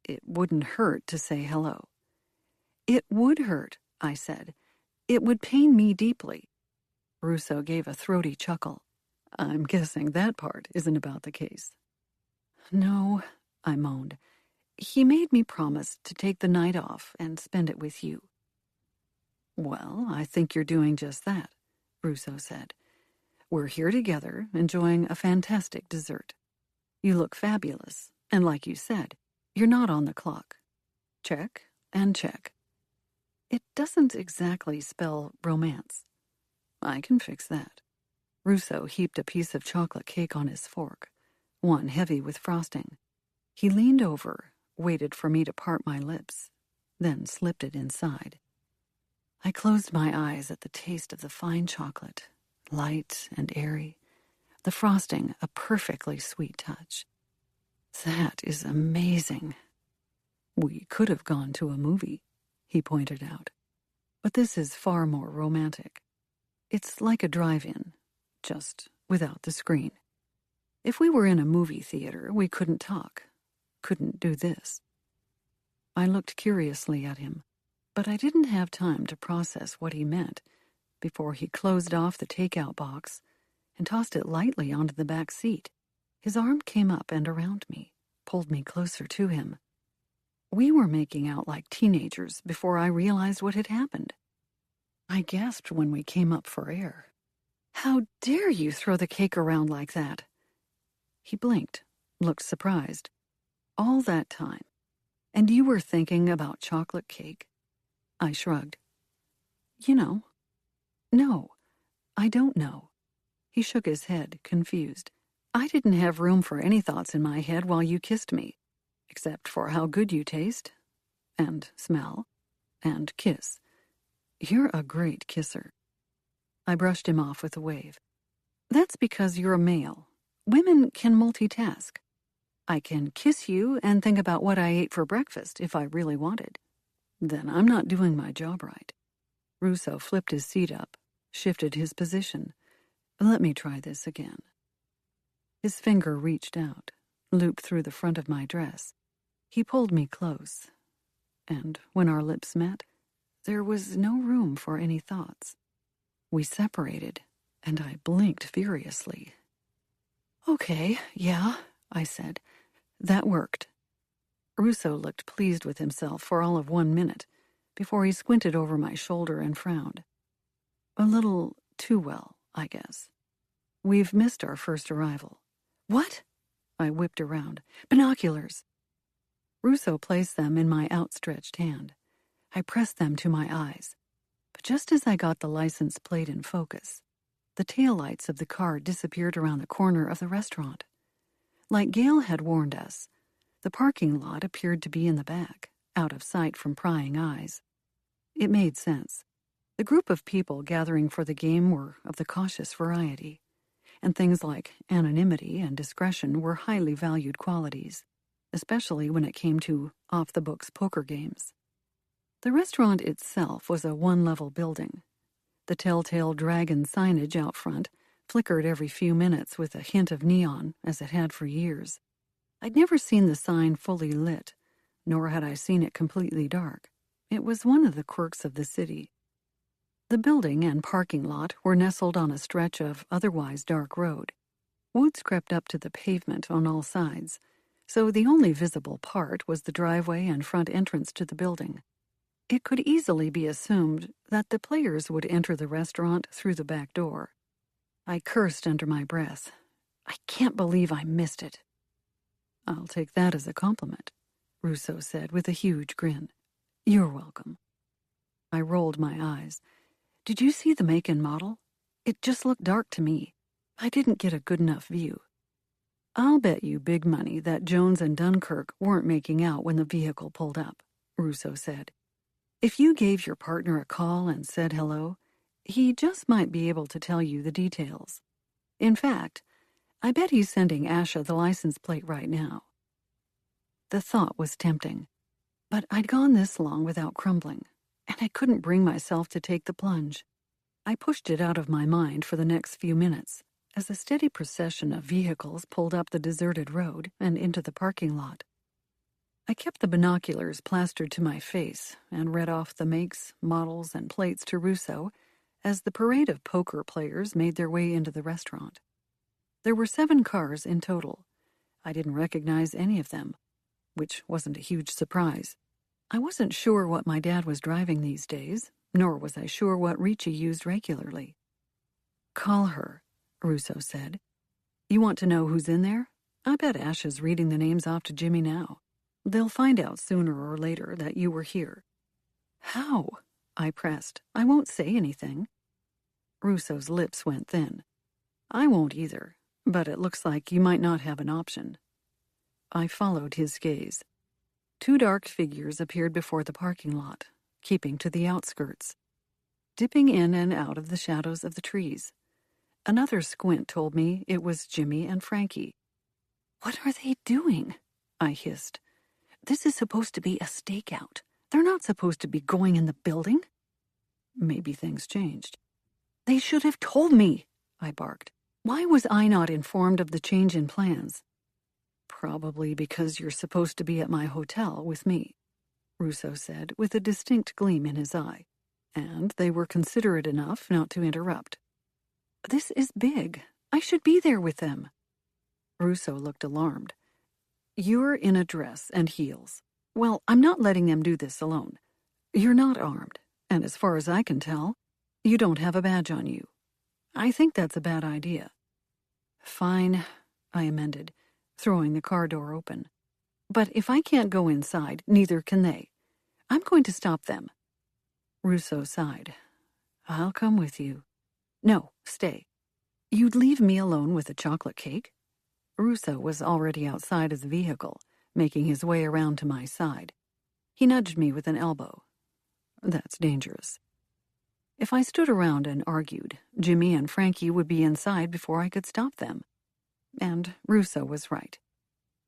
"It wouldn't hurt to say hello." "It would hurt," I said. "It would pain me deeply." Russo gave a throaty chuckle. "I'm guessing that part isn't about the case." "No," I moaned. "He made me promise to take the night off and spend it with you." "Well, I think you're doing just that," Russo said. "We're here together, enjoying a fantastic dessert. You look fabulous, and like you said, you're not on the clock. Check and check." "It doesn't exactly spell romance." "I can fix that." Russo heaped a piece of chocolate cake on his fork, one heavy with frosting. He leaned over, waited for me to part my lips, then slipped it inside. I closed my eyes at the taste of the fine chocolate, light and airy, the frosting a perfectly sweet touch. "That is amazing." "We could have gone to a movie," he pointed out. "But this is far more romantic. It's like a drive-in, just without the screen. If we were in a movie theater, we couldn't talk, couldn't do this." I looked curiously at him, but I didn't have time to process what he meant before he closed off the takeout box and tossed it lightly onto the back seat. His arm came up and around me, pulled me closer to him. We were making out like teenagers before I realized what had happened. I gasped when we came up for air. "How dare you throw the cake around like that?" He blinked, looked surprised. "All that time, and you were thinking about chocolate cake?" I shrugged. "You know." "No, I don't know." He shook his head, confused. "I didn't have room for any thoughts in my head while you kissed me, except for how good you taste, and smell, and kiss. You're a great kisser." I brushed him off with a wave. "That's because you're a male. Women can multitask. I can kiss you and think about what I ate for breakfast if I really wanted. Then I'm not doing my job right." Russo flipped his seat up, shifted his position. "Let me try this again." His finger reached out, looped through the front of my dress. He pulled me close, and when our lips met, there was no room for any thoughts. We separated, and I blinked furiously. "Okay, yeah," I said. "That worked." Russo looked pleased with himself for all of 1 minute before he squinted over my shoulder and frowned. A little too well, I guess. We've missed our first arrival. What? I whipped around. Binoculars! Russo placed them in my outstretched hand. I pressed them to my eyes. But just as I got the license plate in focus, the taillights of the car disappeared around the corner of the restaurant. Like Gail had warned us, the parking lot appeared to be in the back, out of sight from prying eyes. It made sense. The group of people gathering for the game were of the cautious variety, and things like anonymity and discretion were highly valued qualities, especially when it came to off-the-books poker games. The restaurant itself was a one-level building. The telltale dragon signage out front flickered every few minutes with a hint of neon, as it had for years. I'd never seen the sign fully lit, nor had I seen it completely dark. It was one of the quirks of the city. The building and parking lot were nestled on a stretch of otherwise dark road. Woods crept up to the pavement on all sides, so the only visible part was the driveway and front entrance to the building. It could easily be assumed that the players would enter the restaurant through the back door. I cursed under my breath. I can't believe I missed it. I'll take that as a compliment, Russo said with a huge grin. You're welcome. I rolled my eyes. Did you see the make and model? It just looked dark to me. I didn't get a good enough view. I'll bet you big money that Jones and Dunkirk weren't making out when the vehicle pulled up, Russo said. If you gave your partner a call and said hello, he just might be able to tell you the details. In fact, I bet he's sending Asha the license plate right now. The thought was tempting, but I'd gone this long without crumbling, and I couldn't bring myself to take the plunge. I pushed it out of my mind for the next few minutes as a steady procession of vehicles pulled up the deserted road and into the parking lot. I kept the binoculars plastered to my face and read off the makes, models, and plates to Russo as the parade of poker players made their way into the restaurant. There were 7 cars in total. I didn't recognize any of them, which wasn't a huge surprise. I wasn't sure what my dad was driving these days, nor was I sure what Ricci used regularly. Call her, Russo said. You want to know who's in there? I bet Ash is reading the names off to Jimmy now. They'll find out sooner or later that you were here. How? I pressed. I won't say anything. Russo's lips went thin. I won't either, but it looks like you might not have an option. I followed his gaze. 2 dark figures appeared before the parking lot, keeping to the outskirts, dipping in and out of the shadows of the trees. Another squint told me it was Jimmy and Frankie. What are they doing? I hissed. This is supposed to be a stakeout. They're not supposed to be going in the building. Maybe things changed. They should have told me, I barked. Why was I not informed of the change in plans? Probably because you're supposed to be at my hotel with me, Russo said with a distinct gleam in his eye, and they were considerate enough not to interrupt. This is big. I should be there with them. Russo looked alarmed. You're in a dress and heels. Well, I'm not letting them do this alone. You're not armed, and as far as I can tell, you don't have a badge on you. I think that's a bad idea. Fine, I amended, throwing the car door open. But if I can't go inside, neither can they. I'm going to stop them. Russo sighed. I'll come with you. No, stay. You'd leave me alone with a chocolate cake? Russo was already outside of the vehicle, making his way around to my side. He nudged me with an elbow. That's dangerous. If I stood around and argued, Jimmy and Frankie would be inside before I could stop them. And Russo was right.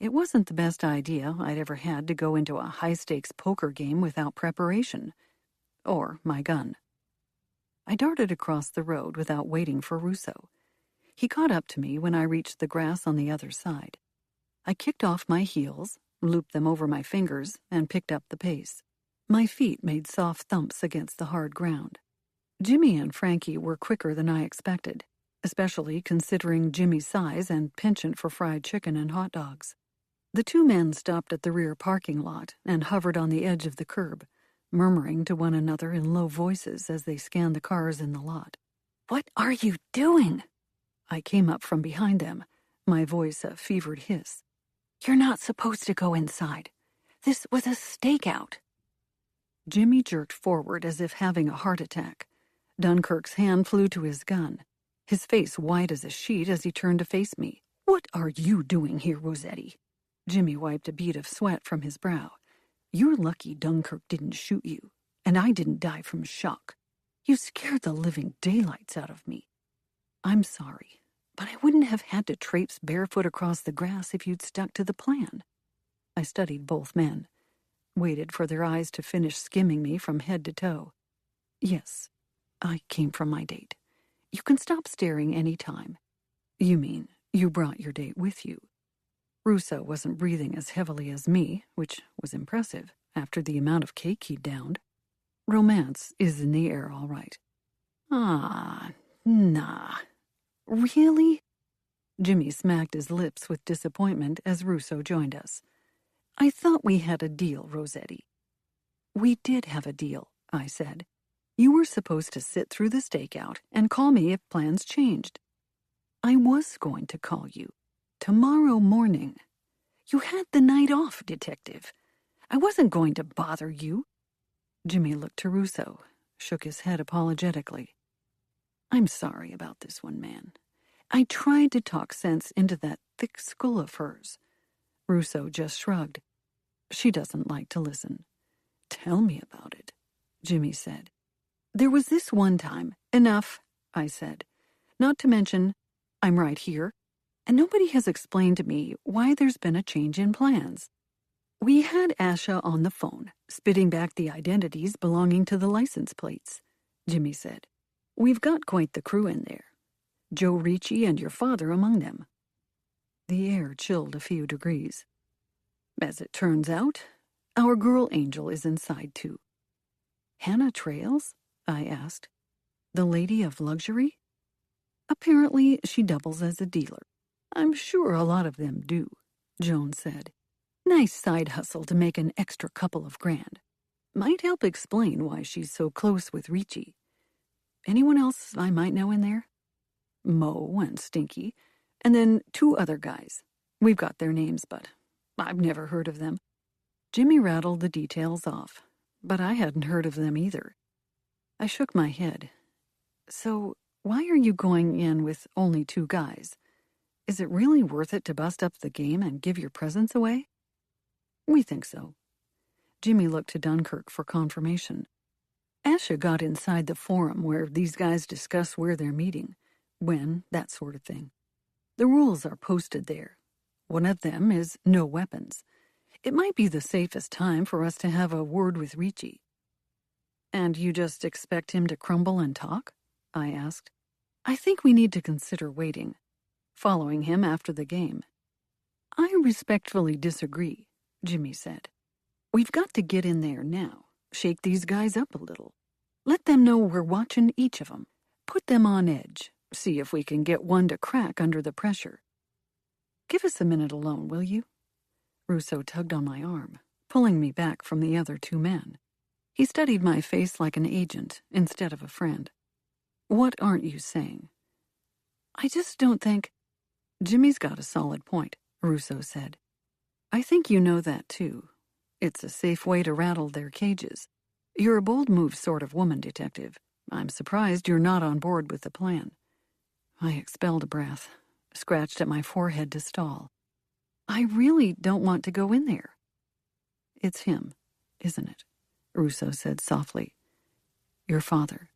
It wasn't the best idea I'd ever had to go into a high-stakes poker game without preparation. Or my gun. I darted across the road without waiting for Russo. He caught up to me when I reached the grass on the other side. I kicked off my heels, looped them over my fingers, and picked up the pace. My feet made soft thumps against the hard ground. Jimmy and Frankie were quicker than I expected, especially considering Jimmy's size and penchant for fried chicken and hot dogs. The 2 men stopped at the rear parking lot and hovered on the edge of the curb, murmuring to one another in low voices as they scanned the cars in the lot. "What are you doing?" I came up from behind them, my voice a fevered hiss. "You're not supposed to go inside. This was a stakeout." Jimmy jerked forward as if having a heart attack. Dunkirk's hand flew to his gun, his face white as a sheet as he turned to face me. "What are you doing here, Rosetti?" Jimmy wiped a bead of sweat from his brow. "You're lucky Dunkirk didn't shoot you, and I didn't die from shock. You scared the living daylights out of me. I'm sorry, but I wouldn't have had to traipse barefoot across the grass if you'd stuck to the plan." I studied both men, waited for their eyes to finish skimming me from head to toe. "Yes, I came from my date. You can stop staring any time." "You mean you brought your date with you?" Russo wasn't breathing as heavily as me, which was impressive after the amount of cake he'd downed. "Romance is in the air, all right." "Ah, nah. Really?" Jimmy smacked his lips with disappointment as Russo joined us. "I thought we had a deal, Rosetti." "We did have a deal," I said. "You were supposed to sit through the stakeout and call me if plans changed." "I was going to call you. Tomorrow morning. You had the night off, detective. I wasn't going to bother you." Jimmy looked to Russo, shook his head apologetically. "I'm sorry about this one, man. I tried to talk sense into that thick skull of hers." Russo just shrugged. "She doesn't like to listen." "Tell me about it," Jimmy said. "There was this one time." "Enough," I said. "Not to mention, I'm right here, and nobody has explained to me why there's been a change in plans." "We had Asha on the phone, spitting back the identities belonging to the license plates," Jimmy said. "We've got quite the crew in there. Joe Ricci and your father among them." The air chilled a few degrees. "As it turns out, our girl Angel is inside too." "Hannah Trails?" I asked. "The lady of luxury?" "Apparently she doubles as a dealer. I'm sure a lot of them do," Joan said. "Nice side hustle to make an extra couple of grand. Might help explain why she's so close with Ricci. Anyone else I might know in there?" "Mo and Stinky, and then 2 other guys. We've got their names, but I've never heard of them." Jimmy rattled the details off, but I hadn't heard of them either. I shook my head. "So, why are you going in with only 2 guys? Is it really worth it to bust up the game and give your presence away?" "We think so." Jimmy looked to Dunkirk for confirmation. "Asha got inside the forum where these guys discuss where they're meeting, when, that sort of thing. The rules are posted there. One of them is no weapons. It might be the safest time for us to have a word with Ricci." "And you just expect him to crumble and talk?" I asked. "I think we need to consider waiting, following him after the game." "I respectfully disagree," Jimmy said. "We've got to get in there now, shake these guys up a little. Let them know we're watching each of them. Put them on edge, see if we can get one to crack under the pressure. Give us a minute alone, will you?" Russo tugged on my arm, pulling me back from the other 2 men. He studied my face like an agent instead of a friend. "What aren't you saying?" "I just don't think—" "Jimmy's got a solid point," Russo said. "I think you know that, too. It's a safe way to rattle their cages. You're a bold move sort of woman, detective. I'm surprised you're not on board with the plan." I expelled a breath, scratched at my forehead to stall. "I really don't want to go in there." "It's him, isn't it?" Russo said softly. "Your father."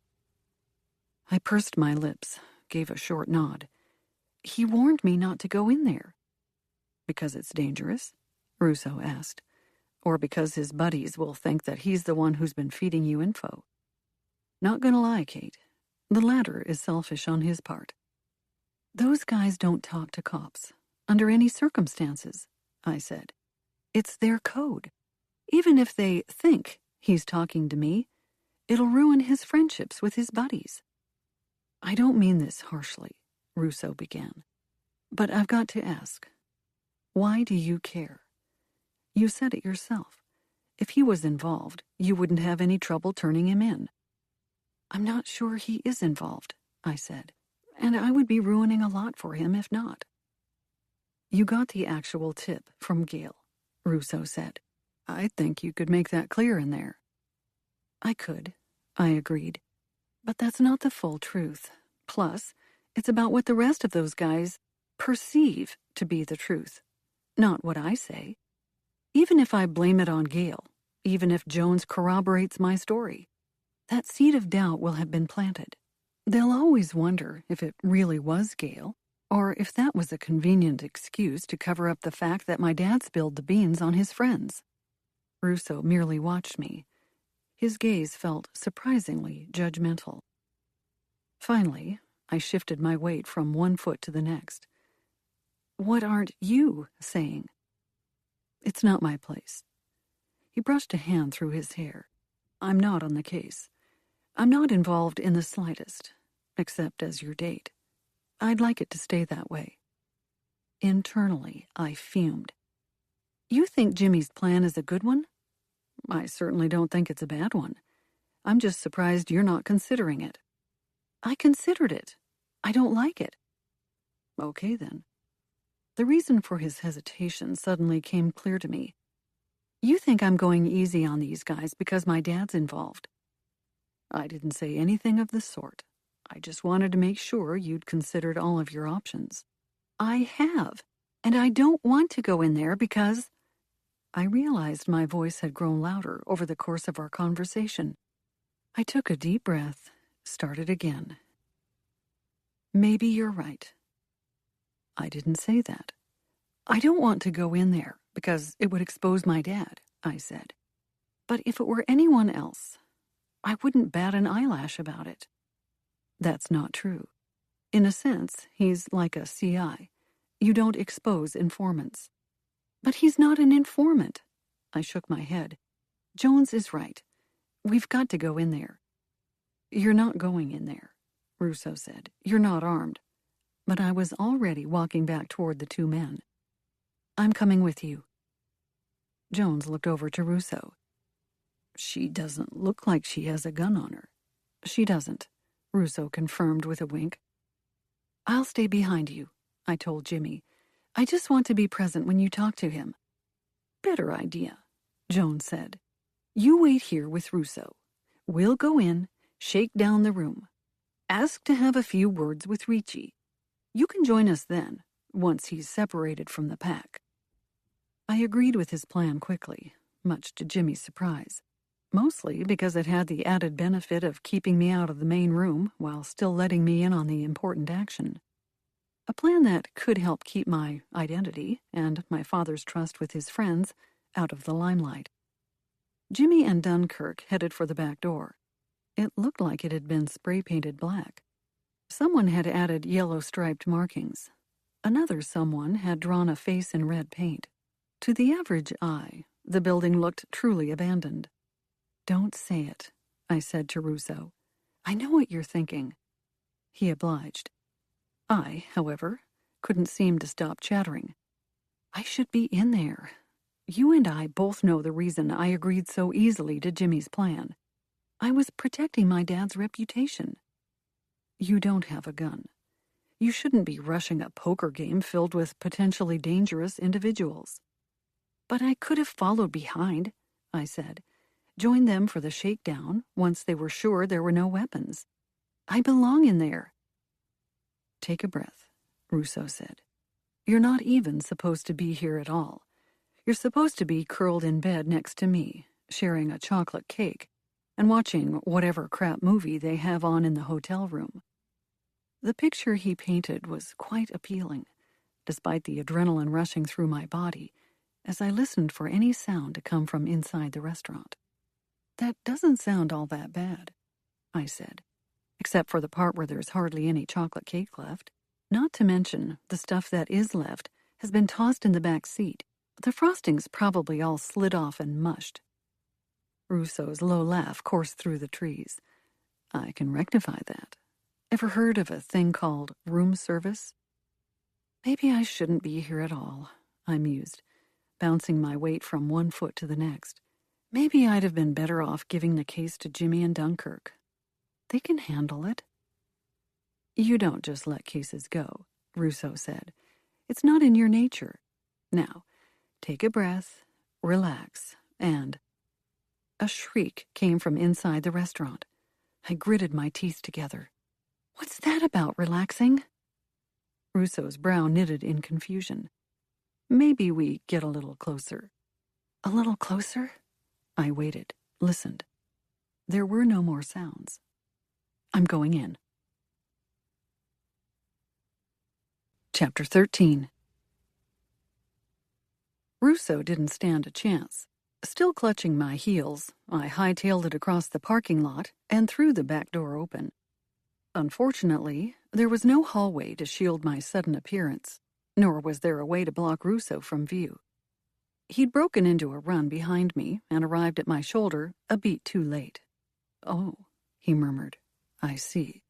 I pursed my lips, gave a short nod. "He warned me not to go in there." "Because it's dangerous?" Russo asked. "Or because his buddies will think that he's the one who's been feeding you info?" "Not gonna lie, Kate. The latter is selfish on his part." "Those guys don't talk to cops, under any circumstances," I said. "It's their code. Even if they think he's talking to me, it'll ruin his friendships with his buddies." "I don't mean this harshly," Russo began. "But I've got to ask. Why do you care? You said it yourself. If he was involved, you wouldn't have any trouble turning him in. I'm not sure he is involved, I said, and I would be ruining a lot for him if not. You got the actual tip from Gail, Russo said. I think you could make that clear in there. I could, I agreed. But that's not the full truth. Plus, it's about what the rest of those guys perceive to be the truth, not what I say. Even if I blame it on Gail, even if Jones corroborates my story, that seed of doubt will have been planted. They'll always wonder if it really was Gail, or if that was a convenient excuse to cover up the fact that my dad spilled the beans on his friends. Russo merely watched me. His gaze felt surprisingly judgmental. Finally, I shifted my weight from one foot to the next. What aren't you saying? It's not my place. He brushed a hand through his hair. I'm not on the case. I'm not involved in the slightest, except as your date. I'd like it to stay that way. Internally, I fumed. You think Jimmy's plan is a good one? I certainly don't think it's a bad one. I'm just surprised you're not considering it. I considered it. I don't like it. Okay, then. The reason for his hesitation suddenly came clear to me. You think I'm going easy on these guys because my dad's involved. I didn't say anything of the sort. I just wanted to make sure you'd considered all of your options. I have, and I don't want to go in there because... I realized my voice had grown louder over the course of our conversation. I took a deep breath, started again. Maybe you're right. I didn't say that. I don't want to go in there because it would expose my dad, I said. But if it were anyone else, I wouldn't bat an eyelash about it. That's not true. In a sense, he's like a CI. You don't expose informants. But he's not an informant. I shook my head. Jones is right. We've got to go in there. You're not going in there, Russo said. You're not armed. But I was already walking back toward the two men. I'm coming with you. Jones looked over to Russo. She doesn't look like she has a gun on her. She doesn't, Russo confirmed with a wink. I'll stay behind you, I told Jimmy. I just want to be present when you talk to him. Better idea, Jones said. You wait here with Russo. We'll go in, shake down the room. Ask to have a few words with Ricci. You can join us then, once he's separated from the pack. I agreed with his plan quickly, much to Jimmy's surprise. Mostly because it had the added benefit of keeping me out of the main room while still letting me in on the important action. A plan that could help keep my identity and my father's trust with his friends out of the limelight. Jimmy and Dunkirk headed for the back door. It looked like it had been spray-painted black. Someone had added yellow striped markings. Another someone had drawn a face in red paint. To the average eye, the building looked truly abandoned. Don't say it, I said to Russo. I know what you're thinking. He obliged. I, however, couldn't seem to stop chattering. I should be in there. You and I both know the reason I agreed so easily to Jimmy's plan. I was protecting my dad's reputation. You don't have a gun. You shouldn't be rushing a poker game filled with potentially dangerous individuals. But I could have followed behind, I said. Joined them for the shakedown once they were sure there were no weapons. I belong in there. Take a breath, Russo said. You're not even supposed to be here at all. You're supposed to be curled in bed next to me, sharing a chocolate cake, and watching whatever crap movie they have on in the hotel room. The picture he painted was quite appealing, despite the adrenaline rushing through my body, as I listened for any sound to come from inside the restaurant. That doesn't sound all that bad, I said, except for the part where there's hardly any chocolate cake left. Not to mention, the stuff that is left has been tossed in the back seat. The frosting's probably all slid off and mushed. Russo's low laugh coursed through the trees. I can rectify that. Ever heard of a thing called room service? Maybe I shouldn't be here at all, I mused, bouncing my weight from one foot to the next. Maybe I'd have been better off giving the case to Jimmy and Dunkirk. They can handle it. You don't just let cases go, Russo said. It's not in your nature. Now, take a breath, relax, and... A shriek came from inside the restaurant. I gritted my teeth together. What's that about, relaxing? Russo's brow knitted in confusion. Maybe we get a little closer. A little closer? I waited, listened. There were no more sounds. I'm going in. Chapter 13. Russo didn't stand a chance. Still clutching my heels, I hightailed it across the parking lot and threw the back door open. Unfortunately, there was no hallway to shield my sudden appearance, nor was there a way to block Russo from view. He'd broken into a run behind me and arrived at my shoulder a beat too late. Oh, he murmured. I see.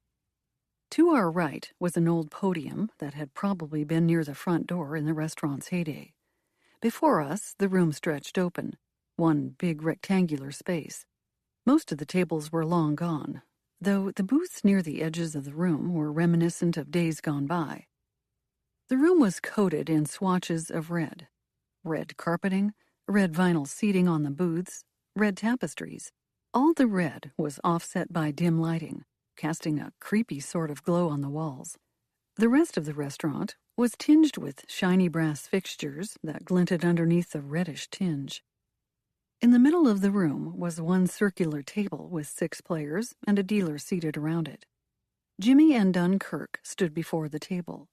To our right was an old podium that had probably been near the front door in the restaurant's heyday. Before us, the room stretched open, one big rectangular space. Most of the tables were long gone, though the booths near the edges of the room were reminiscent of days gone by. The room was coated in swatches of red. Red carpeting, red vinyl seating on the booths, red tapestries. All the red was offset by dim lighting, casting a creepy sort of glow on the walls. The rest of the restaurant was tinged with shiny brass fixtures that glinted underneath a reddish tinge. In the middle of the room was one circular table with 6 players and a dealer seated around it. Jimmy and Dunkirk stood before the table,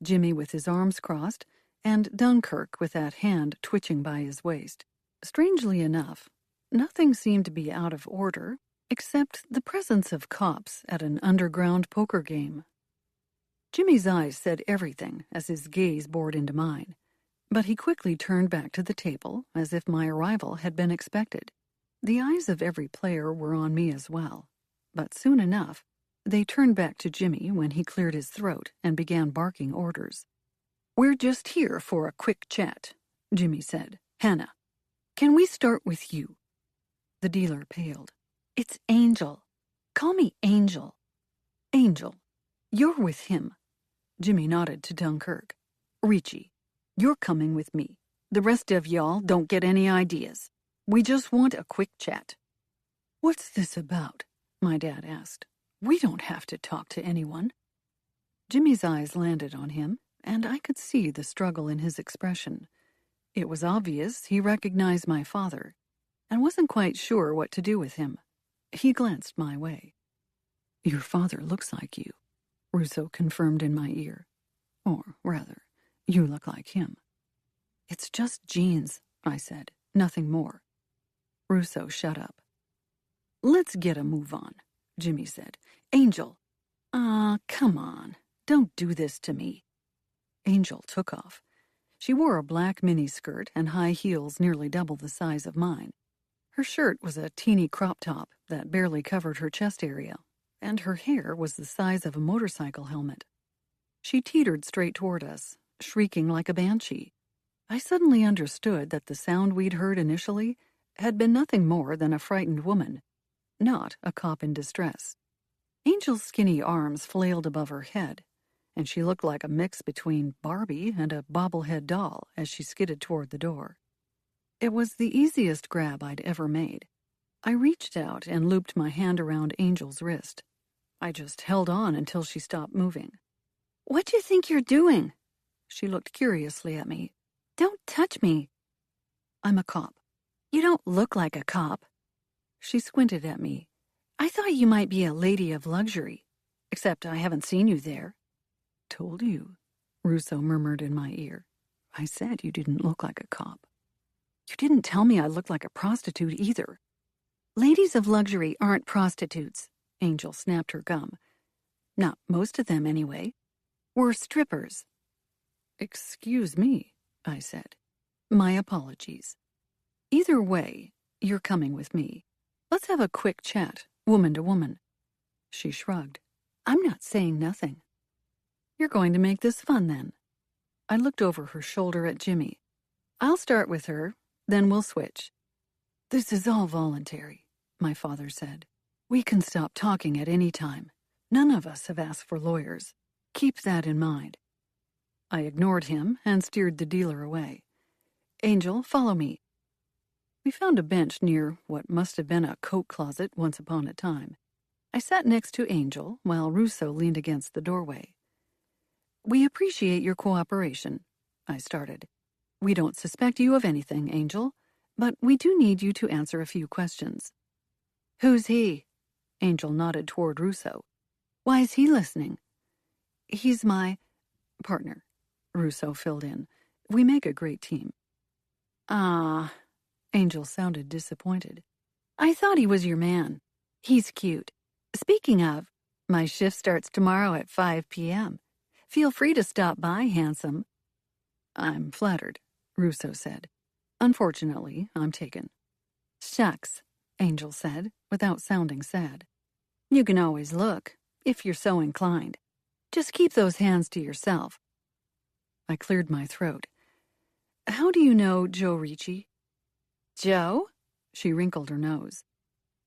Jimmy with his arms crossed, and Dunkirk with that hand twitching by his waist. Strangely enough, nothing seemed to be out of order, except the presence of cops at an underground poker game. Jimmy's eyes said everything as his gaze bored into mine, but he quickly turned back to the table as if my arrival had been expected. The eyes of every player were on me as well, but soon enough, they turned back to Jimmy when he cleared his throat and began barking orders. "We're just here for a quick chat," Jimmy said. "Hannah, can we start with you?" The dealer paled. "It's Angel. Call me Angel." "Angel, you're with him." Jimmy nodded to Dunkirk. "Ricci, you're coming with me. The rest of y'all don't get any ideas. We just want a quick chat." "What's this about?" my dad asked. "We don't have to talk to anyone." Jimmy's eyes landed on him, and I could see the struggle in his expression. It was obvious he recognized my father, and wasn't quite sure what to do with him. He glanced my way. "Your father looks like you," Russo confirmed in my ear. "Or, rather, you look like him." "It's just genes," I said, "nothing more." Russo shut up. "Let's get a move on," Jimmy said. "Angel." Come on. Don't do this to me." Angel took off. She wore a black miniskirt and high heels nearly double the size of mine. Her shirt was a teeny crop top that barely covered her chest area, and her hair was the size of a motorcycle helmet. She teetered straight toward us, shrieking like a banshee. I suddenly understood that the sound we'd heard initially had been nothing more than a frightened woman, not a cop in distress. Angel's skinny arms flailed above her head, and she looked like a mix between Barbie and a bobblehead doll as she skidded toward the door. It was the easiest grab I'd ever made. I reached out and looped my hand around Angel's wrist. I just held on until she stopped moving. "What do you think you're doing?" She looked curiously at me. "Don't touch me." "I'm a cop." "You don't look like a cop." She squinted at me. "I thought you might be a lady of luxury, except I haven't seen you there." "Told you," Russo murmured in my ear. "I said you didn't look like a cop." "You didn't tell me I looked like a prostitute either." "Ladies of luxury aren't prostitutes," Angel snapped her gum. "Not most of them, anyway. We're strippers." "Excuse me," I said. "My apologies. Either way, you're coming with me. Let's have a quick chat, woman to woman." She shrugged. "I'm not saying nothing." "You're going to make this fun, then." I looked over her shoulder at Jimmy. "I'll start with her, then we'll switch." "This is all voluntary," my father said. "We can stop talking at any time. None of us have asked for lawyers. Keep that in mind." I ignored him and steered the dealer away. "Angel, follow me." We found a bench near what must have been a coat closet once upon a time. I sat next to Angel while Russo leaned against the doorway. "We appreciate your cooperation," I started. "We don't suspect you of anything, Angel, but we do need you to answer a few questions." "Who's he?" Angel nodded toward Russo. "Why is he listening?" "He's my partner," Russo filled in. "We make a great team." "Ah," Angel sounded disappointed. "I thought he was your man. He's cute. Speaking of, my shift starts tomorrow at 5 p.m. Feel free to stop by, handsome." "I'm flattered," Russo said. "Unfortunately, I'm taken." "Shucks," Angel said, without sounding sad. "You can always look, if you're so inclined. Just keep those hands to yourself." I cleared my throat. "How do you know Joe Ricci?" "Joe?" She wrinkled her nose.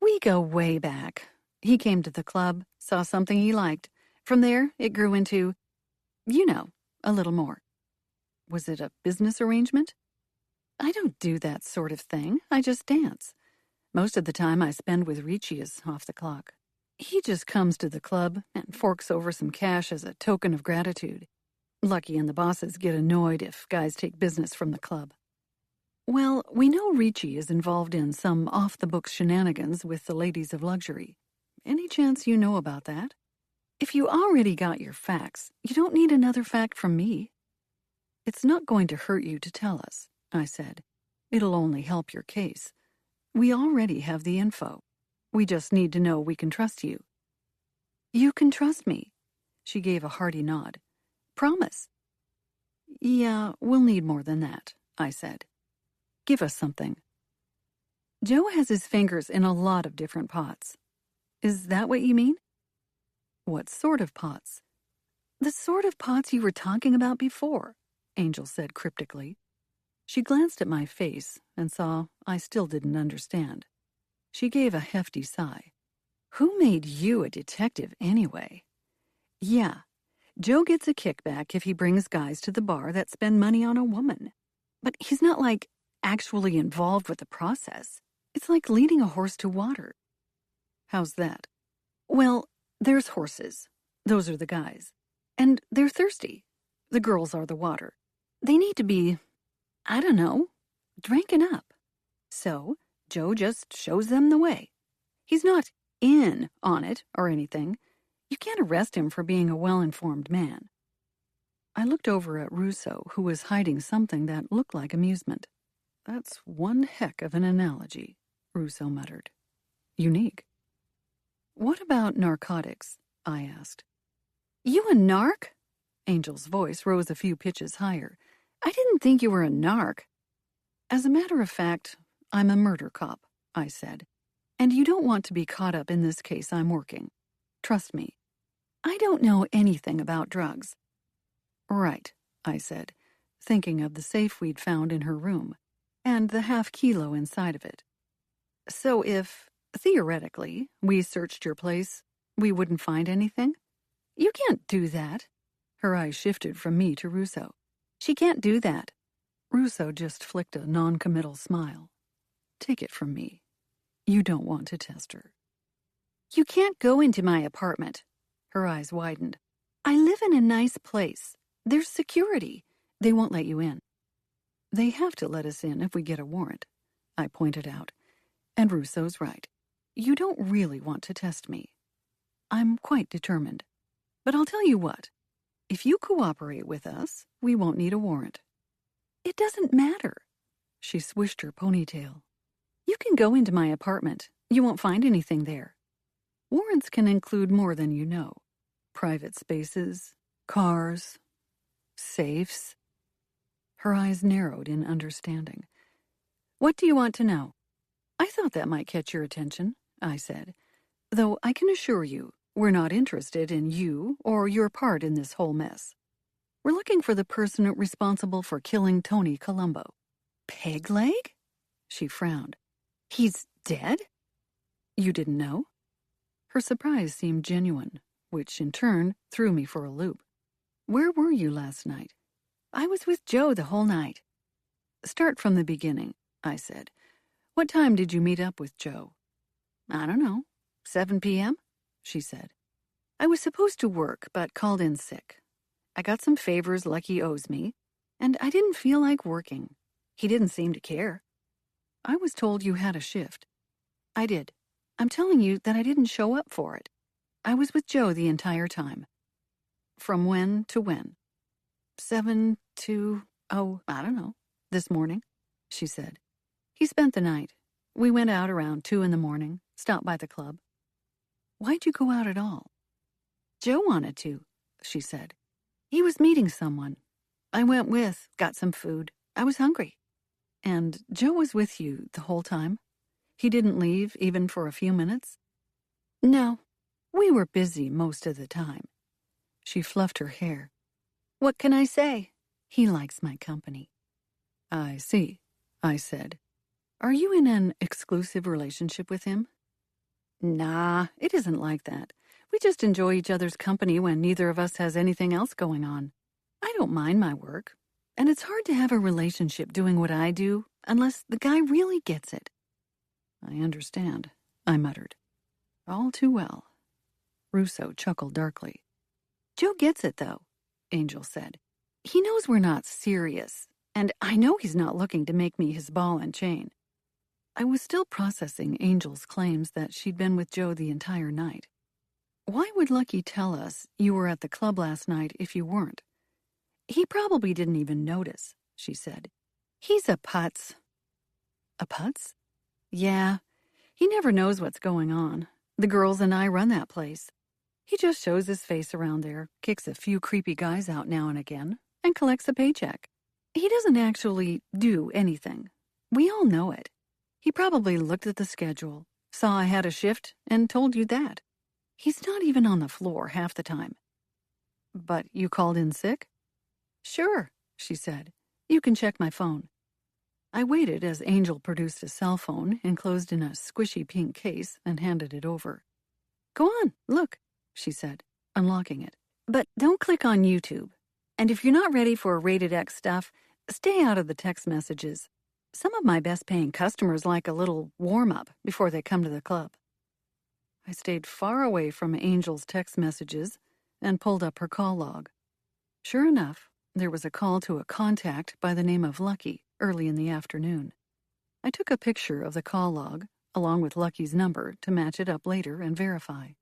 "We go way back. He came to the club, saw something he liked. From there, it grew into, a little more." "Was it a business arrangement?" "I don't do that sort of thing. I just dance. Most of the time I spend with Ricci is off the clock. He just comes to the club and forks over some cash as a token of gratitude. Lucky and the bosses get annoyed if guys take business from the club." "Well, we know Ricci is involved in some off-the-books shenanigans with the ladies of luxury. Any chance you know about that? If you already got your facts, you don't need another fact from me." "It's not going to hurt you to tell us," I said. "It'll only help your case. We already have the info. We just need to know we can trust you." "You can trust me." She gave a hearty nod. "Promise." "Yeah, we'll need more than that," I said. "Give us something." "Joe has his fingers in a lot of different pots." "Is that what you mean?" "What sort of pots?" "The sort of pots you were talking about before," Angel said cryptically. She glanced at my face and saw I still didn't understand. She gave a hefty sigh. "Who made you a detective anyway?" "Yeah, Joe gets a kickback if he brings guys to the bar that spend money on a woman. But he's not, actually involved with the process. It's like leading a horse to water." "How's that?" "Well, there's horses. Those are the guys. And they're thirsty. The girls are the water. They need to be, I don't know, drinking up. So Joe just shows them the way. He's not in on it or anything. You can't arrest him for being a well-informed man." I looked over at Russo, who was hiding something that looked like amusement. "That's one heck of an analogy," Russo muttered. "Unique." "What about narcotics?" I asked. "You a narc?" Angel's voice rose a few pitches higher. "I didn't think you were a narc." "As a matter of fact, I'm a murder cop," I said. "And you don't want to be caught up in this case I'm working. Trust me. I don't know anything about drugs." "Right," I said, thinking of the safe we'd found in her room, and the half-kilo inside of it. "So if, theoretically, we searched your place, we wouldn't find anything?" "You can't do that." Her eyes shifted from me to Russo. "She can't do that." Russo just flicked a non-committal smile. "Take it from me. You don't want to test her." "You can't go into my apartment." Her eyes widened. "I live in a nice place. There's security. They won't let you in." "They have to let us in if we get a warrant," I pointed out. "And Russo's right. You don't really want to test me. I'm quite determined. But I'll tell you what. If you cooperate with us, we won't need a warrant." "It doesn't matter." She swished her ponytail. "You can go into my apartment. You won't find anything there. Warrants can include more than you know. Private spaces, cars, safes." Her eyes narrowed in understanding. "What do you want to know?" "I thought that might catch your attention," I said. "Though I can assure you, we're not interested in you or your part in this whole mess. We're looking for the person responsible for killing Tony Colombo." "Peg leg?" She frowned. He's dead? You didn't know? Her surprise seemed genuine, which in turn threw me for a loop. Where were you last night? I was with Joe the whole night. Start from the beginning, I said. What time did you meet up with Joe? I don't know, 7 p.m., she said. I was supposed to work, but called in sick. I got some favors Lucky owes me, and I didn't feel like working. He didn't seem to care. I was told you had a shift. I did. I'm telling you that I didn't show up for it. I was with Joe the entire time. From when to when? 7 to, I don't know, this morning, she said. He spent the night. We went out around 2 in the morning, stopped by the club. Why'd you go out at all? Joe wanted to, she said. He was meeting someone. I went with, got some food. I was hungry. And Joe was with you the whole time? He didn't leave even for a few minutes? No. We were busy most of the time. She fluffed her hair. What can I say? He likes my company. I see, I said. Are you in an exclusive relationship with him? Nah, it isn't like that. We just enjoy each other's company when neither of us has anything else going on. I don't mind my work, and it's hard to have a relationship doing what I do unless the guy really gets it. I understand, I muttered. All too well. Russo chuckled darkly. Joe gets it, though, Angel said. He knows we're not serious, and I know he's not looking to make me his ball and chain. I was still processing Angel's claims that she'd been with Joe the entire night. Why would Lucky tell us you were at the club last night if you weren't? He probably didn't even notice, she said. He's a putz. A putz? Yeah. He never knows what's going on. The girls and I run that place. He just shows his face around there, kicks a few creepy guys out now and again, and collects a paycheck. He doesn't actually do anything. We all know it. He probably looked at the schedule, saw I had a shift, and told you that. He's not even on the floor half the time. But you called in sick? Sure, she said. You can check my phone. I waited as Angel produced a cell phone enclosed in a squishy pink case and handed it over. Go on, look, she said, unlocking it. But don't click on YouTube. And if you're not ready for rated X stuff, stay out of the text messages. Some of my best-paying customers like a little warm-up before they come to the club. I stayed far away from Angel's text messages and pulled up her call log. Sure enough, there was a call to a contact by the name of Lucky early in the afternoon. I took a picture of the call log, along with Lucky's number, to match it up later and verify.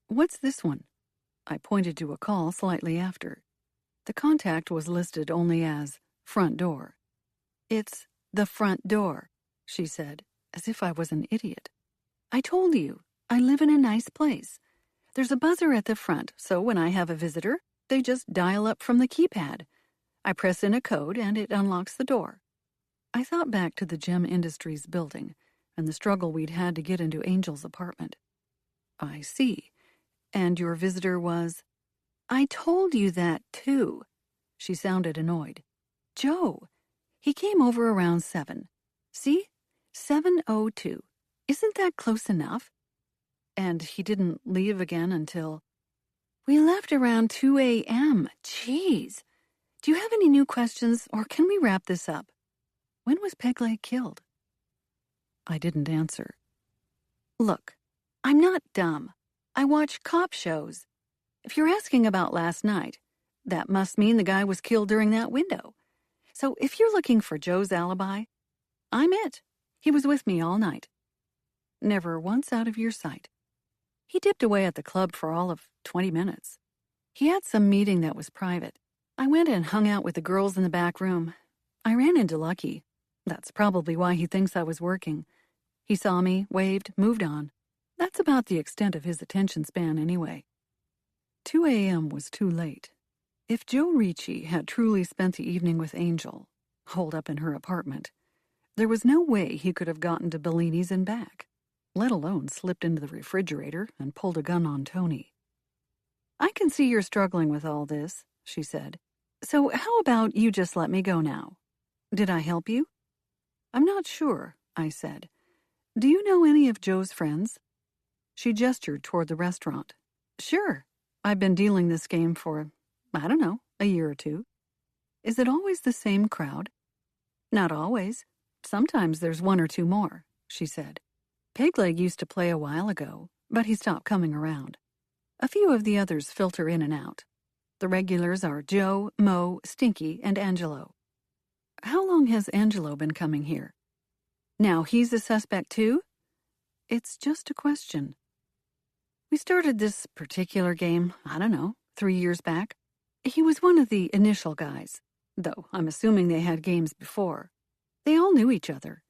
What's this one? I pointed to a call slightly after. The contact was listed only as front door. It's the front door, she said, as if I was an idiot. I told you, I live in a nice place. There's a buzzer at the front, so when I have a visitor, they just dial up from the keypad. I press in a code and it unlocks the door. I thought back to the Gem Industries building and the struggle we'd had to get into Angel's apartment. I see. And your visitor was? I told you that, too. She sounded annoyed. Joe. He came over around 7. See? 7:02. Isn't that close enough? And he didn't leave again until... We left around 2 a.m. Jeez. Do you have any new questions, or can we wrap this up? When was Pegleg killed? I didn't answer. Look, I'm not dumb. I watch cop shows. If you're asking about last night, that must mean the guy was killed during that window. So if you're looking for Joe's alibi, I'm it. He was with me all night. Never once out of your sight. He dipped away at the club for all of 20 minutes. He had some meeting that was private. I went and hung out with the girls in the back room. I ran into Lucky. That's probably why he thinks I was working. He saw me, waved, moved on. That's about the extent of his attention span anyway. 2 a.m. was too late. If Joe Ricci had truly spent the evening with Angel, holed up in her apartment, there was no way he could have gotten to Bellini's and back, let alone slipped into the refrigerator and pulled a gun on Tony. I can see you're struggling with all this, she said. So how about you just let me go now? Did I help you? I'm not sure, I said. Do you know any of Joe's friends? She gestured toward the restaurant. Sure. I've been dealing this game for, I don't know, a year or two. Is it always the same crowd? Not always. Sometimes there's one or two more, she said. Pegleg used to play a while ago, but he stopped coming around. A few of the others filter in and out. The regulars are Joe, Mo, Stinky, and Angelo. How long has Angelo been coming here? Now he's a suspect too? It's just a question. We started this particular game, I don't know, 3 years back. He was one of the initial guys, though I'm assuming they had games before. They all knew each other.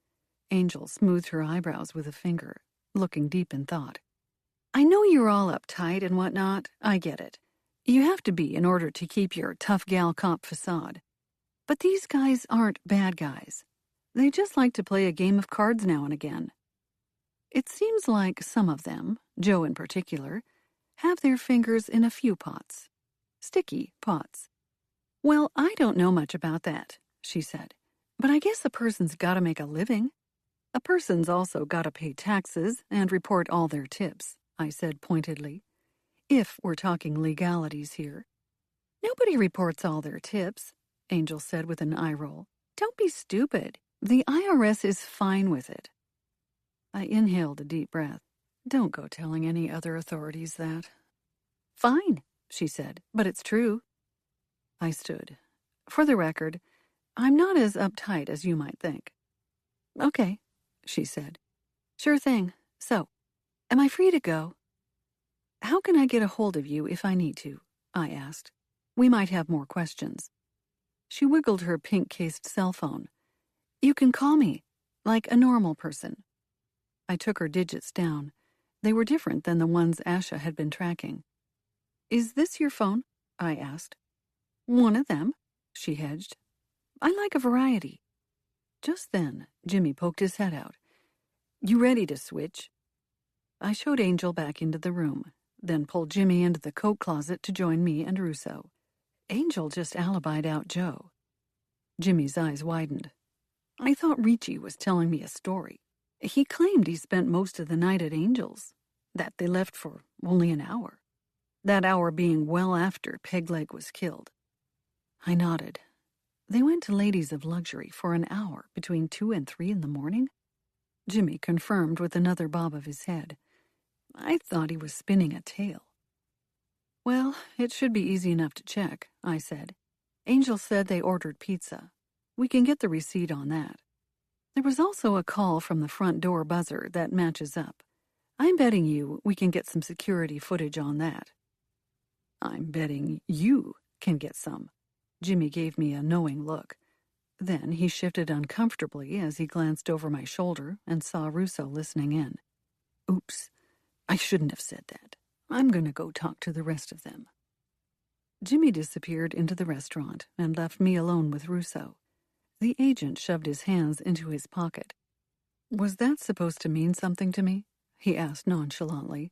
Angel smoothed her eyebrows with a finger, looking deep in thought. I know you're all uptight and whatnot, I get it. You have to be in order to keep your tough gal cop facade. But these guys aren't bad guys. They just like to play a game of cards now and again. It seems like some of them, Joe in particular, have their fingers in a few pots. Sticky pots. Well, I don't know much about that, she said. But I guess a person's gotta make a living. A person's also gotta pay taxes and report all their tips, I said pointedly. If we're talking legalities here. Nobody reports all their tips, Angel said with an eye roll. Don't be stupid. The IRS is fine with it. I inhaled a deep breath. Don't go telling any other authorities that. Fine, she said, but it's true. I stood. For the record, I'm not as uptight as you might think. Okay, she said. Sure thing. So, am I free to go? How can I get a hold of you if I need to? I asked. We might have more questions. She wiggled her pink-cased cell phone. You can call me, like a normal person. I took her digits down. They were different than the ones Asha had been tracking. Is this your phone? I asked. One of them, she hedged. I like a variety. Just then, Jimmy poked his head out. You ready to switch? I showed Angel back into the room, then pulled Jimmy into the coat closet to join me and Russo. Angel just alibied out Joe. Jimmy's eyes widened. I thought Ricci was telling me a story. He claimed he spent most of the night at Angel's, that they left for only an hour. That hour being well after Pegleg was killed. I nodded. They went to Ladies of Luxury for an hour between 2 and 3 in the morning? Jimmy confirmed with another bob of his head. I thought he was spinning a tale. Well, it should be easy enough to check, I said. Angel said they ordered pizza. We can get the receipt on that. There was also a call from the front door buzzer that matches up. I'm betting you we can get some security footage on that. I'm betting you can get some. Jimmy gave me a knowing look. Then he shifted uncomfortably as he glanced over my shoulder and saw Russo listening in. Oops, I shouldn't have said that. I'm going to go talk to the rest of them. Jimmy disappeared into the restaurant and left me alone with Russo. The agent shoved his hands into his pocket. Was that supposed to mean something to me? He asked nonchalantly.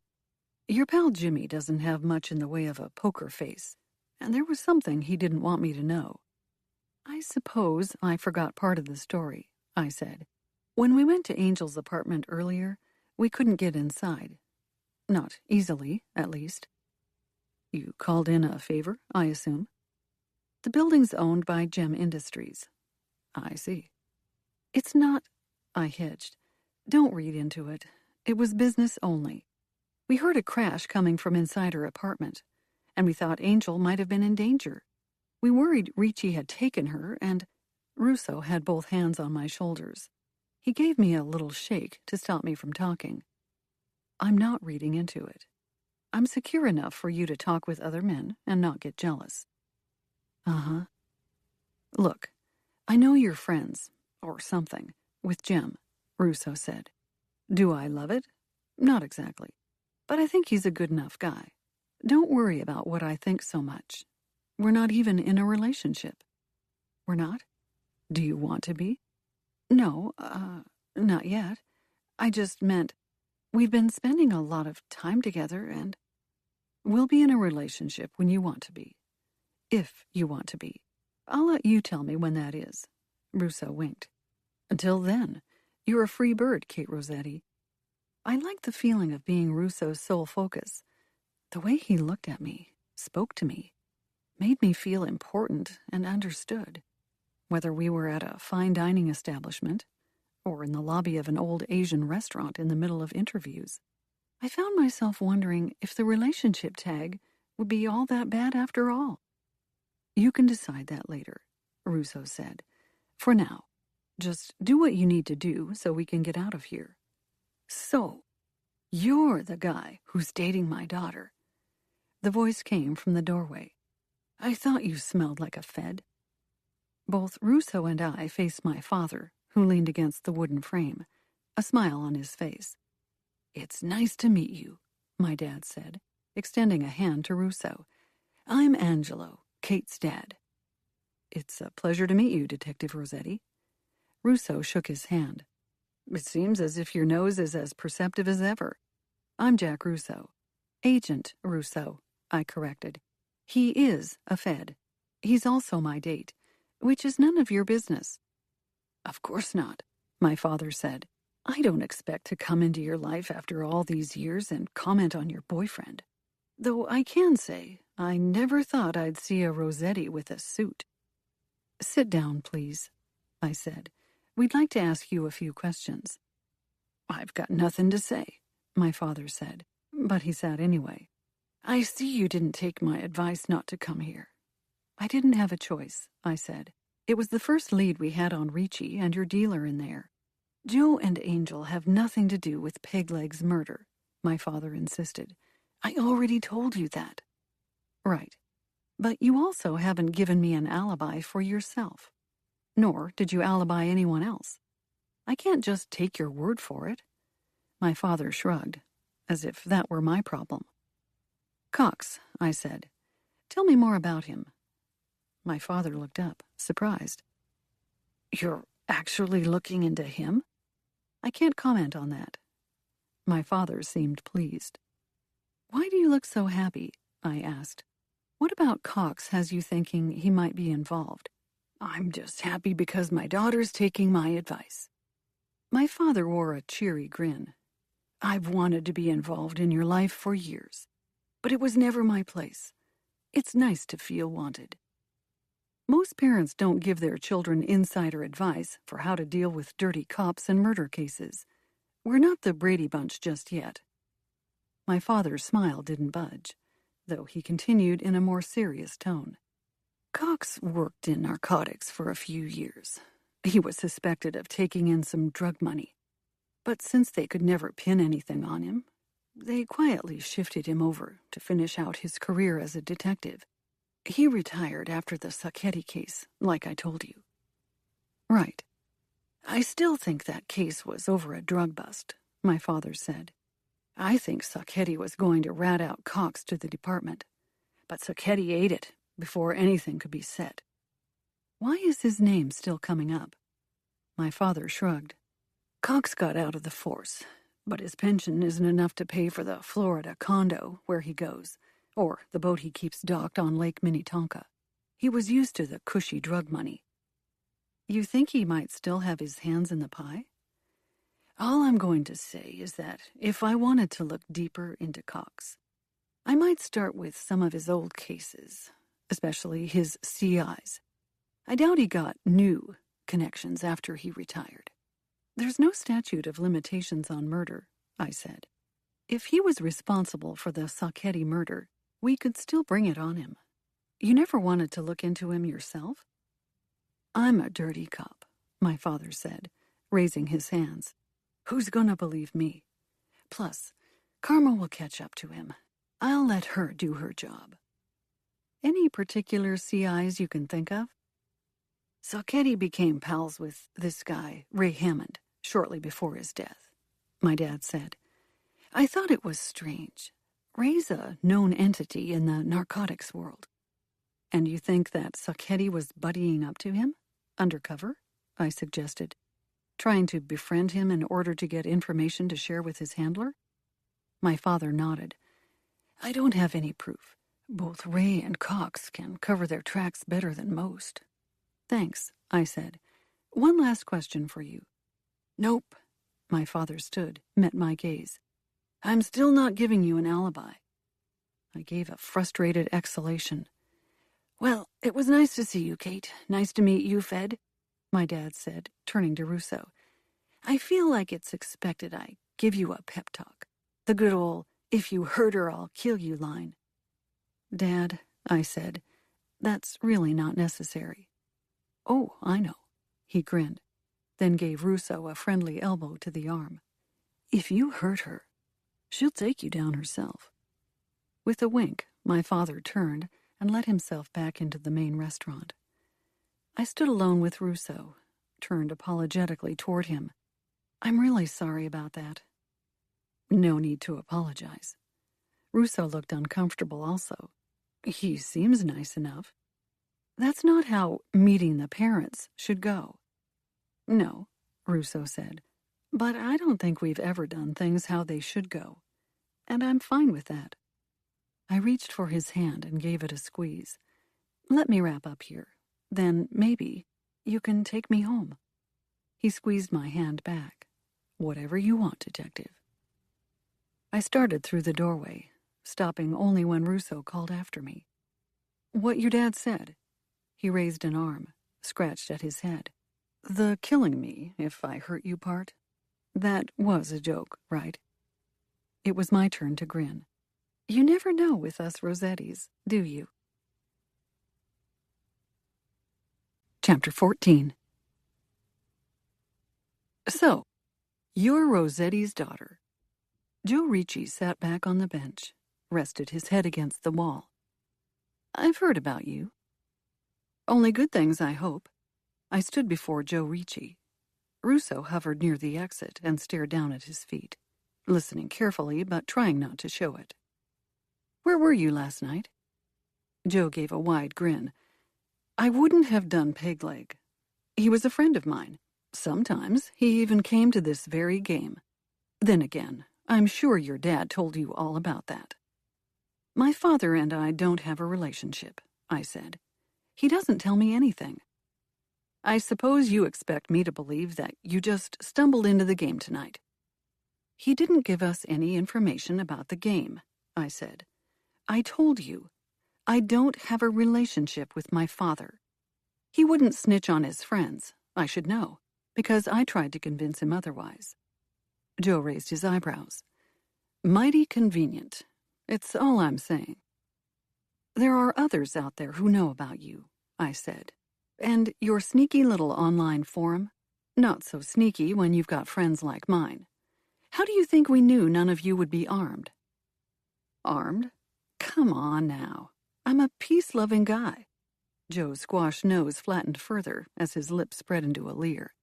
Your pal Jimmy doesn't have much in the way of a poker face, and there was something he didn't want me to know. I suppose I forgot part of the story, I said. When we went to Angel's apartment earlier, we couldn't get inside. Not easily, at least. You called in a favor, I assume? The building's owned by Gem Industries. I see. It's not, I hedged. Don't read into it. It was business only. We heard a crash coming from inside her apartment, and we thought Angel might have been in danger. We worried Ricci had taken her, and Russo had both hands on my shoulders. He gave me a little shake to stop me from talking. I'm not reading into it. I'm secure enough for you to talk with other men and not get jealous. Uh-huh. Look, I know you're friends, or something, with Jim, Russo said. Do I love it? Not exactly. But I think he's a good enough guy. Don't worry about what I think so much. We're not even in a relationship. We're not? Do you want to be? No, not yet. I just meant we've been spending a lot of time together and we'll be in a relationship when you want to be. If you want to be. I'll let you tell me when that is. Russo winked. Until then, You're a free bird, Kate Rosetti. I liked the feeling of being Russo's sole focus. The way he looked at me, spoke to me, made me feel important and understood. Whether we were at a fine dining establishment or in the lobby of an old Asian restaurant in the middle of interviews, I found myself wondering if the relationship tag would be all that bad after all. You can decide that later, Russo said. For now, just do what you need to do so we can get out of here. So, you're the guy who's dating my daughter. The voice came from the doorway. I thought you smelled like a Fed. Both Russo and I faced my father, who leaned against the wooden frame, a smile on his face. It's nice to meet you, my dad said, extending a hand to Russo. I'm Angelo, Kate's dad. It's a pleasure to meet you, Detective Rosetti. Russo shook his hand. It seems as if your nose is as perceptive as ever. I'm Jack Russo. Agent Russo, I corrected. He is a Fed. He's also my date, which is none of your business. Of course not, my father said. I don't expect to come into your life after all these years and comment on your boyfriend. Though I can say, I never thought I'd see a Rosetti with a suit. Sit down, please, I said. We'd like to ask you a few questions. I've got nothing to say, my father said, but he sat anyway. I see you didn't take my advice not to come here. I didn't have a choice, I said. It was the first lead we had on Ricci and your dealer in there. Joe and Angel have nothing to do with Pegleg's murder, my father insisted. I already told you that. Right. But you also haven't given me an alibi for yourself. Nor did you alibi anyone else. I can't just take your word for it. My father shrugged, as if that were my problem. Cox, I said. Tell me more about him. My father looked up, surprised. You're actually looking into him? I can't comment on that. My father seemed pleased. Why do you look so happy? I asked. What about Cox has you thinking he might be involved? I'm just happy because my daughter's taking my advice. My father wore a cheery grin. I've wanted to be involved in your life for years, but it was never my place. It's nice to feel wanted. Most parents don't give their children insider advice for how to deal with dirty cops and murder cases. We're not the Brady Bunch just yet. My father's smile didn't budge, though he continued in a more serious tone. Cox worked in narcotics for a few years. He was suspected of taking in some drug money. But since they could never pin anything on him, they quietly shifted him over to finish out his career as a detective. He retired after the Sacchetti case, like I told you. Right. I still think that case was over a drug bust, my father said. I think Sacchetti was going to rat out Cox to the department, but Sacchetti ate it before anything could be said. Why is his name still coming up? My father shrugged. Cox got out of the force, but his pension isn't enough to pay for the Florida condo where he goes, or the boat he keeps docked on Lake Minnetonka. He was used to the cushy drug money. You think he might still have his hands in the pie? All I'm going to say is that if I wanted to look deeper into Cox, I might start with some of his old cases, especially his CIs. I doubt he got new connections after he retired. There's no statute of limitations on murder, I said. If he was responsible for the Sacchetti murder, we could still bring it on him. You never wanted to look into him yourself? I'm a dirty cop, my father said, raising his hands. Who's gonna believe me? Plus, Karma will catch up to him. I'll let her do her job. Any particular CIs you can think of? Sacchetti became pals with this guy, Ray Hammond, shortly before his death, my dad said. I thought it was strange. Ray's a known entity in the narcotics world. And you think that Sacchetti was buddying up to him? Undercover? I suggested, trying to befriend him in order to get information to share with his handler? My father nodded. I don't have any proof. Both Ray and Cox can cover their tracks better than most. Thanks, I said. One last question for you. Nope. My father stood, met my gaze. I'm still not giving you an alibi. I gave a frustrated exhalation. Well, it was nice to see you, Kate. Nice to meet you, Fed, my dad said, turning to Russo. I feel like it's expected I give you a pep talk. The good old, if you hurt her, I'll kill you line. Dad, I said, that's really not necessary. Oh, I know. He grinned, then gave Russo a friendly elbow to the arm. If you hurt her, she'll take you down herself. With a wink, my father turned and let himself back into the main restaurant. I stood alone with Russo, turned apologetically toward him. I'm really sorry about that. No need to apologize. Russo looked uncomfortable also. He seems nice enough. That's not how meeting the parents should go. No, Russo said, but I don't think we've ever done things how they should go, and I'm fine with that. I reached for his hand and gave it a squeeze. Let me wrap up here. Then, maybe, you can take me home. He squeezed my hand back. Whatever you want, detective. I started through the doorway, stopping only when Russo called after me. What your dad said. He raised an arm, scratched at his head. The killing me if I hurt you part? That was a joke, right? It was my turn to grin. You never know with us Rosettis, do you? Chapter 14. So, you're Rosetti's daughter. Joe Ricci sat back on the bench, rested his head against the wall. I've heard about you. Only good things, I hope. I stood before Joe Ricci. Russo hovered near the exit and stared down at his feet, listening carefully but trying not to show it. Where were you last night? Joe gave a wide grin. I wouldn't have done Pegleg. He was a friend of mine. Sometimes he even came to this very game. Then again, I'm sure your dad told you all about that. My father and I don't have a relationship, I said. He doesn't tell me anything. I suppose you expect me to believe that you just stumbled into the game tonight. He didn't give us any information about the game, I said. I told you, I don't have a relationship with my father. He wouldn't snitch on his friends, I should know, because I tried to convince him otherwise. Joe raised his eyebrows. Mighty convenient. It's all I'm saying. There are others out there who know about you, I said. And your sneaky little online forum? Not so sneaky when you've got friends like mine. How do you think we knew none of you would be armed? Armed? Come on now. I'm a peace-loving guy. Joe's squashed nose flattened further as his lips spread into a leer.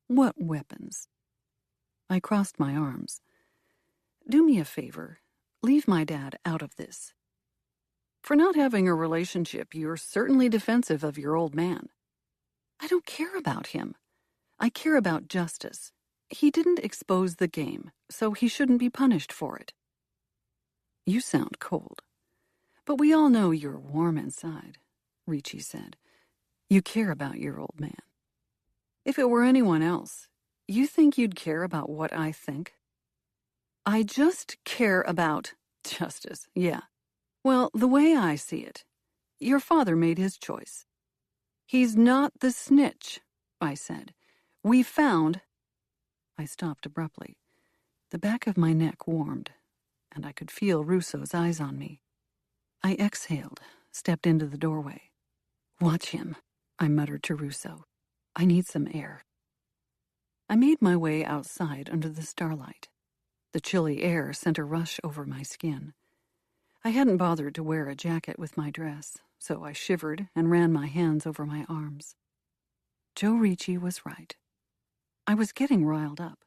What weapons? I crossed my arms. Do me a favor. Leave my dad out of this. For not having a relationship, you're certainly defensive of your old man. I don't care about him. I care about justice. He didn't expose the game, so he shouldn't be punished for it. You sound cold. But we all know you're warm inside, Ricci said. You care about your old man. If it were anyone else, you think you'd care about what I think? I just care about justice, yeah. Well, the way I see it, your father made his choice. He's not the snitch, I said. We found... I stopped abruptly. The back of my neck warmed, and I could feel Russo's eyes on me. I exhaled, stepped into the doorway. Watch him, I muttered to Russo. I need some air. I made my way outside under the starlight. The chilly air sent a rush over my skin. I hadn't bothered to wear a jacket with my dress, so I shivered and ran my hands over my arms. Joe Ricci was right. I was getting riled up.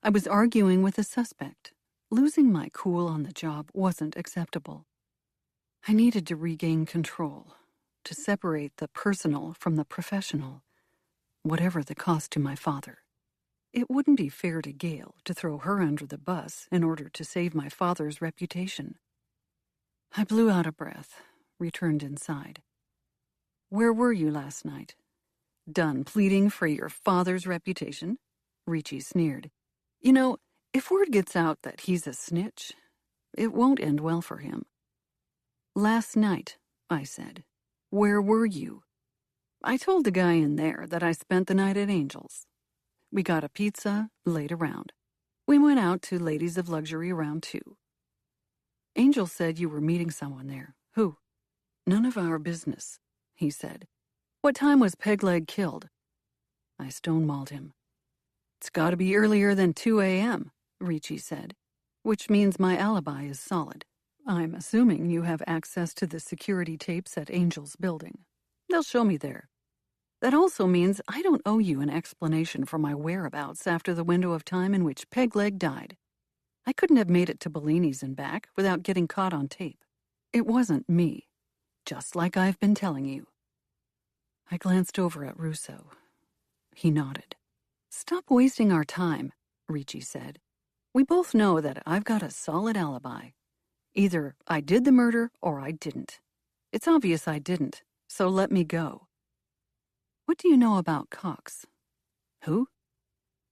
I was arguing with a suspect. Losing my cool on the job wasn't acceptable. I needed to regain control, to separate the personal from the professional, whatever the cost to my father. It wouldn't be fair to Gail to throw her under the bus in order to save my father's reputation. I blew out a breath, returned inside. Where were you last night? Done pleading for your father's reputation? Ricci sneered. You know, if word gets out that he's a snitch, it won't end well for him. Last night, I said. Where were you? I told the guy in there that I spent the night at Angel's. We got a pizza, laid around. We went out to Ladies of Luxury around 2. Angel said you were meeting someone there. Who? None of our business, he said. What time was Pegleg killed? I stonewalled him. It's got to be earlier than 2 a.m., Ricci said, which means my alibi is solid. I'm assuming you have access to the security tapes at Angel's building. They'll show me there. That also means I don't owe you an explanation for my whereabouts after the window of time in which Pegleg died. I couldn't have made it to Bellini's and back without getting caught on tape. It wasn't me, just like I've been telling you. I glanced over at Russo. He nodded. Stop wasting our time, Ricci said. We both know that I've got a solid alibi. Either I did the murder or I didn't. It's obvious I didn't, so let me go. What do you know about Cox? Who?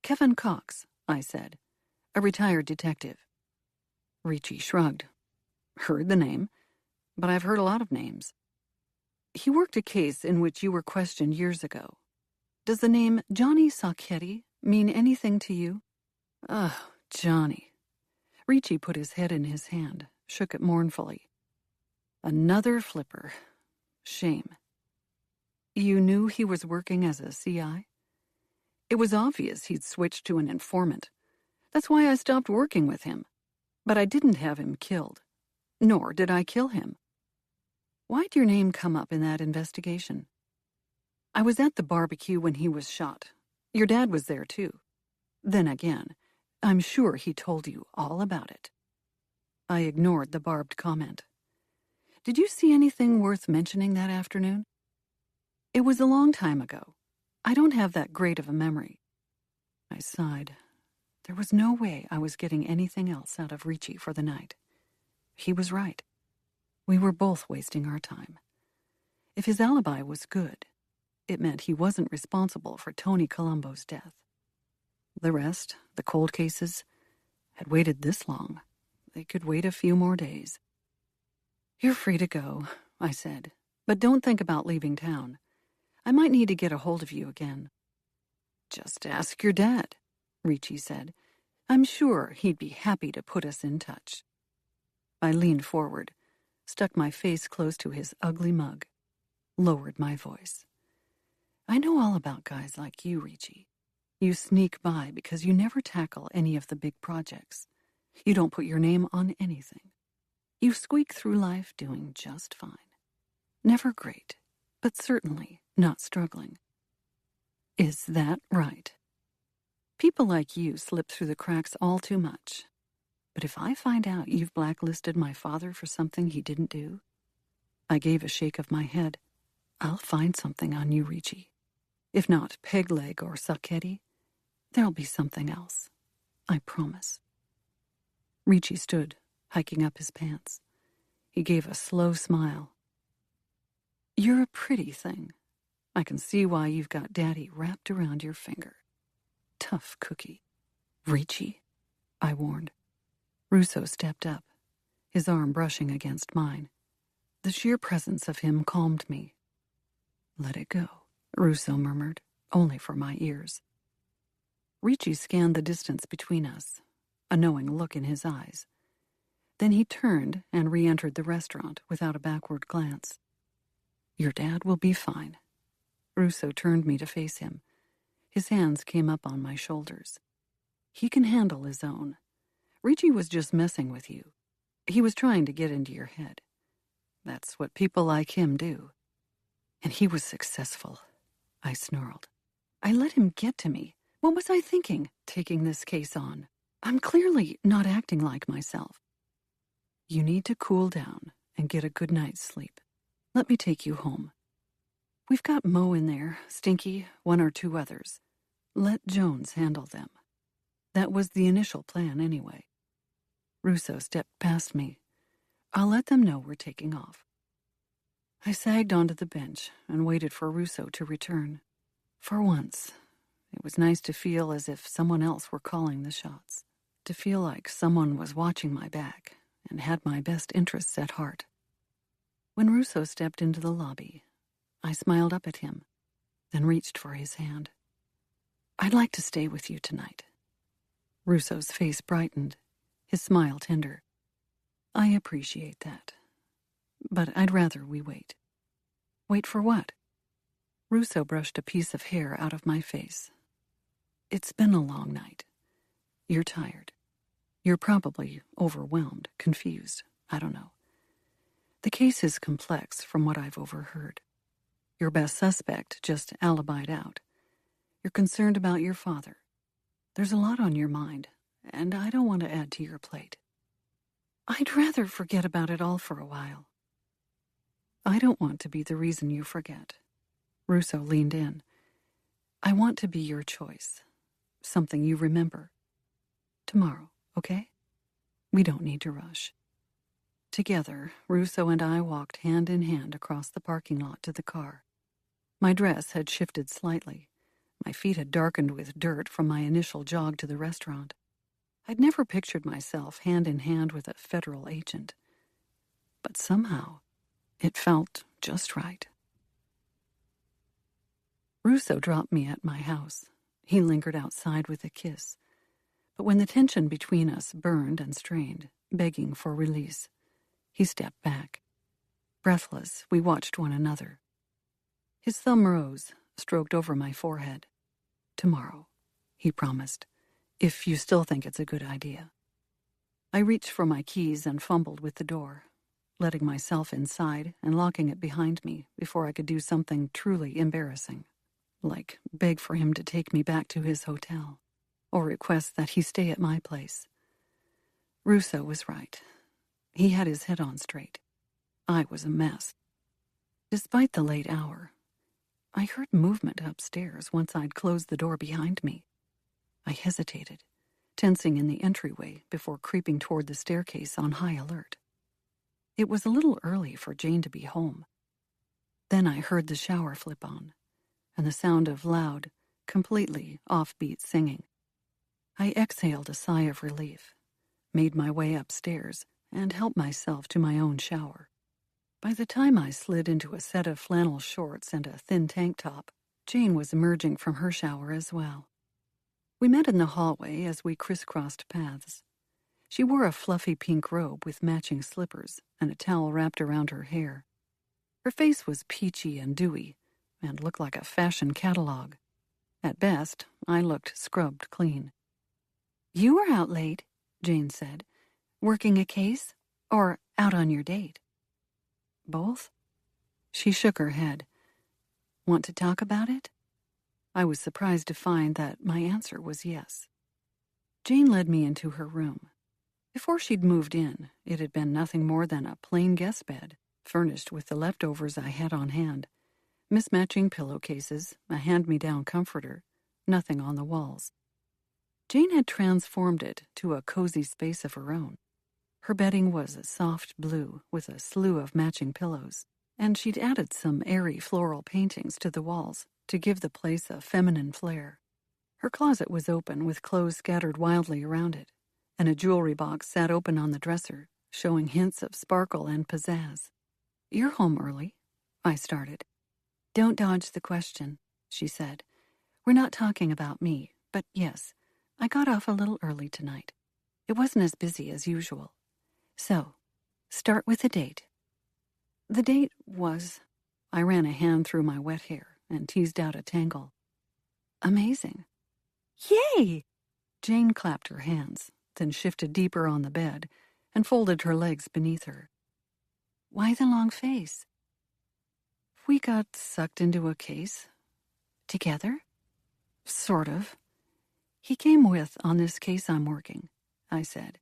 Kevin Cox, I said. A retired detective. Ricci shrugged. Heard the name, but I've heard a lot of names. He worked a case in which you were questioned years ago. Does the name Johnny Sacchetti mean anything to you? Oh, Johnny. Ricci put his head in his hand, shook it mournfully. Another flipper. Shame. You knew he was working as a CI? It was obvious he'd switched to an informant. That's why I stopped working with him. But I didn't have him killed. Nor did I kill him. Why'd your name come up in that investigation? I was at the barbecue when he was shot. Your dad was there, too. Then again, I'm sure he told you all about it. I ignored the barbed comment. Did you see anything worth mentioning that afternoon? It was a long time ago. I don't have that great of a memory. I sighed. There was no way I was getting anything else out of Ricci for the night. He was right. We were both wasting our time. If his alibi was good, it meant he wasn't responsible for Tony Colombo's death. The rest, the cold cases, had waited this long. They could wait a few more days. You're free to go, I said, but don't think about leaving town. I might need to get a hold of you again. Just ask your dad, Ricci said. I'm sure he'd be happy to put us in touch. I leaned forward, stuck my face close to his ugly mug, lowered my voice. I know all about guys like you, Ricci. You sneak by because you never tackle any of the big projects. You don't put your name on anything. You squeak through life doing just fine. Never great, but certainly not struggling. Is that right? People like you slip through the cracks all too much. But if I find out you've blacklisted my father for something he didn't do, I gave a shake of my head. I'll find something on you, Ricci. If not Pegleg or Sacchetti, there'll be something else. I promise. Ricci stood, hiking up his pants. He gave a slow smile. You're a pretty thing. I can see why you've got Daddy wrapped around your finger. Tough cookie. Ricci, I warned. Russo stepped up, his arm brushing against mine. The sheer presence of him calmed me. Let it go, Russo murmured, only for my ears. Ricci scanned the distance between us, a knowing look in his eyes. Then he turned and re-entered the restaurant without a backward glance. Your dad will be fine. Russo turned me to face him. His hands came up on my shoulders. He can handle his own. Ricci was just messing with you. He was trying to get into your head. That's what people like him do. And he was successful, I snarled. I let him get to me. What was I thinking, taking this case on? I'm clearly not acting like myself. You need to cool down and get a good night's sleep. Let me take you home. We've got Mo in there, Stinky, 1 or 2 others. Let Jones handle them. That was the initial plan anyway. Russo stepped past me. I'll let them know we're taking off. I sagged onto the bench and waited for Russo to return. For once, It was nice to feel as if someone else were calling the shots, to feel like someone was watching my back and had my best interests at heart. When Russo stepped into the lobby, I smiled up at him, then reached for his hand. "I'd like to stay with you tonight." Russo's face brightened, his smile tender. "I appreciate that, but I'd rather we wait." "Wait for what?" Russo brushed a piece of hair out of my face. "It's been a long night. You're tired. You're probably overwhelmed, confused. I don't know. The case is complex from what I've overheard. Your best suspect just alibied out. You're concerned about your father. There's a lot on your mind, and I don't want to add to your plate. I'd rather forget about it all for a while." "I don't want to be the reason you forget." Russo leaned in. "I want to be your choice, something you remember. Tomorrow, okay? We don't need to rush." Together, Russo and I walked hand in hand across the parking lot to the car. My dress had shifted slightly. My feet had darkened with dirt from my initial jog to the restaurant. I'd never pictured myself hand in hand with a federal agent. But somehow, it felt just right. Russo dropped me at my house. He lingered outside with a kiss. But when the tension between us burned and strained, begging for release, he stepped back. Breathless, we watched one another. His thumb rose, stroked over my forehead. "Tomorrow," he promised, "if you still think it's a good idea." I reached for my keys and fumbled with the door, letting myself inside and locking it behind me before I could do something truly embarrassing, like beg for him to take me back to his hotel, or request that he stay at my place. Russo was right. He had his head on straight. I was a mess. Despite the late hour, I heard movement upstairs once I'd closed the door behind me. I hesitated, tensing in the entryway before creeping toward the staircase on high alert. It was a little early for Jane to be home. Then I heard the shower flip on, and the sound of loud, completely offbeat singing. I exhaled a sigh of relief, made my way upstairs, and helped myself to my own shower. By the time I slid into a set of flannel shorts and a thin tank top, Jane was emerging from her shower as well. We met in the hallway as we crisscrossed paths. She wore a fluffy pink robe with matching slippers and a towel wrapped around her hair. Her face was peachy and dewy and looked like a fashion catalog. At best, I looked scrubbed clean. "You were out late," Jane said. "Working a case or out on your date?" "Both?" She shook her head. "Want to talk about it?" I was surprised to find that my answer was yes. Jane led me into her room. Before she'd moved in, it had been nothing more than a plain guest bed, furnished with the leftovers I had on hand. Mismatching pillowcases, a hand-me-down comforter, nothing on the walls. Jane had transformed it to a cozy space of her own. Her bedding was a soft blue with a slew of matching pillows, and she'd added some airy floral paintings to the walls to give the place a feminine flair. Her closet was open with clothes scattered wildly around it, and a jewelry box sat open on the dresser, showing hints of sparkle and pizzazz. "You're home early," I started. "Don't dodge the question," she said. "We're not talking about me, but yes, I got off a little early tonight. It wasn't as busy as usual. So, start with the date." The date was... I ran a hand through my wet hair and teased out a tangle. "Amazing." "Yay!" Jane clapped her hands, then shifted deeper on the bed and folded her legs beneath her. "Why the long face?" "We got sucked into a case." "Together?" "Sort of. He came with on this case I'm working," I said.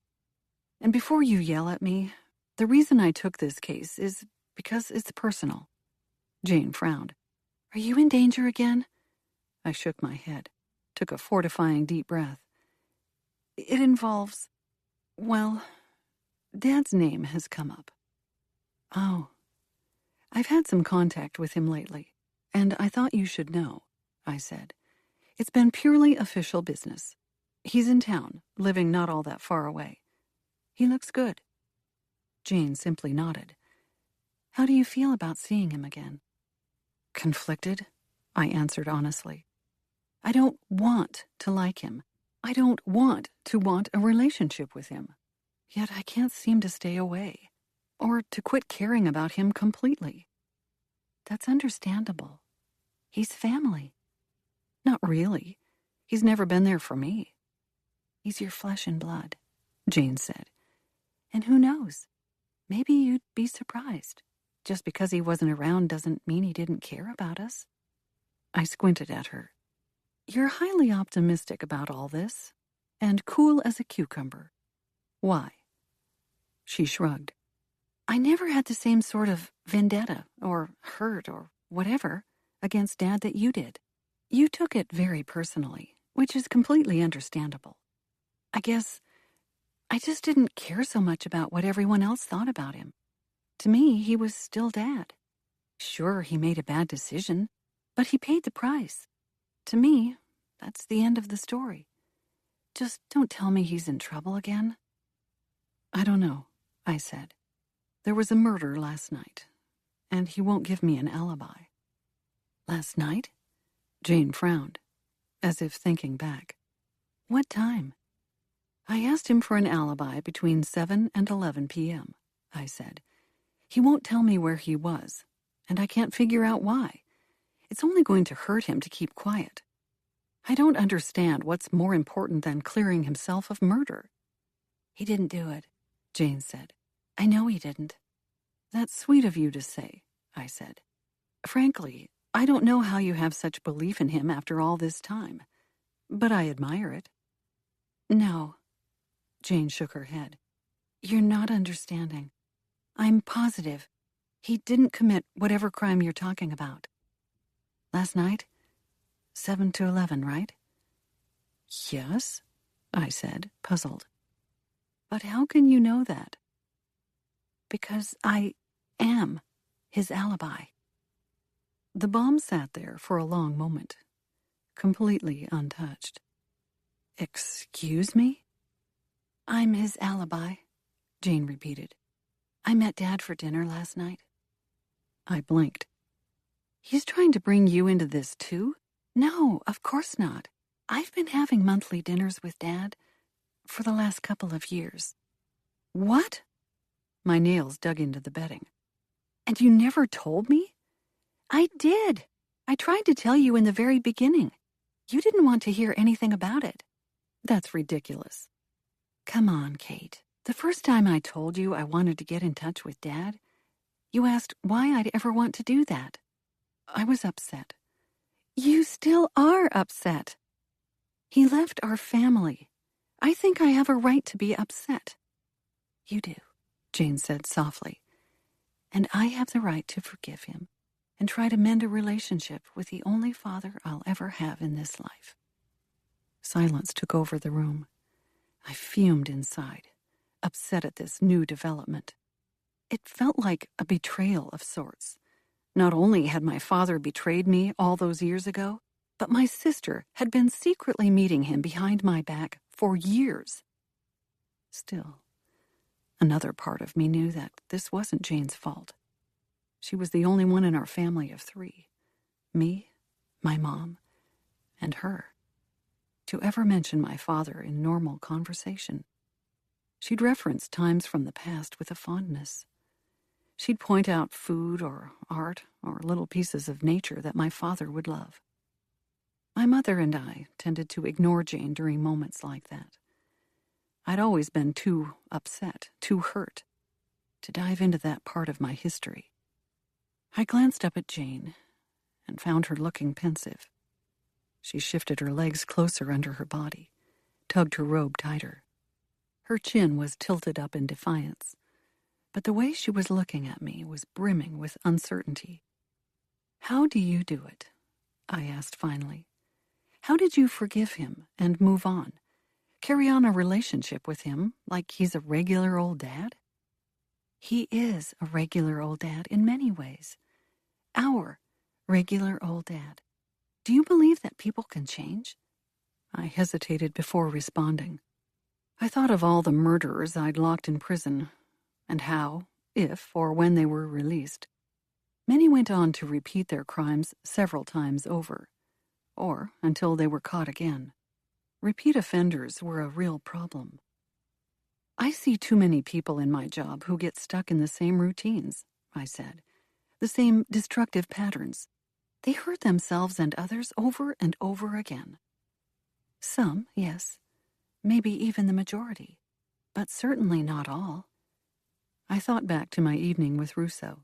"And before you yell at me, the reason I took this case is because it's personal." Jane frowned. "Are you in danger again?" I shook my head, took a fortifying deep breath. "It involves, well, Dad's name has come up." "Oh. I've had some contact with him lately, and I thought you should know," I said. It's been purely official business. He's in town, living not all that far away. He looks good." Jane simply nodded. "How do you feel about seeing him again?" "Conflicted," I answered honestly. "I don't want to like him. I don't want to want a relationship with him. Yet I can't seem to stay away, or to quit caring about him completely." "That's understandable. He's family." "Not really. He's never been there for me." "He's your flesh and blood," Jane said. "And who knows? Maybe you'd be surprised. Just because he wasn't around doesn't mean he didn't care about us." I squinted at her. "You're highly optimistic about all this, and cool as a cucumber. Why?" She shrugged. "I never had the same sort of vendetta, or hurt, or whatever, against Dad that you did. You took it very personally, which is completely understandable. I guess I just didn't care so much about what everyone else thought about him. To me, he was still Dad. Sure, he made a bad decision, but he paid the price. To me, that's the end of the story. Just don't tell me he's in trouble again." "I don't know," I said. "There was a murder last night, and he won't give me an alibi." "Last night?" Jane frowned, as if thinking back. "What time?" "I asked him for an alibi between 7 and 11 p.m., I said. "He won't tell me where he was, and I can't figure out why. It's only going to hurt him to keep quiet. I don't understand what's more important than clearing himself of murder." "He didn't do it," Jane said. "I know he didn't." "That's sweet of you to say," I said. "Frankly, I don't know how you have such belief in him after all this time, but I admire it." "No," Jane shook her head. "You're not understanding. I'm positive he didn't commit whatever crime you're talking about." "Last night? 7 to 11, right?" "Yes," I said, puzzled. "But how can you know that?" "Because I am his alibi." The bomb sat there for a long moment, completely untouched. "Excuse me?" "I'm his alibi," Jane repeated. "I met Dad for dinner last night." I blinked. "He's trying to bring you into this too?" "No, of course not. I've been having monthly dinners with Dad for the last couple of years." "What?" My nails dug into the bedding. "And you never told me?" "I did. I tried to tell you in the very beginning. You didn't want to hear anything about it." "That's ridiculous." "Come on, Kate. The first time I told you I wanted to get in touch with Dad, you asked why I'd ever want to do that." I was upset. "You still are upset. He left our family. I think I have a right to be upset." "You do," Jane said softly. "And I have the right to forgive him and try to mend a relationship with the only father I'll ever have in this life." Silence took over the room. I fumed inside, upset at this new development. It felt like a betrayal of sorts. Not only had my father betrayed me all those years ago, but my sister had been secretly meeting him behind my back for years. Still, another part of me knew that this wasn't Jane's fault. She was the only one in our family of 3. Me, my mom, and her, to ever mention my father in normal conversation. She'd reference times from the past with a fondness. She'd point out food or art or little pieces of nature that my father would love. My mother and I tended to ignore Jane during moments like that. I'd always been too upset, too hurt, to dive into that part of my history. I glanced up at Jane and found her looking pensive. She shifted her legs closer under her body, tugged her robe tighter. Her chin was tilted up in defiance, but the way she was looking at me was brimming with uncertainty. "How do you do it?" I asked finally. "How did you forgive him and move on? Carry on a relationship with him like he's a regular old dad?" "He is a regular old dad in many ways. Our regular old dad. Do you believe that people can change? I hesitated before responding. I thought of all the murderers I'd locked in prison, and how, if or when they were released, many went on to repeat their crimes several times over, or until they were caught again. Repeat offenders were a real problem. I see too many people in my job who get stuck in the same routines, I said, the same destructive patterns. They hurt themselves and others over and over again. Some, yes, maybe even the majority, but certainly not all. I thought back to my evening with Russo.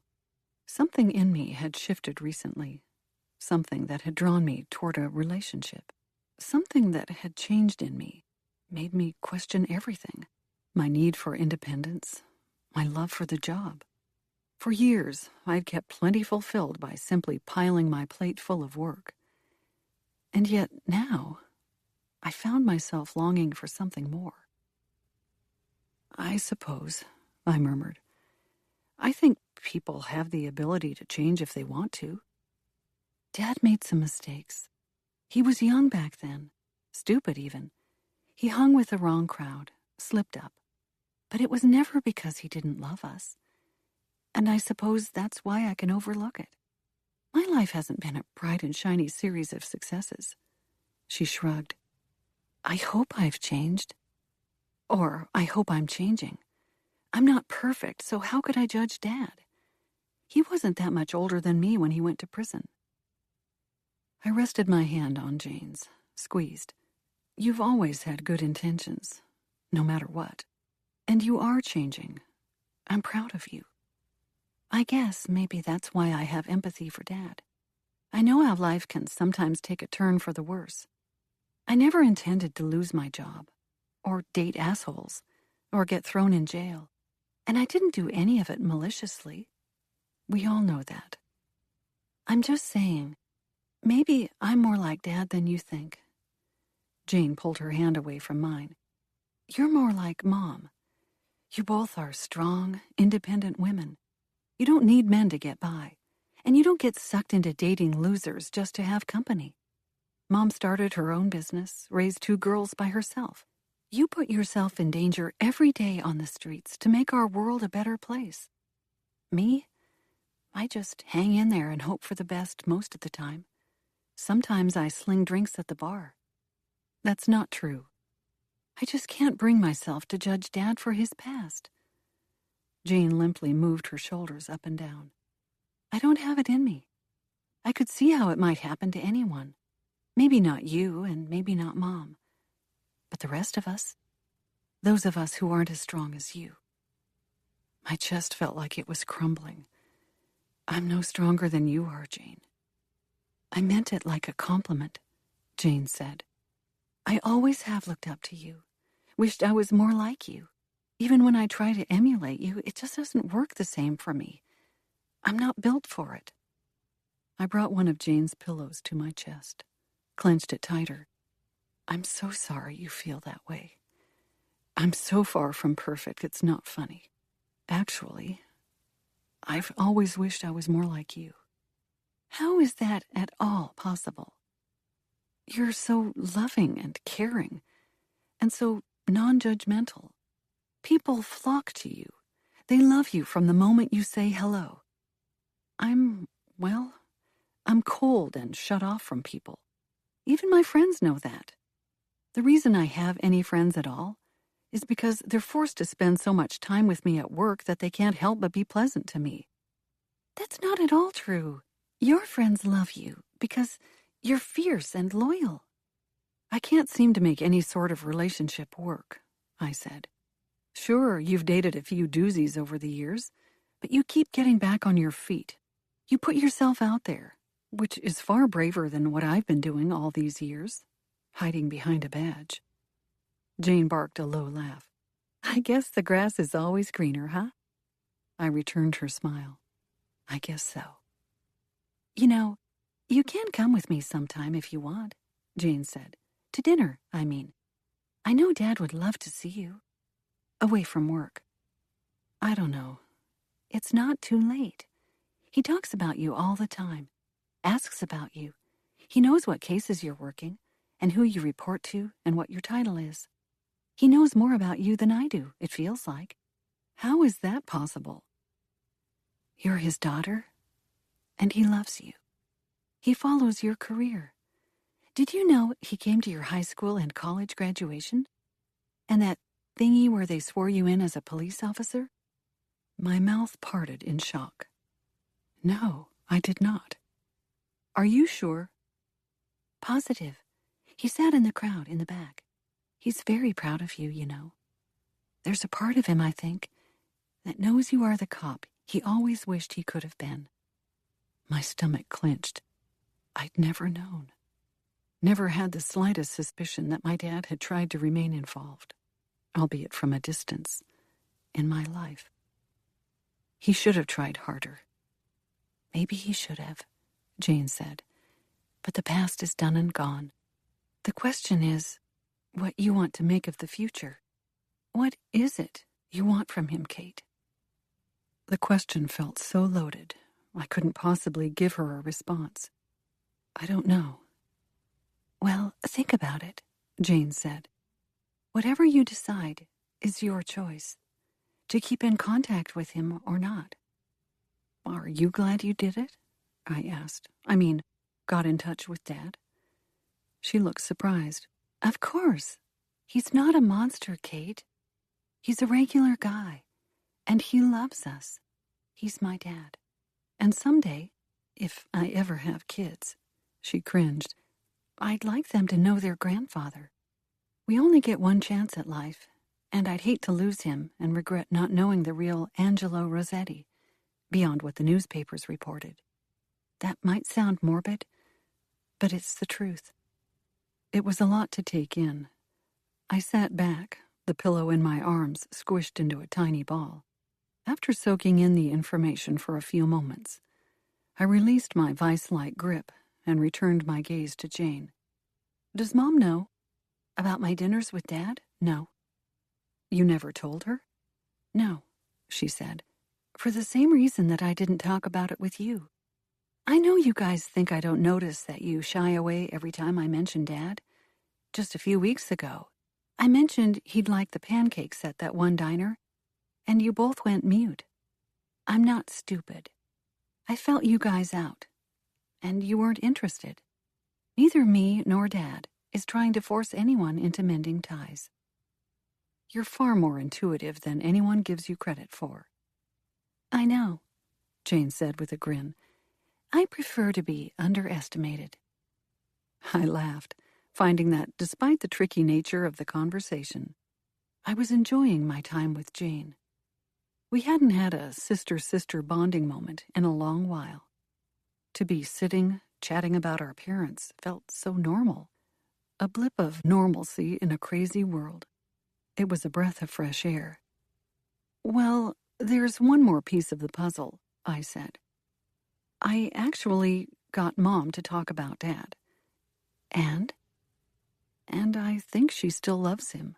Something in me had shifted recently, something that had drawn me toward a relationship, something that had changed in me, made me question everything. My need for independence, my love for the job. For years, I'd kept plenty fulfilled by simply piling my plate full of work. And yet now, I found myself longing for something more. I suppose, I murmured. I think people have the ability to change if they want to. Dad made some mistakes. He was young back then, stupid even. He hung with the wrong crowd, slipped up. But it was never because he didn't love us. And I suppose that's why I can overlook it. My life hasn't been a bright and shiny series of successes. She shrugged. I hope I've changed. Or I hope I'm changing. I'm not perfect, so how could I judge Dad? He wasn't that much older than me when he went to prison. I rested my hand on Jane's, squeezed. You've always had good intentions, no matter what. And you are changing. I'm proud of you. I guess maybe that's why I have empathy for Dad. I know how life can sometimes take a turn for the worse. I never intended to lose my job, or date assholes, or get thrown in jail. And I didn't do any of it maliciously. We all know that. I'm just saying, maybe I'm more like Dad than you think. Jane pulled her hand away from mine. You're more like Mom. You both are strong, independent women. You don't need men to get by, and you don't get sucked into dating losers just to have company. Mom started her own business, raised 2 girls by herself. You put yourself in danger every day on the streets to make our world a better place. Me? I just hang in there and hope for the best most of the time. Sometimes I sling drinks at the bar. That's not true. I just can't bring myself to judge Dad for his past. Jane limply moved her shoulders up and down. I don't have it in me. I could see how it might happen to anyone. Maybe not you, and maybe not Mom. But the rest of us, those of us who aren't as strong as you. My chest felt like it was crumbling. I'm no stronger than you are, Jane. I meant it like a compliment, Jane said. I always have looked up to you, wished I was more like you. Even when I try to emulate you, it just doesn't work the same for me. I'm not built for it. I brought one of Jane's pillows to my chest, clenched it tighter. I'm so sorry you feel that way. I'm so far from perfect, it's not funny. Actually, I've always wished I was more like you. How is that at all possible? You're so loving and caring, and so non-judgmental. People flock to you. They love you from the moment you say hello. I'm cold and shut off from people. Even my friends know that. The reason I have any friends at all is because they're forced to spend so much time with me at work that they can't help but be pleasant to me. That's not at all true. Your friends love you because you're fierce and loyal. I can't seem to make any sort of relationship work, I said. Sure, you've dated a few doozies over the years, but you keep getting back on your feet. You put yourself out there, which is far braver than what I've been doing all these years, hiding behind a badge. Jane barked a low laugh. I guess the grass is always greener, huh? I returned her smile. I guess so. You know, you can come with me sometime if you want, Jane said. To dinner, I mean. I know Dad would love to see you. Away from work. I don't know. It's not too late. He talks about you all the time. Asks about you. He knows what cases you're working, and who you report to, and what your title is. He knows more about you than I do, it feels like. How is that possible? You're his daughter, and he loves you. He follows your career. Did you know he came to your high school and college graduation? And that thingy where they swore you in as a police officer? My mouth parted in shock. No, I did not. Are you sure? Positive. He sat in the crowd in the back. He's very proud of you, you know. There's a part of him, I think, that knows you are the cop he always wished he could have been. My stomach clenched. I'd never known. Never had the slightest suspicion that my dad had tried to remain involved, albeit from a distance, in my life. He should have tried harder. Maybe he should have, Jane said. But the past is done and gone. The question is what you want to make of the future. What is it you want from him, Kate? The question felt so loaded, I couldn't possibly give her a response. I don't know. Well, think about it, Jane said. Whatever you decide is your choice, to keep in contact with him or not. Are you glad you did it? I asked. Got in touch with Dad. She looked surprised. Of course. He's not a monster, Kate. He's a regular guy, and he loves us. He's my dad. And someday, if I ever have kids, she cringed, I'd like them to know their grandfather. We only get one chance at life, and I'd hate to lose him and regret not knowing the real Angelo Rosetti, beyond what the newspapers reported. That might sound morbid, but it's the truth. It was a lot to take in. I sat back, the pillow in my arms squished into a tiny ball. After soaking in the information for a few moments, I released my vice-like grip and returned my gaze to Jane. Does Mom know? About my dinners with Dad? No. You never told her? No, she said. For the same reason that I didn't talk about it with you. I know you guys think I don't notice that you shy away every time I mention Dad. Just a few weeks ago, I mentioned he'd like the pancakes at that one diner, and you both went mute. I'm not stupid. I felt you guys out, and you weren't interested. Neither me nor Dad is trying to force anyone into mending ties. You're far more intuitive than anyone gives you credit for. I know, Jane said with a grin. I prefer to be underestimated. I laughed, finding that despite the tricky nature of the conversation, I was enjoying my time with Jane. We hadn't had a sister-sister bonding moment in a long while. To be sitting, chatting about our parents felt so normal. A blip of normalcy in a crazy world. It was a breath of fresh air. Well, there's one more piece of the puzzle, I said. I actually got Mom to talk about Dad. And? And I think she still loves him.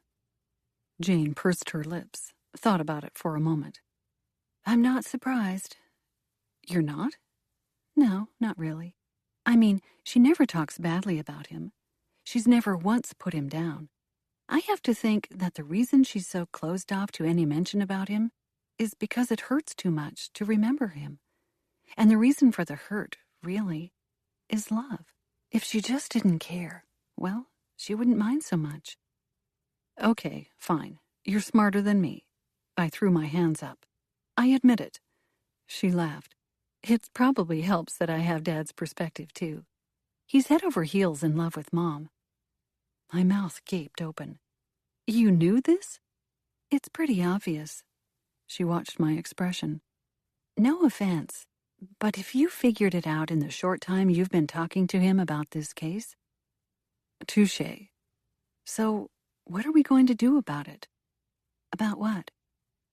Jane pursed her lips, thought about it for a moment. I'm not surprised. You're not? No, not really. She never talks badly about him. She's never once put him down. I have to think that the reason she's so closed off to any mention about him is because it hurts too much to remember him. And the reason for the hurt, really, is love. If she just didn't care, well, she wouldn't mind so much. Okay, fine. You're smarter than me. I threw my hands up. I admit it. She laughed. It probably helps that I have Dad's perspective, too. He's head over heels in love with Mom. My mouth gaped open. You knew this? It's pretty obvious. She watched my expression. No offense, but if you figured it out in the short time you've been talking to him about this case... Touché. So, what are we going to do about it? About what?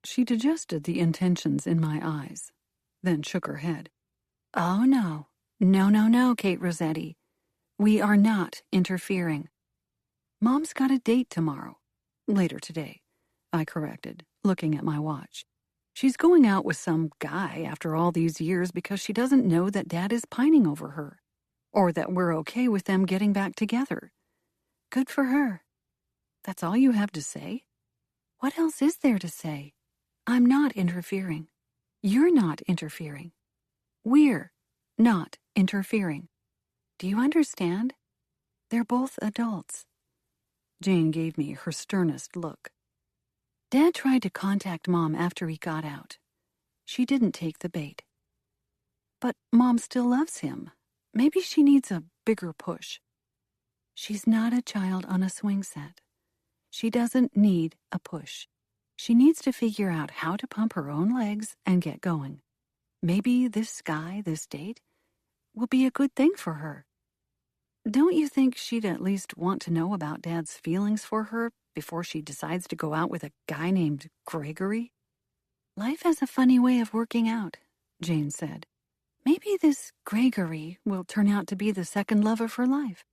She digested the intentions in my eyes, then shook her head. Oh, no. No, Kate Rosetti. We are not interfering. Mom's got a date tomorrow. Later today, I corrected, looking at my watch. She's going out with some guy after all these years because she doesn't know that Dad is pining over her. or that we're okay with them getting back together. Good for her. That's all you have to say? What else is there to say? I'm not interfering. You're not interfering. We're not interfering. Do you understand? They're both adults. Jane gave me her sternest look. Dad tried to contact Mom after he got out. She didn't take the bait. But Mom still loves him. Maybe she needs a bigger push. She's not a child on a swing set. She doesn't need a push. She needs to figure out how to pump her own legs and get going. Maybe this guy, this date, will be a good thing for her. Don't you think she'd at least want to know about Dad's feelings for her before she decides to go out with a guy named Gregory? Life has a funny way of working out, Jane said. Maybe this Gregory will turn out to be the second love of her life.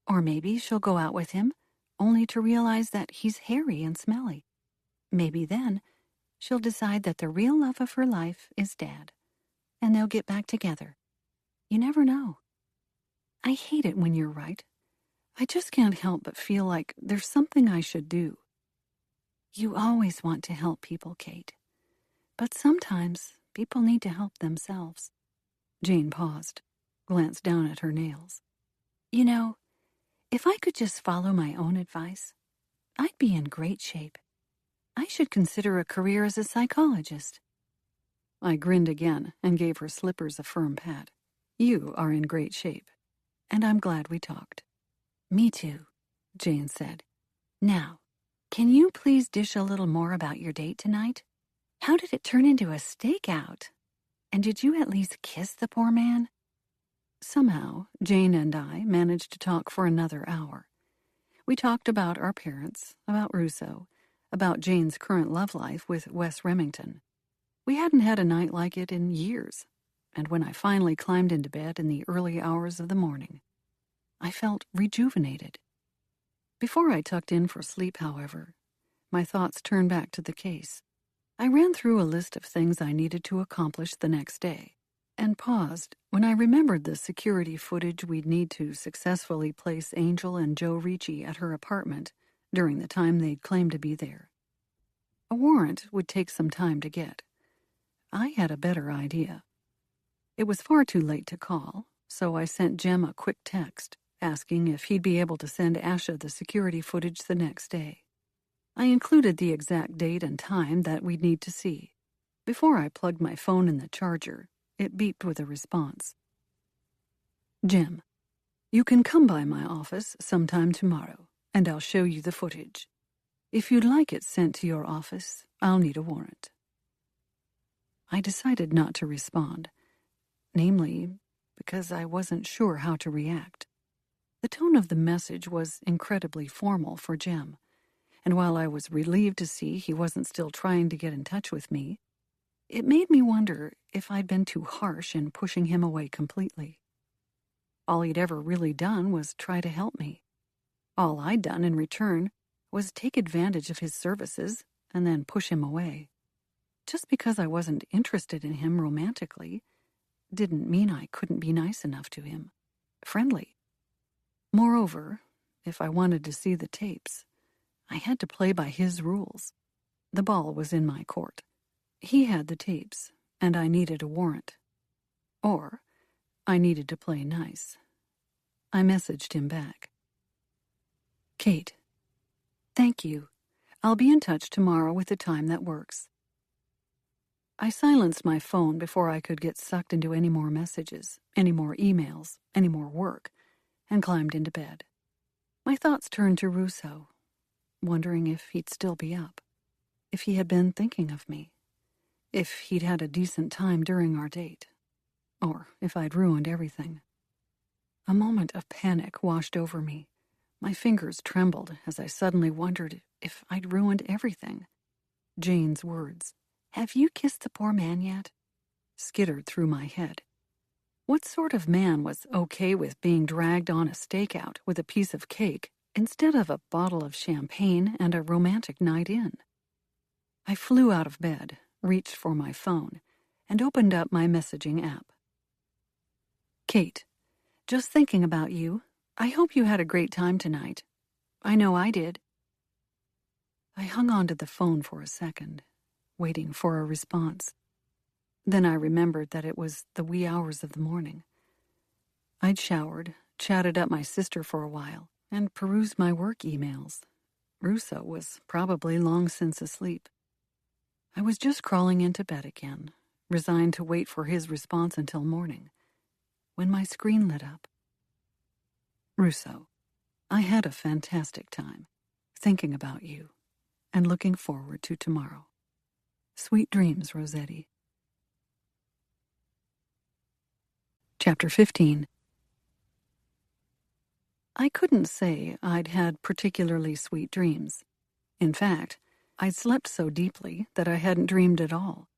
Or maybe she'll go out with him, only to realize that he's hairy and smelly. Maybe then she'll decide that the real love of her life is Dad, and they'll get back together. You never know. I hate it when you're right. I just can't help but feel like there's something I should do. You always want to help people, Kate. But sometimes people need to help themselves. Jane paused, glanced down at her nails. You know, if I could just follow my own advice, I'd be in great shape. I should consider a career as a psychologist. I grinned again and gave her slippers a firm pat. You are in great shape, and I'm glad we talked. Me too, Jane said. Now, can you please dish a little more about your date tonight? How did it turn into a stakeout? And did you at least kiss the poor man? Somehow, Jane and I managed to talk for another hour. We talked about our parents, about Rousseau, about Jane's current love life with Wes Remington. We hadn't had a night like it in years, and when I finally climbed into bed in the early hours of the morning, I felt rejuvenated. Before I tucked in for sleep, however, my thoughts turned back to the case. I ran through a list of things I needed to accomplish the next day, and paused when I remembered the security footage we'd need to successfully place Angel and Joe Ricci at her apartment during the time they'd claimed to be there. A warrant would take some time to get. I had a better idea. It was far too late to call, so I sent Jem a quick text asking if he'd be able to send Asha the security footage the next day. I included the exact date and time that we'd need to see. Before I plugged my phone in the charger, it beeped with a response. Jem, you can come by my office sometime tomorrow, and I'll show you the footage. If you'd like it sent to your office, I'll need a warrant. I decided not to respond, namely because I wasn't sure how to react. The tone of the message was incredibly formal for Jem, and while I was relieved to see he wasn't still trying to get in touch with me, it made me wonder if I'd been too harsh in pushing him away completely. All he'd ever really done was try to help me. All I'd done in return was take advantage of his services and then push him away. Just because I wasn't interested in him romantically didn't mean I couldn't be nice enough to him, friendly. Moreover, if I wanted to see the tapes, I had to play by his rules. The ball was in my court. He had the tapes, and I needed a warrant. Or I needed to play nice. I messaged him back. Kate, thank you. I'll be in touch tomorrow with a time that works. I silenced my phone before I could get sucked into any more messages, any more emails, any more work, and climbed into bed. My thoughts turned to Rousseau, wondering if he'd still be up, if he had been thinking of me, if he'd had a decent time during our date, or if I'd ruined everything. A moment of panic washed over me. My fingers trembled as I suddenly wondered if I'd ruined everything. Jane's words, "Have you kissed the poor man yet?" skittered through my head. What sort of man was okay with being dragged on a stakeout with a piece of cake instead of a bottle of champagne and a romantic night in? I flew out of bed, reached for my phone, and opened up my messaging app. Kate, Just thinking about you. I hope you had a great time tonight. I know I did. I hung on to the phone for a second, waiting for a response. Then I remembered that it was the wee hours of the morning. I'd showered, chatted up my sister for a while, and perused my work emails. Russo was probably long since asleep. I was just crawling into bed again, resigned to wait for his response until morning, when my screen lit up. Russo, I had a fantastic time, thinking about you, and looking forward to tomorrow. Sweet dreams, Rosetti. Chapter 15. I couldn't say I'd had particularly sweet dreams. In fact, I'd slept so deeply that I hadn't dreamed at all.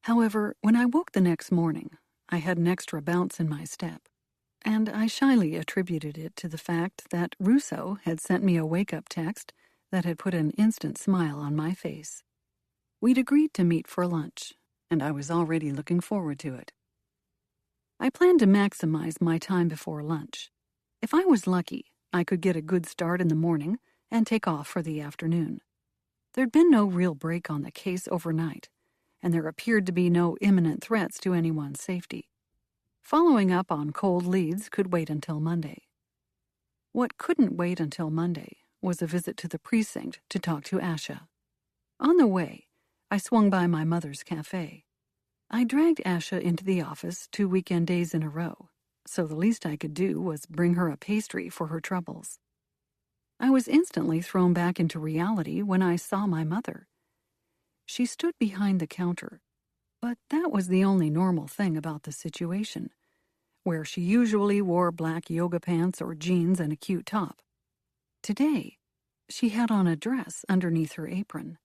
However, when I woke the next morning, I had an extra bounce in my step, and I shyly attributed it to the fact that Russo had sent me a wake-up text that had put an instant smile on my face. We'd agreed to meet for lunch, and I was already looking forward to it. I planned to maximize my time before lunch. If I was lucky, I could get a good start in the morning and take off for the afternoon. There'd been no real break on the case overnight, and there appeared to be no imminent threats to anyone's safety. Following up on cold leads could wait until Monday. What couldn't wait until Monday was a visit to the precinct to talk to Asha. On the way, I swung by my mother's cafe. I dragged Asha into the office 2 weekend days in a row, so the least I could do was bring her a pastry for her troubles. I was instantly thrown back into reality when I saw my mother. She stood behind the counter, but that was the only normal thing about the situation, where she usually wore black yoga pants or jeans and a cute top. Today, she had on a dress underneath her apron.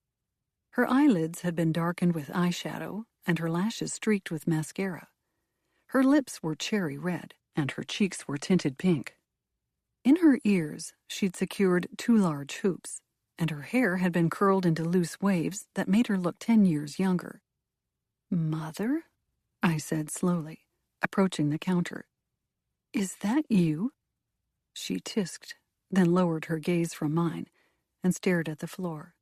Her eyelids had been darkened with eyeshadow and her lashes streaked with mascara. Her lips were cherry red and her cheeks were tinted pink. In her ears, she'd secured 2 large hoops, and her hair had been curled into loose waves that made her look 10 years younger. "Mother?" I said slowly, approaching the counter. "Is that you?" She tisked, then lowered her gaze from mine and stared at the floor.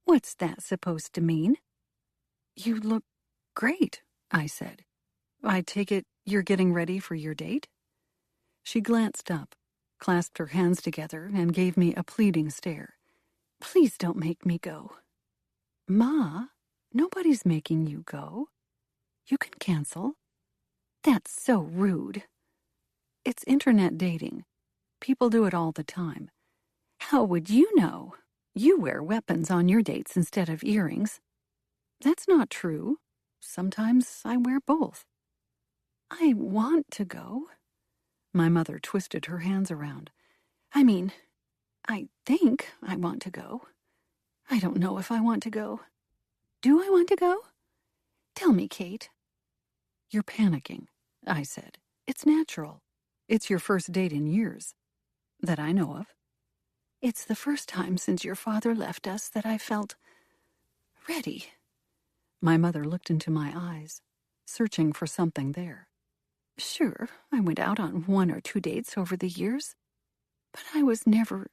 "What's that supposed to mean?" "You look great," I said. "I take it you're getting ready for your date?" She glanced up, clasped her hands together, and gave me a pleading stare. "Please don't make me go." "Ma, nobody's making you go. You can cancel." "That's so rude." "It's internet dating. People do it all the time." "How would you know? You wear weapons on your dates instead of earrings." "That's not true. Sometimes I wear both." "I want to go." My mother twisted her hands around. "I mean, I think I want to go. I don't know if I want to go. Do I want to go? Tell me, Kate." "You're panicking," I said. "It's natural. It's your first date in years. That I know of." "It's the first time since your father left us that I felt ready." My mother looked into my eyes, searching for something there. "Sure, I went out on 1 or 2 dates over the years, but I was never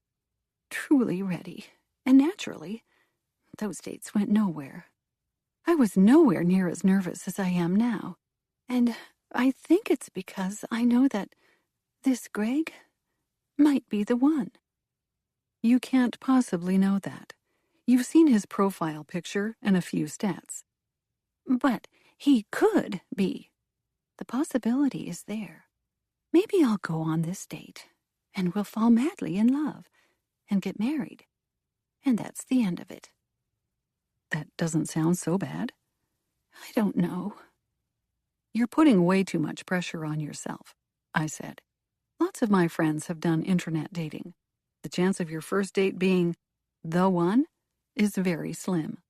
truly ready, and naturally, those dates went nowhere. I was nowhere near as nervous as I am now, and I think it's because I know that this Greg might be the one." "You can't possibly know that. You've seen his profile picture and a few stats." "But he could be. The possibility is there. Maybe I'll go on this date, and we'll fall madly in love, and get married. And that's the end of it." "That doesn't sound so bad." "I don't know." "You're putting way too much pressure on yourself," I said. "Lots of my friends have done internet dating. The chance of your first date being the one is very slim."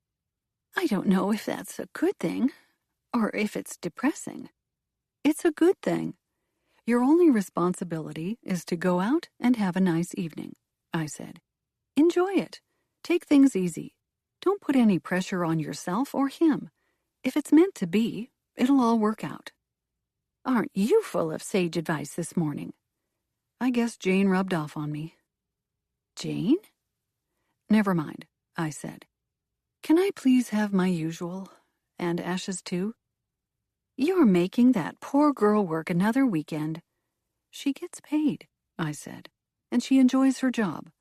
"I don't know if that's a good thing, or if it's depressing." "It's a good thing. Your only responsibility is to go out and have a nice evening," I said. "Enjoy it. Take things easy. Don't put any pressure on yourself or him. If it's meant to be, it'll all work out." Aren't you full of sage advice this morning? I guess Jane rubbed off on me. Jane? Never mind, I said. Can I please have my usual? And Ash's too? You're making that poor girl work another weekend. She gets paid, I said, and she enjoys her job.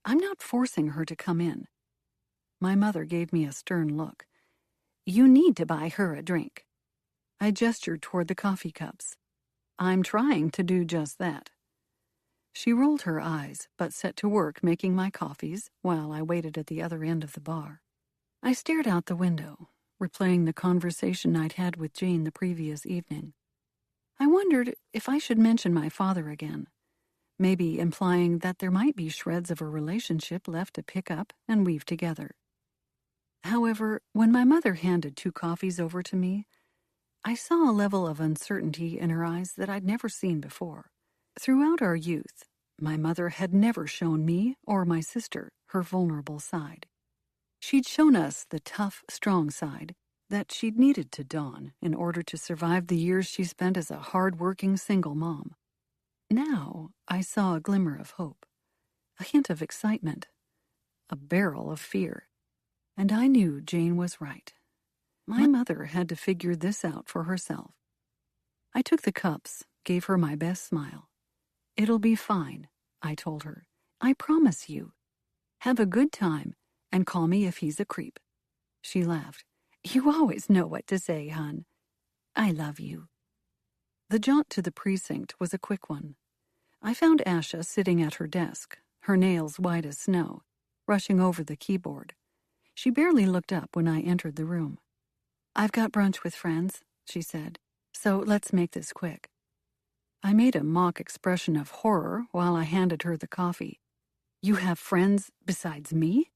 I'm not forcing her to come in. My mother gave me a stern look. You need to buy her a drink. I gestured toward the coffee cups. I'm trying to do just that. She rolled her eyes, but set to work making my coffees while I waited at the other end of the bar. I stared out the window, replaying the conversation I'd had with Jane the previous evening. I wondered if I should mention my father again, maybe implying that there might be shreds of a relationship left to pick up and weave together. However, when my mother handed 2 coffees over to me, I saw a level of uncertainty in her eyes that I'd never seen before. Throughout our youth, my mother had never shown me or my sister her vulnerable side. She'd shown us the tough, strong side that she'd needed to don in order to survive the years she spent as a hard-working single mom. Now I saw a glimmer of hope, a hint of excitement, a barrel of fear, and I knew Jane was right. My mother had to figure this out for herself. I took the cups, gave her my best smile. It'll be fine, I told her. I promise you. Have a good time, and call me if he's a creep. She laughed. You always know what to say, hon. I love you. The jaunt to the precinct was a quick one. I found Asha sitting at her desk, her nails white as snow, rushing over the keyboard. She barely looked up when I entered the room. I've got brunch with friends, she said, so let's make this quick. I made a mock expression of horror while I handed her the coffee. You have friends besides me?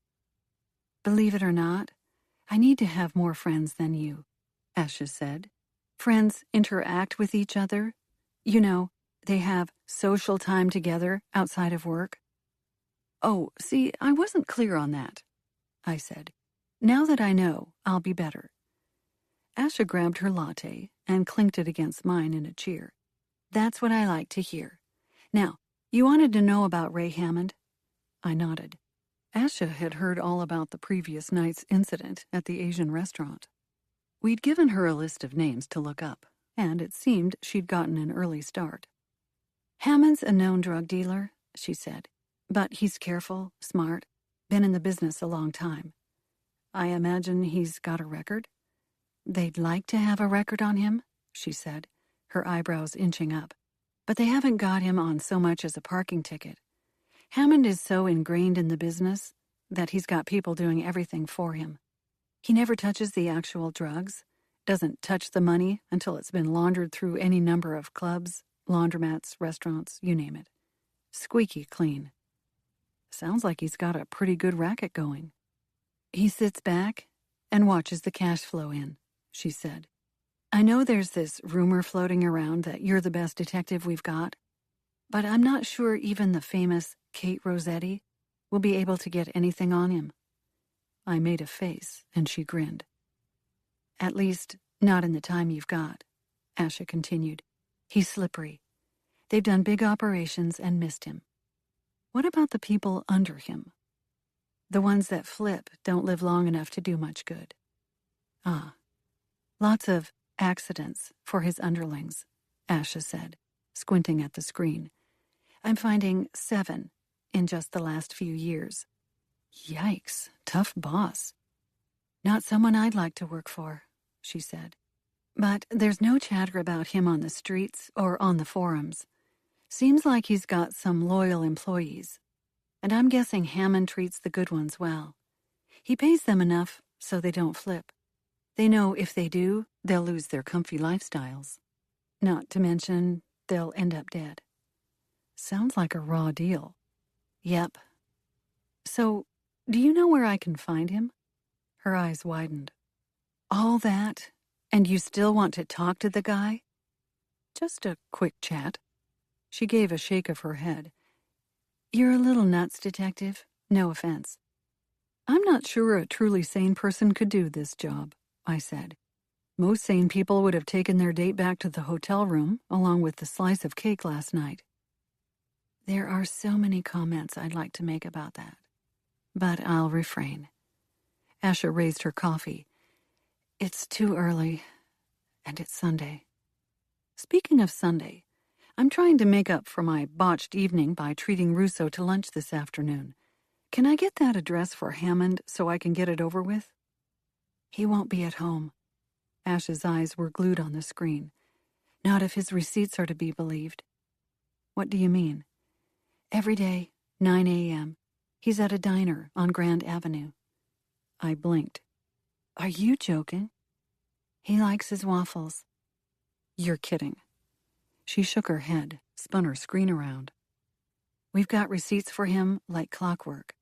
Believe it or not, I need to have more friends than you, Asha said. Friends interact with each other. You know, they have social time together outside of work. Oh, see, I wasn't clear on that, I said. Now that I know, I'll be better. Asha grabbed her latte and clinked it against mine in a cheer. That's what I like to hear. Now, you wanted to know about Ray Hammond? I nodded. Asha had heard all about the previous night's incident at the Asian restaurant. We'd given her a list of names to look up, and it seemed she'd gotten an early start. Hammond's a known drug dealer, she said, but he's careful, smart, been in the business a long time. I imagine he's got a record? They'd like to have a record on him, she said, her eyebrows inching up, but they haven't got him on so much as a parking ticket. Hammond is so ingrained in the business that he's got people doing everything for him. He never touches the actual drugs, doesn't touch the money until it's been laundered through any number of clubs, laundromats, restaurants, you name it. Squeaky clean. Sounds like he's got a pretty good racket going. He sits back and watches the cash flow in, she said. I know there's this rumor floating around that you're the best detective we've got, but I'm not sure even the famous Kate Rosetti will be able to get anything on him. I made a face, and she grinned. At least, not in the time you've got, Asha continued. He's slippery. They've done big operations and missed him. What about the people under him? The ones that flip don't live long enough to do much good. Ah, lots of accidents for his underlings, Asha said, squinting at the screen. I'm finding 7 in just the last few years. Yikes, tough boss. Not someone I'd like to work for, she said. But there's no chatter about him on the streets or on the forums. Seems like he's got some loyal employees. And I'm guessing Hammond treats the good ones well. He pays them enough so they don't flip. They know if they do, they'll lose their comfy lifestyles. Not to mention, they'll end up dead. Sounds like a raw deal. Yep. So, do you know where I can find him? Her eyes widened. All that, and you still want to talk to the guy? Just a quick chat. She gave a shake of her head. You're a little nuts, detective. No offense. I'm not sure a truly sane person could do this job, I said. Most sane people would have taken their date back to the hotel room, along with the slice of cake last night. There are so many comments I'd like to make about that, but I'll refrain. Asha raised her coffee. It's too early, and it's Sunday. Speaking of Sunday, I'm trying to make up for my botched evening by treating Russo to lunch this afternoon. Can I get that address for Hammond so I can get it over with? He won't be at home. Ash's eyes were glued on the screen. Not if his receipts are to be believed. What do you mean? Every day, 9 a.m., he's at a diner on Grand Avenue. I blinked. Are you joking? He likes his waffles. You're kidding. She shook her head, spun her screen around. We've got receipts for him like clockwork.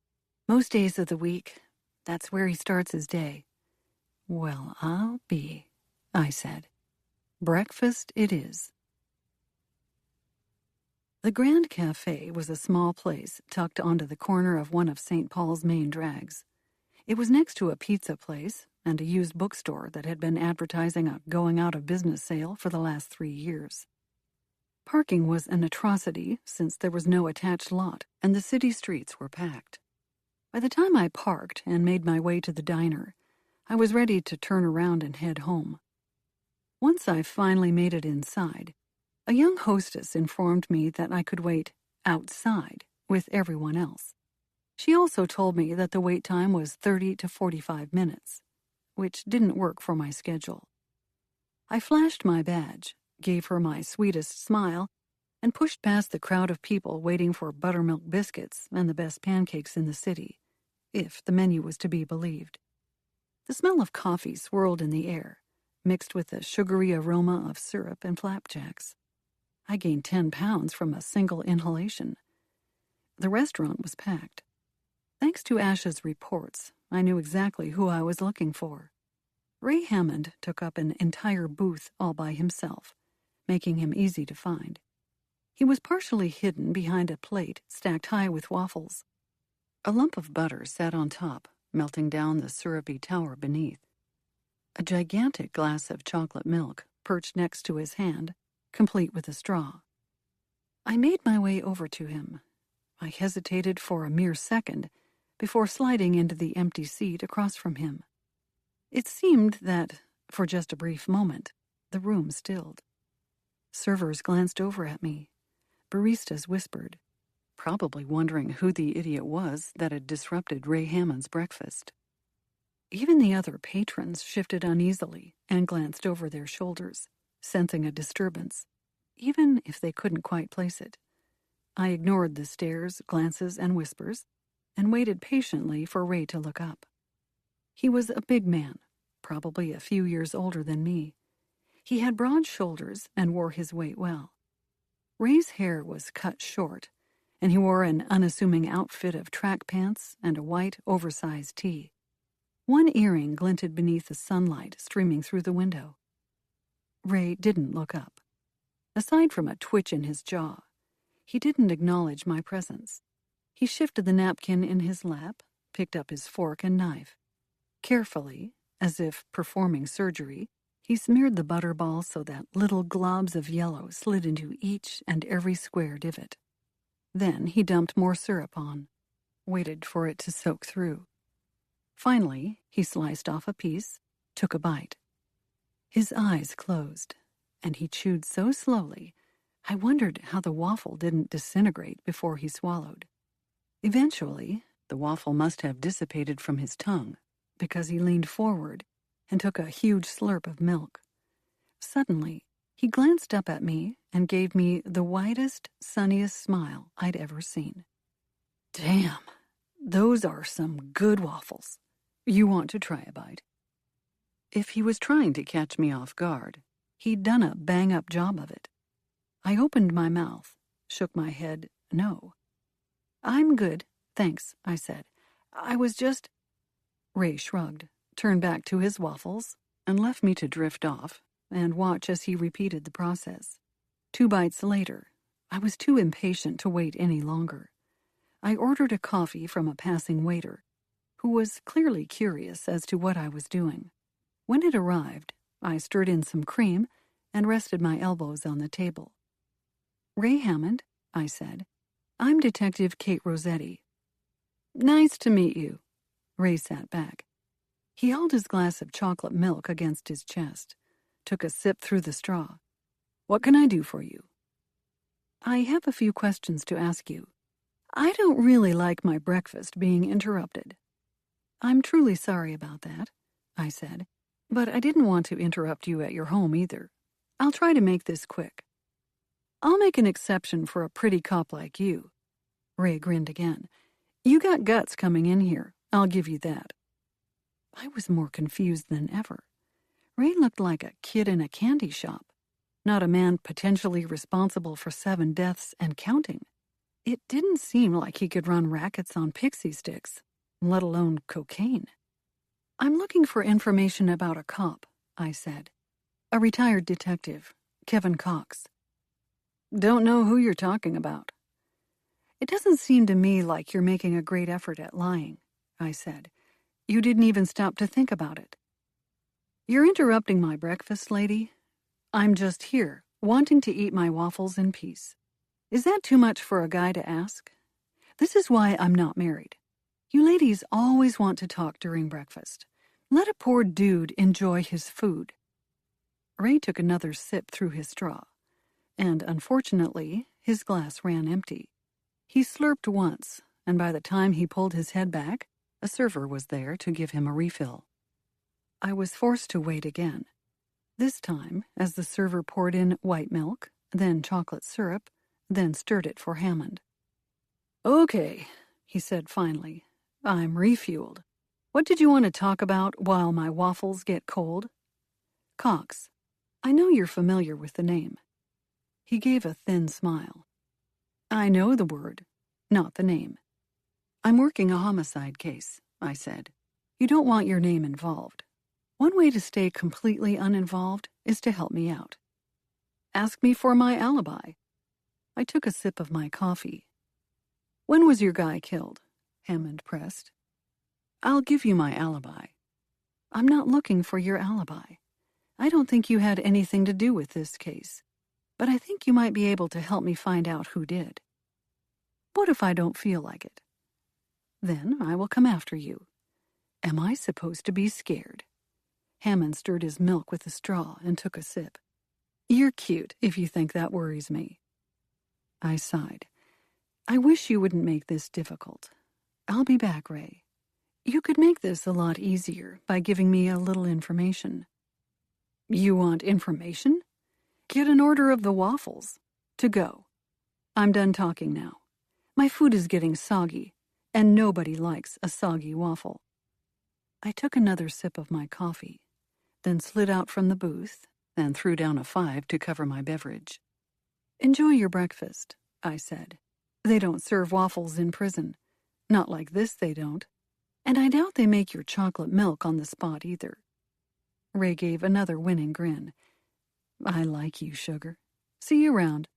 Most days of the week, that's where he starts his day. Well, I'll be, I said. Breakfast it is. The Grand Café was a small place tucked onto the corner of one of St. Paul's main drags. It was next to a pizza place and a used bookstore that had been advertising a going-out-of-business sale for the last 3 years. Parking was an atrocity since there was no attached lot and the city streets were packed. By the time I parked and made my way to the diner, I was ready to turn around and head home. Once I finally made it inside, a young hostess informed me that I could wait outside with everyone else. She also told me that the wait time was 30 to 45 minutes, which didn't work for my schedule. I flashed my badge, gave her my sweetest smile, and pushed past the crowd of people waiting for buttermilk biscuits and the best pancakes in the city, if the menu was to be believed. The smell of coffee swirled in the air, mixed with the sugary aroma of syrup and flapjacks. I gained 10 pounds from a single inhalation. The restaurant was packed. Thanks to Asha's reports, I knew exactly who I was looking for. Ray Hammond took up an entire booth all by himself, making him easy to find. He was partially hidden behind a plate stacked high with waffles. A lump of butter sat on top, melting down the syrupy tower beneath. A gigantic glass of chocolate milk perched next to his hand, complete with a straw. I made my way over to him. I hesitated for a mere second before sliding into the empty seat across from him. It seemed that, for just a brief moment, the room stilled. Servers glanced over at me. Baristas whispered, probably wondering who the idiot was that had disrupted Ray Hammond's breakfast. Even the other patrons shifted uneasily and glanced over their shoulders, sensing a disturbance, even if they couldn't quite place it. I ignored the stares, glances, and whispers, and waited patiently for Ray to look up. He was a big man, probably a few years older than me. He had broad shoulders and wore his weight well. Ray's hair was cut short, and he wore an unassuming outfit of track pants and a white, oversized tee. One earring glinted beneath the sunlight streaming through the window. Ray didn't look up. Aside from a twitch in his jaw, he didn't acknowledge my presence. He shifted the napkin in his lap, picked up his fork and knife. Carefully, as if performing surgery, he smeared the butterball so that little globs of yellow slid into each and every square divot. Then he dumped more syrup on, waited for it to soak through. Finally, he sliced off a piece, took a bite. His eyes closed, and he chewed so slowly, I wondered how the waffle didn't disintegrate before he swallowed. Eventually, the waffle must have dissipated from his tongue, because he leaned forward and took a huge slurp of milk. Suddenly, he glanced up at me and gave me the widest, sunniest smile I'd ever seen. Damn, those are some good waffles. You want to try a bite? If he was trying to catch me off guard, he'd done a bang-up job of it. I opened my mouth, shook my head, no. I'm good, thanks, I said. I was just... Ray shrugged, turned back to his waffles, and left me to drift off and watch as he repeated the process. 2 bites later, I was too impatient to wait any longer. I ordered a coffee from a passing waiter, who was clearly curious as to what I was doing. When it arrived, I stirred in some cream and rested my elbows on the table. "Ray Hammond," I said. "I'm Detective Kate Rosetti." "Nice to meet you." Ray sat back. He held his glass of chocolate milk against his chest, took a sip through the straw. "What can I do for you?" "I have a few questions to ask you. I don't really like my breakfast being interrupted." "I'm truly sorry about that," I said, "but I didn't want to interrupt you at your home either. I'll try to make this quick." "I'll make an exception for a pretty cop like you." Ray grinned again. "You got guts coming in here, I'll give you that." I was more confused than ever. Ray looked like a kid in a candy shop, not a man potentially responsible for 7 deaths and counting. It didn't seem like he could run rackets on pixie sticks, let alone cocaine. "I'm looking for information about a cop," I said. "A retired detective, Kevin Cox." "Don't know who you're talking about." "It doesn't seem to me like you're making a great effort at lying," I said. "You didn't even stop to think about it." "You're interrupting my breakfast, lady. I'm just here, wanting to eat my waffles in peace. Is that too much for a guy to ask? This is why I'm not married. You ladies always want to talk during breakfast. Let a poor dude enjoy his food." Ray took another sip through his straw, and unfortunately, his glass ran empty. He slurped once, and by the time he pulled his head back, a server was there to give him a refill. I was forced to wait again. This time, as the server poured in white milk, then chocolate syrup, then stirred it for Hammond. "Okay," he said finally. "I'm refueled. What did you want to talk about while my waffles get cold?" "Cox. I know you're familiar with the name." He gave a thin smile. "I know the word, not the name." "I'm working a homicide case," I said. "You don't want your name involved. One way to stay completely uninvolved is to help me out." "Ask me for my alibi." I took a sip of my coffee. "When was your guy killed?" Hammond pressed. "I'll give you my alibi." "I'm not looking for your alibi. I don't think you had anything to do with this case, but I think you might be able to help me find out who did." "What if I don't feel like it?" "Then I will come after you." "Am I supposed to be scared?" Hammond stirred his milk with a straw and took a sip. "You're cute if you think that worries me." I sighed. "I wish you wouldn't make this difficult. I'll be back, Ray. You could make this a lot easier by giving me a little information." "You want information? Get an order of the waffles. To go. I'm done talking now. My food is getting soggy, and nobody likes a soggy waffle." I took another sip of my coffee, then slid out from the booth and threw down a 5 to cover my beverage. "Enjoy your breakfast," I said. "They don't serve waffles in prison. Not like this, they don't. And I doubt they make your chocolate milk on the spot either." Ray gave another winning grin. "I like you, sugar. See you around."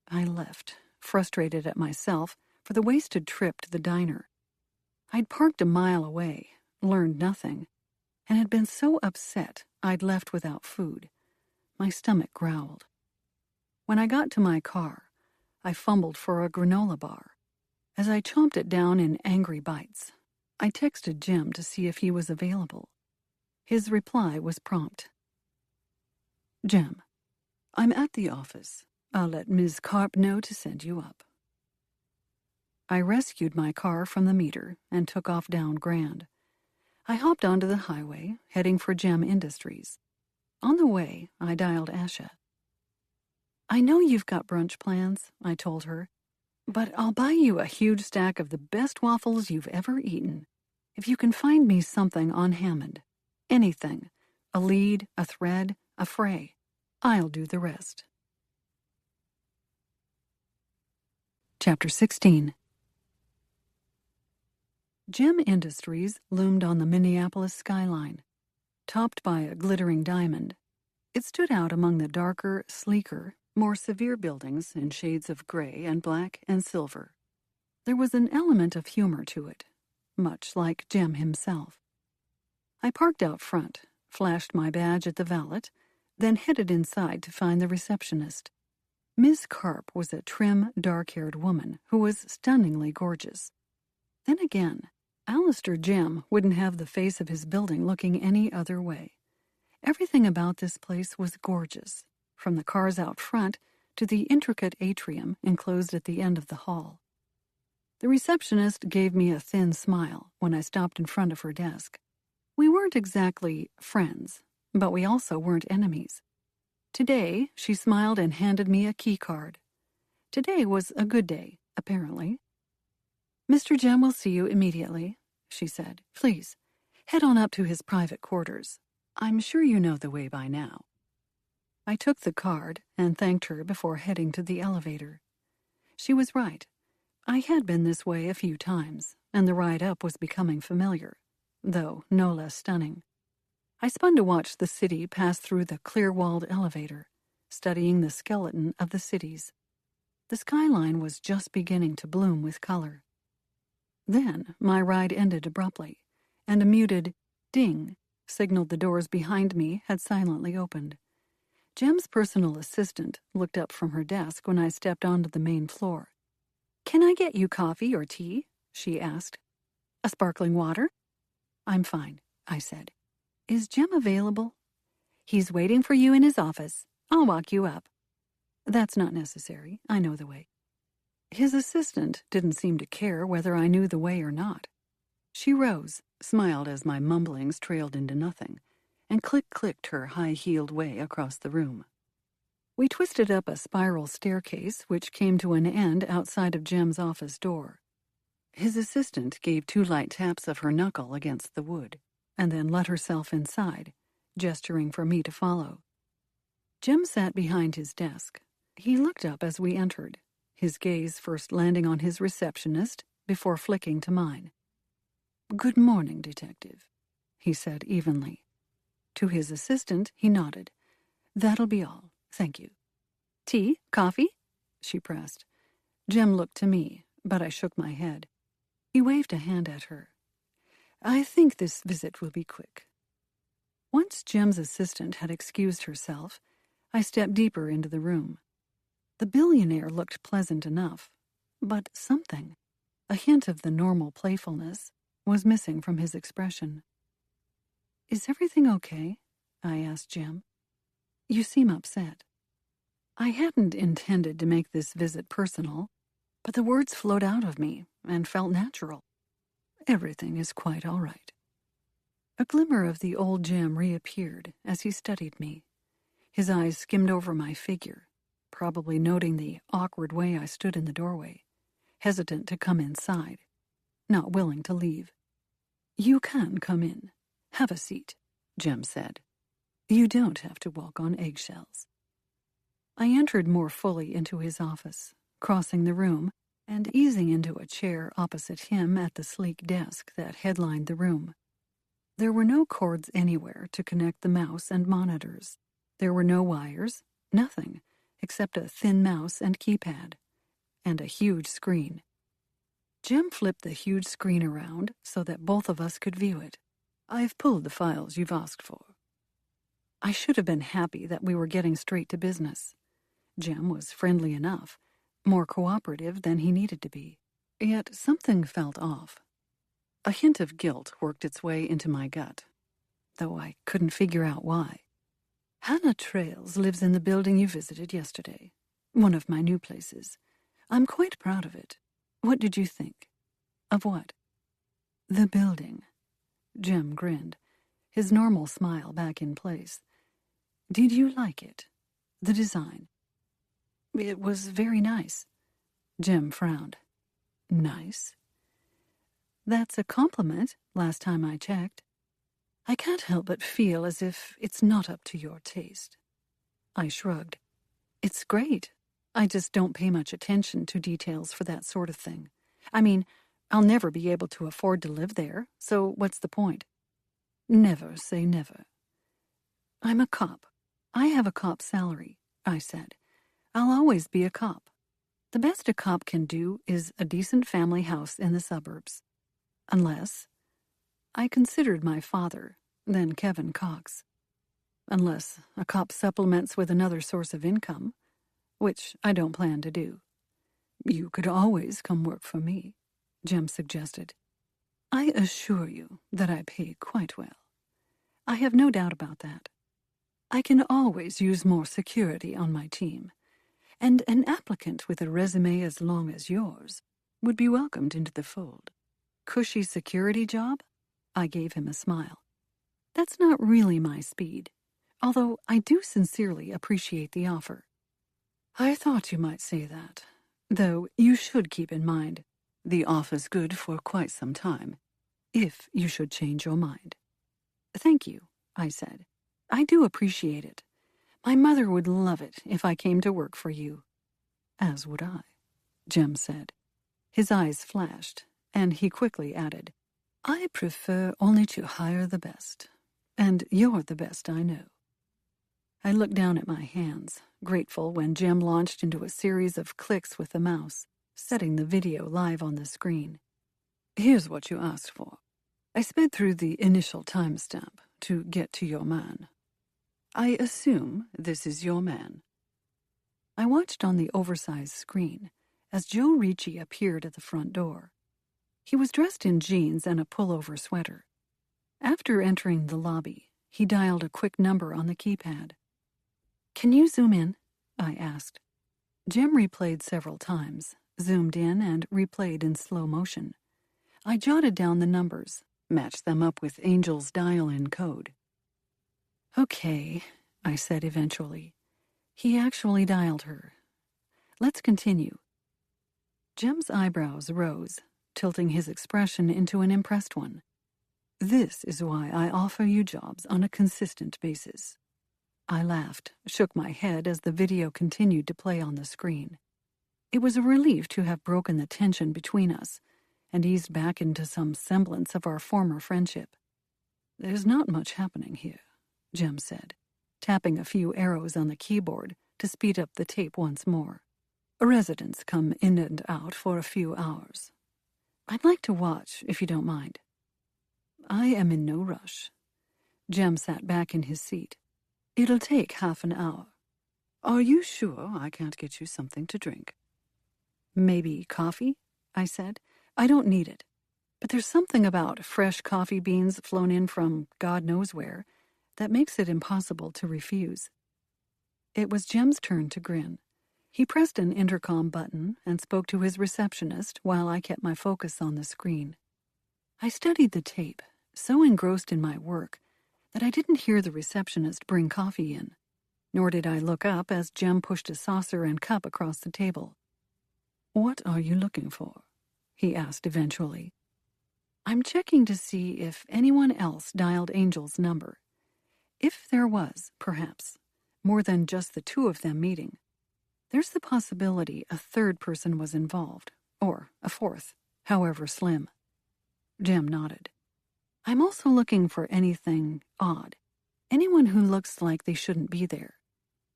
I left, frustrated at myself for the wasted trip to the diner. I'd parked a mile away, learned nothing, and had been so upset I'd left without food. My stomach growled. When I got to my car, I fumbled for a granola bar. As I chomped it down in angry bites, I texted Jim to see if he was available. His reply was prompt. "Jim, I'm at the office. I'll let Ms. Karp know to send you up." I rescued my car from the meter and took off down Grand. I hopped onto the highway, heading for Gem Industries. On the way, I dialed Asha. "I know you've got brunch plans," I told her, "but I'll buy you a huge stack of the best waffles you've ever eaten if you can find me something on Hammond. Anything. A lead, a thread, a fray. I'll do the rest." Chapter 16. Gem Industries loomed on the Minneapolis skyline. Topped by a glittering diamond, it stood out among the darker, sleeker, more severe buildings in shades of gray and black and silver. There was an element of humor to it, much like Gem himself. I parked out front, flashed my badge at the valet, then headed inside to find the receptionist. Miss Carp was a trim, dark-haired woman who was stunningly gorgeous. Then again, Alistair Jem wouldn't have the face of his building looking any other way. Everything about this place was gorgeous, from the cars out front to the intricate atrium enclosed at the end of the hall. The receptionist gave me a thin smile when I stopped in front of her desk. We weren't exactly friends, but we also weren't enemies. Today, she smiled and handed me a key card. Today was a good day, apparently. "Mr. Jem will see you immediately," she said. "Please, head on up to his private quarters. I'm sure you know the way by now." I took the card and thanked her before heading to the elevator. She was right. I had been this way a few times, and the ride up was becoming familiar, though no less stunning. I spun to watch the city pass through the clear-walled elevator, studying the skeleton of the cities. The skyline was just beginning to bloom with color. Then my ride ended abruptly, and a muted ding signaled the doors behind me had silently opened. Jem's personal assistant looked up from her desk when I stepped onto the main floor. "Can I get you coffee or tea?" she asked. "A sparkling water?" "I'm fine," I said. "Is Jem available?" "He's waiting for you in his office. I'll walk you up." "That's not necessary. I know the way." His assistant didn't seem to care whether I knew the way or not. She rose, smiled as my mumblings trailed into nothing, and clicked her high-heeled way across the room. We twisted up a spiral staircase which came to an end outside of Jem's office door. His assistant gave 2 light taps of her knuckle against the wood, and then let herself inside, gesturing for me to follow. Jem sat behind his desk. He looked up as we entered, his gaze first landing on his receptionist before flicking to mine. "Good morning, Detective," he said evenly. To his assistant, he nodded. "That'll be all. Thank you." "Tea? Coffee?" she pressed. Jem looked to me, but I shook my head. He waved a hand at her. "I think this visit will be quick." Once Jem's assistant had excused herself, I stepped deeper into the room. The billionaire looked pleasant enough, but something, a hint of the normal playfulness, was missing from his expression. "Is everything okay?" I asked Jem. "You seem upset." I hadn't intended to make this visit personal, but the words flowed out of me and felt natural. "Everything is quite all right." A glimmer of the old Jem reappeared as he studied me. His eyes skimmed over my figure, probably noting the awkward way I stood in the doorway, hesitant to come inside, not willing to leave. "You can come in. Have a seat," Jem said. "You don't have to walk on eggshells." I entered more fully into his office, crossing the room and easing into a chair opposite him at the sleek desk that headlined the room. There were no cords anywhere to connect the mouse and monitors. There were no wires, nothing, except a thin mouse and keypad, and a huge screen. Jem flipped the huge screen around so that both of us could view it. "I've pulled the files you've asked for." I should have been happy that we were getting straight to business. Jem was friendly enough, more cooperative than he needed to be. Yet something felt off. A hint of guilt worked its way into my gut, though I couldn't figure out why. "Hannah Trails lives in the building you visited yesterday, one of my new places. I'm quite proud of it. What did you think?" "Of what?" "The building." Jem grinned, his normal smile back in place. "Did you like it? The design?" "It was very nice." Jem frowned. "Nice?" "That's a compliment, last time I checked." "I can't help but feel as if it's not up to your taste." I shrugged. "It's great. I just don't pay much attention to details for that sort of thing. I mean, I'll never be able to afford to live there, so what's the point?" "Never say never." "I'm a cop. I have a cop's salary," I said. "I'll always be a cop. The best a cop can do is a decent family house in the suburbs. Unless—" I considered my father, then Kevin Cox. Unless a cop supplements with another source of income, which I don't plan to do. You could always come work for me, Jem suggested. I assure you that I pay quite well. I have no doubt about that. I can always use more security on my team, and an applicant with a resume as long as yours would be welcomed into the fold. Cushy security job? I gave him a smile. That's not really my speed, although I do sincerely appreciate the offer. I thought you might say that, though you should keep in mind the offer's good for quite some time, if you should change your mind. Thank you, I said. I do appreciate it. My mother would love it if I came to work for you. As would I, Jem said. His eyes flashed, and he quickly added, I prefer only to hire the best, and you're the best I know. I looked down at my hands, grateful when Jem launched into a series of clicks with the mouse, setting the video live on the screen. Here's what you asked for. I sped through the initial timestamp to get to your man. I assume this is your man. I watched on the oversized screen as Joe Ricci appeared at the front door. He was dressed in jeans and a pullover sweater. After entering the lobby, he dialed a quick number on the keypad. Can you zoom in? I asked. Jem replayed several times, zoomed in and replayed in slow motion. I jotted down the numbers, matched them up with Angel's dial-in code. Okay, I said eventually. He actually dialed her. Let's continue. Jem's eyebrows rose, tilting his expression into an impressed one. This is why I offer you jobs on a consistent basis. I laughed, shook my head as the video continued to play on the screen. It was a relief to have broken the tension between us and eased back into some semblance of our former friendship. There's not much happening here, Jem said, tapping a few arrows on the keyboard to speed up the tape once more. Residents come in and out for a few hours. I'd like to watch, if you don't mind. I am in no rush. Jem sat back in his seat. It'll take half an hour. Are you sure I can't get you something to drink? Maybe coffee, I said. I don't need it. But there's something about fresh coffee beans flown in from God knows where that makes it impossible to refuse. It was Jem's turn to grin. He pressed an intercom button and spoke to his receptionist while I kept my focus on the screen. I studied the tape, so engrossed in my work that I didn't hear the receptionist bring coffee in, nor did I look up as Jem pushed a saucer and cup across the table. What are you looking for? He asked eventually. I'm checking to see if anyone else dialed Angel's number. If there was, perhaps, more than just the two of them meeting, there's the possibility a third person was involved, or a fourth, however slim. Jem nodded. I'm also looking for anything odd. Anyone who looks like they shouldn't be there.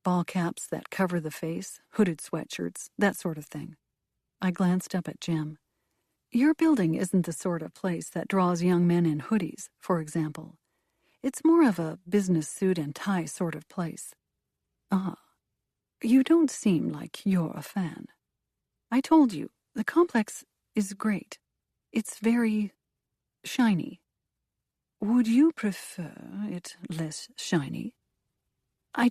Ball caps that cover the face, hooded sweatshirts, that sort of thing. I glanced up at Jem. Your building isn't the sort of place that draws young men in hoodies, for example. It's more of a business suit and tie sort of place. Ah, you don't seem like you're a fan. I told you, the complex is great. It's very shiny. Would you prefer it less shiny? I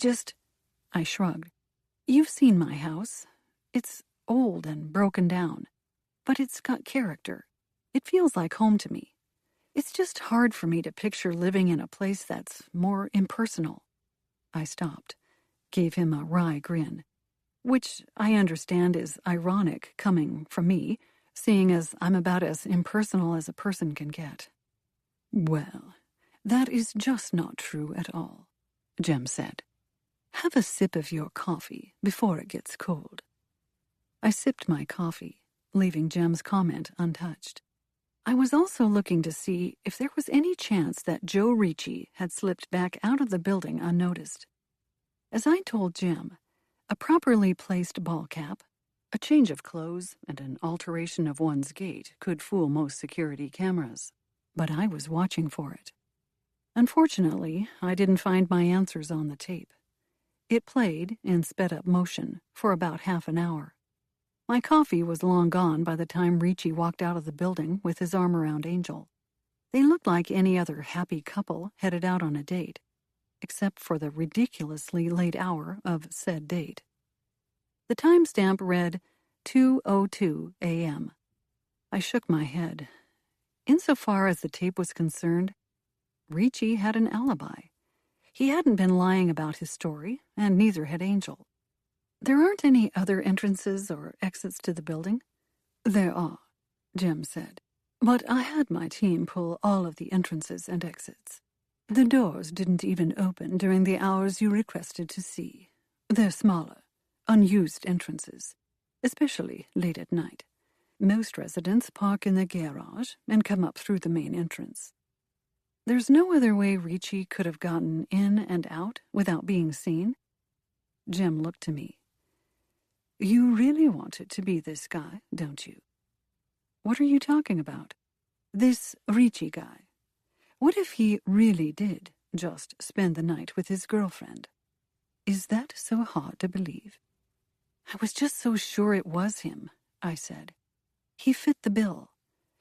shrugged. You've seen my house. It's old and broken down, but it's got character. It feels like home to me. It's just hard for me to picture living in a place that's more impersonal. I stopped, gave him a wry grin, which I understand is ironic coming from me, seeing as I'm about as impersonal as a person can get. Well, that is just not true at all, Jem said. Have a sip of your coffee before it gets cold. I sipped my coffee, leaving Jem's comment untouched. I was also looking to see if there was any chance that Joe Ricci had slipped back out of the building unnoticed. As I told Jem, a properly placed ball cap, a change of clothes, and an alteration of one's gait could fool most security cameras. But I was watching for it. Unfortunately, I didn't find my answers on the tape. It played, in sped-up motion, for about half an hour. My coffee was long gone by the time Ricci walked out of the building with his arm around Angel. They looked like any other happy couple headed out on a date, except for the ridiculously late hour of said date. The timestamp read 2:02 a.m. I shook my head. Insofar as the tape was concerned, Ricci had an alibi. He hadn't been lying about his story, and neither had Angel. There aren't any other entrances or exits to the building? There are, Jim said. But I had my team pull all of the entrances and exits. The doors didn't even open during the hours you requested to see. They're smaller, unused entrances, especially late at night. Most residents park in the garage and come up through the main entrance. There's no other way Ricci could have gotten in and out without being seen? Jim looked to me. You really want it to be this guy, don't you? What are you talking about? This Ricci guy. What if he really did just spend the night with his girlfriend? Is that so hard to believe? I was just so sure it was him, I said. He fit the bill.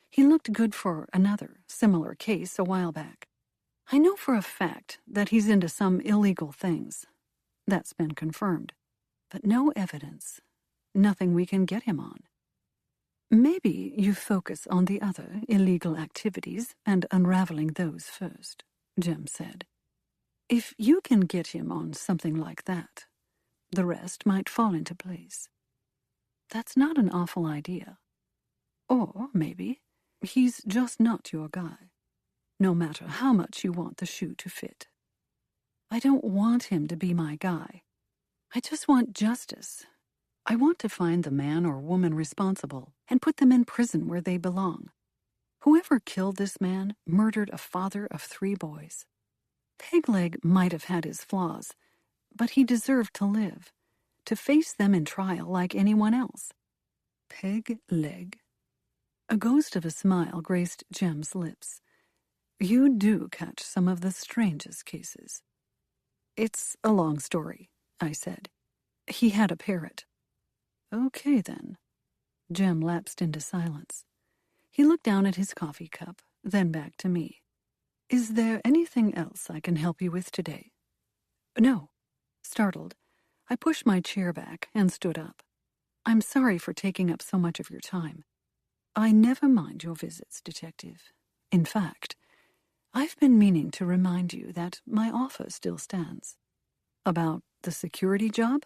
He looked good for another similar case a while back. I know for a fact that he's into some illegal things. That's been confirmed. But no evidence. Nothing we can get him on. Maybe you focus on the other illegal activities and unraveling those first, Jim said. If you can get him on something like that, the rest might fall into place. That's not an awful idea. Or maybe he's just not your guy, no matter how much you want the shoe to fit. I don't want him to be my guy. I just want justice. I want to find the man or woman responsible and put them in prison where they belong. Whoever killed this man murdered a father of 3 boys. Pegleg might have had his flaws, but he deserved to live, to face them in trial like anyone else. Pegleg. A ghost of a smile graced Jem's lips. You do catch some of the strangest cases. It's a long story, I said. He had a parrot. Okay, then. Jem lapsed into silence. He looked down at his coffee cup, then back to me. Is there anything else I can help you with today? No. Startled, I pushed my chair back and stood up. I'm sorry for taking up so much of your time. I never mind your visits, Detective. In fact, I've been meaning to remind you that my offer still stands. About the security job?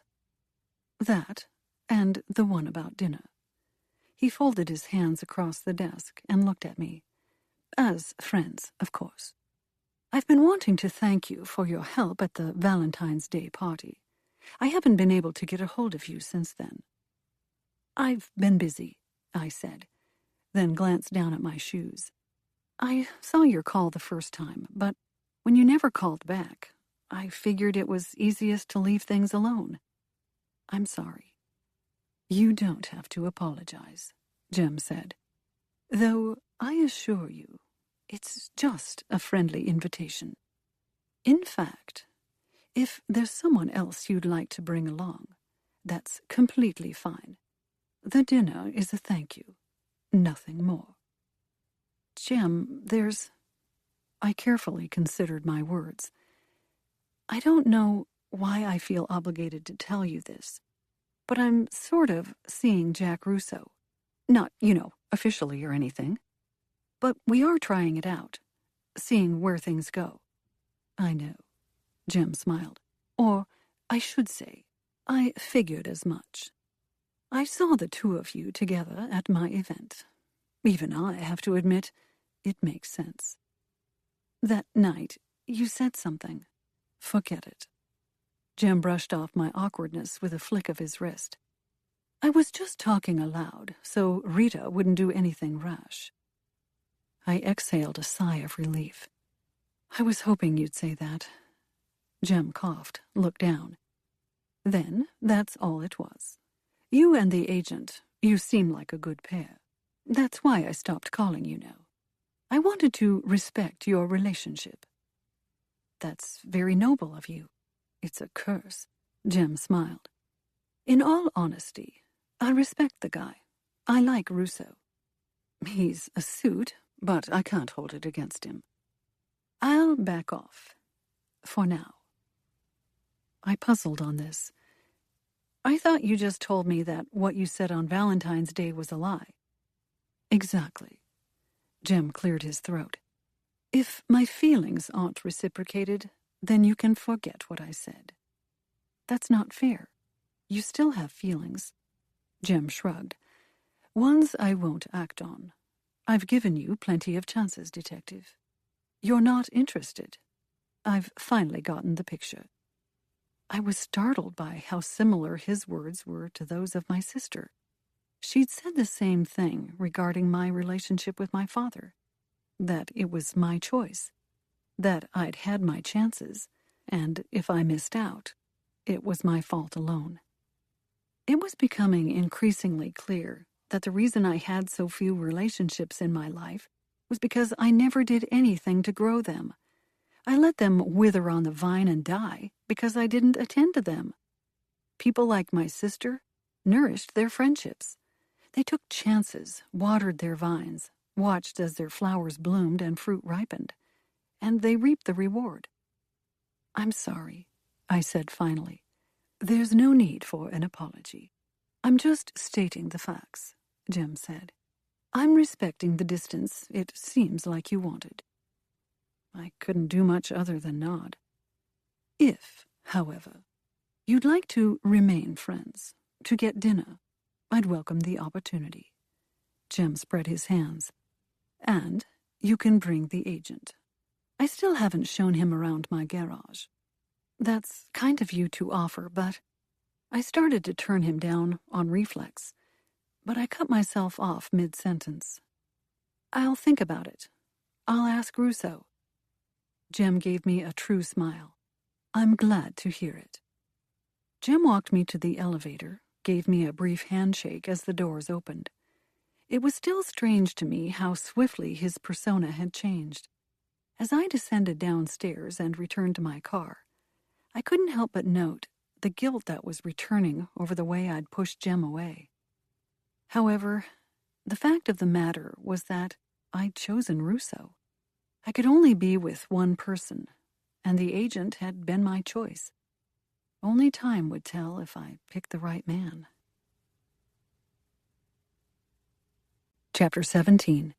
That, and the one about dinner. He folded his hands across the desk and looked at me. As friends, of course. I've been wanting to thank you for your help at the Valentine's Day party. I haven't been able to get a hold of you since then. I've been busy, I said, then glanced down at my shoes. I saw your call the first time, but when you never called back, I figured it was easiest to leave things alone. I'm sorry. You don't have to apologize, Jem said. Though I assure you, it's just a friendly invitation. In fact, if there's someone else you'd like to bring along, that's completely fine. The dinner is a thank you, nothing more. Jem, I carefully considered my words. I don't know why I feel obligated to tell you this, but I'm sort of seeing Jack Russo. Not, officially or anything. But we are trying it out, seeing where things go. I know, Jem smiled. Or, I should say, I figured as much. I saw the 2 of you together at my event. Even I have to admit, it makes sense. That night, you said something. Forget it. Jem brushed off my awkwardness with a flick of his wrist. I was just talking aloud, so Rita wouldn't do anything rash. I exhaled a sigh of relief. I was hoping you'd say that. Jem coughed, looked down. Then, that's all it was. You and the agent, you seem like a good pair. That's why I stopped calling you now. I wanted to respect your relationship. That's very noble of you. It's a curse. Jem smiled. In all honesty, I respect the guy. I like Russo. He's a suit, but I can't hold it against him. I'll back off. For now. I puzzled on this. I thought you just told me that what you said on Valentine's Day was a lie. Exactly. Jem cleared his throat. If my feelings aren't reciprocated, then you can forget what I said. That's not fair. You still have feelings. Jem shrugged. Ones I won't act on. I've given you plenty of chances, Detective. You're not interested. I've finally gotten the picture. I was startled by how similar his words were to those of my sister. She'd said the same thing regarding my relationship with my father. That it was my choice. That I'd had my chances, and if I missed out, it was my fault alone. It was becoming increasingly clear that the reason I had so few relationships in my life was because I never did anything to grow them. I let them wither on the vine and die because I didn't attend to them. People like my sister nourished their friendships. They took chances, watered their vines, watched as their flowers bloomed and fruit ripened, and they reaped the reward. I'm sorry, I said finally. There's no need for an apology. I'm just stating the facts, Jem said. I'm respecting the distance it seems like you wanted. I couldn't do much other than nod. If, however, you'd like to remain friends, to get dinner, I'd welcome the opportunity. Jem spread his hands. And you can bring the agent. I still haven't shown him around my garage. That's kind of you to offer, but I started to turn him down on reflex, but I cut myself off mid-sentence. I'll think about it. I'll ask Russo. Jem gave me a true smile. I'm glad to hear it. Jem walked me to the elevator, gave me a brief handshake as the doors opened. It was still strange to me how swiftly his persona had changed. As I descended downstairs and returned to my car, I couldn't help but note the guilt that was returning over the way I'd pushed Jem away. However, the fact of the matter was that I'd chosen Russo. I could only be with one person, and the agent had been my choice. Only time would tell if I picked the right man. Chapter 17.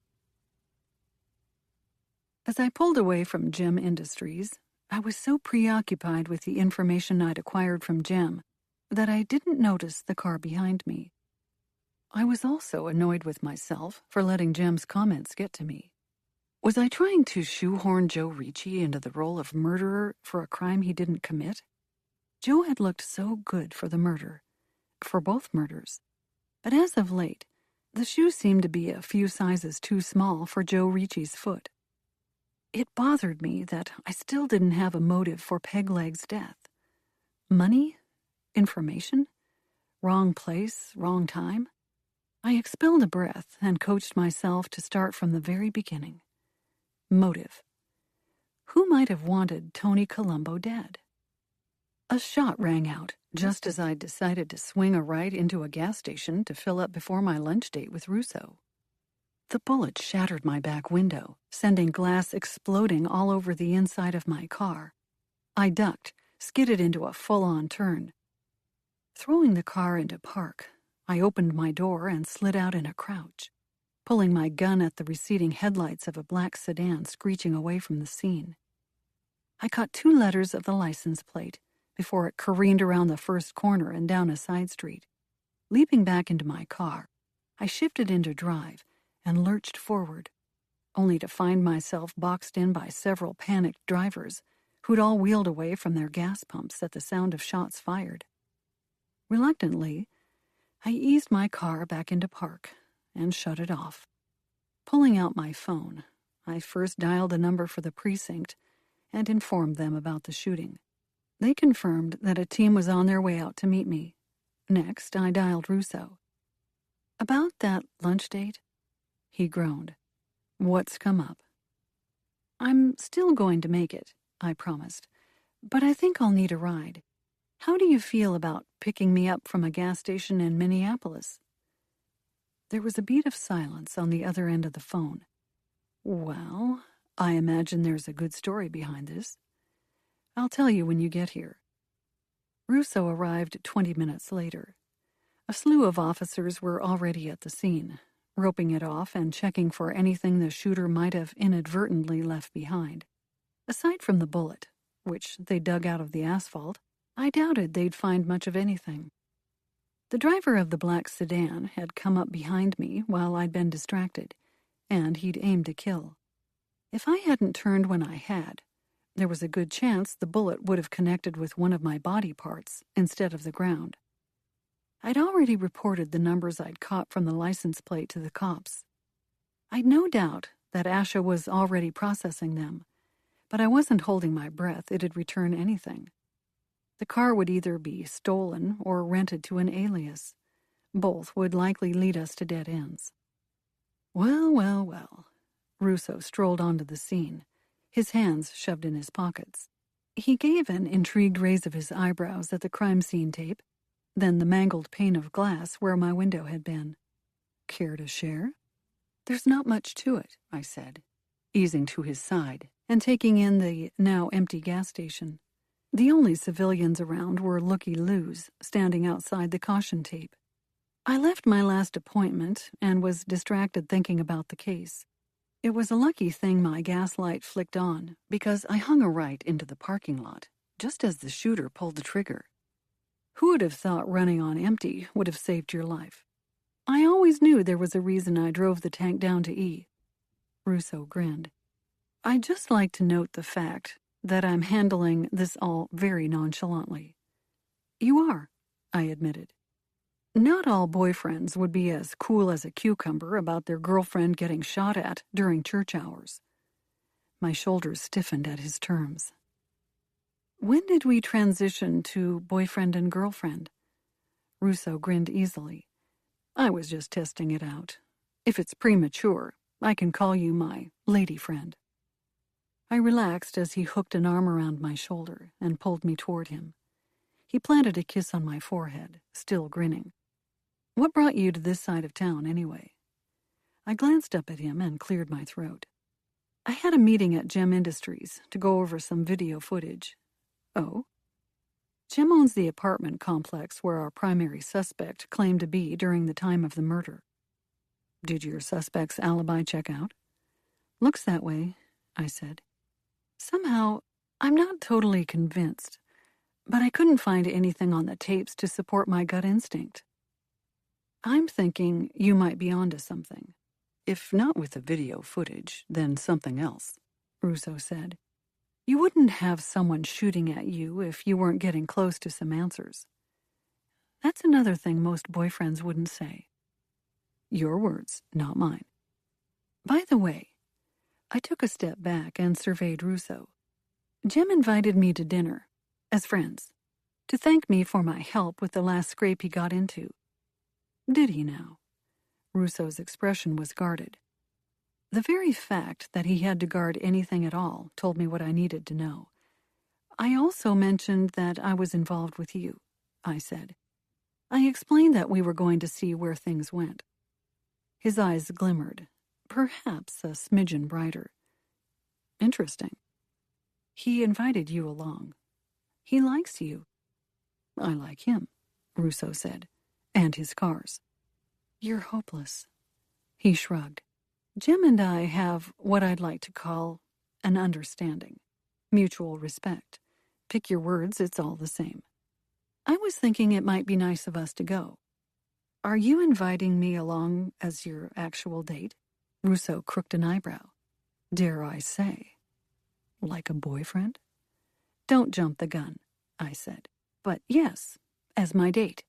As I pulled away from Jem Industries, I was so preoccupied with the information I'd acquired from Jem that I didn't notice the car behind me. I was also annoyed with myself for letting Jem's comments get to me. Was I trying to shoehorn Joe Ricci into the role of murderer for a crime he didn't commit? Joe had looked so good for the murder, for both murders. But as of late, the shoe seemed to be a few sizes too small for Joe Ricci's foot. It bothered me that I still didn't have a motive for Pegleg's death. Money? Information? Wrong place, wrong time? I expelled a breath and coached myself to start from the very beginning. Motive. Who might have wanted Tony Colombo dead? A shot rang out just as I'd decided to swing a right into a gas station to fill up before my lunch date with Russo. The bullet shattered my back window, sending glass exploding all over the inside of my car. I ducked, skidded into a full-on turn. Throwing the car into park, I opened my door and slid out in a crouch, pulling my gun at the receding headlights of a black sedan screeching away from the scene. I caught 2 letters of the license plate before it careened around the first corner and down a side street. Leaping back into my car, I shifted into drive and lurched forward, only to find myself boxed in by several panicked drivers who'd all wheeled away from their gas pumps at the sound of shots fired. Reluctantly, I eased my car back into park and shut it off. Pulling out my phone, I first dialed a number for the precinct and informed them about the shooting. They confirmed that a team was on their way out to meet me. Next, I dialed Russo. About that lunch date? He groaned. What's come up? I'm still going to make it, I promised. "But I think I'll need a ride. How do you feel about picking me up from a gas station in Minneapolis?" There was a beat of silence on the other end of the phone. "Well, I imagine there's a good story behind this. I'll tell you when you get here." Russo arrived 20 minutes later. A slew of officers were already at the scene, roping it off and checking for anything the shooter might have inadvertently left behind. Aside from the bullet, which they dug out of the asphalt, I doubted they'd find much of anything. The driver of the black sedan had come up behind me while I'd been distracted, and he'd aimed to kill. If I hadn't turned when I had, there was a good chance the bullet would have connected with one of my body parts instead of the ground. I'd already reported the numbers I'd caught from the license plate to the cops. I'd no doubt that Asha was already processing them, but I wasn't holding my breath it'd return anything. The car would either be stolen or rented to an alias. Both would likely lead us to dead ends. Well, well, well. Russo strolled onto the scene, his hands shoved in his pockets. He gave an intrigued raise of his eyebrows at the crime scene tape, then the mangled pane of glass where my window had been. "Care to share?" "There's not much to it," I said, easing to his side and taking in the now empty gas station. The only civilians around were looky-loos standing outside the caution tape. I left my last appointment and was distracted thinking about the case. It was a lucky thing my gas light flicked on, because I hung a right into the parking lot, just as the shooter pulled the trigger. Who would have thought running on empty would have saved your life? I always knew there was a reason I drove the tank down to E. Russo grinned. "I'd just like to note the fact that I'm handling this all very nonchalantly." "You are," I admitted. Not all boyfriends would be as cool as a cucumber about their girlfriend getting shot at during church hours. My shoulders stiffened at his terms. "When did we transition to boyfriend and girlfriend?" Russo grinned easily. "I was just testing it out. If it's premature, I can call you my lady friend." I relaxed as he hooked an arm around my shoulder and pulled me toward him. He planted a kiss on my forehead, still grinning. "What brought you to this side of town, anyway?" I glanced up at him and cleared my throat. "I had a meeting at Gem Industries to go over some video footage." "Oh?" "Gem owns the apartment complex where our primary suspect claimed to be during the time of the murder." "Did your suspect's alibi check out?" "Looks that way," I said. "Somehow, I'm not totally convinced, but I couldn't find anything on the tapes to support my gut instinct." "I'm thinking you might be onto something. If not with the video footage, then something else," Russo said. "You wouldn't have someone shooting at you if you weren't getting close to some answers. That's another thing most boyfriends wouldn't say." "Your words, not mine." "By the way," I took a step back and surveyed Russo. "Jim invited me to dinner, as friends, to thank me for my help with the last scrape he got into." "Did he now?" Russo's expression was guarded. The very fact that he had to guard anything at all told me what I needed to know. "I also mentioned that I was involved with you," I said. I explained that we were going to see where things went. His eyes glimmered, perhaps a smidgen brighter. "Interesting. He invited you along. He likes you." "I like him," Russo said, "and his cars." "You're hopeless." He shrugged. "Jim and I have what I'd like to call an understanding. Mutual respect. Pick your words, it's all the same. I was thinking it might be nice of us to go. Are you inviting me along as your actual date?" Russo crooked an eyebrow. "Dare I say, like a boyfriend?" "Don't jump the gun," I said. "But yes, as my date.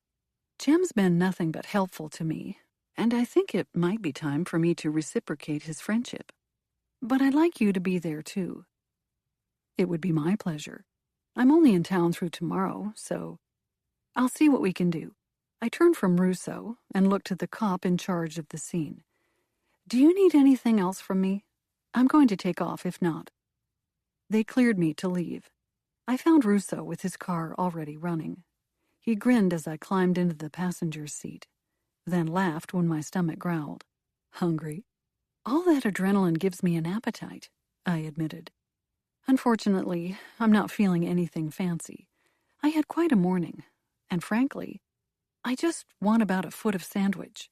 Jim's been nothing but helpful to me, and I think it might be time for me to reciprocate his friendship. But I'd like you to be there, too." "It would be my pleasure. I'm only in town through tomorrow, so I'll see what we can do." I turned from Russo and looked to the cop in charge of the scene. "Do you need anything else from me? I'm going to take off if not." They cleared me to leave. I found Russo with his car already running. He grinned as I climbed into the passenger's seat, then laughed when my stomach growled. Hungry? All that adrenaline gives me an appetite, I admitted. Unfortunately, I'm not feeling anything fancy. I had quite a morning, and frankly, I just want about a foot of sandwich.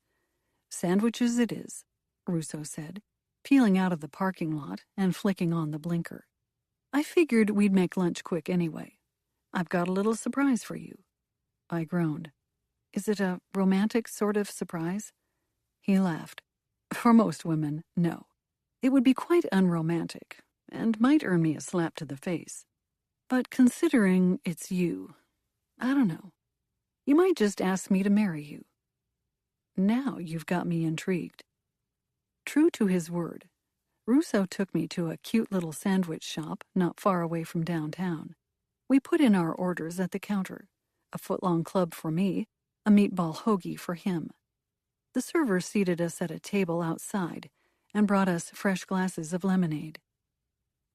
Sandwiches it is, Russo said, peeling out of the parking lot and flicking on the blinker. I figured we'd make lunch quick anyway. I've got a little surprise for you. I groaned. Is it a romantic sort of surprise? He laughed. For most women, no. It would be quite unromantic, and might earn me a slap to the face. But considering it's you, I don't know. You might just ask me to marry you. Now you've got me intrigued. True to his word, Russo took me to a cute little sandwich shop not far away from downtown. We put in our orders at the counter, a foot-long club for me, a meatball hoagie for him. The server seated us at a table outside and brought us fresh glasses of lemonade.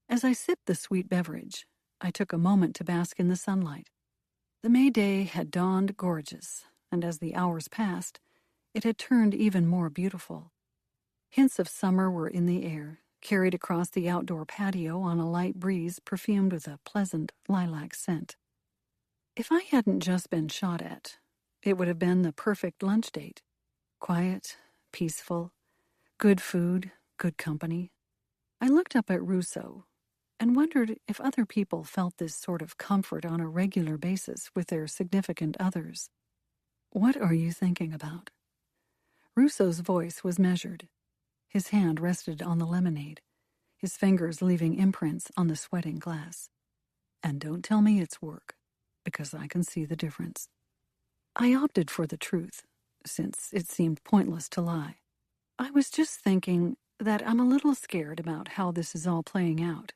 As I sipped the sweet beverage, I took a moment to bask in the sunlight. The May day had dawned gorgeous, and as the hours passed, it had turned even more beautiful. Hints of summer were in the air, carried across the outdoor patio on a light breeze perfumed with a pleasant lilac scent. If I hadn't just been shot at, it would have been the perfect lunch date. Quiet, peaceful, good food, good company. I looked up at Russo and wondered if other people felt this sort of comfort on a regular basis with their significant others. What are you thinking about? Russo's voice was measured. His hand rested on the lemonade, his fingers leaving imprints on the sweating glass. And don't tell me it's work, because I can see the difference. I opted for the truth, since it seemed pointless to lie. I was just thinking that I'm a little scared about how this is all playing out.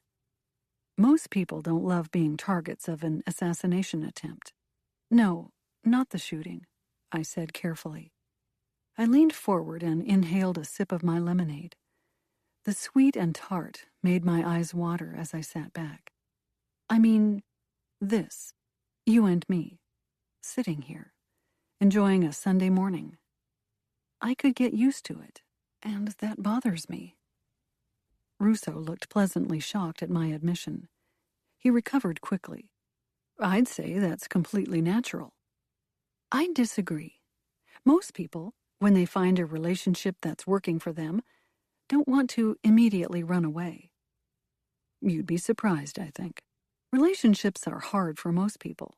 Most people don't love being targets of an assassination attempt. No, not the shooting, I said carefully. I leaned forward and inhaled a sip of my lemonade. The sweet and tart made my eyes water as I sat back. I mean, this, you and me, sitting here, enjoying a Sunday morning. I could get used to it, and that bothers me. Russo looked pleasantly shocked at my admission. He recovered quickly. I'd say that's completely natural. I disagree. Most people, when they find a relationship that's working for them, don't want to immediately run away. You'd be surprised, I think. Relationships are hard for most people.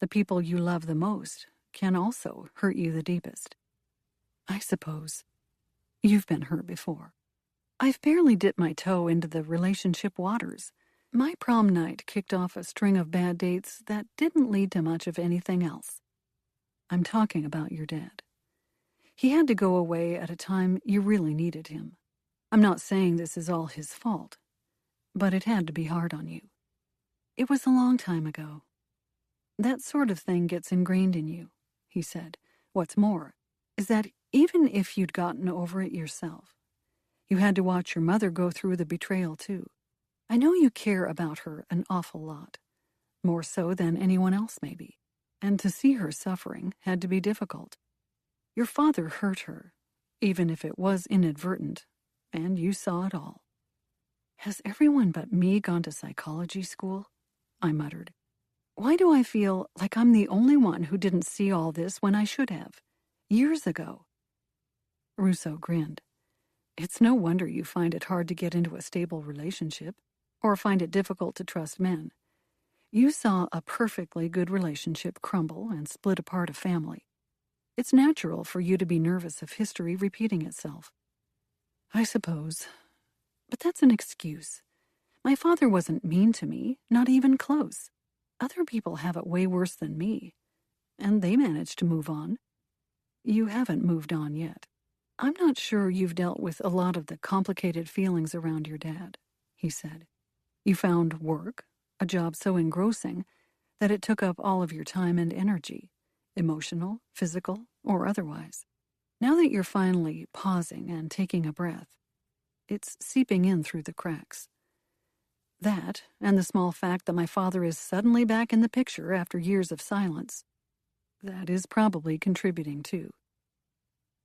The people you love the most can also hurt you the deepest. I suppose. You've been hurt before. I've barely dipped my toe into the relationship waters. My prom night kicked off a string of bad dates that didn't lead to much of anything else. I'm talking about your dad. He had to go away at a time you really needed him. I'm not saying this is all his fault, but it had to be hard on you. It was a long time ago. That sort of thing gets ingrained in you, he said. What's more is that even if you'd gotten over it yourself, you had to watch your mother go through the betrayal too. I know you care about her an awful lot, more so than anyone else maybe, and to see her suffering had to be difficult. Your father hurt her, even if it was inadvertent, and you saw it all. Has everyone but me gone to psychology school? I muttered. Why do I feel like I'm the only one who didn't see all this when I should have, years ago? Russo grinned. It's no wonder you find it hard to get into a stable relationship, or find it difficult to trust men. You saw a perfectly good relationship crumble and split apart a family. It's natural for you to be nervous of history repeating itself. I suppose. But that's an excuse. My father wasn't mean to me, not even close. Other people have it way worse than me, and they managed to move on. You haven't moved on yet. I'm not sure you've dealt with a lot of the complicated feelings around your dad, he said. You found work, a job so engrossing that it took up all of your time and energy, emotional, physical, or otherwise. Now that you're finally pausing and taking a breath, it's seeping in through the cracks. That, and the small fact that my father is suddenly back in the picture after years of silence, that is probably contributing too.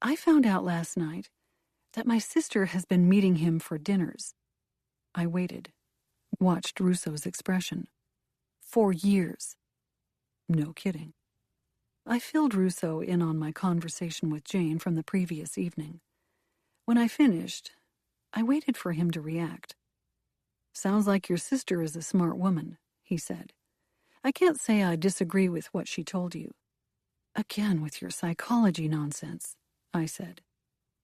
I found out last night that my sister has been meeting him for dinners. I waited, watched Russo's expression. 4 years. No kidding. I filled Russo in on my conversation with Jane from the previous evening. When I finished, I waited for him to react. "Sounds like your sister is a smart woman," he said. "I can't say I disagree with what she told you." "Again with your psychology nonsense," I said.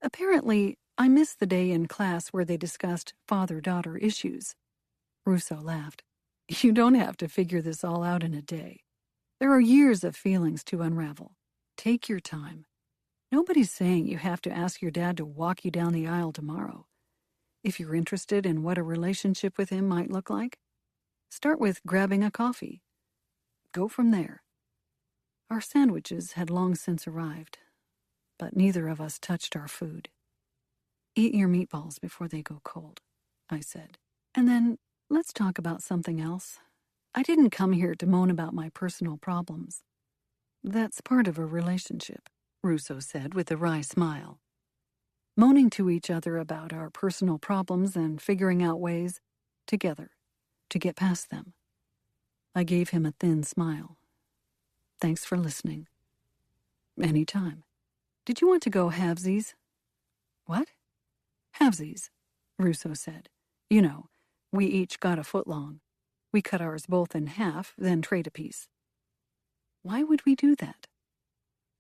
"Apparently, I missed the day in class where they discussed father-daughter issues." Russo laughed. "You don't have to figure this all out in a day. There are years of feelings to unravel. Take your time. Nobody's saying you have to ask your dad to walk you down the aisle tomorrow. If you're interested in what a relationship with him might look like, start with grabbing a coffee. Go from there." Our sandwiches had long since arrived, but neither of us touched our food. "Eat your meatballs before they go cold," I said. "And then let's talk about something else. I didn't come here to moan about my personal problems." "That's part of a relationship," Russo said with a wry smile. "Moaning to each other about our personal problems and figuring out ways, together, to get past them." I gave him a thin smile. "Thanks for listening." "Any time. Did you want to go halvesies?" "What?" "Halvesies," Russo said. "You know, we each got a foot long. We cut ours both in half, then trade a piece." "Why would we do that?"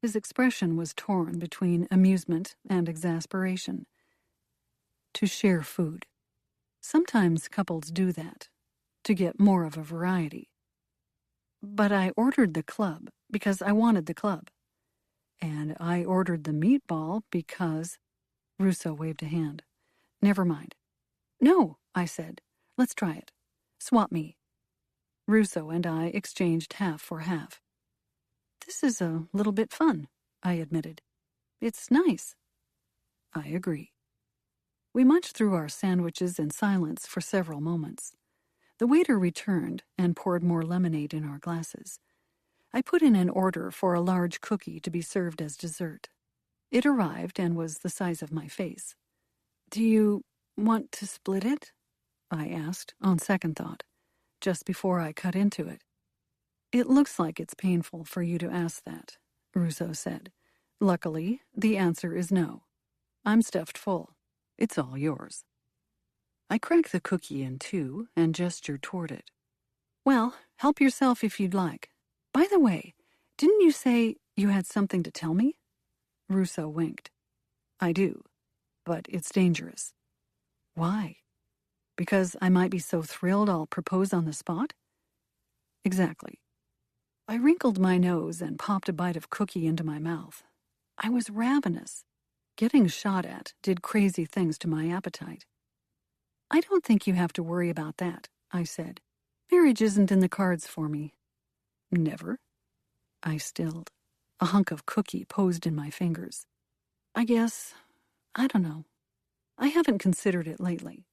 His expression was torn between amusement and exasperation. "To share food. Sometimes couples do that, to get more of a variety." "But I ordered the club because I wanted the club. And I ordered the meatball because—" Russo waved a hand. "Never mind." "No," I said. "Let's try it. Swap me." Russo and I exchanged half for half. "This is a little bit fun," I admitted. "It's nice." "I agree." We munched through our sandwiches in silence for several moments. The waiter returned and poured more lemonade in our glasses. I put in an order for a large cookie to be served as dessert. It arrived and was the size of my face. "Do you want to split it?" I asked, on second thought, just before I cut into it. "It looks like it's painful for you to ask that," Russo said. "Luckily, the answer is no. I'm stuffed full. It's all yours." I cracked the cookie in two and gestured toward it. "Well, help yourself if you'd like. By the way, didn't you say you had something to tell me?" Russo winked. "I do, but it's dangerous." "Why? Because I might be so thrilled I'll propose on the spot?" "Exactly." I wrinkled my nose and popped a bite of cookie into my mouth. I was ravenous. Getting shot at did crazy things to my appetite. "I don't think you have to worry about that," I said. "Marriage isn't in the cards for me." "Never?" I stilled. A hunk of cookie posed in my fingers. I don't know. I haven't considered it lately."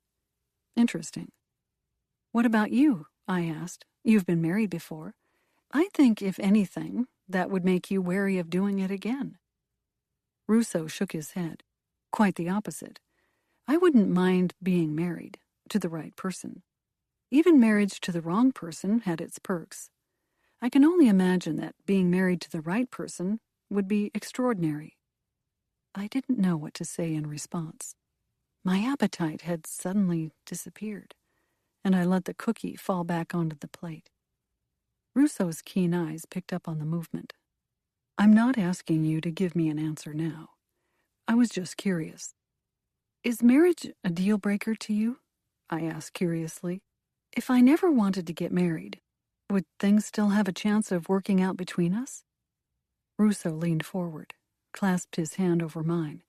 "Interesting." "What about you?" I asked. "You've been married before. I think, if anything, that would make you wary of doing it again." Russo shook his head. "Quite the opposite. I wouldn't mind being married, to the right person. Even marriage to the wrong person had its perks. I can only imagine that being married to the right person would be extraordinary." I didn't know what to say in response. My appetite had suddenly disappeared, and I let the cookie fall back onto the plate. Russo's keen eyes picked up on the movement. "I'm not asking you to give me an answer now. I was just curious. Is marriage a deal breaker to you?" I asked curiously. "If I never wanted to get married, would things still have a chance of working out between us?" Russo leaned forward, clasped his hand over mine.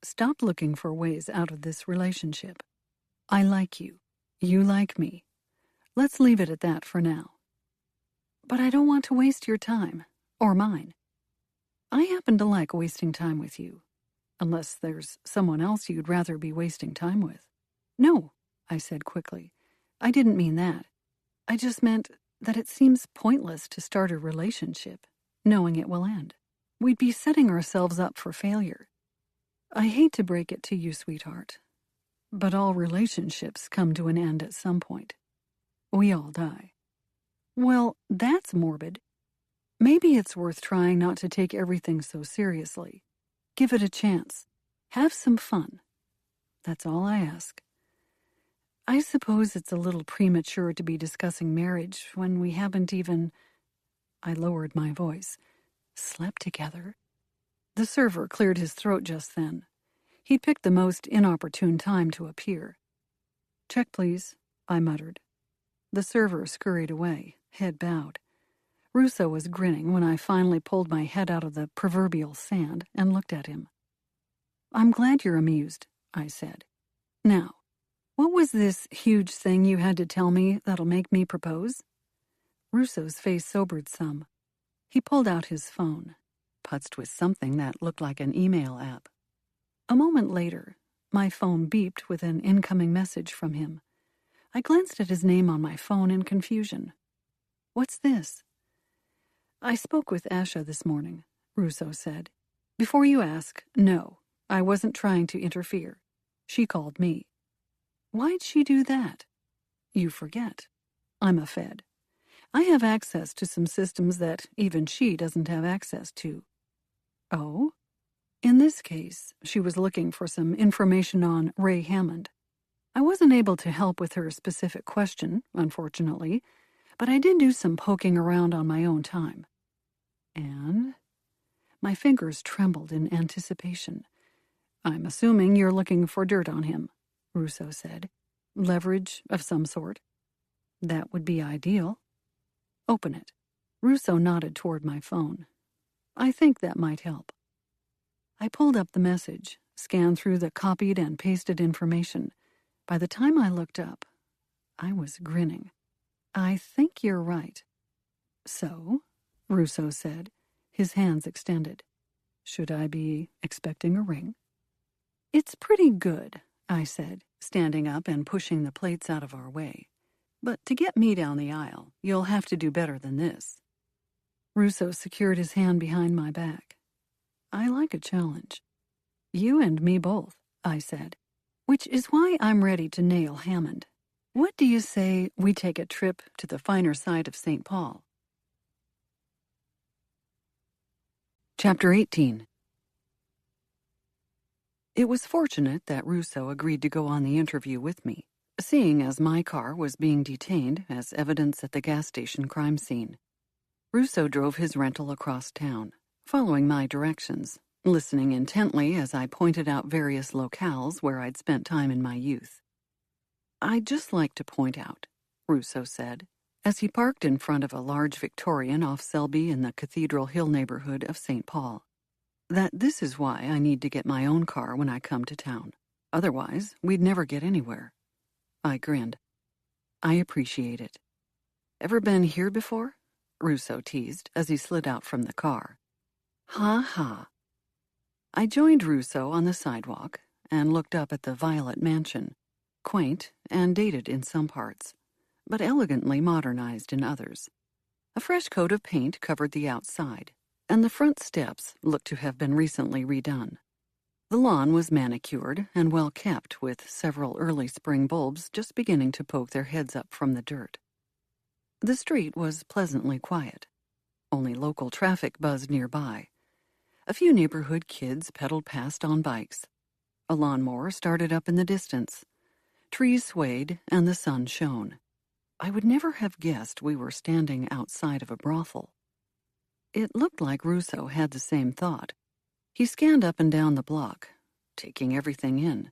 "Stop looking for ways out of this relationship. I like you. You like me. Let's leave it at that for now." "But I don't want to waste your time, or mine." "I happen to like wasting time with you, unless there's someone else you'd rather be wasting time with." "No," I said quickly. I didn't mean that. I just meant that it seems pointless to start a relationship, knowing it will end. We'd be setting ourselves up for failure. I hate to break it to you, sweetheart, but all relationships come to an end at some point. We all die. Well, that's morbid. Maybe it's worth trying not to take everything so seriously. Give it a chance. Have some fun. That's all I ask. I suppose it's a little premature to be discussing marriage when we haven't even, I lowered my voice, slept together. The server cleared his throat just then. He picked the most inopportune time to appear. Check, please, I muttered. The server scurried away, head bowed. Russo was grinning when I finally pulled my head out of the proverbial sand and looked at him. I'm glad you're amused, I said. Now, what was this huge thing you had to tell me that'll make me propose? Russo's face sobered some. He pulled out his phone, putzed with something that looked like an email app. A moment later, my phone beeped with an incoming message from him. I glanced at his name on my phone in confusion. What's this? I spoke with Asha this morning, Russo said. Before you ask, no, I wasn't trying to interfere. She called me. Why'd she do that? You forget. I'm a Fed. I have access to some systems that even she doesn't have access to. Oh? In this case, she was looking for some information on Ray Hammond. I wasn't able to help with her specific question, unfortunately, but I did do some poking around on my own time. And? My fingers trembled in anticipation. I'm assuming you're looking for dirt on him, Russo said. Leverage of some sort. That would be ideal. Open it. Russo nodded toward my phone. I think that might help. I pulled up the message, scanned through the copied and pasted information. By the time I looked up, I was grinning. I think you're right. So, Russo said, his hands extended. Should I be expecting a ring? It's pretty good, I said, standing up and pushing the plates out of our way. But to get me down the aisle, you'll have to do better than this. Russo secured his hand behind my back. I like a challenge. You and me both, I said, which is why I'm ready to nail Hammond. What do you say we take a trip to the finer side of St. Paul? Chapter 18. It was fortunate that Russo agreed to go on the interview with me, seeing as my car was being detained as evidence at the gas station crime scene. Russo drove his rental across town, following my directions, listening intently as I pointed out various locales where I'd spent time in my youth. I'd just like to point out, Russo said, as he parked in front of a large Victorian off Selby in the Cathedral Hill neighborhood of St. Paul, that this is why I need to get my own car when I come to town. Otherwise, we'd never get anywhere. I grinned. I appreciate it. Ever been here before? Russo teased as he slid out from the car. Ha ha. I joined Russo on the sidewalk and looked up at the Violet Mansion, quaint and dated in some parts, but elegantly modernized in others. A fresh coat of paint covered the outside, and the front steps looked to have been recently redone. The lawn was manicured and well kept, with several early spring bulbs just beginning to poke their heads up from the dirt. The street was pleasantly quiet. Only local traffic buzzed nearby. A few neighborhood kids pedaled past on bikes. A lawnmower started up in the distance. Trees swayed and the sun shone. I would never have guessed we were standing outside of a brothel. It looked like Russo had the same thought. He scanned up and down the block, taking everything in.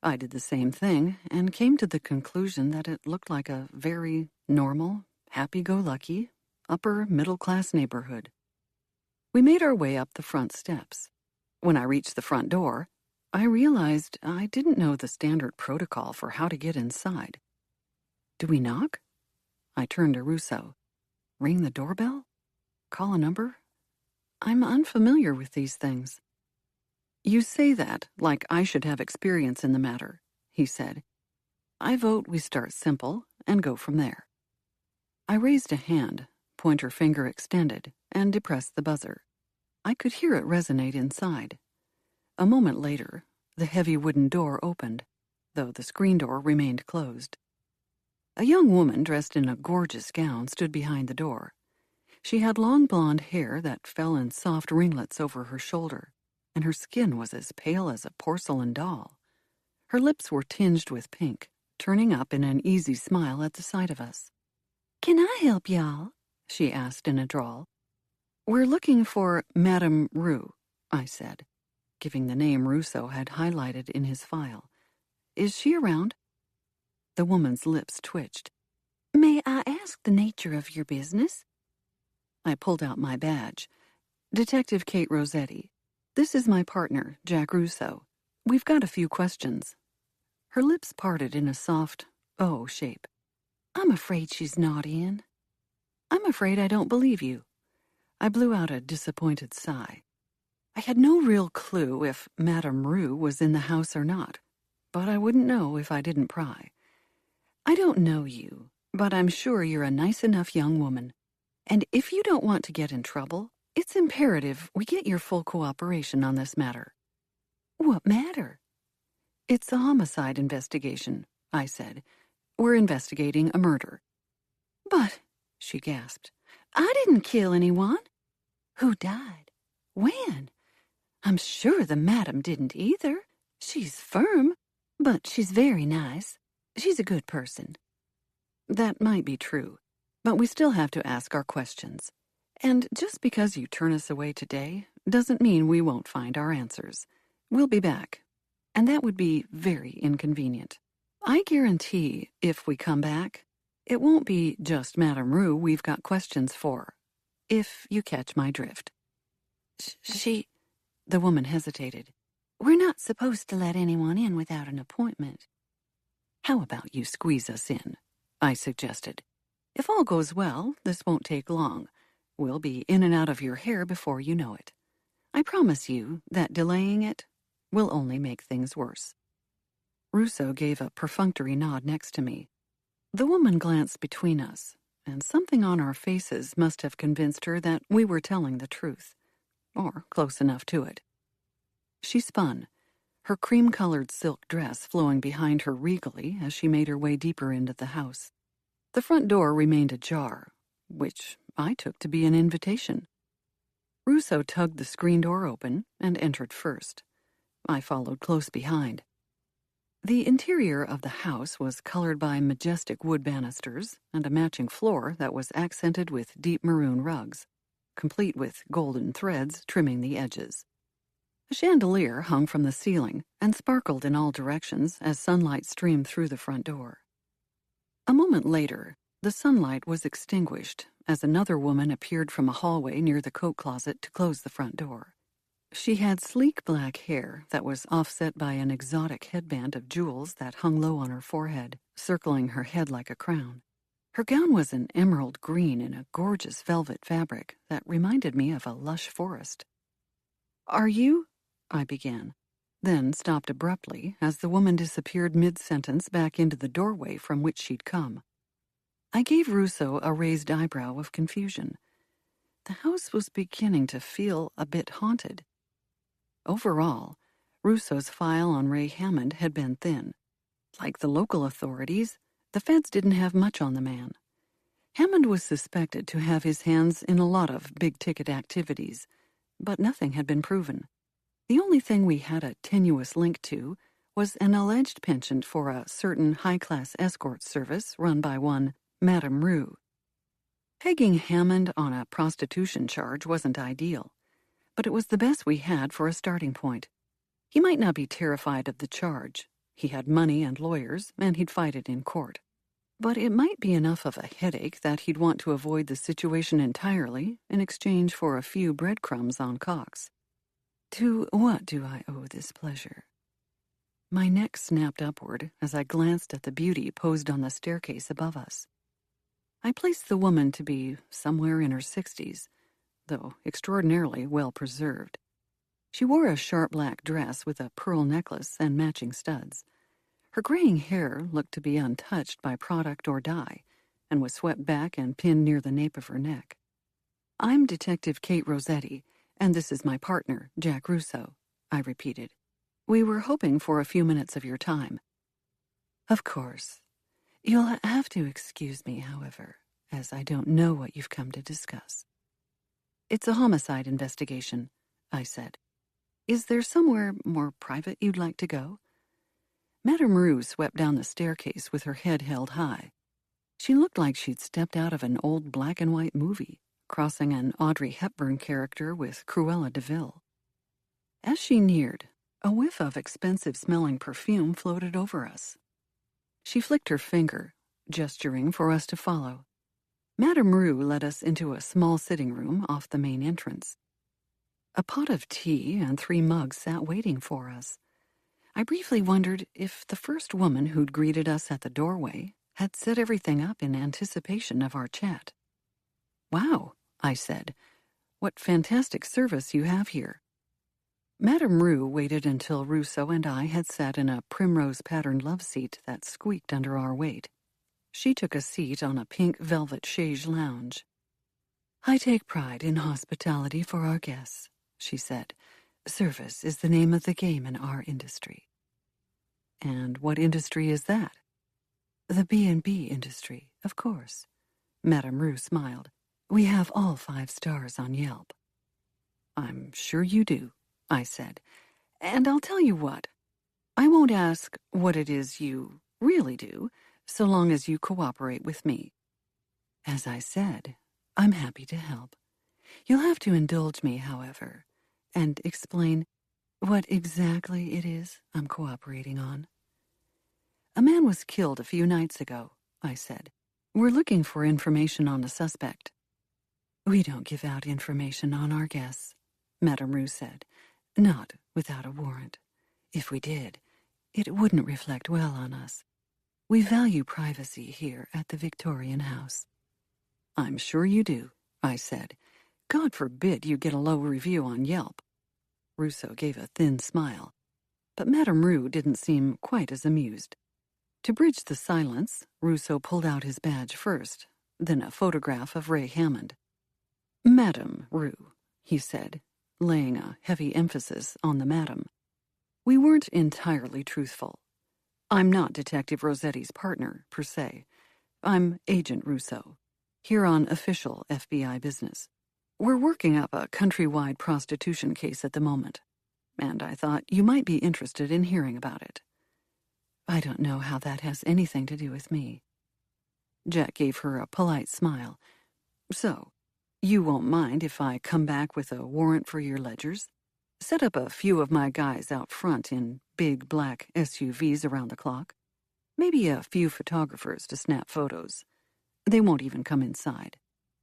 I did the same thing and came to the conclusion that it looked like a very normal, happy-go-lucky, upper-middle-class neighborhood. We made our way up the front steps. When I reached the front door, I realized I didn't know the standard protocol for how to get inside. Do we knock? I turned to Russo. Ring the doorbell? Call a number? I'm unfamiliar with these things. You say that like I should have experience in the matter, he said. I vote we start simple and go from there. I raised a hand, pointer finger extended, and depressed the buzzer. I could hear it resonate inside. A moment later, the heavy wooden door opened, though the screen door remained closed. A young woman dressed in a gorgeous gown stood behind the door. She had long blonde hair that fell in soft ringlets over her shoulder, and her skin was as pale as a porcelain doll. Her lips were tinged with pink, turning up in an easy smile at the sight of us. "Can I help y'all?" she asked in a drawl. "We're looking for Madame Rue," I said, giving the name Russo had highlighted in his file. "Is she around?" The woman's lips twitched. "May I ask the nature of your business?" I pulled out my badge. "Detective Kate Rosetti. This is my partner, Jack Russo. We've got a few questions." Her lips parted in a soft O shape. "I'm afraid she's not in." "I'm afraid I don't believe you." I blew out a disappointed sigh. I had no real clue if Madame Rue was in the house or not, but I wouldn't know if I didn't pry. "I don't know you, but I'm sure you're a nice enough young woman. And if you don't want to get in trouble, it's imperative we get your full cooperation on this matter." "What matter?" "It's a homicide investigation," I said. "We're investigating a murder." "But," she gasped, "I didn't kill anyone." "Who died? When? I'm sure the madam didn't either. She's firm, but she's very nice. She's a good person." "That might be true, but we still have to ask our questions. And just because you turn us away today doesn't mean we won't find our answers. We'll be back, and that would be very inconvenient. I guarantee if we come back, it won't be just Madame Rue we've got questions for, if you catch my drift." The woman hesitated. "We're not supposed to let anyone in without an appointment." "How about you squeeze us in?" I suggested. "If all goes well, this won't take long. We'll be in and out of your hair before you know it. I promise you that delaying it will only make things worse." Russo gave a perfunctory nod next to me. The woman glanced between us, and something on our faces must have convinced her that we were telling the truth, or close enough to it. She spun, her cream-colored silk dress flowing behind her regally as she made her way deeper into the house. The front door remained ajar, which I took to be an invitation. Russo tugged the screen door open and entered first. I followed close behind. The interior of the house was colored by majestic wood banisters and a matching floor that was accented with deep maroon rugs, complete with golden threads trimming the edges. A chandelier hung from the ceiling and sparkled in all directions as sunlight streamed through the front door. A moment later, the sunlight was extinguished as another woman appeared from a hallway near the coat closet to close the front door. She had sleek black hair that was offset by an exotic headband of jewels that hung low on her forehead, circling her head like a crown. Her gown was an emerald green in a gorgeous velvet fabric that reminded me of a lush forest. "Are you?" I began, then stopped abruptly as the woman disappeared mid-sentence back into the doorway from which she'd come. I gave Russo a raised eyebrow of confusion. The house was beginning to feel a bit haunted. Overall, Russo's file on Ray Hammond had been thin. Like the local authorities, the feds didn't have much on the man. Hammond was suspected to have his hands in a lot of big-ticket activities, but nothing had been proven. The only thing we had a tenuous link to was an alleged penchant for a certain high-class escort service run by one Madame Rue. Pegging Hammond on a prostitution charge wasn't ideal, but it was the best we had for a starting point. He might not be terrified of the charge. He had money and lawyers, and he'd fight it in court. But it might be enough of a headache that he'd want to avoid the situation entirely in exchange for a few breadcrumbs on Cox. To what do I owe this pleasure? My neck snapped upward as I glanced at the beauty posed on the staircase above us. I placed the woman to be somewhere in her 60s, though extraordinarily well-preserved. She wore a sharp black dress with a pearl necklace and matching studs. Her graying hair looked to be untouched by product or dye, and was swept back and pinned near the nape of her neck. "I'm Detective Kate Rosetti, and this is my partner, Jack Russo," I repeated. "We were hoping for a few minutes of your time." "Of course. You'll have to excuse me, however, as I don't know what you've come to discuss." "It's a homicide investigation," I said. "Is there somewhere more private you'd like to go?" Madame Rue swept down the staircase with her head held high. She looked like she'd stepped out of an old black-and-white movie, crossing an Audrey Hepburn character with Cruella de Vil. As she neared, a whiff of expensive-smelling perfume floated over us. She flicked her finger, gesturing for us to follow. Madame Rue led us into a small sitting room off the main entrance. A pot of tea and 3 mugs sat waiting for us. I briefly wondered if the first woman who'd greeted us at the doorway had set everything up in anticipation of our chat. "Wow," I said. "What fantastic service you have here." Madame Rue waited until Russo and I had sat in a primrose-patterned love seat that squeaked under our weight. She took a seat on a pink velvet chaise lounge. "I take pride in hospitality for our guests," she said. "Service is the name of the game in our industry." "And what industry is that?" "The B&B industry, of course." Madame Rue smiled. "We have all 5 stars on Yelp." "I'm sure you do," I said. "And I'll tell you what. I won't ask what it is you really do, so long as you cooperate with me. As I said, I'm happy to help. You'll have to indulge me, however, and explain what exactly it is I'm cooperating on." "A man was killed a few nights ago," I said. "We're looking for information on the suspect." "We don't give out information on our guests," Madame Rue said. "Not without a warrant. If we did, it wouldn't reflect well on us. We value privacy here at the Victorian House." "I'm sure you do," I said. "God forbid you get a low review on Yelp." Russo gave a thin smile, but Madame Rue didn't seem quite as amused. To bridge the silence, Russo pulled out his badge first, then a photograph of Ray Hammond. "Madame Rue," he said, laying a heavy emphasis on the madam. "We weren't entirely truthful. I'm not Detective Rosetti's partner, per se. I'm Agent Russo, here on official FBI business. We're working up a countrywide prostitution case at the moment, and I thought you might be interested in hearing about it." "I don't know how that has anything to do with me." Jack gave her a polite smile. "So, you won't mind if I come back with a warrant for your ledgers? Set up a few of my guys out front in big black SUVs around the clock. Maybe a few photographers to snap photos. They won't even come inside.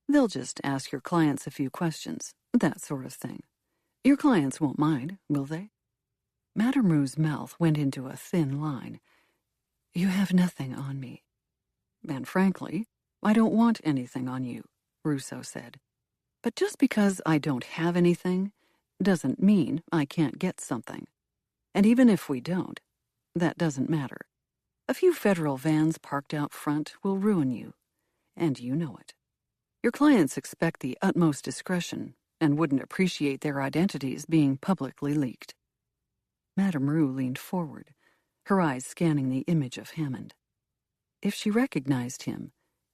They'll just ask your clients a few questions, that sort of thing. Your clients won't mind, will they?" Madame Rue's mouth went into a thin line. "You have nothing on me." "And frankly, I don't want anything on you," Russo said. "But just because I don't have anything doesn't mean I can't get something. And even if we don't, that doesn't matter. A few federal vans parked out front will ruin you, and you know it. Your clients expect the utmost discretion and wouldn't appreciate their identities being publicly leaked." Madame Rue leaned forward, her eyes scanning the image of Hammond. If she recognized him,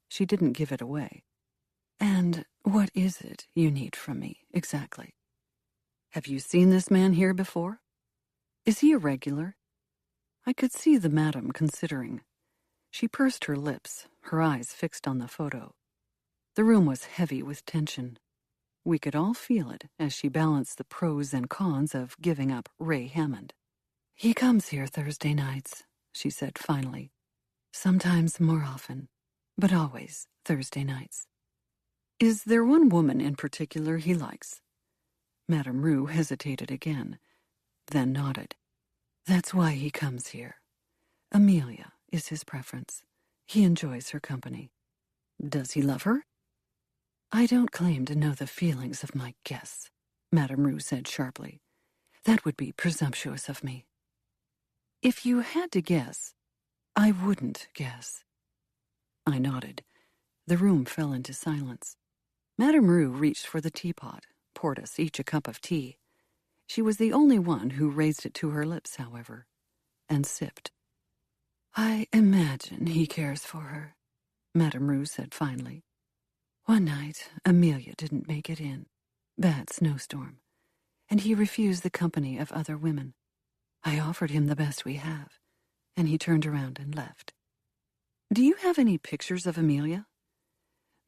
she didn't give it away. "And what is it you need from me, exactly? Have you seen this man here before? Is he a regular?" I could see the madam considering. She pursed her lips, her eyes fixed on the photo. The room was heavy with tension. We could all feel it as she balanced the pros and cons of giving up Ray Hammond. "He comes here Thursday nights," she said finally. "Sometimes more often, but always Thursday nights." "Is there one woman in particular he likes?" Madame Rue hesitated again, then nodded. "That's why he comes here. Amelia is his preference. He enjoys her company." "Does he love her?" "I don't claim to know the feelings of my guests," Madame Rue said sharply. "That would be presumptuous of me." "If you had to guess, I wouldn't guess. I nodded. The room fell into silence. Madame Rue reached for the teapot, poured us each a cup of tea. She was the only one who raised it to her lips, however, and sipped. I imagine he cares for her, Madame Rue said finally. One night, Amelia didn't make it in. Bad snowstorm. And he refused the company of other women. I offered him the best we have, and he turned around and left. Do you have any pictures of Amelia?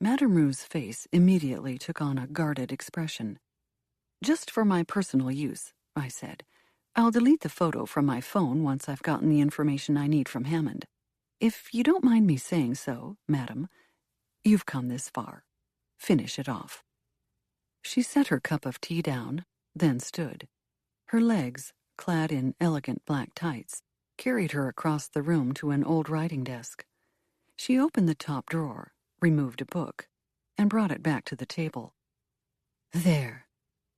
Madame Rue's face immediately took on a guarded expression. Just for my personal use, I said. I'll delete the photo from my phone once I've gotten the information I need from Hammond. If you don't mind me saying so, madam, you've come this far. Finish it off. She set her cup of tea down, then stood. Her legs, clad in elegant black tights, carried her across the room to an old writing desk. She opened the top drawer, removed a book, and brought it back to the table. There.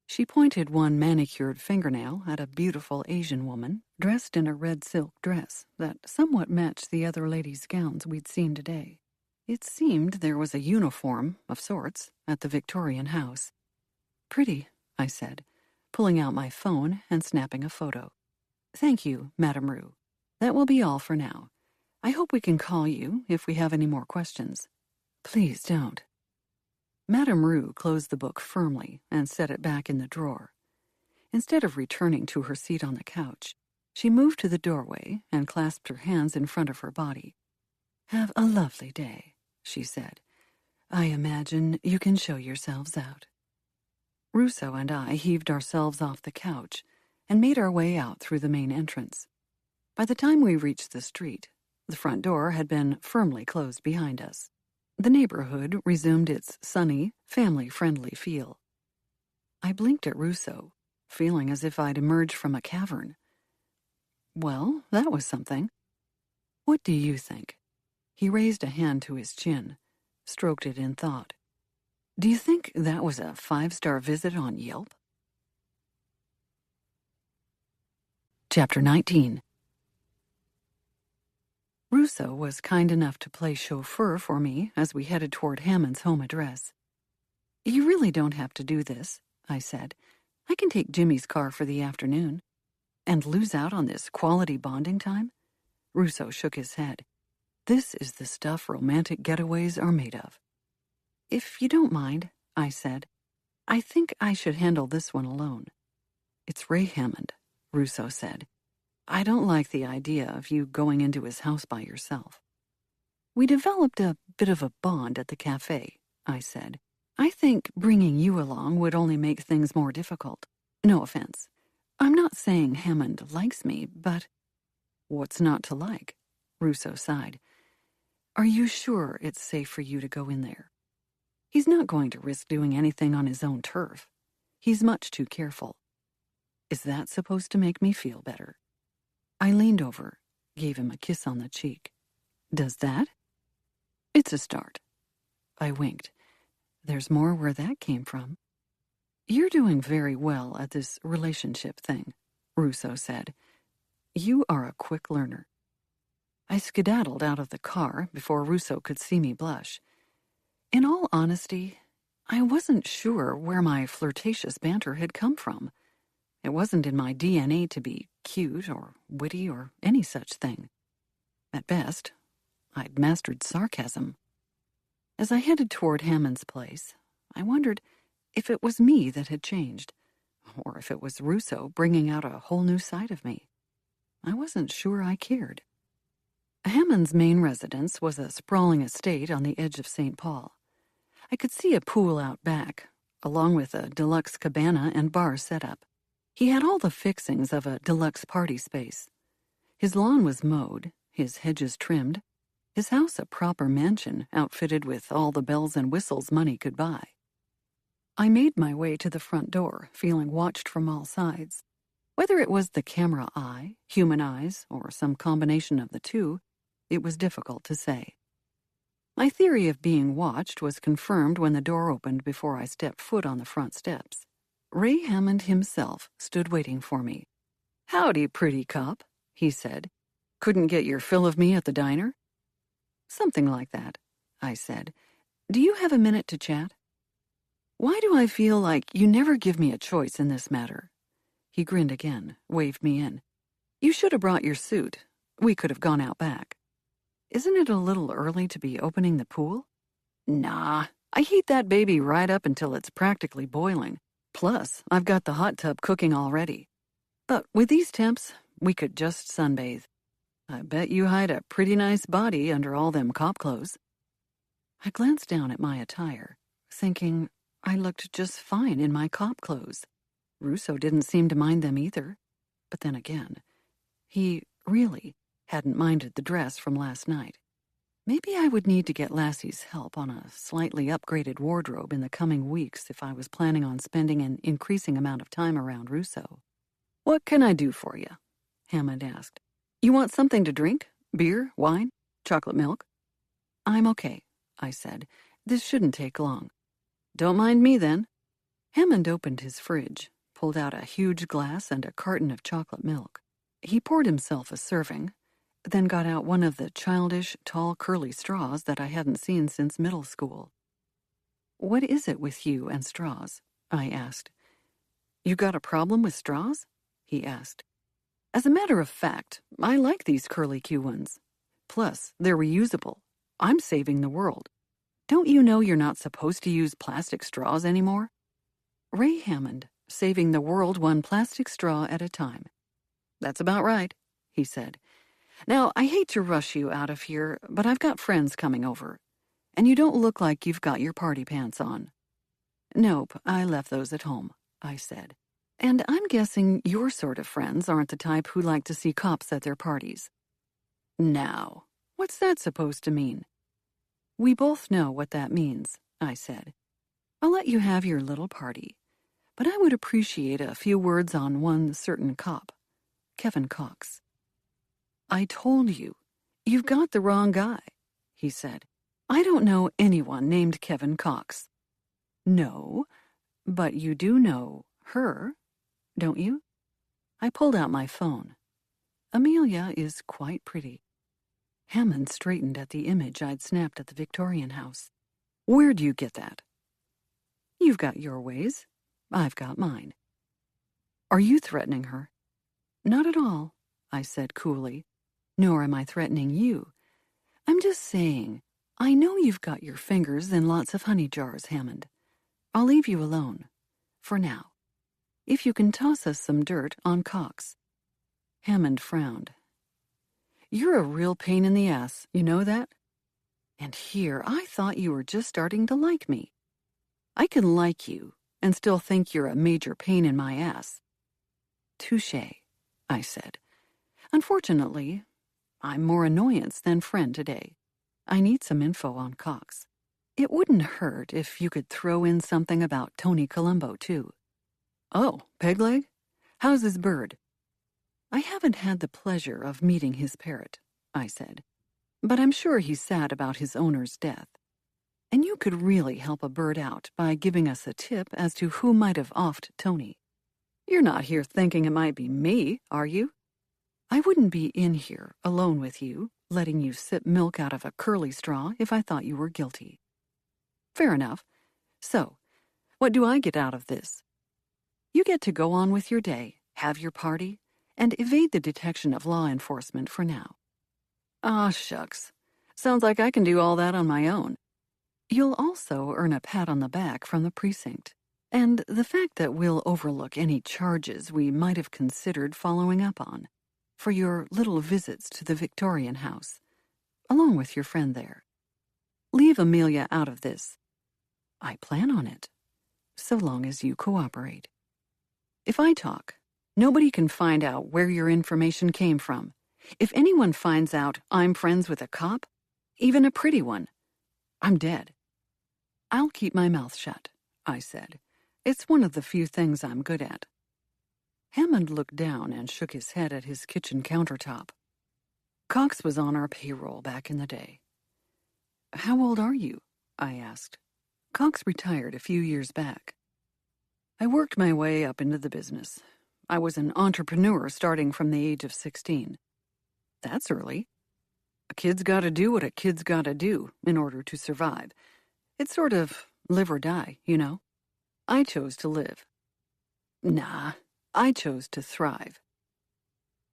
She pointed one manicured fingernail at a beautiful Asian woman dressed in a red silk dress that somewhat matched the other ladies' gowns we'd seen today. It seemed there was a uniform, of sorts, at the Victorian house. Pretty, I said, pulling out my phone and snapping a photo. Thank you, Madame Rue. That will be all for now. I hope we can call you if we have any more questions. Please don't. Madame Rue closed the book firmly and set it back in the drawer. Instead of returning to her seat on the couch, she moved to the doorway and clasped her hands in front of her body. Have a lovely day, she said. I imagine you can show yourselves out. Russo and I heaved ourselves off the couch and made our way out through the main entrance. By the time we reached the street, the front door had been firmly closed behind us. The neighborhood resumed its sunny, family-friendly feel. I blinked at Russo, feeling as if I'd emerged from a cavern. Well, that was something. What do you think? He raised a hand to his chin, stroked it in thought. Do you think that was a 5-star visit on Yelp? Chapter 19. Russo was kind enough to play chauffeur for me as we headed toward Hammond's home address. You really don't have to do this, I said. I can take Jimmy's car for the afternoon. And lose out on this quality bonding time? Russo shook his head. This is the stuff romantic getaways are made of. If you don't mind, I said, I think I should handle this one alone. It's Ray Hammond, Russo said. I don't like the idea of you going into his house by yourself. We developed a bit of a bond at the cafe, I said. I think bringing you along would only make things more difficult. No offense. I'm not saying Hammond likes me, but... What's not to like? Russo sighed. Are you sure it's safe for you to go in there? He's not going to risk doing anything on his own turf. He's much too careful. Is that supposed to make me feel better? I leaned over, gave him a kiss on the cheek. Does that? It's a start. I winked. There's more where that came from. You're doing very well at this relationship thing, Russo said. You are a quick learner. I skedaddled out of the car before Russo could see me blush. In all honesty, I wasn't sure where my flirtatious banter had come from. It wasn't in my DNA to be cute or witty or any such thing. At best, I'd mastered sarcasm. As I headed toward Hammond's place, I wondered if it was me that had changed, or if it was Russo bringing out a whole new side of me. I wasn't sure I cared. Hammond's main residence was a sprawling estate on the edge of St. Paul. I could see a pool out back, along with a deluxe cabana and bar setup. He had all the fixings of a deluxe party space. His lawn was mowed, his hedges trimmed, his house a proper mansion outfitted with all the bells and whistles money could buy. I made my way to the front door, feeling watched from all sides. Whether it was the camera eye, human eyes, or some combination of the two, it was difficult to say. My theory of being watched was confirmed when the door opened before I stepped foot on the front steps. Ray Hammond himself stood waiting for me. Howdy, pretty cop, he said. Couldn't get your fill of me at the diner? Something like that, I said. Do you have a minute to chat? Why do I feel like you never give me a choice in this matter? He grinned again, waved me in. You should have brought your suit. We could have gone out back. Isn't it a little early to be opening the pool? Nah, I heat that baby right up until it's practically boiling. Plus, I've got the hot tub cooking already. But with these temps, we could just sunbathe. I bet you hide a pretty nice body under all them cop clothes. I glanced down at my attire, thinking I looked just fine in my cop clothes. Russo didn't seem to mind them either. But then again, he really hadn't minded the dress from last night. Maybe I would need to get Lassie's help on a slightly upgraded wardrobe in the coming weeks if I was planning on spending an increasing amount of time around Russo. What can I do for you? Hammond asked. You want something to drink? Beer? Wine? Chocolate milk? I'm okay, I said. This shouldn't take long. Don't mind me then. Hammond opened his fridge, pulled out a huge glass and a carton of chocolate milk. He poured himself a serving, then got out one of the childish, tall, curly straws that I hadn't seen since middle school. What is it with you and straws? I asked. You got a problem with straws? He asked. As a matter of fact, I like these curly-Q ones. Plus, they're reusable. I'm saving the world. Don't you know you're not supposed to use plastic straws anymore? Ray Hammond, saving the world one plastic straw at a time. That's about right, he said. Now, I hate to rush you out of here, but I've got friends coming over. And you don't look like you've got your party pants on. Nope, I left those at home, I said. And I'm guessing your sort of friends aren't the type who like to see cops at their parties. Now, what's that supposed to mean? We both know what that means, I said. I'll let you have your little party, but I would appreciate a few words on one certain cop, Kevin Cox. I told you, you've got the wrong guy, he said. I don't know anyone named Kevin Cox. No, but you do know her, don't you? I pulled out my phone. Amelia is quite pretty. Hammond straightened at the image I'd snapped at the Victorian house. Where'd you get that? You've got your ways. I've got mine. Are you threatening her? Not at all, I said coolly. Nor am I threatening you. I'm just saying, I know you've got your fingers in lots of honey jars, Hammond. I'll leave you alone. For now. If you can toss us some dirt on Cox. Hammond frowned. You're a real pain in the ass, you know that? And here I thought you were just starting to like me. I can like you and still think you're a major pain in my ass. Touché, I said. Unfortunately, I'm more annoyance than friend today. I need some info on Cox. It wouldn't hurt if you could throw in something about Tony Colombo, too. Oh, Pegleg? How's his bird? I haven't had the pleasure of meeting his parrot, I said, but I'm sure he's sad about his owner's death. And you could really help a bird out by giving us a tip as to who might have offed Tony. You're not here thinking it might be me, are you? I wouldn't be in here, alone with you, letting you sip milk out of a curly straw if I thought you were guilty. Fair enough. So, what do I get out of this? You get to go on with your day, have your party, and evade the detection of law enforcement for now. Ah, shucks. Sounds like I can do all that on my own. You'll also earn a pat on the back from the precinct, and the fact that we'll overlook any charges we might have considered following up on, for your little visits to the Victorian house, along with your friend there. Leave Amelia out of this. I plan on it, so long as you cooperate. If I talk, nobody can find out where your information came from. If anyone finds out I'm friends with a cop, even a pretty one, I'm dead. I'll keep my mouth shut, I said. It's one of the few things I'm good at. Hammond looked down and shook his head at his kitchen countertop. Cox was on our payroll back in the day. How old are you? I asked. Cox retired a few years back. I worked my way up into the business. I was an entrepreneur starting from the age of 16. That's early. A kid's gotta do what a kid's gotta do in order to survive. It's sort of live or die, you know? I chose to live. Nah, I chose to thrive.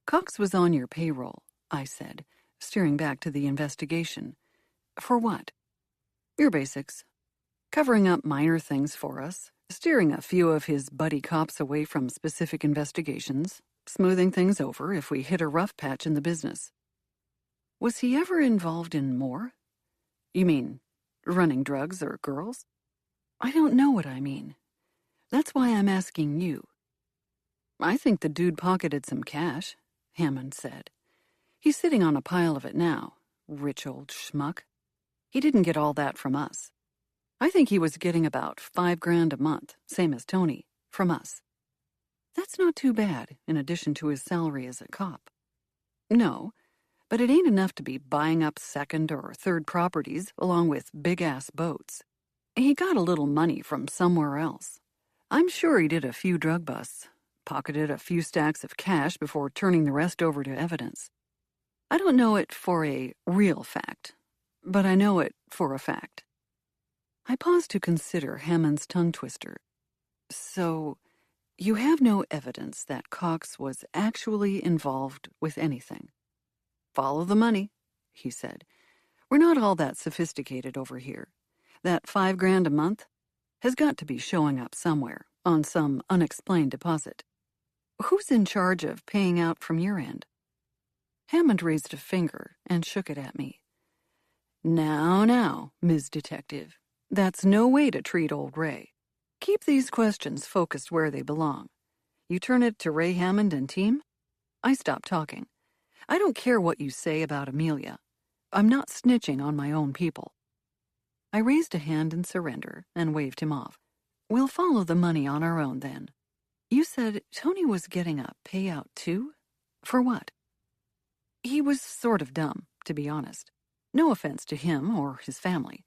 Cox was on your payroll, I said, steering back to the investigation. For what? Your basics. Covering up minor things for us, steering a few of his buddy cops away from specific investigations, smoothing things over if we hit a rough patch in the business. Was he ever involved in more? You mean running drugs or girls? I don't know what I mean. That's why I'm asking you. I think the dude pocketed some cash, Hammond said. He's sitting on a pile of it now, rich old schmuck. He didn't get all that from us. I think he was getting about $5,000 a month, same as Tony, from us. That's not too bad, in addition to his salary as a cop. No, but it ain't enough to be buying up second or third properties along with big-ass boats. He got a little money from somewhere else. I'm sure he did a few drug busts, pocketed a few stacks of cash before turning the rest over to evidence. I don't know it for a real fact, but I know it for a fact. I paused to consider Hammond's tongue twister. So, you have no evidence that Cox was actually involved with anything. Follow the money, he said. We're not all that sophisticated over here. That $5,000 a month has got to be showing up somewhere on some unexplained deposit. Who's in charge of paying out from your end? Hammond raised a finger and shook it at me. Now, Ms. Detective, that's no way to treat old Ray. Keep these questions focused where they belong. You turn it to Ray Hammond and team? I stopped talking. I don't care what you say about Amelia. I'm not snitching on my own people. I raised a hand in surrender and waved him off. We'll follow the money on our own then. You said Tony was getting a payout too? For what? He was sort of dumb, to be honest. No offense to him or his family.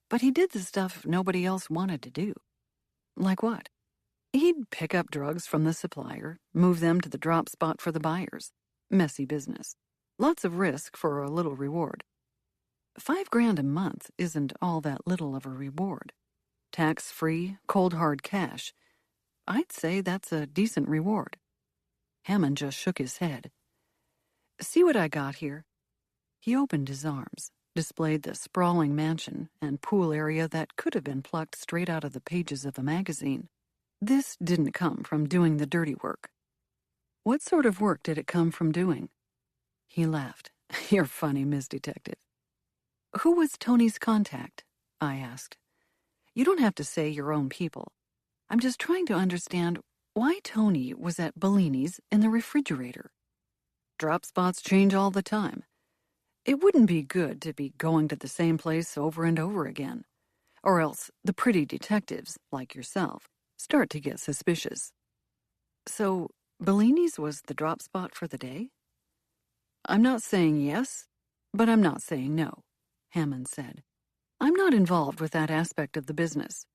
But he did the stuff nobody else wanted to do. Like what? He'd pick up drugs from the supplier, move them to the drop spot for the buyers. Messy business. Lots of risk for a little reward. $5,000 a month isn't all that little of a reward. Tax-free, cold hard cash. I'd say that's a decent reward. Hammond just shook his head. See what I got here? He opened his arms, displayed the sprawling mansion and pool area that could have been plucked straight out of the pages of a magazine. This didn't come from doing the dirty work. What sort of work did it come from doing? He laughed. You're funny, Miss Detective. Who was Tony's contact? I asked. You don't have to say your own people. I'm just trying to understand why Tony was at Bellini's in the refrigerator. Drop spots change all the time. It wouldn't be good to be going to the same place over and over again. Or else the pretty detectives, like yourself, start to get suspicious. So, Bellini's was the drop spot for the day? I'm not saying yes, but I'm not saying no, Hammond said. I'm not involved with that aspect of the business.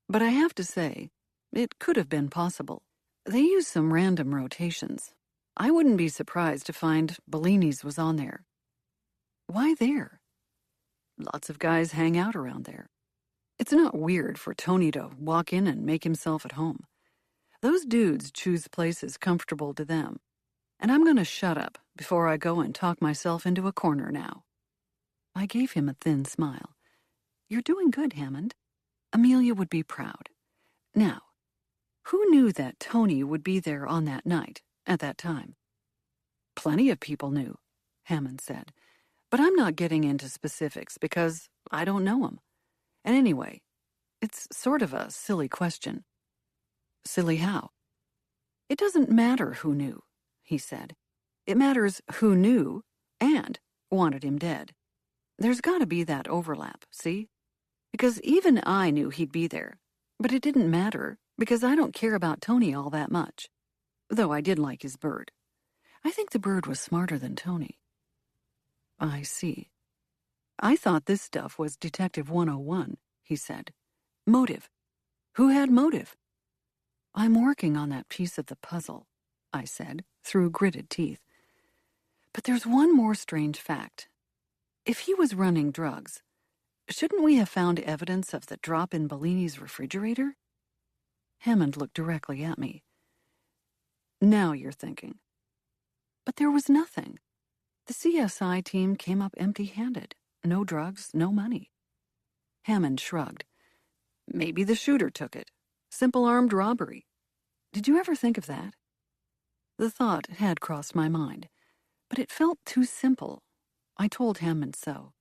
But I have to say, it could have been possible. They use some random rotations. I wouldn't be surprised to find Bellini's was on there. Why there? Lots of guys hang out around there. It's not weird for Tony to walk in and make himself at home. Those dudes choose places comfortable to them. And I'm going to shut up before I go and talk myself into a corner now. I gave him a thin smile. You're doing good, Hammond. Amelia would be proud. Now, who knew that Tony would be there on that night, at that time? Plenty of people knew, Hammond said. But I'm not getting into specifics because I don't know him. And anyway, it's sort of a silly question. Silly how? It doesn't matter who knew, he said. It matters who knew and wanted him dead. There's got to be that overlap, see? Because even I knew he'd be there, but it didn't matter because I don't care about Tony all that much. Though I did like his bird. I think the bird was smarter than Tony. I see. I thought this stuff was Detective 101, he said. Motive. Who had motive? I'm working on that piece of the puzzle, I said, through gritted teeth. But there's one more strange fact. If he was running drugs, shouldn't we have found evidence of the drop in Bellini's refrigerator? Hammond looked directly at me. Now you're thinking. But there was nothing. The CSI team came up empty-handed. No drugs, no money. Hammond shrugged. Maybe the shooter took it. Simple armed robbery. Did you ever think of that? The thought had crossed my mind, but it felt too simple. I told Hammond so.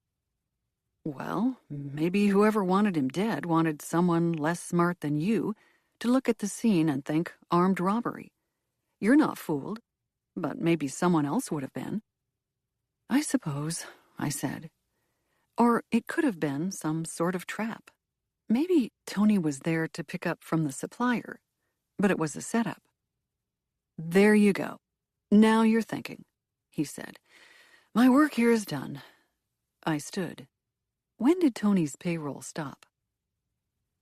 Well, maybe whoever wanted him dead wanted someone less smart than you to look at the scene and think armed robbery. You're not fooled, but maybe someone else would have been. I suppose, I said. Or it could have been some sort of trap. Maybe Tony was there to pick up from the supplier, but it was a setup. There you go. Now you're thinking, he said. My work here is done. I stood. When did Tony's payroll stop?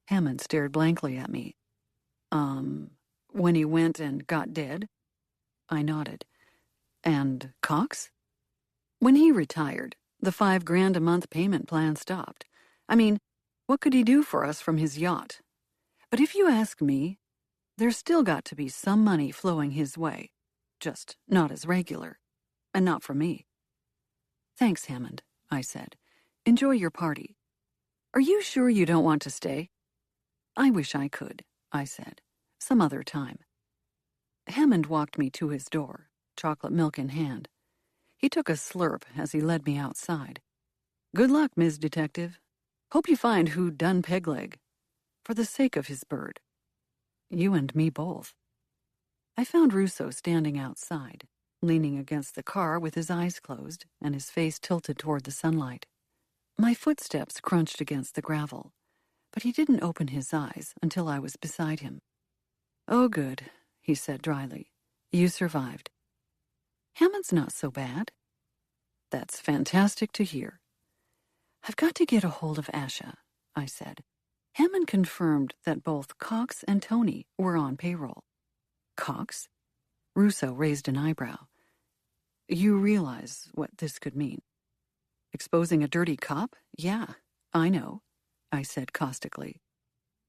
Hammond stared blankly at me. When he went and got dead? I nodded. And Cox? When he retired, the $5,000 a month payment plan stopped. I mean, what could he do for us from his yacht? But if you ask me, there's still got to be some money flowing his way. Just not as regular. And not from me. Thanks, Hammond, I said. Enjoy your party. Are you sure you don't want to stay? I wish I could, I said. Some other time. Hammond walked me to his door, chocolate milk in hand. He took a slurp as he led me outside. Good luck, Ms. Detective. Hope you find who done Pegleg. For the sake of his bird. You and me both. I found Russo standing outside, leaning against the car with his eyes closed and his face tilted toward the sunlight. My footsteps crunched against the gravel, but he didn't open his eyes until I was beside him. Oh, good, he said dryly. You survived. Hammond's not so bad. That's fantastic to hear. I've got to get a hold of Asha, I said. Hammond confirmed that both Cox and Tony were on payroll. Cox? Russo raised an eyebrow. You realize what this could mean. Exposing a dirty cop? Yeah, I know, I said caustically.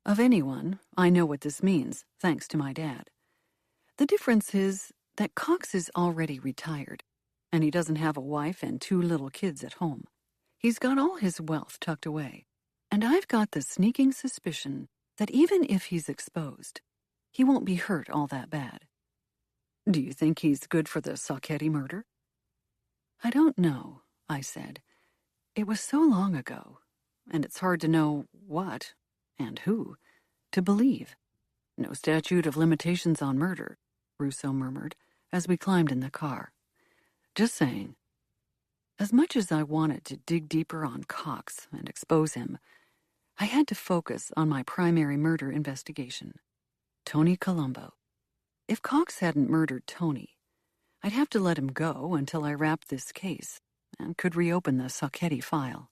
Of anyone, I know what this means, thanks to my dad. The difference is that Cox is already retired, and he doesn't have a wife and 2 little kids at home. He's got all his wealth tucked away, and I've got the sneaking suspicion that even if he's exposed, he won't be hurt all that bad. Do you think he's good for the Sacchetti murder? I don't know, I said. It was so long ago, and it's hard to know what, and who, to believe. No statute of limitations on murder, Russo murmured, as we climbed in the car. Just saying. As much as I wanted to dig deeper on Cox and expose him, I had to focus on my primary murder investigation. Tony Colombo. If Cox hadn't murdered Tony, I'd have to let him go until I wrapped this case and could reopen the Sacchetti file.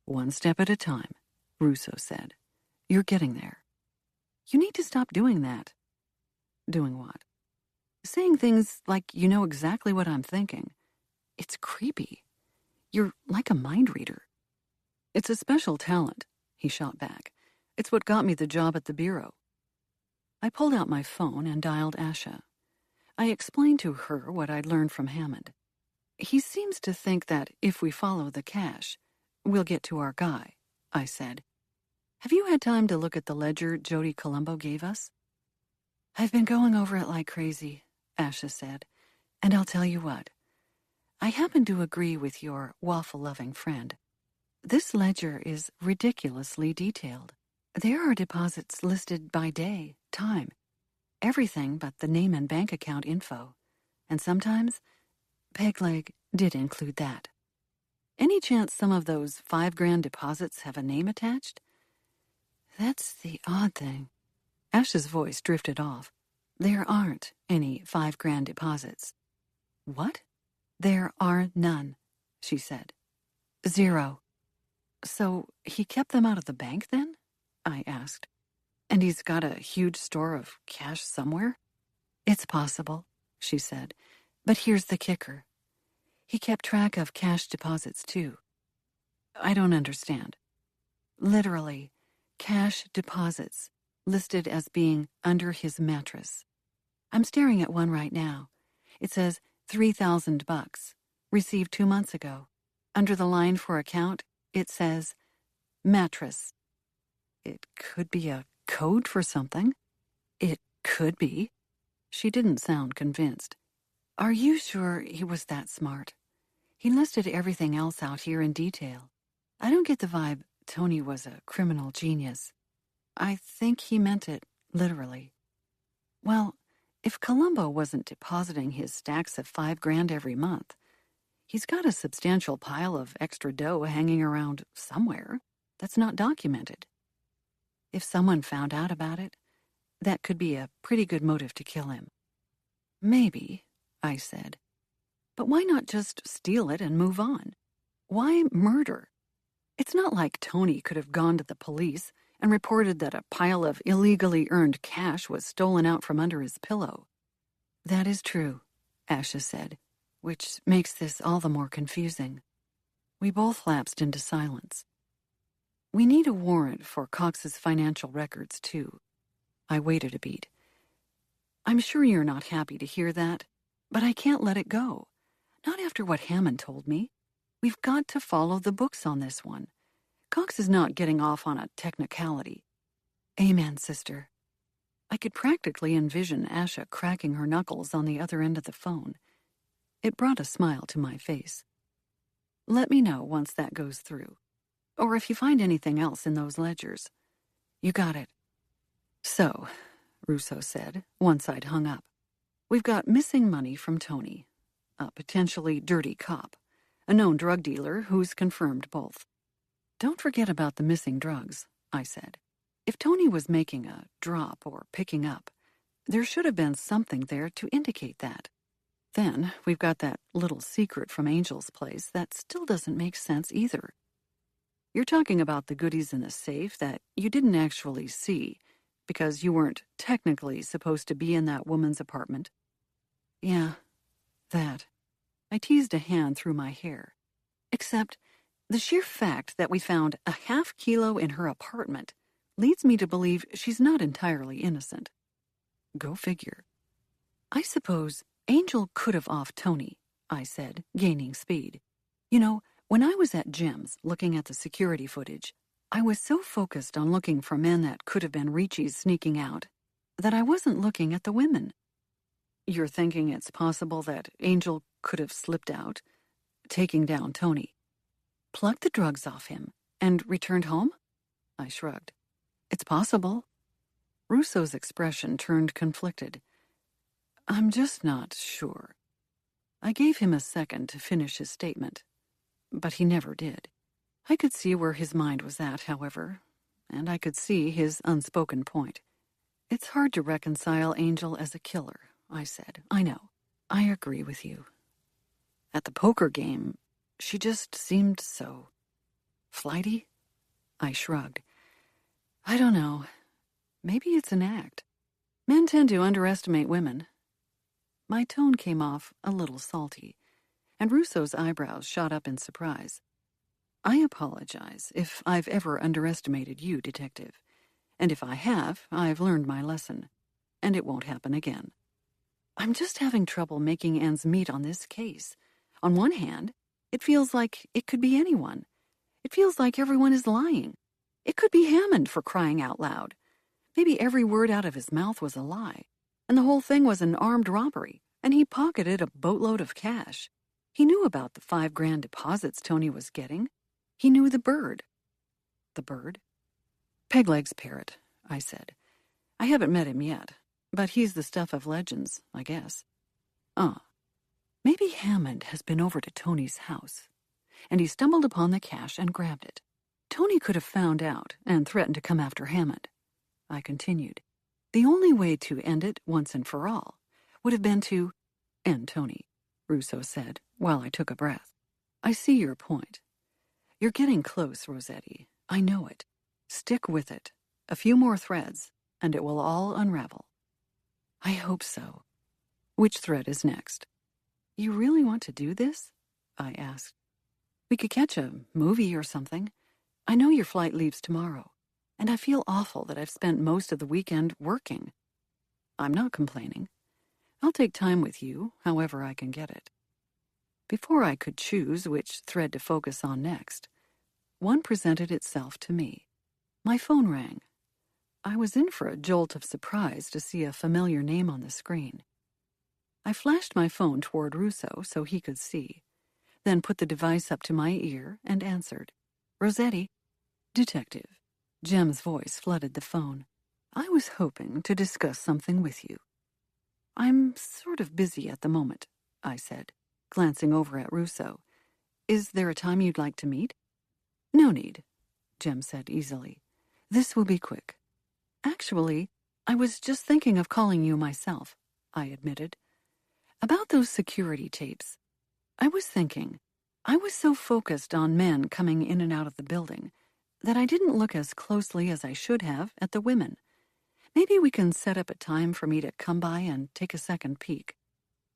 One step at a time, Russo said. You're getting there. You need to stop doing that. Doing what? Saying things like you know exactly what I'm thinking. It's creepy. You're like a mind reader. It's a special talent, he shot back. It's what got me the job at the Bureau. I pulled out my phone and dialed Asha. I explained to her what I'd learned from Hammond. He seems to think that if we follow the cache, we'll get to our guy, I said. Have you had time to look at the ledger Jody Colombo gave us? I've been going over it like crazy, Asha said. And I'll tell you what. I happen to agree with your waffle-loving friend. This ledger is ridiculously detailed. There are deposits listed by day, time, everything but the name and bank account info. And sometimes, Pegleg did include that. Any chance some of those $5,000 deposits have a name attached? That's the odd thing. Ash's voice drifted off. There aren't any $5,000 deposits. What? There are none, she said. 0. So he kept them out of the bank then? I asked. And he's got a huge store of cash somewhere? It's possible, she said. But here's the kicker. He kept track of cash deposits, too. I don't understand. Literally, cash deposits, listed as being under his mattress. I'm staring at one right now. It says $3,000, received 2 months ago. Under the line for account, it says mattress. It could be a code for something. It could be. She didn't sound convinced. Are you sure he was that smart? He listed everything else out here in detail. I don't get the vibe Tony was a criminal genius. I think he meant it literally. Well, if Columbo wasn't depositing his stacks of $5,000 every month, he's got a substantial pile of extra dough hanging around somewhere that's not documented. If someone found out about it, that could be a pretty good motive to kill him. Maybe, I said. But why not just steal it and move on? Why murder? It's not like Tony could have gone to the police and reported that a pile of illegally earned cash was stolen out from under his pillow. That is true, Asha said, which makes this all the more confusing. We both lapsed into silence. We need a warrant for Cox's financial records, too. I waited a beat. I'm sure you're not happy to hear that, but I can't let it go. Not after what Hammond told me. We've got to follow the books on this one. Cox is not getting off on a technicality. Amen, sister. I could practically envision Asha cracking her knuckles on the other end of the phone. It brought a smile to my face. Let me know once that goes through, or if you find anything else in those ledgers. You got it. So, Russo said, once I'd hung up, we've got missing money from Tony, a potentially dirty cop, a known drug dealer who's confirmed both. Don't forget about the missing drugs, I said. If Tony was making a drop or picking up, there should have been something there to indicate that. Then we've got that little secret from Angel's place that still doesn't make sense either. You're talking about the goodies in the safe that you didn't actually see because you weren't technically supposed to be in that woman's apartment. Yeah, that. I teased a hand through my hair. Except the sheer fact that we found a half kilo in her apartment leads me to believe she's not entirely innocent. Go figure. I suppose Angel could have offed Tony, I said, gaining speed. You know, when I was at Jim's looking at the security footage, I was so focused on looking for men that could have been Ricci's sneaking out that I wasn't looking at the women. You're thinking it's possible that Angel could have slipped out, taking down Tony, plucked the drugs off him, and returned home? I shrugged. It's possible. Russo's expression turned conflicted. I'm just not sure. I gave him a second to finish his statement, but he never did. I could see where his mind was at, however, and I could see his unspoken point. It's hard to reconcile Angel as a killer, I said. I know. I agree with you. At the poker game, she just seemed so flighty. I shrugged. I don't know. Maybe it's an act. Men tend to underestimate women. My tone came off a little salty, and Russo's eyebrows shot up in surprise. I apologize if I've ever underestimated you, Detective. And if I have, I've learned my lesson, and it won't happen again. I'm just having trouble making ends meet on this case. On one hand, it feels like it could be anyone. It feels like everyone is lying. It could be Hammond, for crying out loud. Maybe every word out of his mouth was a lie, and the whole thing was an armed robbery, and he pocketed a boatload of cash. He knew about the $5,000 deposits Tony was getting. He knew the bird. The bird? Pegleg's parrot, I said. I haven't met him yet, but he's the stuff of legends, I guess. Maybe Hammond has been over to Tony's house, and he stumbled upon the cash and grabbed it. Tony could have found out and threatened to come after Hammond. I continued. The only way to end it once and for all would have been to end Tony, Russo said, while I took a breath. I see your point. You're getting close, Rosetti. I know it. Stick with it. A few more threads, and it will all unravel. I hope so. Which thread is next? You really want to do this? I asked. "We could catch a movie or something. I know your flight leaves tomorrow, and I feel awful that I've spent most of the weekend working. I'm not complaining. I'll take time with you, however I can get it." Before I could choose which thread to focus on next, one presented itself to me. My phone rang. I was in for a jolt of surprise to see a familiar name on the screen. I flashed my phone toward Russo so he could see, then put the device up to my ear and answered. "Rosetti?" "Detective." Jem's voice flooded the phone. "I was hoping to discuss something with you." "I'm sort of busy at the moment," I said, glancing over at Russo. "Is there a time you'd like to meet?" "No need," Jem said easily. "This will be quick." "Actually, I was just thinking of calling you myself," I admitted. "About those security tapes. I was thinking, I was so focused on men coming in and out of the building that I didn't look as closely as I should have at the women. Maybe we can set up a time for me to come by and take a second peek."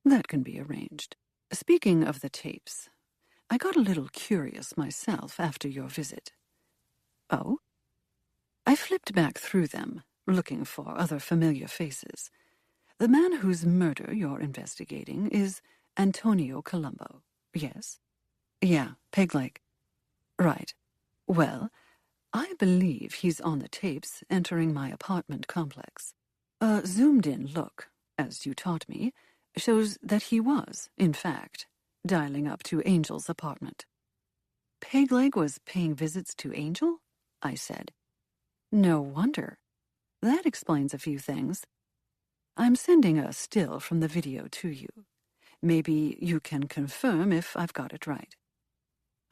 "That can be arranged. Speaking of the tapes, I got a little curious myself after your visit." "Oh?" "I flipped back through them, looking for other familiar faces. The man whose murder you're investigating is Antonio Colombo. Yes?" "Yeah, Peg Leg." "Right. Well, I believe he's on the tapes entering my apartment complex. A zoomed-in look, as you taught me, shows that he was, in fact, dialing up to Angel's apartment." "Peg Leg was paying visits to Angel?" I said. "No wonder. That explains a few things. I'm sending a still from the video to you. Maybe you can confirm if I've got it right."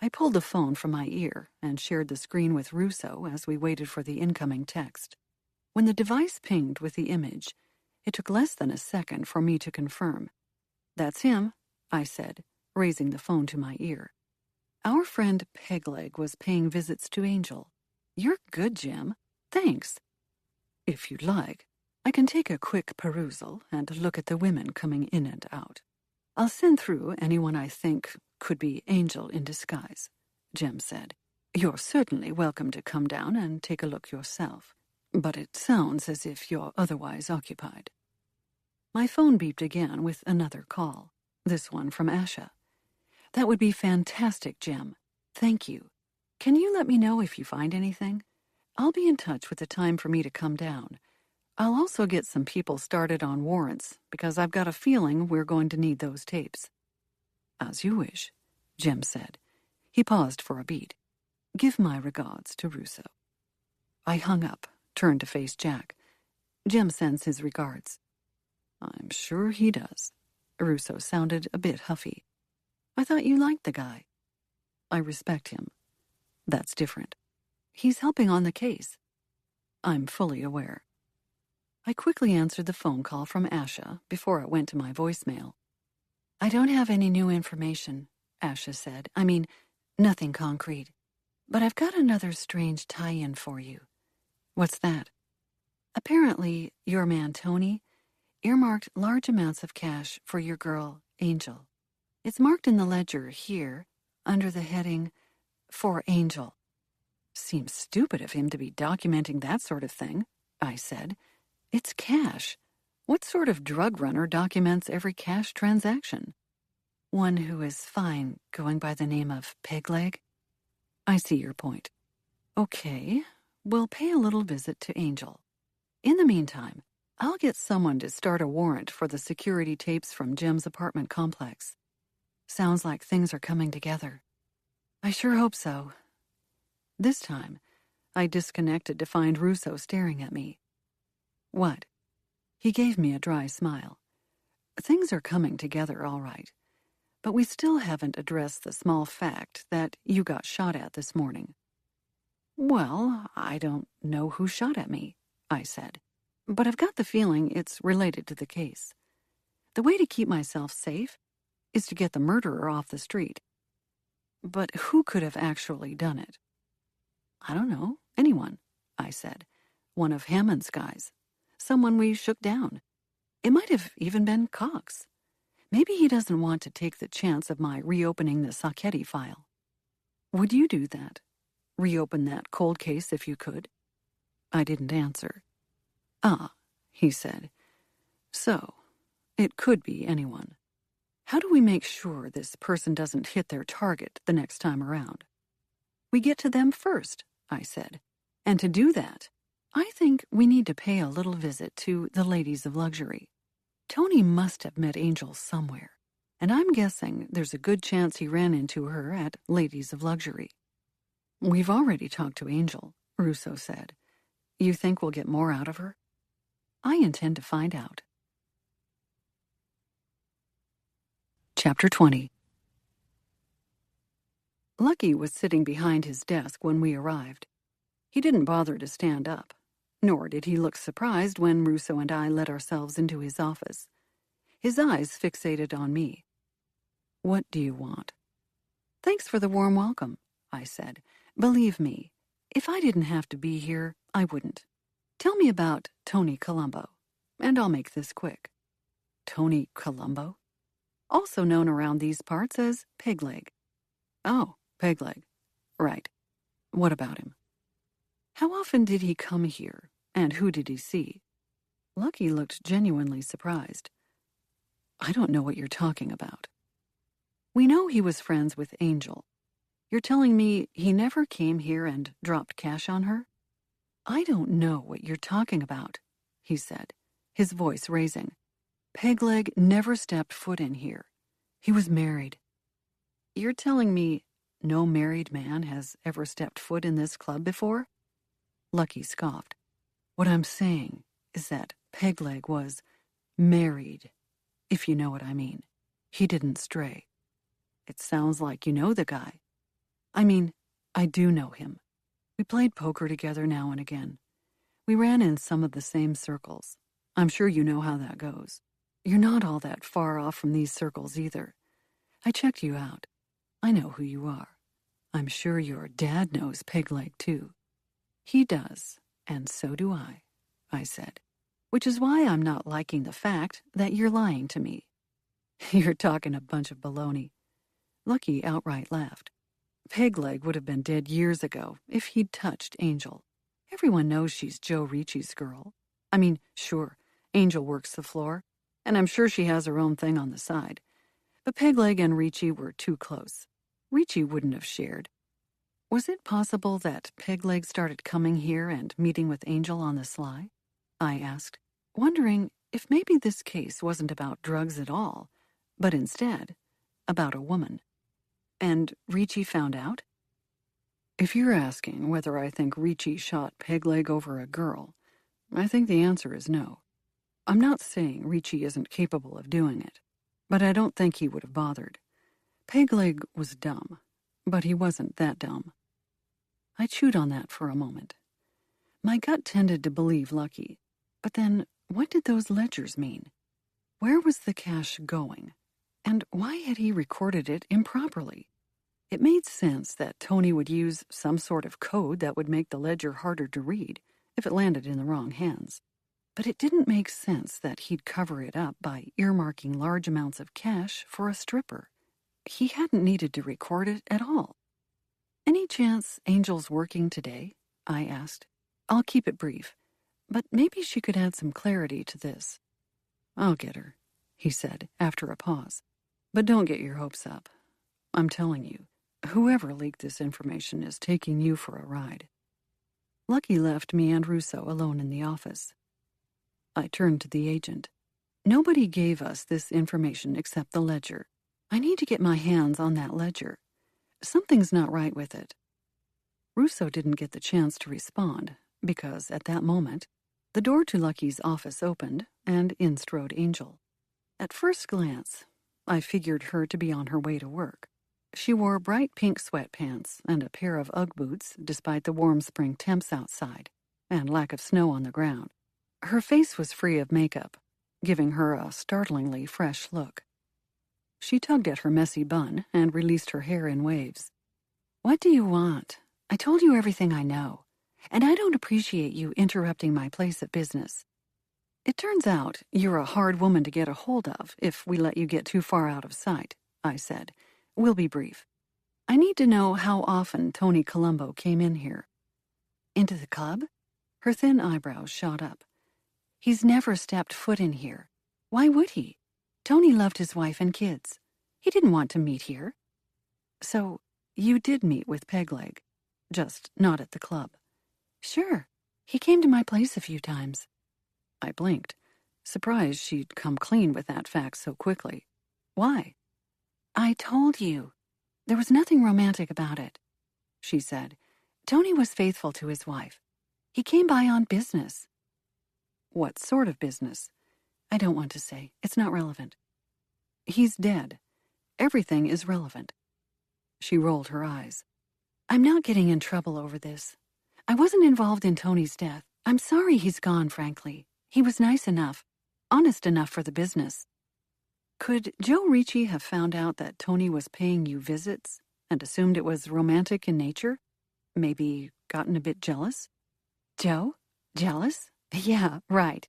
I pulled the phone from my ear and shared the screen with Russo as we waited for the incoming text. When the device pinged with the image, it took less than a second for me to confirm. "That's him," I said, raising the phone to my ear. "Our friend Pegleg was paying visits to Angel. You're good, Jim. Thanks. If you'd like, I can take a quick perusal and look at the women coming in and out. I'll send through anyone I think could be Angel in disguise," Jem said. "You're certainly welcome to come down and take a look yourself, but it sounds as if you're otherwise occupied." My phone beeped again with another call, this one from Asha. "That would be fantastic, Jem. Thank you. Can you let me know if you find anything? I'll be in touch with the time for me to come down. I'll also get some people started on warrants, because I've got a feeling we're going to need those tapes." "As you wish," Jem said. He paused for a beat. "Give my regards to Russo." I hung up, turned to face Jack. "Jem sends his regards." "I'm sure he does." Russo sounded a bit huffy. "I thought you liked the guy." "I respect him. That's different. He's helping on the case." "I'm fully aware." I quickly answered the phone call from Asha before it went to my voicemail. "I don't have any new information," Asha said. "I mean, nothing concrete. But I've got another strange tie-in for you." "What's that?" "Apparently, your man Tony earmarked large amounts of cash for your girl, Angel. It's marked in the ledger here, under the heading, 'For Angel.'" "Seems stupid of him to be documenting that sort of thing," I said. "It's cash. What sort of drug runner documents every cash transaction?" "One who is fine going by the name of Pegleg." "I see your point. Okay, we'll pay a little visit to Angel. In the meantime, I'll get someone to start a warrant for the security tapes from Jim's apartment complex. Sounds like things are coming together." "I sure hope so." This time, I disconnected to find Russo staring at me. "What?" He gave me a dry smile. "Things are coming together all right, but we still haven't addressed the small fact that you got shot at this morning." "Well, I don't know who shot at me," I said, "but I've got the feeling it's related to the case. The way to keep myself safe is to get the murderer off the street." "But who could have actually done it?" "I don't know. Anyone," I said. "One of Hammond's guys. Someone we shook down. It might have even been Cox. Maybe he doesn't want to take the chance of my reopening the Sacchetti file. Would you do that? Reopen that cold case if you could? I didn't answer. Ah, he said. So, it could be anyone. How do we make sure this person doesn't hit their target the next time around? We get to them first, I said. And to do that, I think we need to pay a little visit to the ladies of luxury. Tony must have met Angel somewhere, and I'm guessing there's a good chance he ran into her at Ladies of Luxury. We've already talked to Angel, Russo said. You think we'll get more out of her? I intend to find out. Chapter 20. Lucky was sitting behind his desk when we arrived. He didn't bother to stand up, nor did he look surprised when Russo and I let ourselves into his office. His eyes fixated on me. What do you want? Thanks for the warm welcome, I said. Believe me, if I didn't have to be here, I wouldn't. Tell me about Tony Colombo, and I'll make this quick. Tony Colombo? Also known around these parts as Pegleg. Oh, Pegleg. Right. What about him? How often did he come here, and who did he see? Lucky looked genuinely surprised. I don't know what you're talking about. We know he was friends with Angel. You're telling me he never came here and dropped cash on her? I don't know what you're talking about, he said, his voice raising. Pegleg never stepped foot in here. He was married. You're telling me no married man has ever stepped foot in this club before? Lucky scoffed. What I'm saying is that Pegleg was married, if you know what I mean. He didn't stray. It sounds like you know the guy. I mean, I do know him. We played poker together now and again. We ran in some of the same circles. I'm sure you know how that goes. You're not all that far off from these circles either. I checked you out. I know who you are. I'm sure your dad knows Pegleg too. He does, and so do I said, which is why I'm not liking the fact that you're lying to me. You're talking a bunch of baloney. Lucky outright laughed. Pegleg would have been dead years ago if he'd touched Angel. Everyone knows she's Joe Ricci's girl. I mean, sure, Angel works the floor, and I'm sure she has her own thing on the side. But Pegleg and Ricci were too close. Ricci wouldn't have shared. Was it possible that Pegleg started coming here and meeting with Angel on the sly? I asked, wondering if maybe this case wasn't about drugs at all, but instead about a woman. And Ricci found out? If you're asking whether I think Ricci shot Pegleg over a girl, I think the answer is no. I'm not saying Ricci isn't capable of doing it, but I don't think he would have bothered. Pegleg was dumb, but he wasn't that dumb. I chewed on that for a moment. My gut tended to believe Lucky, but then what did those ledgers mean? Where was the cash going? And why had he recorded it improperly? It made sense that Tony would use some sort of code that would make the ledger harder to read if it landed in the wrong hands. But it didn't make sense that he'd cover it up by earmarking large amounts of cash for a stripper. He hadn't needed to record it at all. Any chance Angel's working today? I asked. I'll keep it brief, but maybe she could add some clarity to this. I'll get her, he said after a pause. But don't get your hopes up. I'm telling you, whoever leaked this information is taking you for a ride. Lucky left me and Russo alone in the office. I turned to the agent. Nobody gave us this information except the ledger. I need to get my hands on that ledger. Something's not right with it. Russo didn't get the chance to respond because, at that moment, the door to Lucky's office opened and in strode Angel. At first glance, I figured her to be on her way to work. She wore bright pink sweatpants and a pair of Ugg boots despite the warm spring temps outside and lack of snow on the ground. Her face was free of makeup, giving her a startlingly fresh look. She tugged at her messy bun and released her hair in waves. What do you want? I told you everything I know, and I don't appreciate you interrupting my place of business. It turns out you're a hard woman to get a hold of if we let you get too far out of sight, I said. We'll be brief. I need to know how often Tony Colombo came in here. Into the club? Her thin eyebrows shot up. He's never stepped foot in here. Why would he? Tony loved his wife and kids. He didn't want to meet here. So, you did meet with Pegleg, just not at the club. Sure. He came to my place a few times. I blinked, surprised she'd come clean with that fact so quickly. Why? I told you. There was nothing romantic about it, she said. Tony was faithful to his wife. He came by on business. What sort of business? I don't want to say. It's not relevant. He's dead. Everything is relevant. She rolled her eyes. I'm not getting in trouble over this. I wasn't involved in Tony's death. I'm sorry he's gone, frankly. He was nice enough, honest enough for the business. Could Joe Ricci have found out that Tony was paying you visits and assumed it was romantic in nature? Maybe gotten a bit jealous? Joe? Jealous? Yeah, right.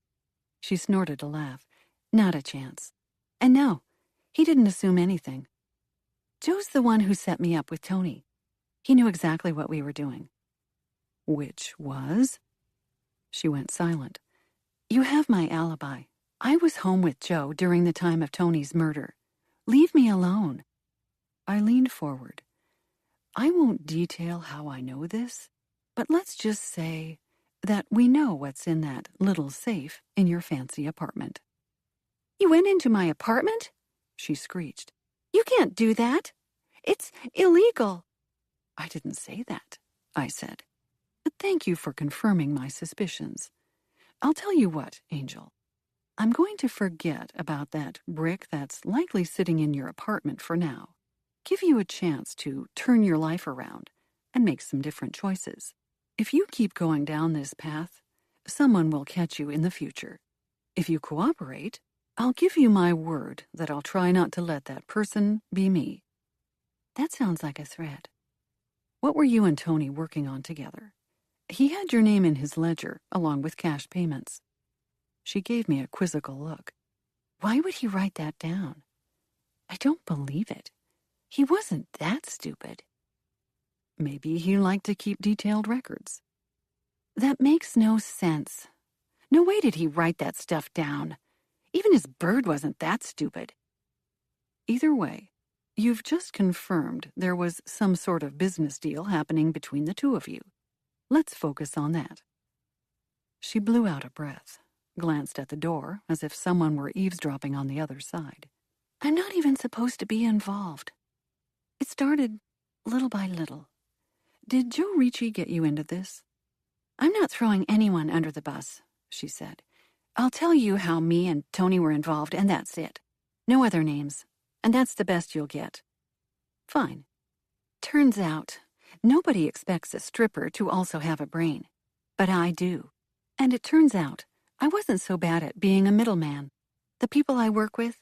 She snorted a laugh. Not a chance. And no, he didn't assume anything. Joe's the one who set me up with Tony. He knew exactly what we were doing. Which was? She went silent. You have my alibi. I was home with Joe during the time of Tony's murder. Leave me alone. I leaned forward. I won't detail how I know this, but let's just say that we know what's in that little safe in your fancy apartment. You went into my apartment? She screeched. You can't do that. It's illegal. I didn't say that, I said. But thank you for confirming my suspicions. I'll tell you what, Angel. I'm going to forget about that brick that's likely sitting in your apartment for now. Give you a chance to turn your life around and make some different choices. If you keep going down this path, someone will catch you in the future. If you cooperate, I'll give you my word that I'll try not to let that person be me. That sounds like a threat. What were you and Tony working on together? He had your name in his ledger, along with cash payments. She gave me a quizzical look. Why would he write that down? I don't believe it. He wasn't that stupid. Maybe he liked to keep detailed records. That makes no sense. No way did he write that stuff down. Even his bird wasn't that stupid. Either way, you've just confirmed there was some sort of business deal happening between the two of you. Let's focus on that. She blew out a breath, glanced at the door as if someone were eavesdropping on the other side. I'm not even supposed to be involved. It started little by little. Did Joe Ricci get you into this? I'm not throwing anyone under the bus, she said. I'll tell you how me and Tony were involved, and that's it. No other names. And that's the best you'll get. Fine. Turns out, nobody expects a stripper to also have a brain. But I do. And it turns out, I wasn't so bad at being a middleman. The people I work with,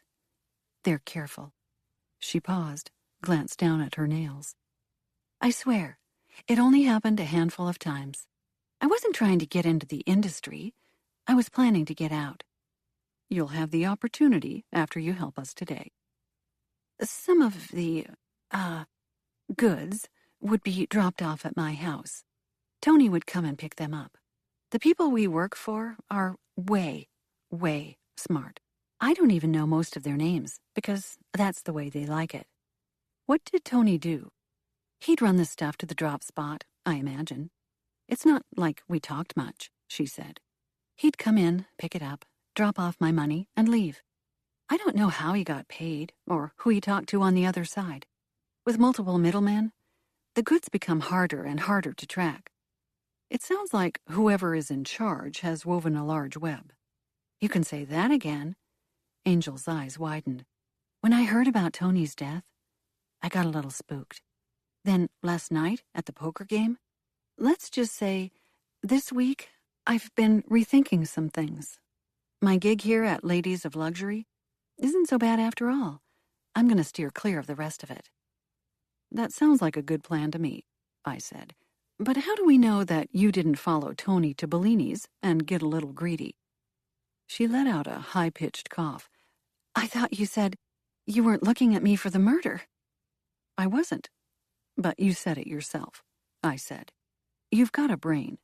they're careful. She paused, glanced down at her nails. I swear, it only happened a handful of times. I wasn't trying to get into the industry. I was planning to get out. You'll have the opportunity after you help us today. Some of the, goods would be dropped off at my house. Tony would come and pick them up. The people we work for are way, way smart. I don't even know most of their names because that's the way they like it. What did Tony do? He'd run the stuff to the drop spot, I imagine. It's not like we talked much, she said. He'd come in, pick it up, drop off my money, and leave. I don't know how he got paid or who he talked to on the other side. With multiple middlemen, the goods become harder and harder to track. It sounds like whoever is in charge has woven a large web. You can say that again. Angel's eyes widened. When I heard about Tony's death, I got a little spooked. Then last night at the poker game, let's just say this week I've been rethinking some things. My gig here at Ladies of Luxury isn't so bad after all. I'm going to steer clear of the rest of it. That sounds like a good plan to me, I said. But how do we know that you didn't follow Tony to Bellini's and get a little greedy? She let out a high-pitched cough. "I thought you said you weren't looking at me for the murder." "I wasn't. But you said it yourself," I said. "You've got a brain.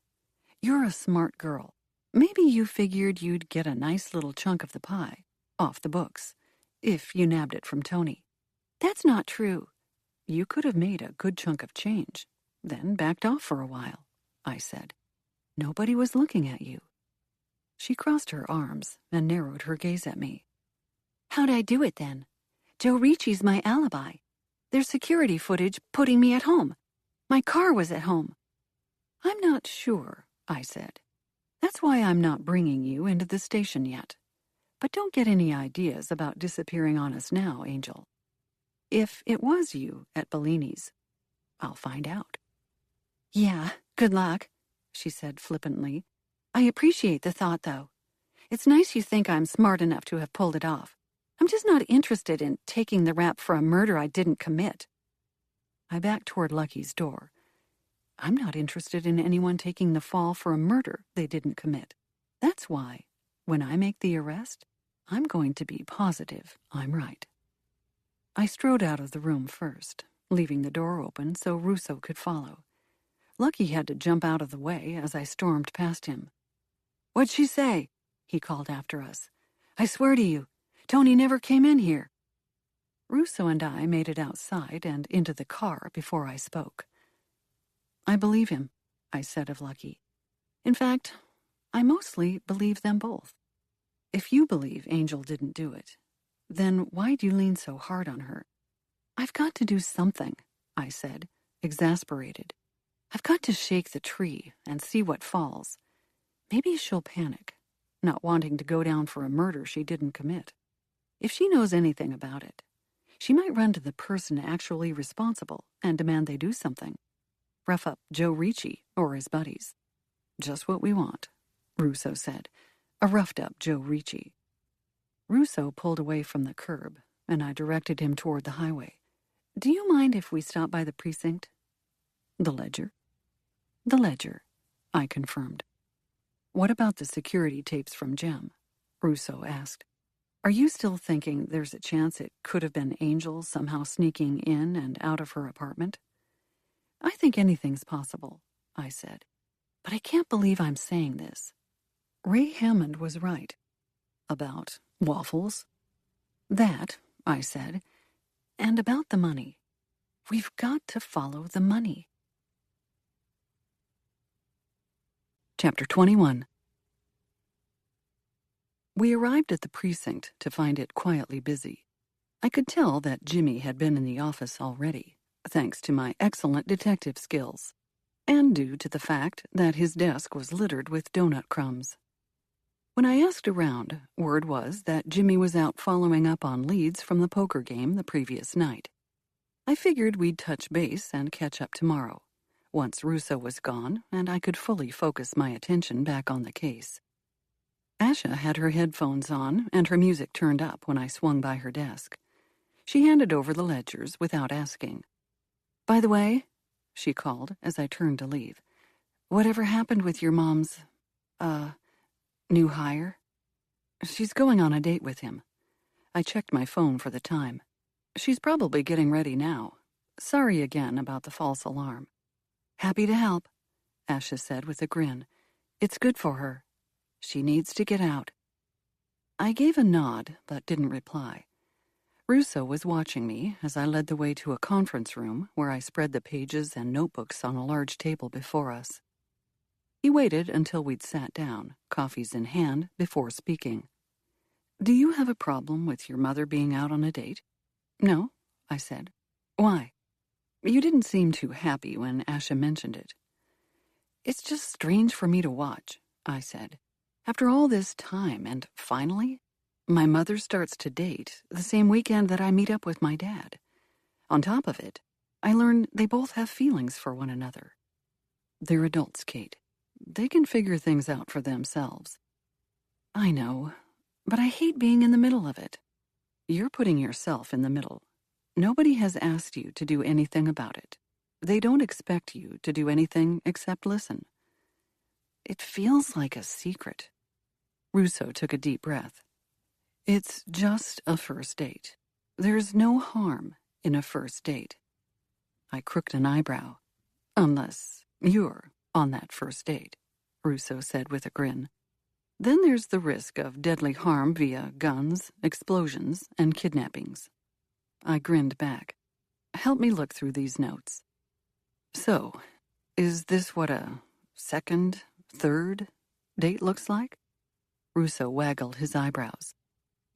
You're a smart girl. Maybe you figured you'd get a nice little chunk of the pie, off the books, if you nabbed it from Tony." "That's not true." "You could have made a good chunk of change, then backed off for a while," I said. "Nobody was looking at you." She crossed her arms and narrowed her gaze at me. "How'd I do it then? Joe Ricci's my alibi. There's security footage putting me at home. My car was at home." "I'm not sure," I said. "That's why I'm not bringing you into the station yet. But don't get any ideas about disappearing on us now, Angel. If it was you at Bellini's, I'll find out." "Yeah, good luck," she said flippantly. "I appreciate the thought, though. It's nice you think I'm smart enough to have pulled it off. I'm just not interested in taking the rap for a murder I didn't commit." I backed toward Lucky's door. I'm not interested in anyone taking the fall for a murder they didn't commit. That's why, when I make the arrest, I'm going to be positive I'm right. I strode out of the room first, leaving the door open so Russo could follow. Lucky had to jump out of the way as I stormed past him. "What'd she say?" he called after us. "I swear to you, Tony never came in here." Russo and I made it outside and into the car before I spoke. "I believe him," I said of Lucky. "In fact, I mostly believe them both. If you believe Angel didn't do it, then why'd you lean so hard on her?" "I've got to do something," I said, exasperated. "I've got to shake the tree and see what falls. Maybe she'll panic, not wanting to go down for a murder she didn't commit. If she knows anything about it, she might run to the person actually responsible and demand they do something. Rough up Joe Ricci or his buddies. Just what we want," Russo said. "A roughed-up Joe Ricci." Russo pulled away from the curb, and I directed him toward the highway. "Do you mind if we stop by the precinct?" "The Ledger?" "The Ledger," I confirmed. "What about the security tapes from Jem?" Russo asked. "Are you still thinking there's a chance it could have been Angel somehow sneaking in and out of her apartment?" "I think anything's possible," I said. "But I can't believe I'm saying this. Ray Hammond was right. About waffles?" "That," I said, "and about the money. We've got to follow the money." Chapter 21. We arrived at the precinct to find it quietly busy. I could tell that Jimmy had been in the office already, thanks to my excellent detective skills, and due to the fact that his desk was littered with donut crumbs. When I asked around, word was that Jimmy was out following up on leads from the poker game the previous night. I figured we'd touch base and catch up tomorrow, once Russo was gone and I could fully focus my attention back on the case. Asha had her headphones on and her music turned up when I swung by her desk. She handed over the ledgers without asking. "By the way," she called as I turned to leave, "whatever happened with your mom's, new hire?" "She's going on a date with him." I checked my phone for the time. "She's probably getting ready now. Sorry again about the false alarm." "Happy to help," Asha said with a grin. "It's good for her. She needs to get out." I gave a nod, but didn't reply. Russo was watching me as I led the way to a conference room where I spread the pages and notebooks on a large table before us. He waited until we'd sat down, coffees in hand, before speaking. "Do you have a problem with your mother being out on a date?" "No," I said. "Why?" "You didn't seem too happy when Asha mentioned it." "It's just strange for me to watch," I said. "After all this time, and finally, my mother starts to date the same weekend that I meet up with my dad. On top of it, I learn they both have feelings for one another. They're adults, Kate. They can figure things out for themselves." "I know, but I hate being in the middle of it." "You're putting yourself in the middle. Nobody has asked you to do anything about it. They don't expect you to do anything except listen." "It feels like a secret." Russo took a deep breath. It's just a first date. There's no harm in a first date. I crooked an eyebrow. Unless you're on that first date, Russo said with a grin. Then there's the risk of deadly harm via guns, explosions, and kidnappings. I grinned back. Help me look through these notes. So, is this what a second, third date looks like? Russo waggled his eyebrows.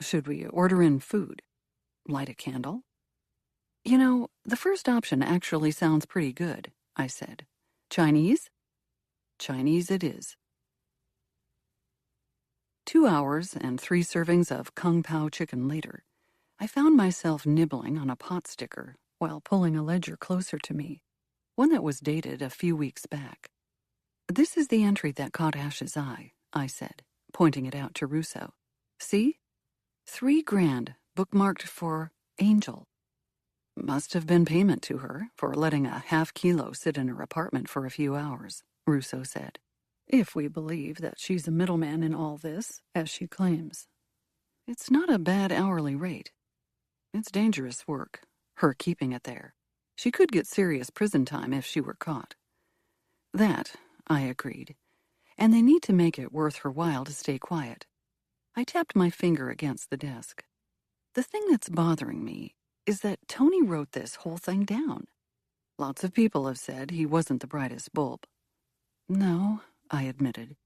Should we order in food? Light a candle? You know, the first option actually sounds pretty good, I said. Chinese? Chinese it is. 2 hours and 3 servings of Kung Pao chicken later, I found myself nibbling on a pot sticker while pulling a ledger closer to me, one that was dated a few weeks back. This is the entry that caught Ash's eye, I said, pointing it out to Russo. See? $3,000 bookmarked for Angel. Must have been payment to her for letting a half kilo sit in her apartment for a few hours, Russo said. If we believe that she's a middleman in all this, as she claims. It's not a bad hourly rate. It's dangerous work, her keeping it there. She could get serious prison time if she were caught. That, I agreed. And they need to make it worth her while to stay quiet. I tapped my finger against the desk. The thing that's bothering me is that Tony wrote this whole thing down. Lots of people have said he wasn't the brightest bulb. No, I admitted.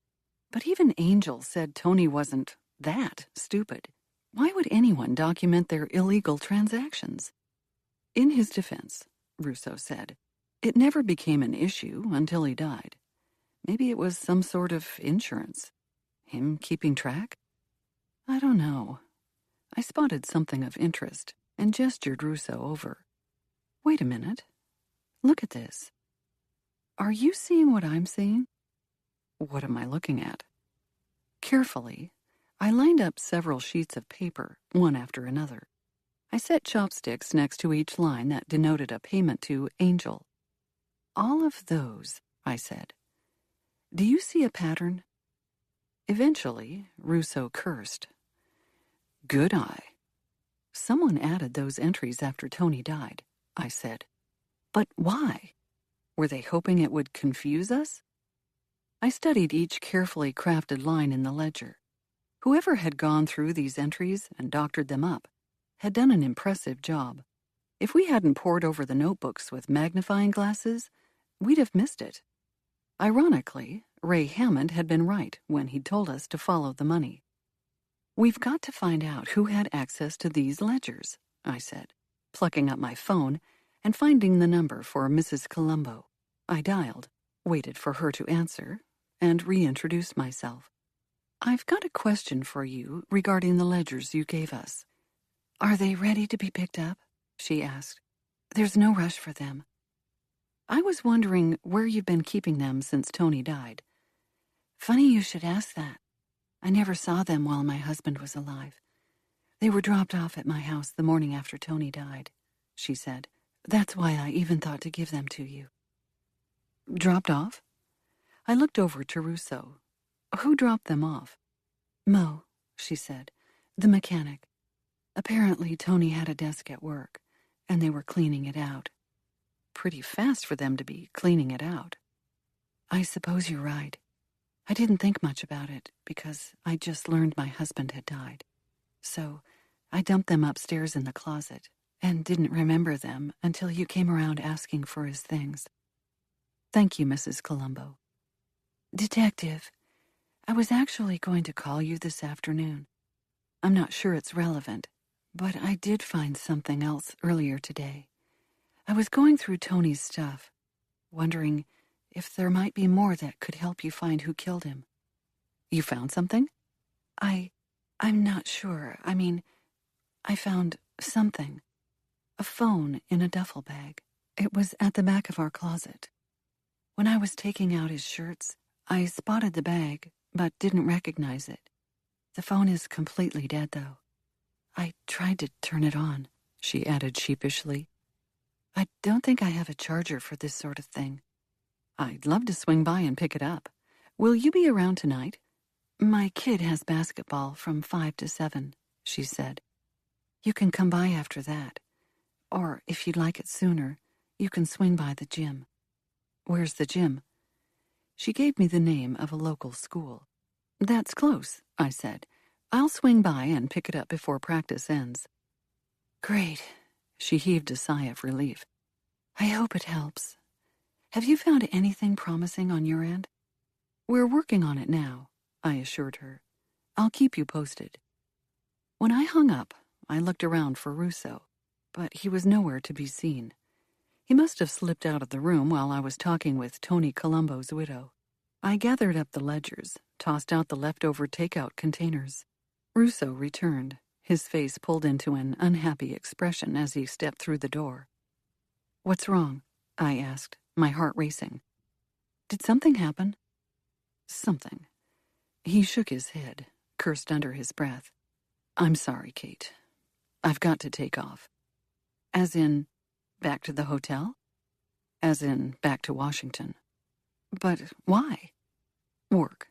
But even Angel said Tony wasn't that stupid. Why would anyone document their illegal transactions? In his defense, Russo said, it never became an issue until he died. Maybe it was some sort of insurance. Him keeping track? I don't know. I spotted something of interest and gestured Russo over. Wait a minute. Look at this. Are you seeing what I'm seeing? What am I looking at? Carefully, I lined up several sheets of paper, one after another. I set chopsticks next to each line that denoted a payment to Angel. All of those, I said. Do you see a pattern? Eventually, Russo cursed. Good eye. Someone added those entries after Tony died, I said. But why? Were they hoping it would confuse us? I studied each carefully crafted line in the ledger. Whoever had gone through these entries and doctored them up had done an impressive job. If we hadn't pored over the notebooks with magnifying glasses, we'd have missed it. Ironically, Ray Hammond had been right when he'd told us to follow the money. We've got to find out who had access to these ledgers, I said, plucking up my phone and finding the number for Mrs. Colombo. I dialed, waited for her to answer, and reintroduced myself. I've got a question for you regarding the ledgers you gave us. Are they ready to be picked up? She asked. There's no rush for them. I was wondering where you've been keeping them since Tony died. Funny you should ask that. I never saw them while my husband was alive. They were dropped off at my house the morning after Tony died, she said. That's why I even thought to give them to you. Dropped off? I looked over to Russo. Who dropped them off? Mo, she said, the mechanic. Apparently Tony had a desk at work, and they were cleaning it out. Pretty fast for them to be cleaning it out. I suppose you're right. I didn't think much about it because I just learned my husband had died. So I dumped them upstairs in the closet and didn't remember them until you came around asking for his things. Thank you, Mrs. Colombo. Detective, I was actually going to call you this afternoon. I'm not sure it's relevant, but I did find something else earlier today. I was going through Tony's stuff, wondering if there might be more that could help you find who killed him. You found something? I'm not sure. I found something. A phone in a duffel bag. It was at the back of our closet. When I was taking out his shirts, I spotted the bag, but didn't recognize it. The phone is completely dead, though. I tried to turn it on, she added sheepishly. I don't think I have a charger for this sort of thing. I'd love to swing by and pick it up. Will you be around tonight? My kid has basketball from 5 to 7, she said. You can come by after that. Or, if you'd like it sooner, you can swing by the gym. Where's the gym? She gave me the name of a local school. That's close, I said. I'll swing by and pick it up before practice ends. Great. She heaved a sigh of relief. I hope it helps. Have you found anything promising on your end? We're working on it now, I assured her. I'll keep you posted. When I hung up, I looked around for Russo, but he was nowhere to be seen. He must have slipped out of the room while I was talking with Tony Colombo's widow. I gathered up the ledgers, tossed out the leftover takeout containers. Russo returned, his face pulled into an unhappy expression as he stepped through the door. What's wrong? I asked, my heart racing. Did something happen? Something. He shook his head, cursed under his breath. I'm sorry, Kate. I've got to take off. As in, back to the hotel? As in, back to Washington. But why? Work.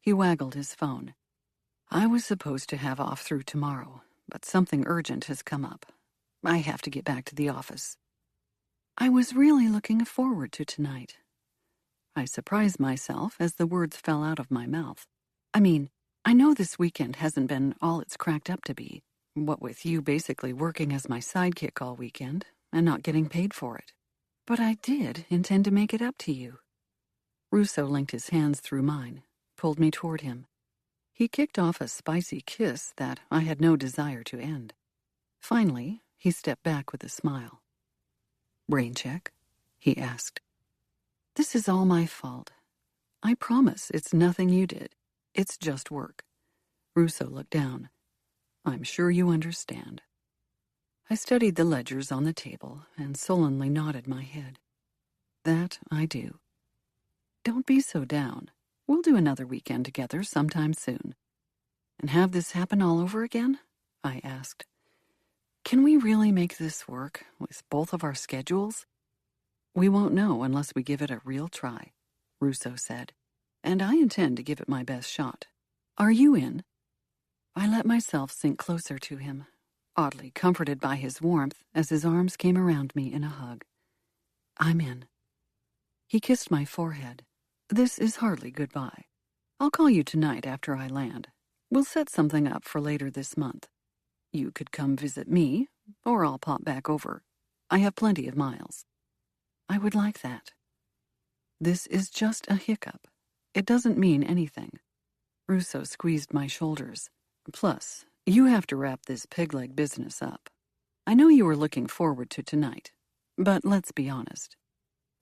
He waggled his phone. I was supposed to have off through tomorrow, but something urgent has come up. I have to get back to the office. I was really looking forward to tonight. I surprised myself as the words fell out of my mouth. I mean, I know this weekend hasn't been all it's cracked up to be, what with you basically working as my sidekick all weekend and not getting paid for it. But I did intend to make it up to you. Russo linked his hands through mine, pulled me toward him. He kicked off a spicy kiss that I had no desire to end. Finally, he stepped back with a smile. Rain check? He asked. This is all my fault. I promise it's nothing you did. It's just work. Russo looked down. I'm sure you understand. I studied the ledgers on the table and sullenly nodded my head. That I do. Don't be so down. We'll do another weekend together sometime soon. And have this happen all over again? I asked. Can we really make this work with both of our schedules? We won't know unless we give it a real try, Russo said, and I intend to give it my best shot. Are you in? I let myself sink closer to him, oddly comforted by his warmth as his arms came around me in a hug. I'm in. He kissed my forehead. This is hardly goodbye. I'll call you tonight after I land. We'll set something up for later this month. You could come visit me, or I'll pop back over. I have plenty of miles. I would like that. This is just a hiccup. It doesn't mean anything. Russo squeezed my shoulders. Plus, you have to wrap this peg-leg business up. I know you were looking forward to tonight, but let's be honest.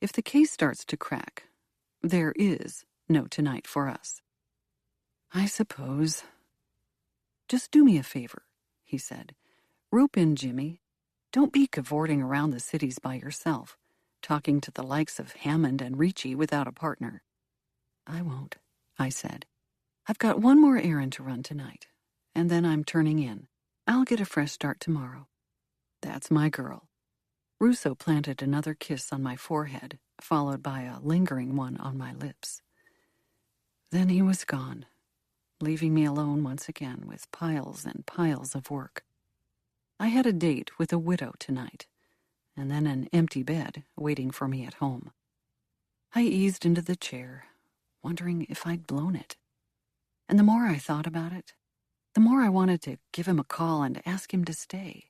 If the case starts to crack, there is no tonight for us. I suppose. Just do me a favor, he said. Rope in Jimmy. Don't be cavorting around the cities by yourself, talking to the likes of Hammond and Ricci without a partner. I won't, I said. I've got one more errand to run tonight, and then I'm turning in. I'll get a fresh start tomorrow. That's my girl. Russo planted another kiss on my forehead, followed by a lingering one on my lips. Then he was gone, leaving me alone once again with piles and piles of work. I had a date with a widow tonight, and then an empty bed waiting for me at home. I eased into the chair, wondering if I'd blown it. And the more I thought about it, the more I wanted to give him a call and ask him to stay.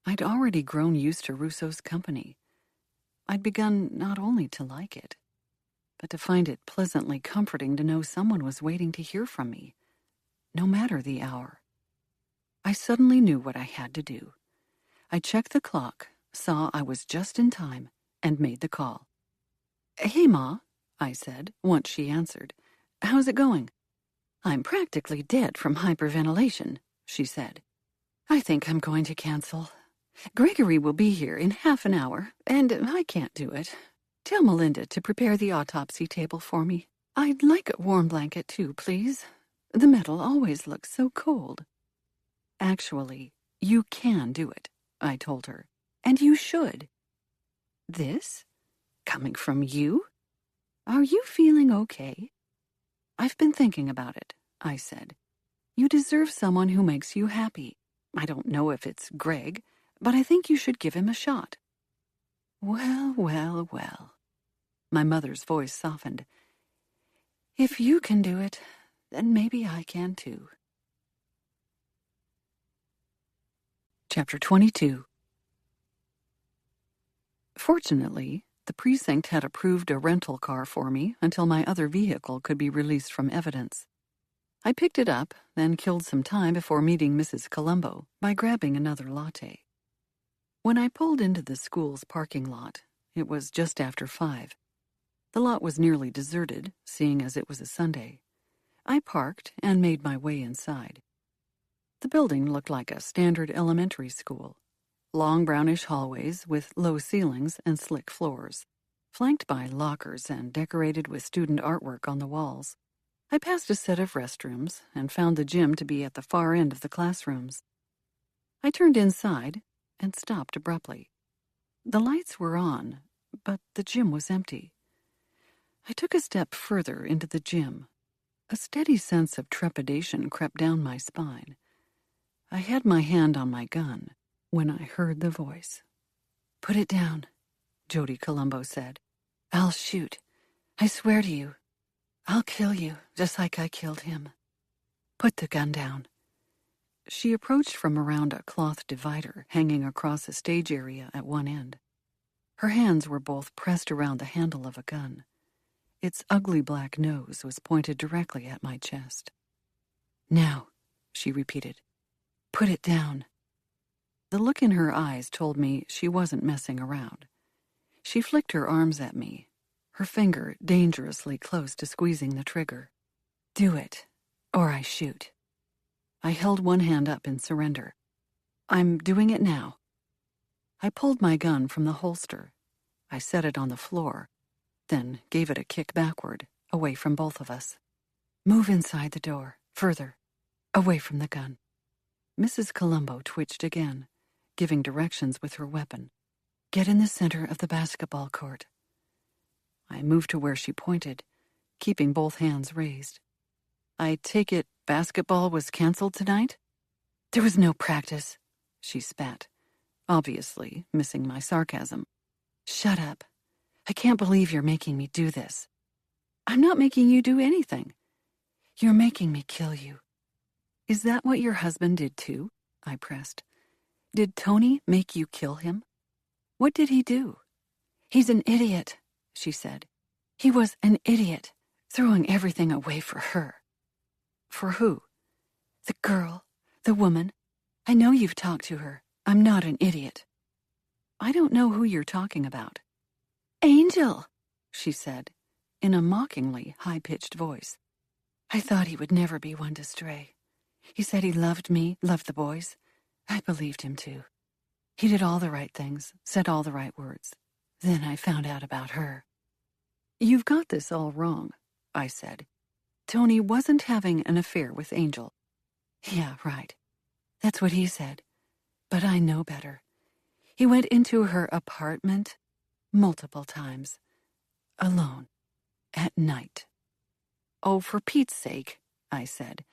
I'd already grown used to Russo's company. I'd begun not only to like it, but to find it pleasantly comforting to know someone was waiting to hear from me, no matter the hour. I suddenly knew what I had to do. I checked the clock, saw I was just in time, and made the call. Hey, Ma, I said, once she answered. How's it going? I'm practically dead from hyperventilation, she said. I think I'm going to cancel. Gregory will be here in half an hour, and I can't do it. Tell Melinda to prepare the autopsy table for me. I'd like a warm blanket, too, please. The metal always looks so cold. Actually, you can do it, I told her, and you should. This? Coming from you? Are you feeling okay? I've been thinking about it, I said. "You deserve someone who makes you happy. I don't know if it's Greg, but I think you should give him a shot." "Well, well, well." My mother's voice softened. "If you can do it, then maybe I can too." Chapter 22. Fortunately, the precinct had approved a rental car for me until my other vehicle could be released from evidence. I picked it up, then killed some time before meeting Mrs. Colombo by grabbing another latte. When I pulled into the school's parking lot, it was just after 5. The lot was nearly deserted, seeing as it was a Sunday. I parked and made my way inside. The building looked like a standard elementary school. Long brownish hallways with low ceilings and slick floors, flanked by lockers and decorated with student artwork on the walls. I passed a set of restrooms and found the gym to be at the far end of the classrooms. I turned inside and stopped abruptly. The lights were on, but the gym was empty. I took a step further into the gym. A steady sense of trepidation crept down my spine. I had my hand on my gun when I heard the voice. "Put it down," Jody Colombo said. "I'll shoot. I swear to you. I'll kill you, just like I killed him. Put the gun down." She approached from around a cloth divider hanging across a stage area at one end. Her hands were both pressed around the handle of a gun. Its ugly black nose was pointed directly at my chest. "Now," she repeated, "put it down." The look in her eyes told me she wasn't messing around. She flicked her arms at me, her finger dangerously close to squeezing the trigger. "Do it, or I shoot." I held one hand up in surrender. "I'm doing it now." I pulled my gun from the holster. I set it on the floor, then gave it a kick backward, away from both of us. "Move inside the door, further, away from the gun." Mrs. Colombo twitched again, giving directions with her weapon. "Get in the center of the basketball court." I moved to where she pointed, keeping both hands raised. "I take it basketball was canceled tonight?" "There was no practice," she spat, obviously missing my sarcasm. "Shut up. I can't believe you're making me do this." "I'm not making you do anything." "You're making me kill you." "Is that what your husband did too?" I pressed. "Did Tony make you kill him? What did he do?" "He's an idiot," she said. "He was an idiot, throwing everything away for her." "For who?" "The girl, the woman. I know you've talked to her. I'm not an idiot." "I don't know who you're talking about." "Angel," she said, in a mockingly high-pitched voice. "I thought he would never be one to stray. He said he loved me, loved the boys. I believed him too. He did all the right things, said all the right words. Then I found out about her." "You've got this all wrong," I said. "Tony wasn't having an affair with Angel." "Yeah, right. That's what he said. But I know better. He went into her apartment multiple times, alone, at night." "Oh, for Pete's sake," I said.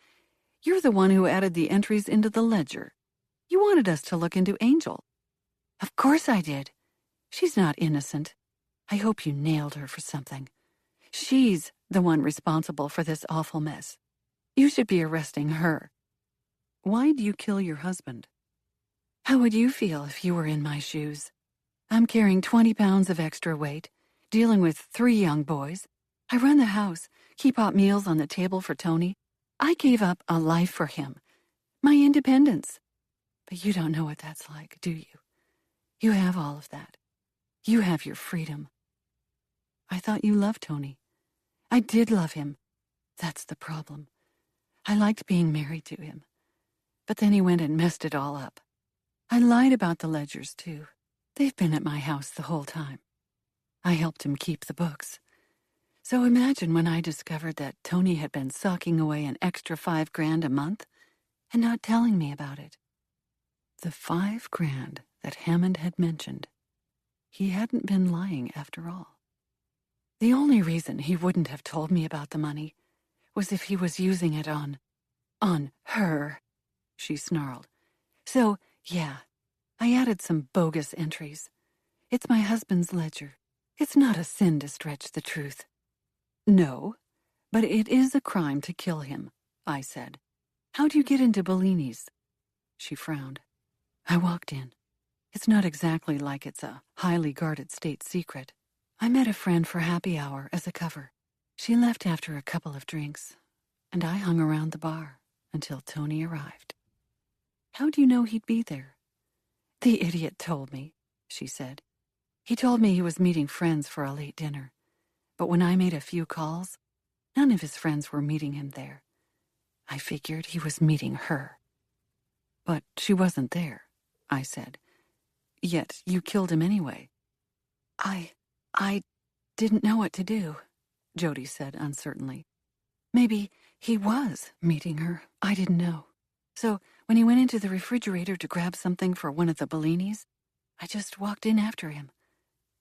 "You're the one who added the entries into the ledger. You wanted us to look into Angel." "Of course I did. She's not innocent. I hope you nailed her for something. She's the one responsible for this awful mess. You should be arresting her." "Why'd you kill your husband?" "How would you feel if you were in my shoes? I'm carrying 20 pounds of extra weight, dealing with 3 young boys. I run the house, keep hot meals on the table for Tony. I gave up a life for him, my independence. But you don't know what that's like, do you? You have all of that. You have your freedom." "I thought you loved Tony." "I did love him. That's the problem. I liked being married to him. But then he went and messed it all up. I lied about the ledgers, too. They've been at my house the whole time. I helped him keep the books. So imagine when I discovered that Tony had been socking away an extra $5,000 a month and not telling me about it." The $5,000 that Hammond had mentioned. He hadn't been lying after all. The only reason he wouldn't have told me about the money was if he was using it on her, she snarled. So, yeah, I added some bogus entries. It's my husband's ledger. It's not a sin to stretch the truth. No, but it is a crime to kill him, I said. How do you get into Bellini's? She frowned. I walked in. It's not exactly like it's a highly guarded state secret. I met a friend for happy hour as a cover. She left after a couple of drinks, and I hung around the bar until Tony arrived. How do you know he'd be there? The idiot told me, she said. He told me he was meeting friends for a late dinner, but when I made a few calls, none of his friends were meeting him there. I figured he was meeting her. But she wasn't there, I said. Yet you killed him anyway. I didn't know what to do, Jody said uncertainly. Maybe he was meeting her. I didn't know. So when he went into the refrigerator to grab something for one of the Bellinis, I just walked in after him.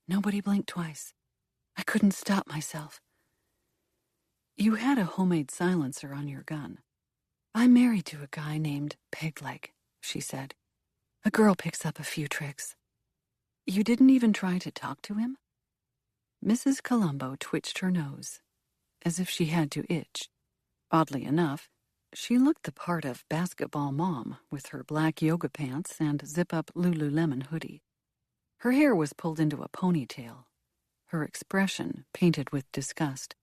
Nobody blinked twice. I couldn't stop myself. You had a homemade silencer on your gun. I'm married to a guy named Pegleg, she said. A girl picks up a few tricks. You didn't even try to talk to him? Mrs. Colombo twitched her nose, as if she had to itch. Oddly enough, she looked the part of basketball mom with her black yoga pants and zip-up Lululemon hoodie. Her hair was pulled into a ponytail, her expression painted with disgust.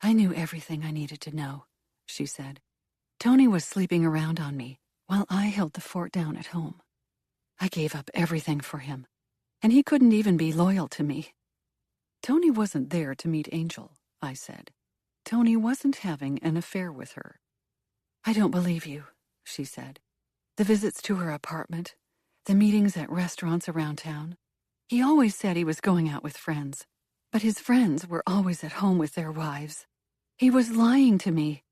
I knew everything I needed to know, she said. Tony was sleeping around on me while I held the fort down at home. I gave up everything for him, and he couldn't even be loyal to me. Tony wasn't there to meet Angel, I said. Tony wasn't having an affair with her. I don't believe you, she said. The visits to her apartment, the meetings at restaurants around town. He always said he was going out with friends, but his friends were always at home with their wives. He was lying to me.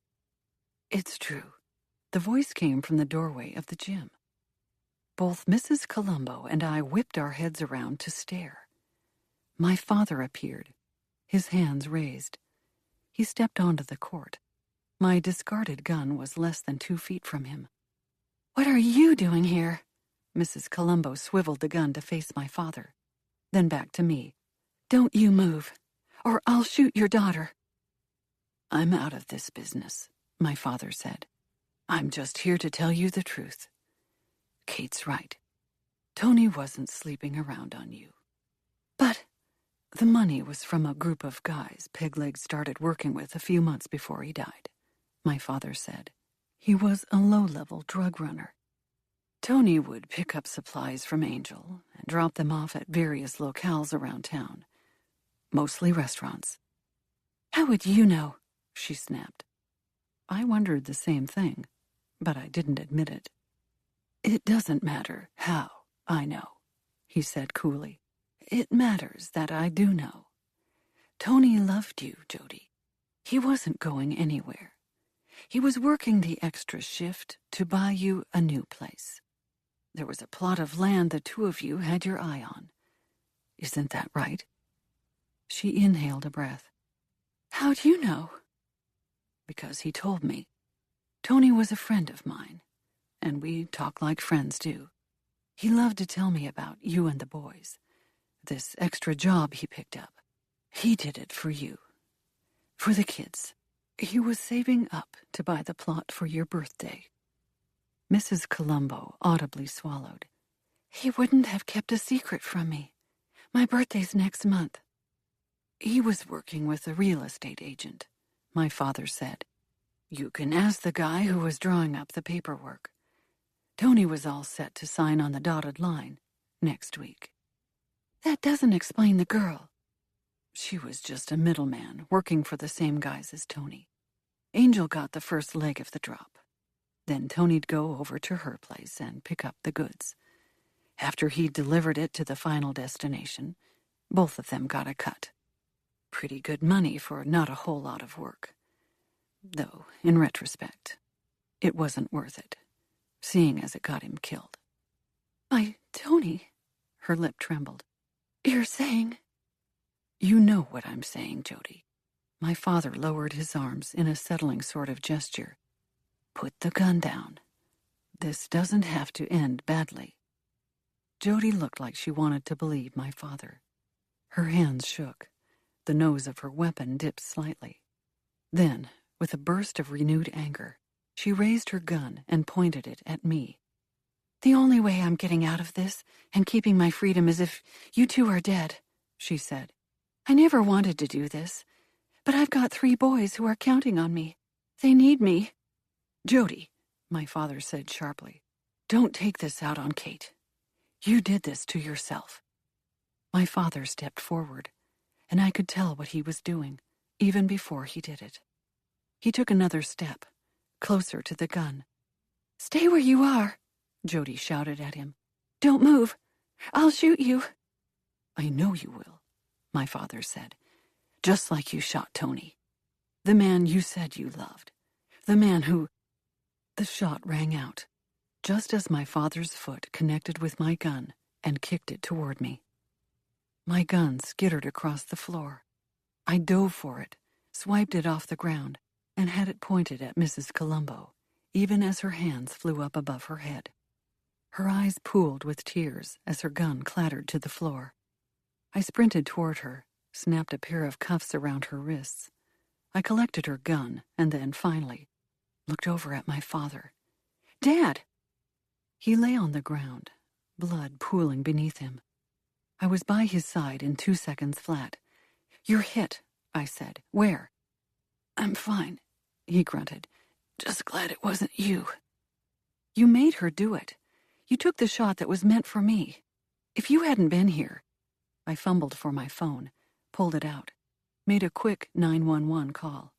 It's true. The voice came from the doorway of the gym. Both Mrs. Colombo and I whipped our heads around to stare. My father appeared, his hands raised. He stepped onto the court. My discarded gun was less than 2 feet from him. What are you doing here? Mrs. Colombo swiveled the gun to face my father, then back to me. Don't you move, or I'll shoot your daughter. I'm out of this business, my father said. I'm just here to tell you the truth. Kate's right. Tony wasn't sleeping around on you. But the money was from a group of guys Pegleg started working with a few months before he died, my father said. He was a low-level drug runner. Tony would pick up supplies from Angel and drop them off at various locales around town, mostly restaurants. How would you know? She snapped. I wondered the same thing, but I didn't admit it. It doesn't matter how I know, he said coolly. It matters that I do know. Tony loved you, Jody. He wasn't going anywhere. He was working the extra shift to buy you a new place. There was a plot of land the two of you had your eye on. Isn't that right? She inhaled a breath. How do you know? Because he told me. Tony was a friend of mine, and we talk like friends do. He loved to tell me about you and the boys. This extra job he picked up. He did it for you. For the kids. He was saving up to buy the plot for your birthday. Mrs. Colombo audibly swallowed. He wouldn't have kept a secret from me. My birthday's next month. He was working with a real estate agent, my father said. You can ask the guy who was drawing up the paperwork. Tony was all set to sign on the dotted line next week. That doesn't explain the girl. She was just a middleman working for the same guys as Tony. Angel got the first leg of the drop. Then Tony'd go over to her place and pick up the goods. After he'd delivered it to the final destination, both of them got a cut. Pretty good money for not a whole lot of work. Though, in retrospect, it wasn't worth it, seeing as it got him killed. By Tony, her lip trembled. You're saying... You know what I'm saying, Jody. My father lowered his arms in a settling sort of gesture. Put the gun down. This doesn't have to end badly. Jody looked like she wanted to believe my father. Her hands shook. The nose of her weapon dipped slightly. Then, with a burst of renewed anger, she raised her gun and pointed it at me. The only way I'm getting out of this and keeping my freedom is if you two are dead, she said. I never wanted to do this, but I've got 3 boys who are counting on me. They need me. Jody, my father said sharply, don't take this out on Kate. You did this to yourself. My father stepped forward, and I could tell what he was doing, even before he did it. He took another step, closer to the gun. Stay where you are, Jody shouted at him. Don't move. I'll shoot you. I know you will, my father said, just like you shot Tony. The man you said you loved. The man who... The shot rang out, just as my father's foot connected with my gun and kicked it toward me. My gun skittered across the floor. I dove for it, swiped it off the ground, and had it pointed at Mrs. Colombo, even as her hands flew up above her head. Her eyes pooled with tears as her gun clattered to the floor. I sprinted toward her, snapped a pair of cuffs around her wrists. I collected her gun, and then, finally, looked over at my father. Dad! He lay on the ground, blood pooling beneath him. I was by his side in 2 seconds flat. You're hit, I said. Where? I'm fine, he grunted. Just glad it wasn't you. You made her do it. You took the shot that was meant for me. If you hadn't been here... I fumbled for my phone, pulled it out, made a quick 911 call,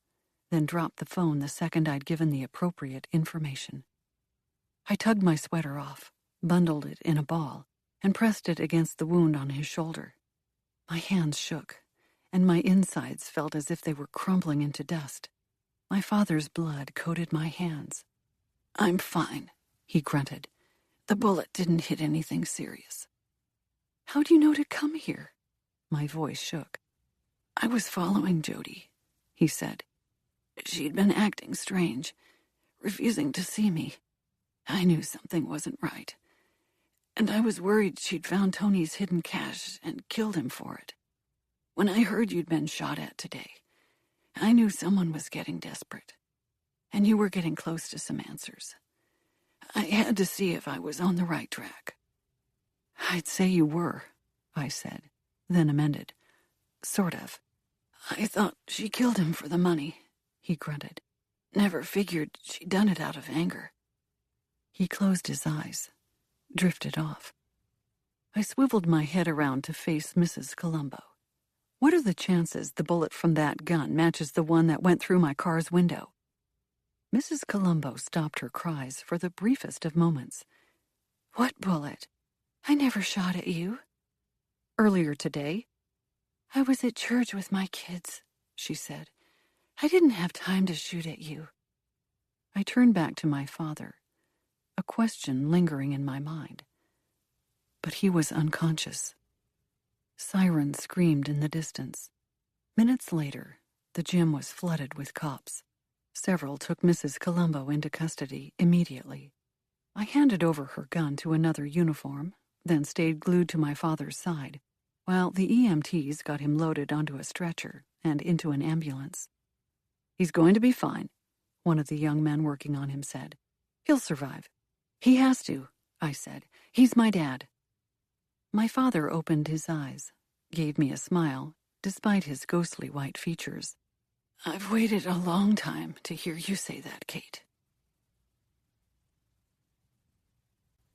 then dropped the phone the second I'd given the appropriate information. I tugged my sweater off, bundled it in a ball, and pressed it against the wound on his shoulder. My hands shook, and my insides felt as if they were crumbling into dust. My father's blood coated my hands. I'm fine, he grunted. The bullet didn't hit anything serious. How do you know to come here? My voice shook. I was following Jody, he said. She'd been acting strange, refusing to see me. I knew something wasn't right. And I was worried she'd found Tony's hidden cash and killed him for it. When I heard you'd been shot at today, I knew someone was getting desperate. And you were getting close to some answers. I had to see if I was on the right track. I'd say you were, I said, then amended. Sort of. I thought she killed him for the money, he grunted. Never figured she'd done it out of anger. He closed his eyes, drifted off. I swiveled my head around to face Mrs. Colombo. What are the chances the bullet from that gun matches the one that went through my car's window? Mrs. Colombo stopped her cries for the briefest of moments. What bullet? I never shot at you. Earlier today, I was at church with my kids, she said. I didn't have time to shoot at you. I turned back to my father, a question lingering in my mind. But he was unconscious. Sirens screamed in the distance. Minutes later, the gym was flooded with cops. Several took Mrs. Colombo into custody immediately. I handed over her gun to another uniform, then stayed glued to my father's side, while the EMTs got him loaded onto a stretcher and into an ambulance. He's going to be fine, one of the young men working on him said. He'll survive. He has to, I said. He's my dad. My father opened his eyes, gave me a smile, despite his ghostly white features. I've waited a long time to hear you say that, Kate.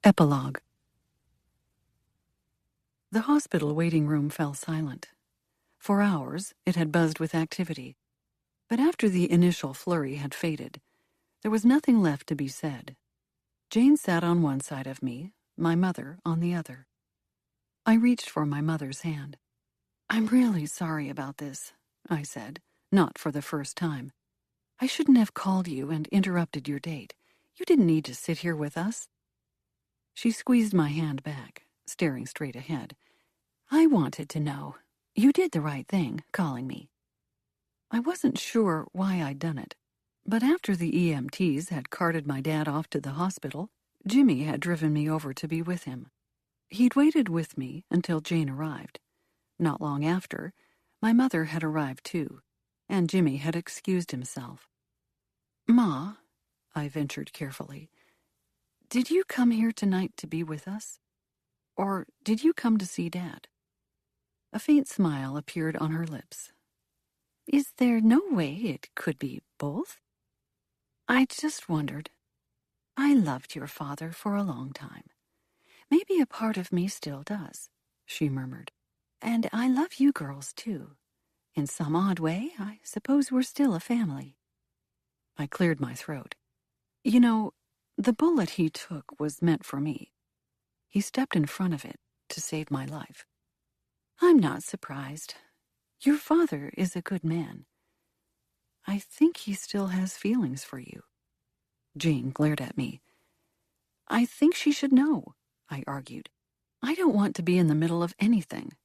Epilogue. The hospital waiting room fell silent. For hours, it had buzzed with activity. But after the initial flurry had faded, there was nothing left to be said. Jane sat on one side of me, my mother on the other. I reached for my mother's hand. I'm really sorry about this, I said, not for the first time. I shouldn't have called you and interrupted your date. You didn't need to sit here with us. She squeezed my hand back, staring straight ahead. I wanted to know. You did the right thing, calling me. I wasn't sure why I'd done it, but after the EMTs had carted my dad off to the hospital, Jimmy had driven me over to be with him. He'd waited with me until Jane arrived. Not long after, my mother had arrived too, and Jimmy had excused himself. "Ma," I ventured carefully, "did you come here tonight to be with us? Or did you come to see Dad?" A faint smile appeared on her lips. "Is there no way it could be both?" "I just wondered. I loved your father for a long time. Maybe a part of me still does," she murmured. "And I love you girls, too. In some odd way, I suppose we're still a family." I cleared my throat. "You know, the bullet he took was meant for me. He stepped in front of it to save my life." "I'm not surprised. Your father is a good man. I think he still has feelings for you." Jane glared at me. "I think she should know," I argued. "I don't want to be in the middle of anything,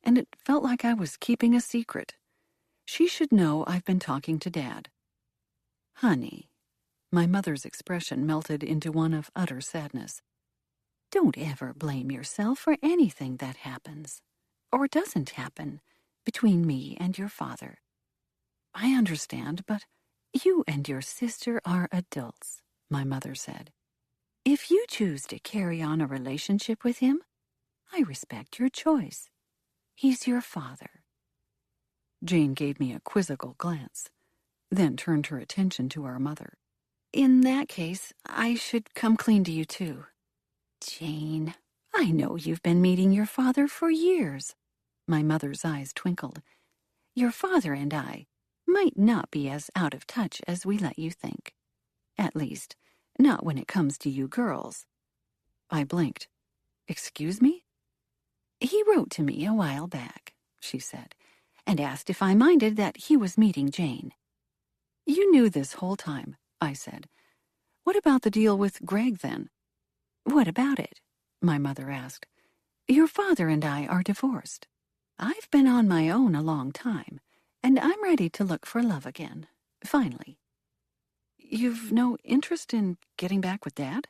and it felt like I was keeping a secret. She should know I've been talking to Dad." "Honey," my mother's expression melted into one of utter sadness. "Don't ever blame yourself for anything that happens, or doesn't happen, between me and your father. I understand, but you and your sister are adults," my mother said. "If you choose to carry on a relationship with him, I respect your choice. He's your father." Jane gave me a quizzical glance, then turned her attention to our mother. "In that case, I should come clean to you, too." "Jane, I know you've been meeting your father for years." My mother's eyes twinkled. "Your father and I might not be as out of touch as we let you think. At least, not when it comes to you girls." I blinked. "Excuse me?" "He wrote to me a while back," she said, "and asked if I minded that he was meeting Jane." "You knew this whole time," I said. "What about the deal with Greg, then?" "What about it?" my mother asked. "Your father and I are divorced. I've been on my own a long time, and I'm ready to look for love again, finally." "You've no interest in getting back with Dad?"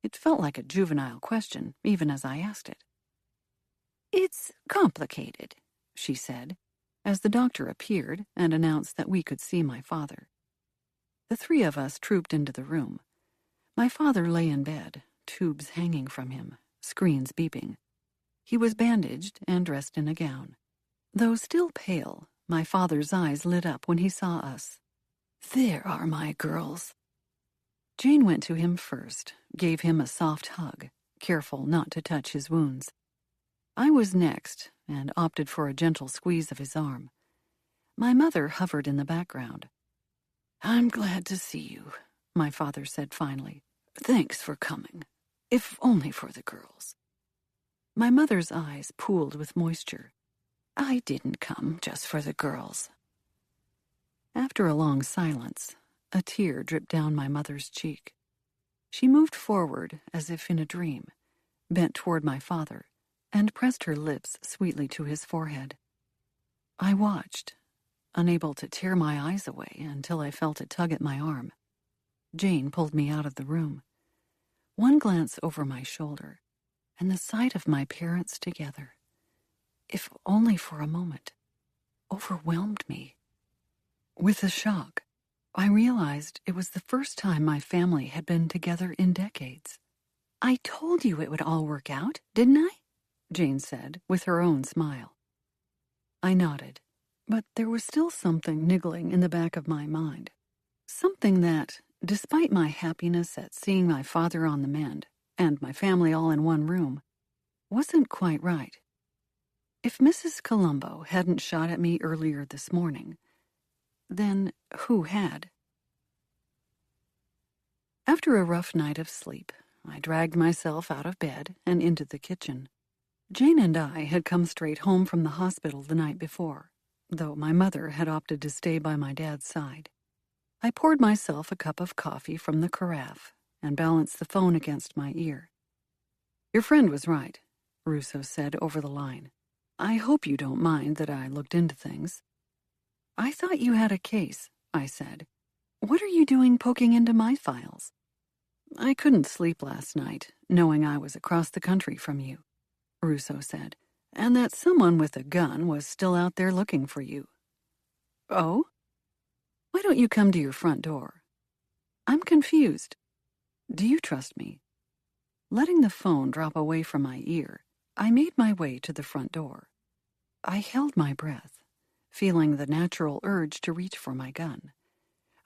It felt like a juvenile question, even as I asked it. "It's complicated," she said, as the doctor appeared and announced that we could see my father. The three of us trooped into the room. My father lay in bed, tubes hanging from him, screens beeping. He was bandaged and dressed in a gown. Though still pale, my father's eyes lit up when he saw us. "There are my girls." Jane went to him first, gave him a soft hug, careful not to touch his wounds. I was next, and opted for a gentle squeeze of his arm. My mother hovered in the background. "I'm glad to see you," my father said finally. "Thanks for coming, if only for the girls." My mother's eyes pooled with moisture. "I didn't come just for the girls." After a long silence, a tear dripped down my mother's cheek. She moved forward as if in a dream, bent toward my father, and pressed her lips sweetly to his forehead. I watched, unable to tear my eyes away until I felt a tug at my arm. Jane pulled me out of the room. One glance over my shoulder, and the sight of my parents together, if only for a moment, overwhelmed me. With a shock, I realized it was the first time my family had been together in decades. "I told you it would all work out, didn't I?" Jane said, with her own smile. I nodded, but there was still something niggling in the back of my mind. Something that, despite my happiness at seeing my father on the mend, and my family all in one room, wasn't quite right. If Mrs. Colombo hadn't shot at me earlier this morning, then who had? After a rough night of sleep, I dragged myself out of bed and into the kitchen. Jane and I had come straight home from the hospital the night before, though my mother had opted to stay by my dad's side. I poured myself a cup of coffee from the carafe and balanced the phone against my ear. "Your friend was right," Russo said over the line. "I hope you don't mind that I looked into things." I thought you had a case, I said. What are you doing poking into my files? I couldn't sleep last night, knowing I was across the country from you, Russo said, and that someone with a gun was still out there looking for you. Oh? Why don't you come to your front door? I'm confused. Do you trust me? Letting the phone drop away from my ear, I made my way to the front door. I held my breath, feeling the natural urge to reach for my gun.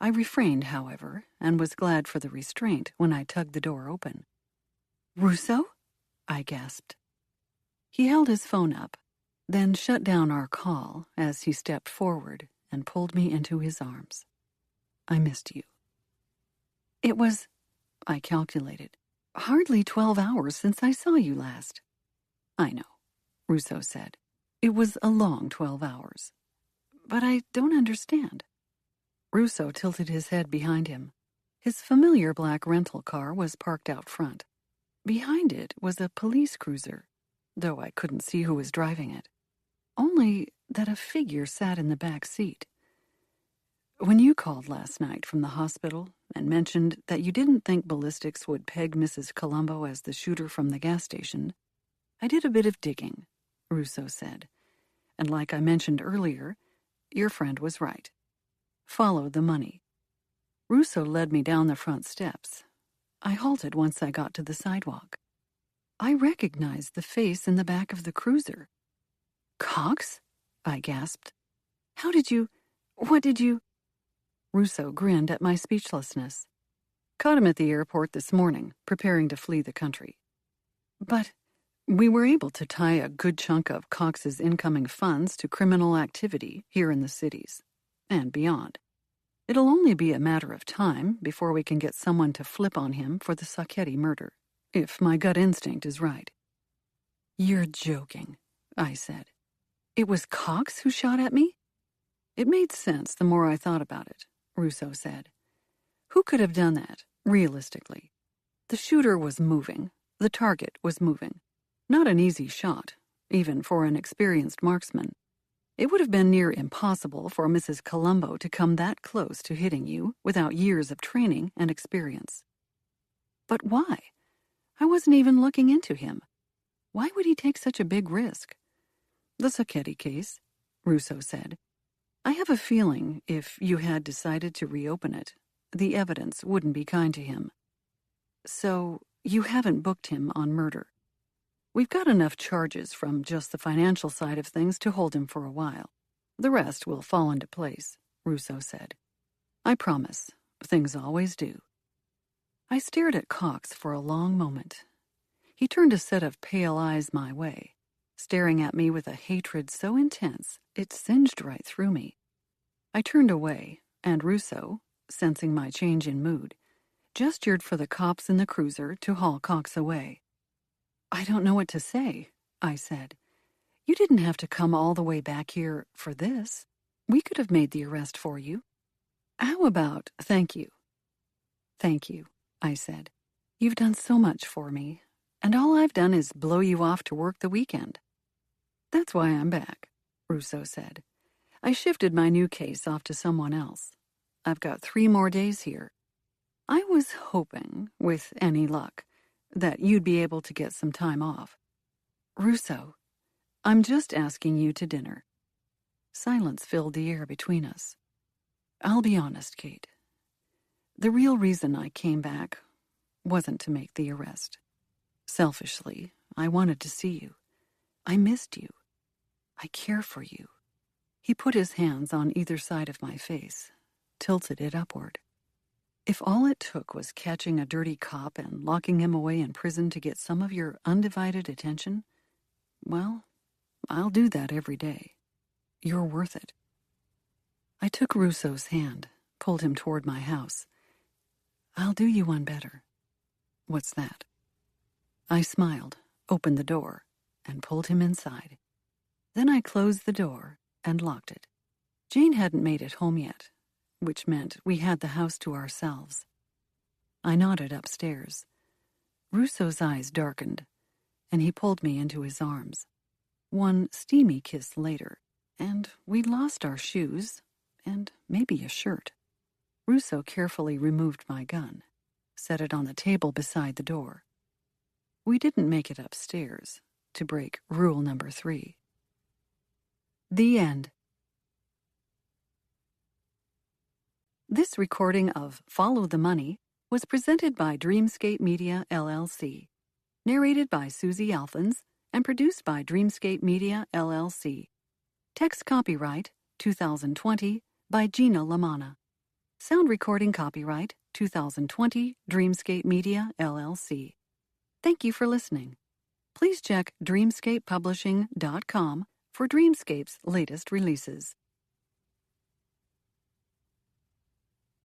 I refrained, however, and was glad for the restraint when I tugged the door open. Russo? I gasped. He held his phone up, then shut down our call as he stepped forward and pulled me into his arms. I missed you. It was, I calculated, hardly 12 hours since I saw you last. I know, Russo said. It was a long 12 hours. But I don't understand. Russo tilted his head behind him. His familiar black rental car was parked out front. Behind it was a police cruiser, though I couldn't see who was driving it. Only that a figure sat in the back seat. When you called last night from the hospital and mentioned that you didn't think ballistics would peg Mrs. Colombo as the shooter from the gas station, I did a bit of digging, Russo said. And like I mentioned earlier, your friend was right. Follow the money. Russo led me down the front steps. I halted once I got to the sidewalk. I recognized the face in the back of the cruiser. Cox? I gasped. What did you... Russo grinned at my speechlessness. Caught him at the airport this morning, preparing to flee the country. But we were able to tie a good chunk of Cox's incoming funds to criminal activity here in the cities, and beyond. It'll only be a matter of time before we can get someone to flip on him for the Sacchetti murder, if my gut instinct is right. You're joking, I said. It was Cox who shot at me? It made sense the more I thought about it, Russo said. Who could have done that, realistically? The shooter was moving. The target was moving. Not an easy shot, even for an experienced marksman. It would have been near impossible for Mrs. Colombo to come that close to hitting you without years of training and experience. But why? I wasn't even looking into him. Why would he take such a big risk? The Sacchetti case, Russo said. I have a feeling if you had decided to reopen it, the evidence wouldn't be kind to him. So you haven't booked him on murder. We've got enough charges from just the financial side of things to hold him for a while. The rest will fall into place, Russo said. I promise. Things always do. I stared at Cox for a long moment. He turned a set of pale eyes my way, staring at me with a hatred so intense it singed right through me. I turned away, and Russo, sensing my change in mood, gestured for the cops in the cruiser to haul Cox away. I don't know what to say, I said. You didn't have to come all the way back here for this. We could have made the arrest for you. How about thank you? Thank you, I said. You've done so much for me, and all I've done is blow you off to work the weekend. That's why I'm back, Russo said. I shifted my new case off to someone else. I've got 3 more days here. I was hoping, with any luck, that you'd be able to get some time off. Russo, I'm just asking you to dinner. Silence filled the air between us. I'll be honest, Kate. The real reason I came back wasn't to make the arrest. Selfishly, I wanted to see you. I missed you. I care for you. He put his hands on either side of my face, tilted it upward. If all it took was catching a dirty cop and locking him away in prison to get some of your undivided attention, well, I'll do that every day. You're worth it. I took Russo's hand, pulled him toward my house. I'll do you one better. What's that? I smiled, opened the door, and pulled him inside. Then I closed the door and locked it. Jane hadn't made it home yet, which meant we had the house to ourselves. I nodded upstairs. Russo's eyes darkened, and he pulled me into his arms. One steamy kiss later, and we'd lost our shoes, and maybe a shirt. Russo carefully removed my gun, set it on the table beside the door. We didn't make it upstairs to break rule number 3. The end. This recording of Follow the Money was presented by Dreamscape Media, LLC, narrated by Susie Alphons, and produced by Dreamscape Media, LLC. Text copyright 2020 by Gina LaManna. Sound recording copyright 2020 Dreamscape Media, LLC. Thank you for listening. Please check dreamscapepublishing.com for Dreamscape's latest releases.